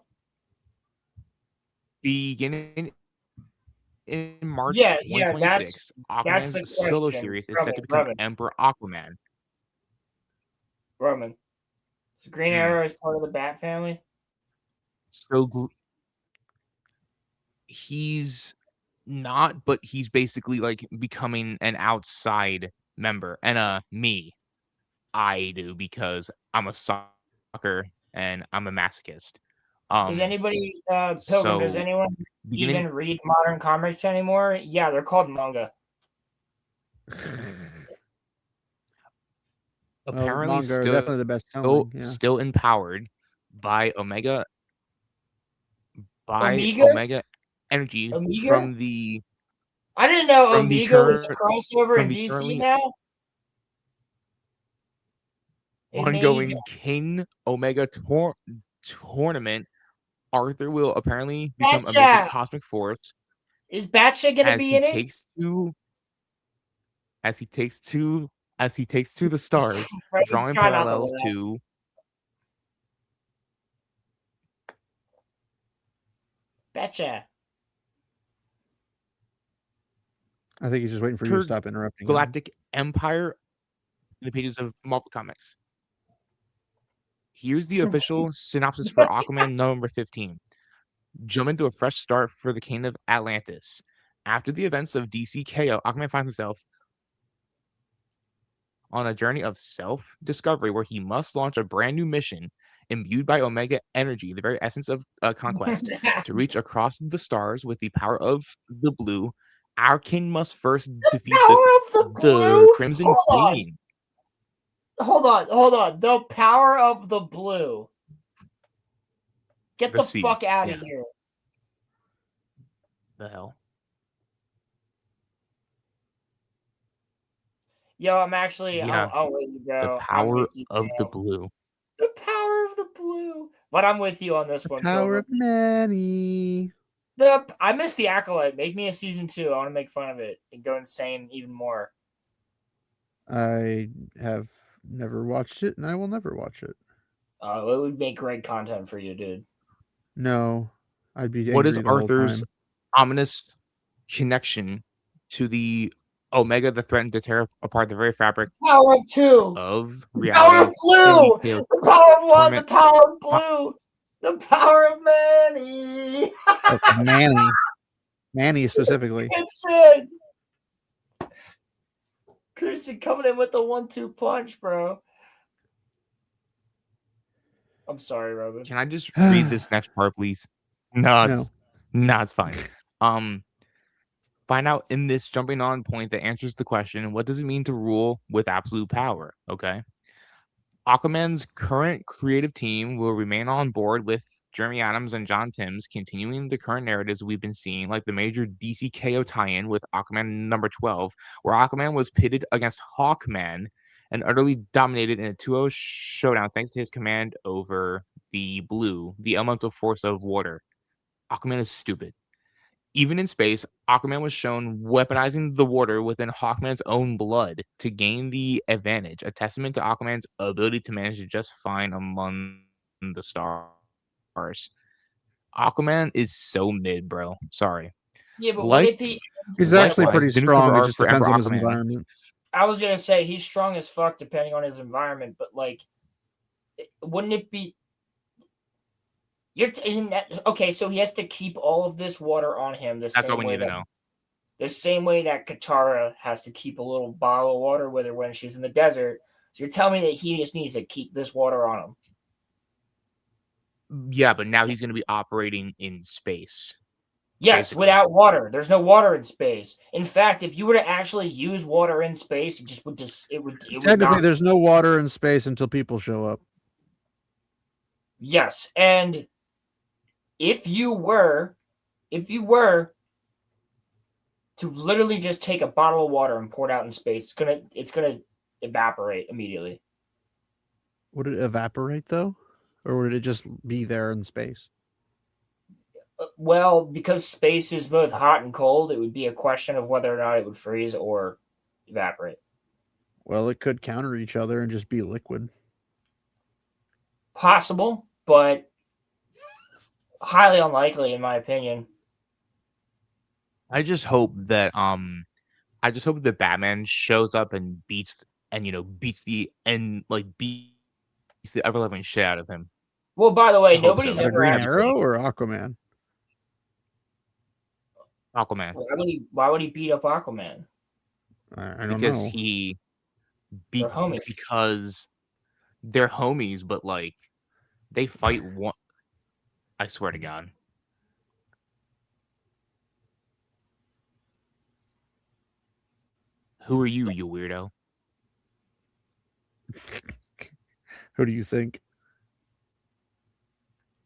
Beginning in March Yeah, 2026, that's the Aquaman's solo question. series is set to become Roman. Emperor Aquaman. Roman. So Green Arrow is part of the Bat family? So he's not, but he's basically like becoming an outside member. And I do because I'm a sucker and I'm a masochist. Does anybody, Pilgrim, does anyone even read modern comics anymore? Yeah, they're called manga. Apparently manga are definitely the best selling, yeah. still empowered by Omega Energy Omega? from the I didn't know from the Omega was a current- crossover from in the DC currently now. It ongoing made- King Omega tournament Arthur will apparently become a major Batcha! cosmic force Is Batcha gonna as be he in it? takes to as he takes to the stars, Right, he's drawing trying not to parallels laugh. to Betcha. I think he's just waiting for you to stop interrupting. him. Galactic Empire in the pages of Marvel Comics. Here's the official synopsis for Aquaman number 15. Jump into a fresh start for the King of Atlantis. After the events of DC KO, Aquaman finds himself on a journey of self-discovery where he must launch a brand new mission imbued by Omega energy, the very essence of conquest, to reach across the stars with the power of the blue. Our king must first defeat Power of the blue? Crimson Hold on. Queen. Hold on. The power of the blue. Get the sea. fuck out of Yeah. here. The hell? Yo, I'm actually, Yeah. I'll let you go. The I'm power with you, of the bro. blue. The power of the blue. But I'm with you on this one, Power bro. of many. I missed the Acolyte. Make me a season 2. I want to make fun of it and go insane even more. I have never watched it, and I will never watch it. It would make great content for you, dude. No, I'd be What is angry the whole Arthur's time. ominous connection to the Omega, the threat to tear apart the very fabric Power of 2. of The reality? power of blue. The The power of one. The torment- power of blue. The power of Manny. Oh, Manny specifically. It's it. Christian coming in with the 1-2 punch, bro. I'm sorry, Robin. Can I just read this next part, please? No, it's fine. Find out in this jumping on point that answers the question, what does it mean to rule with absolute power? Okay. Aquaman's current creative team will remain on board with Jeremy Adams and John Timms, continuing the current narratives we've been seeing, like the major DC KO tie-in with Aquaman number 12, where Aquaman was pitted against Hawkman and utterly dominated in a 2-0 showdown thanks to his command over the blue, the elemental force of water. Aquaman is stupid. Even in space, Aquaman was shown weaponizing the water within Hawkman's own blood to gain the advantage, a testament to Aquaman's ability to manage just fine among the stars. Aquaman is so mid, bro. Sorry. Yeah, but what if he... He's actually Likewise, pretty the new cover strong. It art just for depends Emperor on his Aquaman. environment. I was going to say, he's strong as fuck depending on his environment, but, like, wouldn't it be... Okay, so he has to keep all of this water on him the That's same all we way need to that... know. The same way that Katara has to keep a little bottle of water with her when she's in the desert. So you're telling me that he just needs to keep this water on him? Yeah, but now he's going to be operating in space. Yes, basically. without water. There's no water in space. In fact, if you were to actually use water in space, it would Technically, not... there's no water in space until people show up. Yes, and if you were to literally just take a bottle of water and pour it out in space, it's gonna evaporate immediately. Would it evaporate though, or would it just be there in space? Well, because space is both hot and cold, it would be a question of whether or not it would freeze or evaporate. Well, it could counter each other and just be liquid. Possible, but highly unlikely in my opinion. I just hope that Batman shows up and beats the ever loving shit out of him. Well, by the way, I hope nobody's so. ever Green actually... Arrow or Aquaman? Aquaman. Why would he beat up Aquaman? I don't Because know. They're homies. Because they're homies, but like they fight one. I swear to God. Who are you, you weirdo? Who do you think?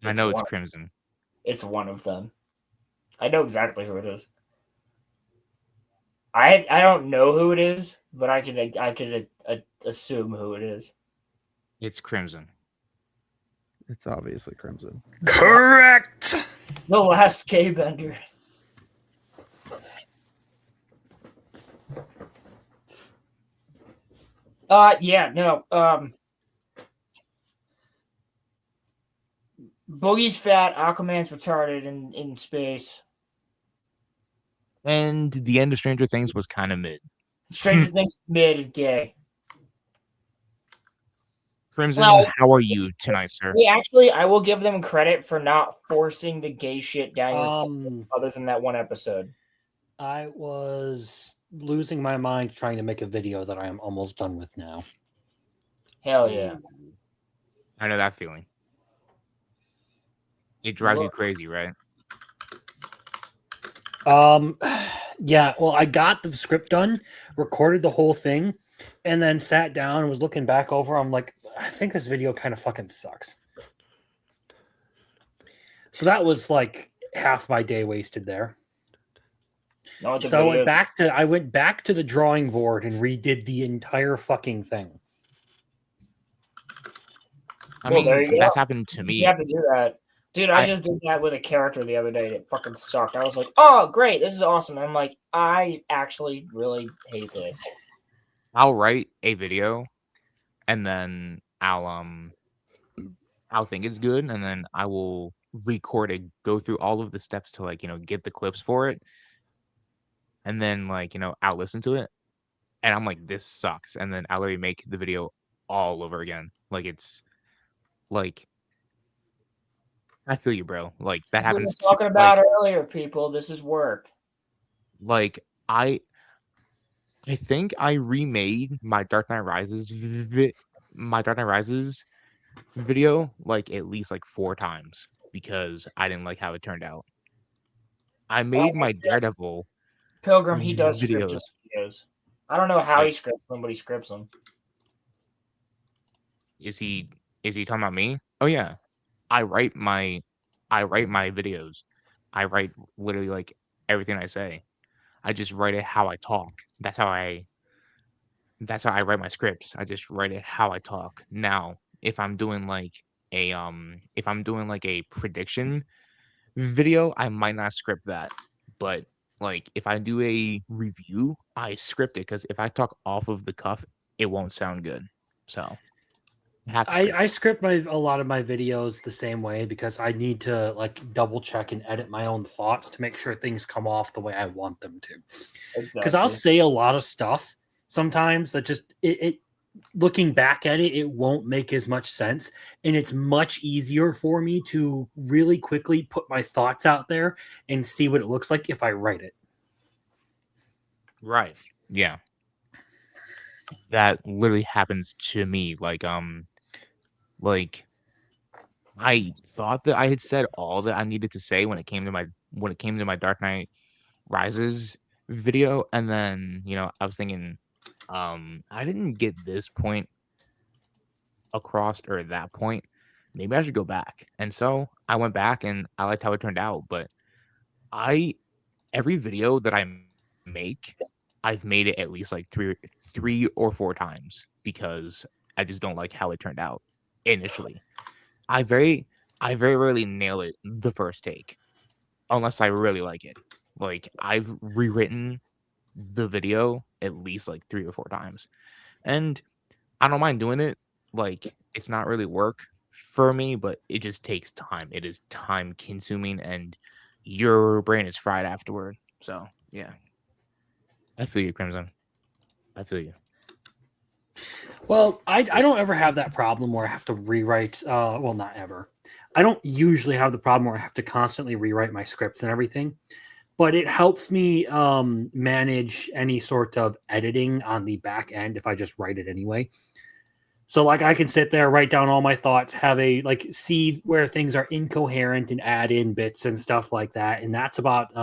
I know it's Crimson. It's one of them. I know exactly who it is. I don't know who it is, but I could assume who it is. It's Crimson. It's obviously Crimson. Correct. The last K-Bender. Yeah, no. Boogie's fat, Aquaman's retarded in space. And the end of Stranger Things was kind of mid. Stranger Things mid and gay. Crimson, No. how are you tonight, sir? Actually, I will give them credit for not forcing the gay shit down your throat, other than that one episode. I was losing my mind trying to make a video that I am almost done with now. Hell yeah. I know that feeling. It drives you crazy, right? Yeah, well, I got the script done, recorded the whole thing, and then sat down and was looking back over. I'm like, I think this video kind of fucking sucks. So that was like half my day wasted there. No, So I went back to the drawing board and redid the entire fucking thing. I mean, that's happened to me. You have to do that. Dude, I just did that with a character the other day. It fucking sucked. I was like, oh, great. This is awesome. And I'm like, I actually really hate this. I'll write a video and then I'll think it's good, and then I will record it, go through all of the steps to get the clips for it. And then I'll listen to it and I'm like, this sucks. And then I'll literally make the video all over again. It's I feel you, bro. That happens. We were talking about earlier, people. This is work. I think I remade my Dark Knight Rises video at least 4 times because I didn't like how it turned out. I made my Daredevil Pilgrim. He does videos. videos. I don't know how he scripts them, but he scripts them. Is he talking about me? Oh yeah. I write my videos. I write literally everything I say. I just write it how I talk. That's how I write my scripts. I just write it how I talk. Now, if I'm doing a prediction video, I might not script that. But if I do a review, I script it because if I talk off of the cuff, it won't sound good. So I script a lot of my videos the same way because I need to double check and edit my own thoughts to make sure things come off the way I want them to. Because I'll say a lot of stuff sometimes that just it looking back at it, it won't make as much sense, and it's much easier for me to really quickly put my thoughts out there and see what it looks like if I write it. Right. Yeah. That literally happens to me. I thought that I had said all that I needed to say when it came to my Dark Knight Rises video, and then I was thinking, I didn't get this point across or that point. Maybe I should go back. And so I went back and I liked how it turned out. But every video that I make, I've made it at least 3 or 4 times because I just don't like how it turned out initially. I very rarely nail it the first take unless I really like it. I've rewritten the video at least 3 or 4 times, and I don't mind doing it. It's not really work for me, but it just takes time. It is time consuming, and your brain is fried afterward. So yeah, I feel you, Crimson. I feel you. Well, I don't ever have that problem where I have to rewrite. Well, not ever. I don't usually have the problem where I have to constantly rewrite my scripts and everything, but it helps me manage any sort of editing on the back end if I just write it anyway. So I can sit there, write down all my thoughts, have see where things are incoherent and add in bits and stuff like that. And that's about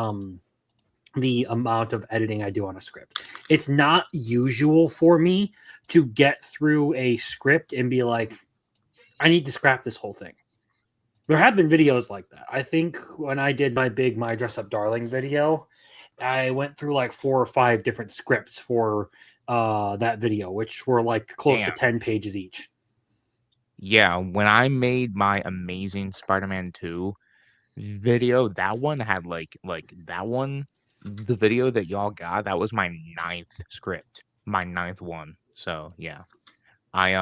the amount of editing I do on a script. It's not usual for me to get through a script and be like, I need to scrap this whole thing. There have been videos like that. I think when I did my My Dress Up Darling video, I went through 4 or 5 different scripts for that video, which were close to 10 pages each. yeah, when I made my Amazing Spider-Man 2 video, that one had that one, the video that y'all got, that was my 9th script, my 9th one. So yeah, I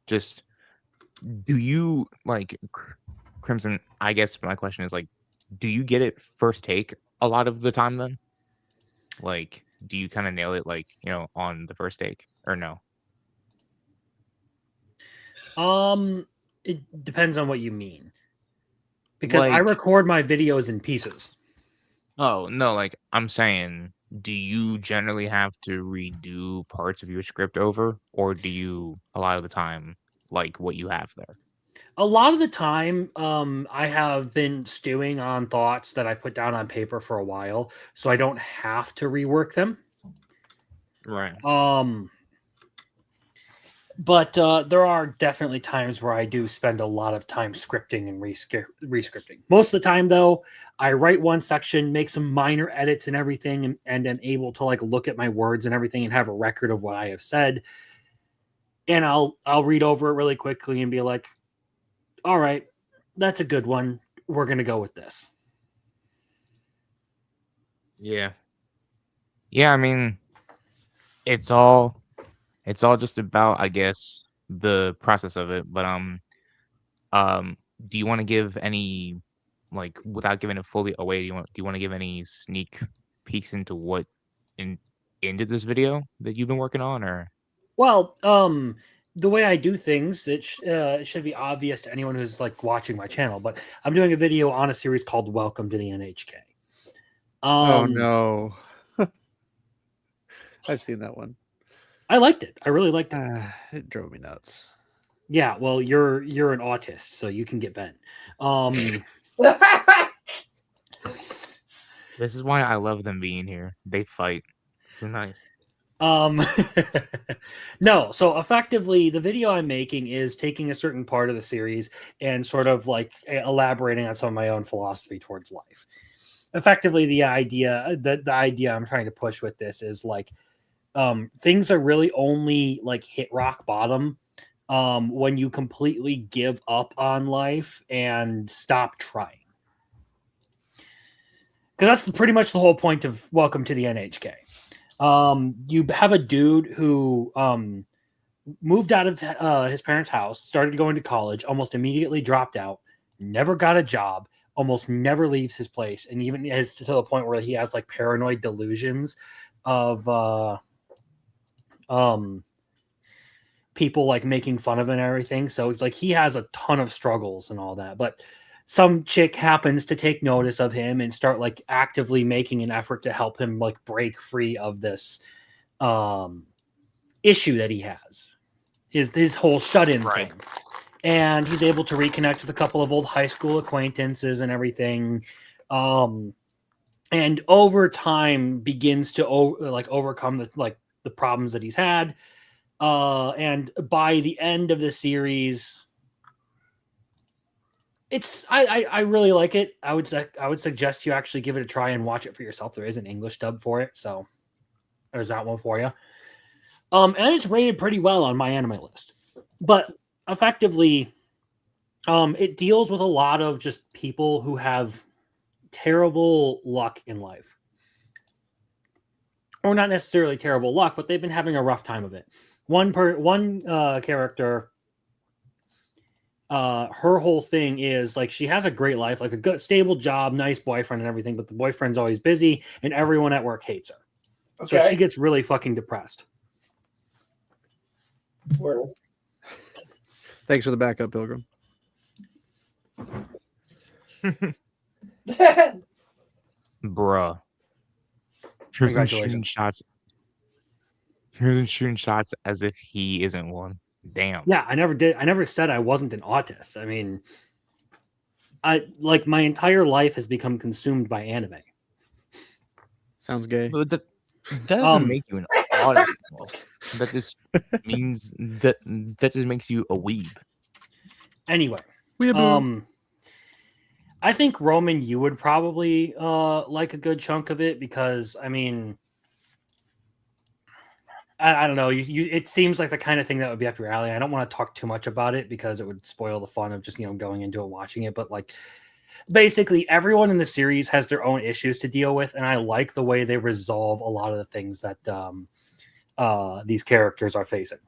just do you like Crimson? I guess my question is like, do you get it first take a lot of the time then? Like, do you kind of nail it like on the first take or no? It depends on what you mean. Because I Like, record my videos in pieces. oh no, like I'm saying, do you generally have to redo parts of your script over, or do you a lot of the time like what you have there? A lot of the time, I have been stewing on thoughts that I put down on paper for a while, so I don't have to rework them. Right. But there are definitely times where I do spend a lot of time scripting and rescripting. Most of the time, though, I write one section, make some minor edits and everything, and am able to like look at my words and everything and have a record of what I have said. And I'll read over it really quickly and be like, all right, that's a good one. We're going to go with this. Yeah. Yeah, I mean, it's all just about, I guess, the process of it. But do you want to give any, like, without giving it fully away, do you want to give any sneak peeks into what into this video that you've been working on, or? Well, the way I do things, it should be obvious to anyone who's like watching my channel. But I'm doing a video on a series called "Welcome to the NHK." Oh no, I've seen that one. I liked it. I really liked it. It drove me nuts. Yeah, well, you're an autist, so you can get bent. This is why I love them being here. They fight. It's nice. No, so effectively the video I'm making is taking a certain part of the series and sort of like elaborating on some of my own philosophy towards life. Effectively, the idea I'm trying to push with this is like things are really only like hit rock bottom when you completely give up on life and stop trying. Because that's pretty much the whole point of Welcome to the NHK. You have a dude who moved out of his parents' house, started going to college, almost immediately dropped out, never got a job, almost never leaves his place, and even is to the point where he has like paranoid delusions of people like making fun of him and everything. So it's like he has a ton of struggles and all that, but some chick happens to take notice of him and start like actively making an effort to help him like break free of this issue that he has, his whole shut-in thing. And he's able to reconnect with a couple of old high school acquaintances and everything. And over time begins to overcome the problems that he's had. And by the end of the series, I really like it. I would suggest you actually give it a try and watch it for yourself. There is an English dub for it, so there's that one for you. And it's rated pretty well on my anime list. But effectively, it deals with a lot of just people who have terrible luck in life. Or not necessarily terrible luck, but they've been having a rough time of it. One character, her whole thing is like she has a great life, like a good stable job, nice boyfriend and everything, but the boyfriend's always busy and everyone at work hates her. Okay. So she gets really fucking depressed. Thanks for the backup, Pilgrim. Bruh. Here's him shooting shots. Here's him shooting shots as if he isn't one. Damn. Yeah, I never said I wasn't an autist. I mean, my entire life has become consumed by anime. Sounds gay. But that doesn't make you an autist. That just means that just makes you a weeb. Anyway, I think Roman, you would probably like a good chunk of it because I mean, I don't know. It seems like the kind of thing that would be up your alley. I don't want to talk too much about it because it would spoil the fun of just going into it, watching it. But like, basically, everyone in the series has their own issues to deal with, and I like the way they resolve a lot of the things that these characters are facing.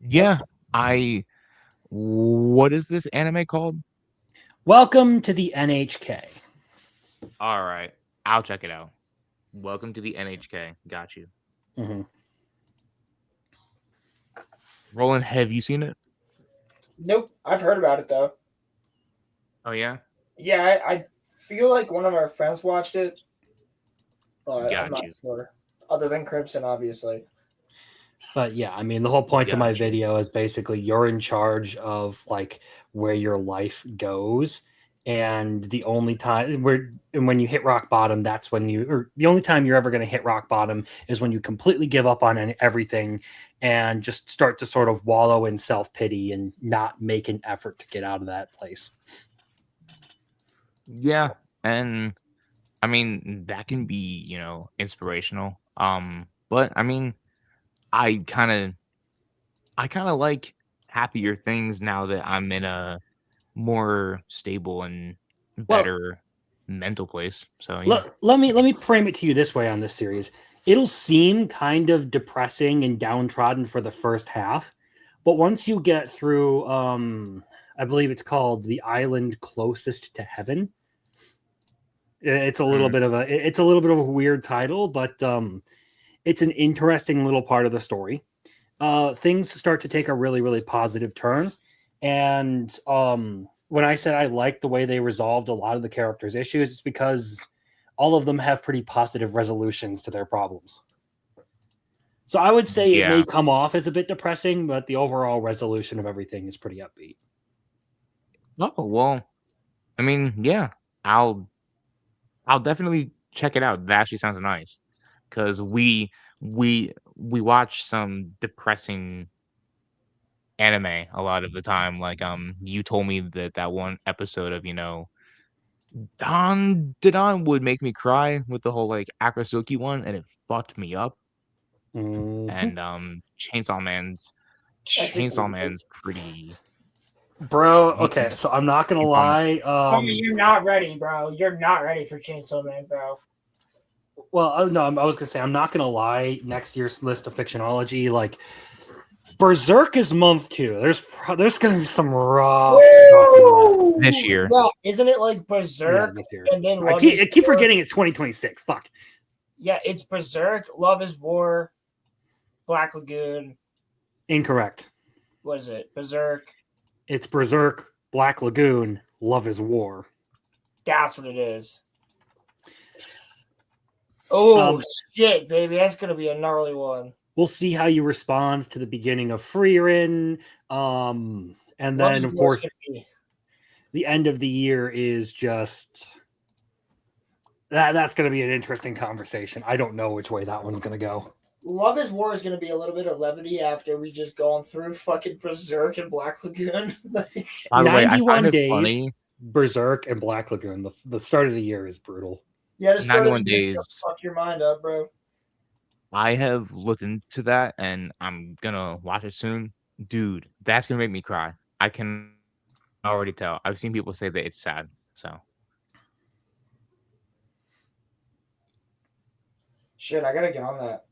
Yeah, what is this anime called? Welcome to the NHK. All right, I'll check it out. Welcome to the NHK. Got you. Mm-hmm. Roland, have you seen it? Nope, I've heard about it though. Oh yeah. Yeah, I feel like one of our friends watched it, but Got I'm not you. sure. Other than Crimson, obviously. But yeah, I mean, the whole point of my video is basically you're in charge of like where your life goes, and the only time when you hit rock bottom, that's when the only time you're ever going to hit rock bottom is when you completely give up on everything and just start to sort of wallow in self-pity and not make an effort to get out of that place. Yeah, and I mean that can be, inspirational. But I mean, I kind of like happier things now that I'm in a more stable and better mental place. So yeah. Let me frame it to you this way on this series. It'll seem kind of depressing and downtrodden for the first half, but once you get through I believe it's called The Island Closest to Heaven. It's a little bit of a weird title, but it's an interesting little part of the story. Things start to take a really, really positive turn. And when I said I like the way they resolved a lot of the characters' issues, it's because all of them have pretty positive resolutions to their problems. So I would say it may come off as a bit depressing, but the overall resolution of everything is pretty upbeat. Oh, well, I mean, yeah, I'll definitely check it out. That actually sounds nice. Because we watch some depressing anime a lot of the time. Like you told me that one episode of Don would make me cry with the whole like Akatsuki one, and it fucked me up. And Chainsaw Man's pretty. Bro, okay, so I'm not gonna lie. You're not ready, bro. You're not ready for Chainsaw Man, bro. Well, no, I was gonna say I'm not gonna lie. Next year's list of fictionology, like Berserk is month 2. There's gonna be some rough stuff this year. Well, isn't it like Berserk? Yeah, this year. And then I keep forgetting it's 2026. Fuck. Yeah, it's Berserk, Love is War, Black Lagoon. Incorrect. What is it? Berserk. It's Berserk, Black Lagoon, Love is War. That's what it is. Oh shit, baby, that's gonna be a gnarly one. We'll see how you respond to the beginning of Freerin. And then of course the end of the year is just that's gonna be an interesting conversation. I don't know which way that one's gonna go. Love is War is going to be a little bit of levity after we just gone through fucking Berserk and Black Lagoon. By the way, I 91 find it days, funny. Berserk and Black Lagoon. The start of the year is brutal. Yeah, the start 91 of the year days. fuck your mind up, bro. I have looked into that, and I'm gonna watch it soon, dude. That's gonna make me cry. I can already tell. I've seen people say that it's sad. So shit, I gotta get on that.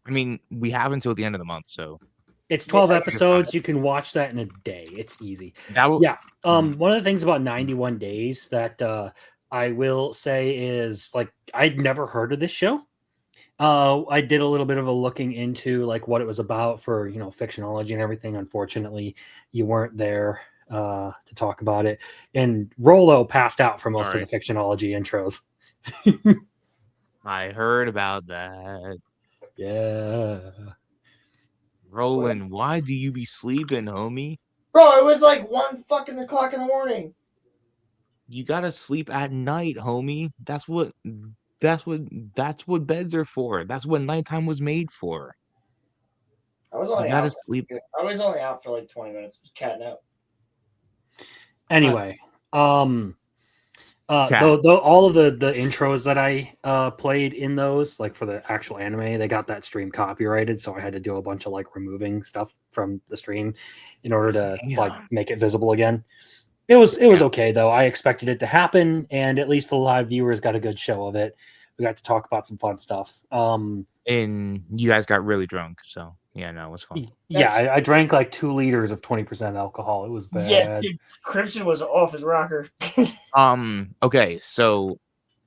I mean, we have until the end of the month, so it's 12 episodes. You can watch that in a day. It's easy. One of the things about 91 days that I will say is like I'd never heard of this show. I did a little bit of a looking into like what it was about for fictionology and everything. Unfortunately, you weren't there to talk about it, and Rolo passed out for most of the fictionology intros. I heard about that. Yeah. Roland, why do you be sleeping, homie? Bro, it was like 1 fucking o'clock in the morning. You gotta sleep at night, homie. That's what beds are for. That's what nighttime was made for. I was only you gotta sleep. I was only out for like 20 minutes. It was catnap. Anyway, Though all of the intros that I played in those, like for the actual anime, they got that stream copyrighted, so I had to do a bunch of like removing stuff from the stream in order to like make it visible again. It was okay though. I expected it to happen, and at least the live viewers got a good show of it. We got to talk about some fun stuff. And you guys got really drunk, so yeah, no, it was fun. Yeah, I drank like 2 liters of 20% alcohol. It was bad. Yeah, dude, Crimson was off his rocker. Okay, so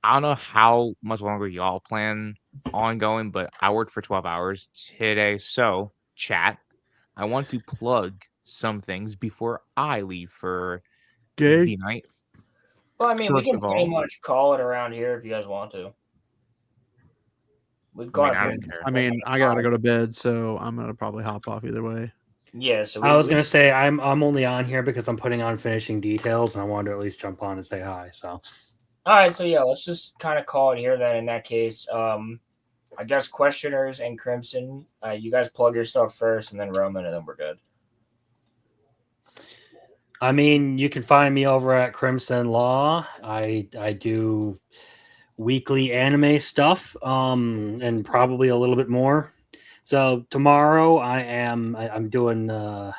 I don't know how much longer y'all plan on going, but I worked for 12 hours today. So, chat, I want to plug some things before I leave for the night. Well, I mean, we First can of pretty all, much call it around here if you guys want to. We've I gone. mean, I don't care. I mean, I gotta go to bed, so I'm gonna probably hop off either way. Yeah, so I was gonna say I'm only on here because I'm putting on finishing details, and I wanted to at least jump on and say hi. So, all right, so yeah, let's just kind of call it here then. In that case, I guess questioners and Crimson, you guys plug your stuff first, and then Roman, and then we're good. I mean, you can find me over at Crimson Law. I do weekly anime stuff, and probably a little bit more. So tomorrow I'm doing. I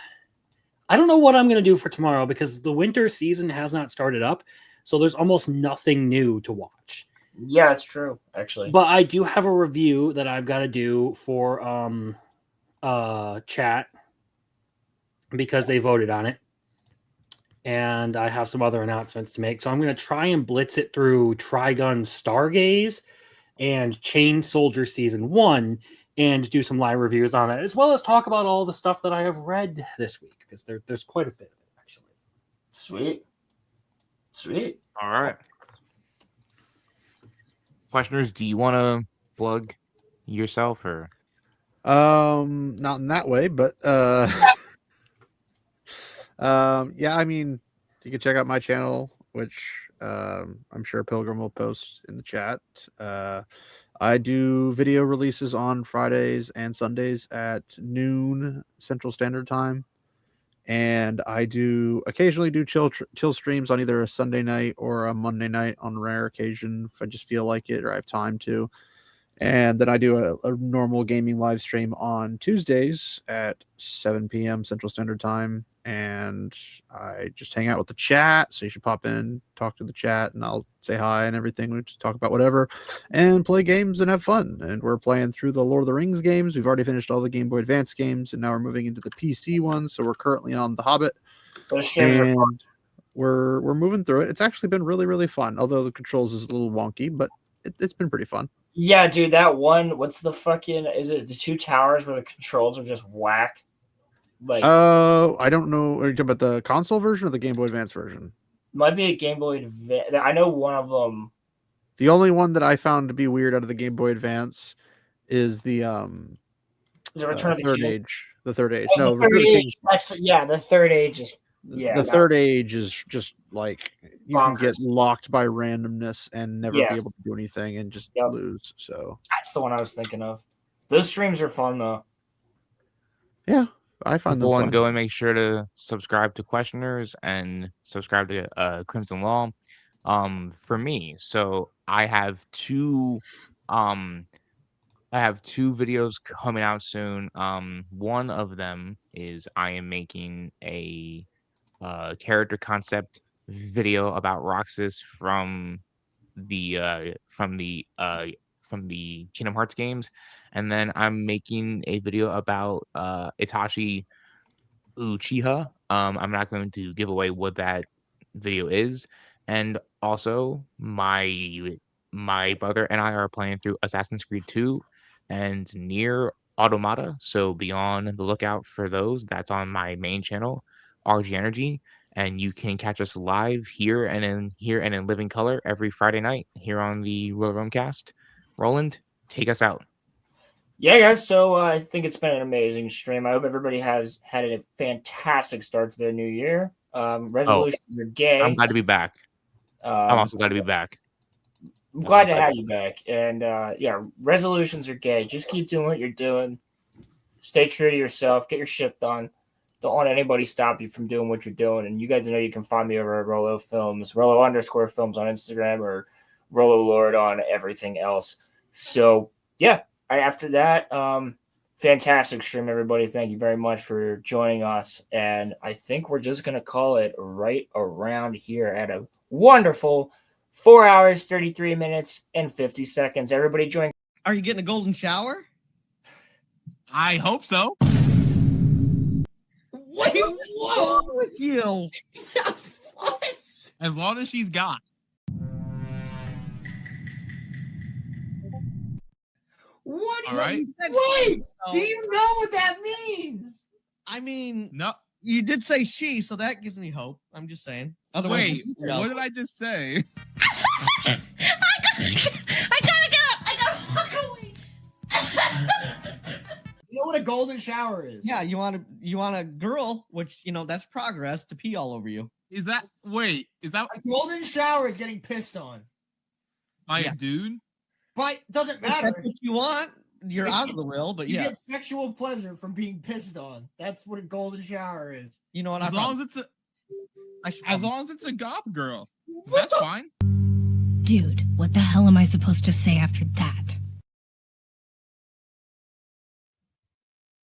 don't know what I'm going to do for tomorrow because the winter season has not started up, so there's almost nothing new to watch. Yeah, it's true, actually. But I do have a review that I've got to do for chat because they voted on it. And I have some other announcements to make. So I'm going to try and blitz it through Trigun Stargaze and Chain Soldier Season 1 and do some live reviews on it, as well as talk about all the stuff that I have read this week, because there's quite a bit of it, actually. Sweet. All right. Questioners, do you want to plug yourself or? Not in that way, but yeah, I mean, you can check out my channel, which I'm sure Pilgrim will post in the chat. I do video releases on Fridays and Sundays at noon Central Standard Time, and I do occasionally do chill streams on either a Sunday night or a Monday night on rare occasion if I just feel like it or I have time to. And then I do a normal gaming live stream on Tuesdays at 7 p.m. Central Standard Time. And I just hang out with the chat. So you should pop in, talk to the chat, and I'll say hi and everything. We just talk about whatever and play games and have fun. And we're playing through the Lord of the Rings games. We've already finished all the Game Boy Advance games, and now we're moving into the PC ones. So we're currently on The Hobbit. Those streams are fun. We're moving through it. It's actually been really, really fun. Although the controls is a little wonky, but it's been pretty fun. Yeah, dude, that one. What's the fucking? Is it the two towers where the controls are just whack? Like, I don't know. Are you talking about the console version or the Game Boy Advance version? Might be a Game Boy Advance. I know one of them. The only one that I found to be weird out of the Game Boy Advance is the Return of the Third King? Age. The Third Age. Oh, No, the Third Return of the Age. King. The Third Age is. Yeah, the Third Age is just like you can get locked by randomness and never be Yes. able to do anything and just lose. So That's the one I was thinking of. Those streams are fun though. yeah, I find them People fun. and go and make sure to subscribe to Questioners and subscribe to Crimson Law. For me, so I have two videos coming out soon. One of them is I am making a character concept video about Roxas from the Kingdom Hearts games, and then I'm making a video about Itachi Uchiha. I'm not going to give away what that video is, and also my brother and I are playing through Assassin's Creed 2 and Nier Automata, so be on the lookout for those. That's on my main channel, RG Energy, and you can catch us live here and in living color every Friday night here on the RoloRome cast. Roland, take us out. Yeah, guys. So I think it's been an amazing stream. I hope everybody has had a fantastic start to their new year. Resolutions are gay. I'm glad to be back. I'm also glad to be back. I'm glad to have you back. And yeah, resolutions are gay. Just keep doing what you're doing. Stay true to yourself. Get your shit done. don't let anybody stop you from doing what you're doing. And you guys know you can find me over at Rolo Films, Rolo_Films on Instagram, or Rolo Lord on everything else. So yeah, after that, fantastic stream, everybody. Thank you very much for joining us. And I think we're just gonna call it right around here at a wonderful 4 hours, 33 minutes, and 50 seconds. Everybody join. Are you getting a golden shower? I hope so. Wait, what's wrong with you? As long as she's got. What? All right. Wait, do you know what that means? I mean, no. You did say she, so that gives me hope. I'm just saying. Otherwise, Wait, what did I just say? I gotta get up. I gotta walk away. You know what a golden shower is? Yeah, you want a girl, which that's progress, to pee all over you. Is that a golden shower is getting pissed on by a dude? But doesn't matter. That's what you want. You're out of the will, but you yeah. get sexual pleasure from being pissed on. That's what a golden shower is. You know what? As long as it's a goth girl, that's fine. Dude, what the hell am I supposed to say after that?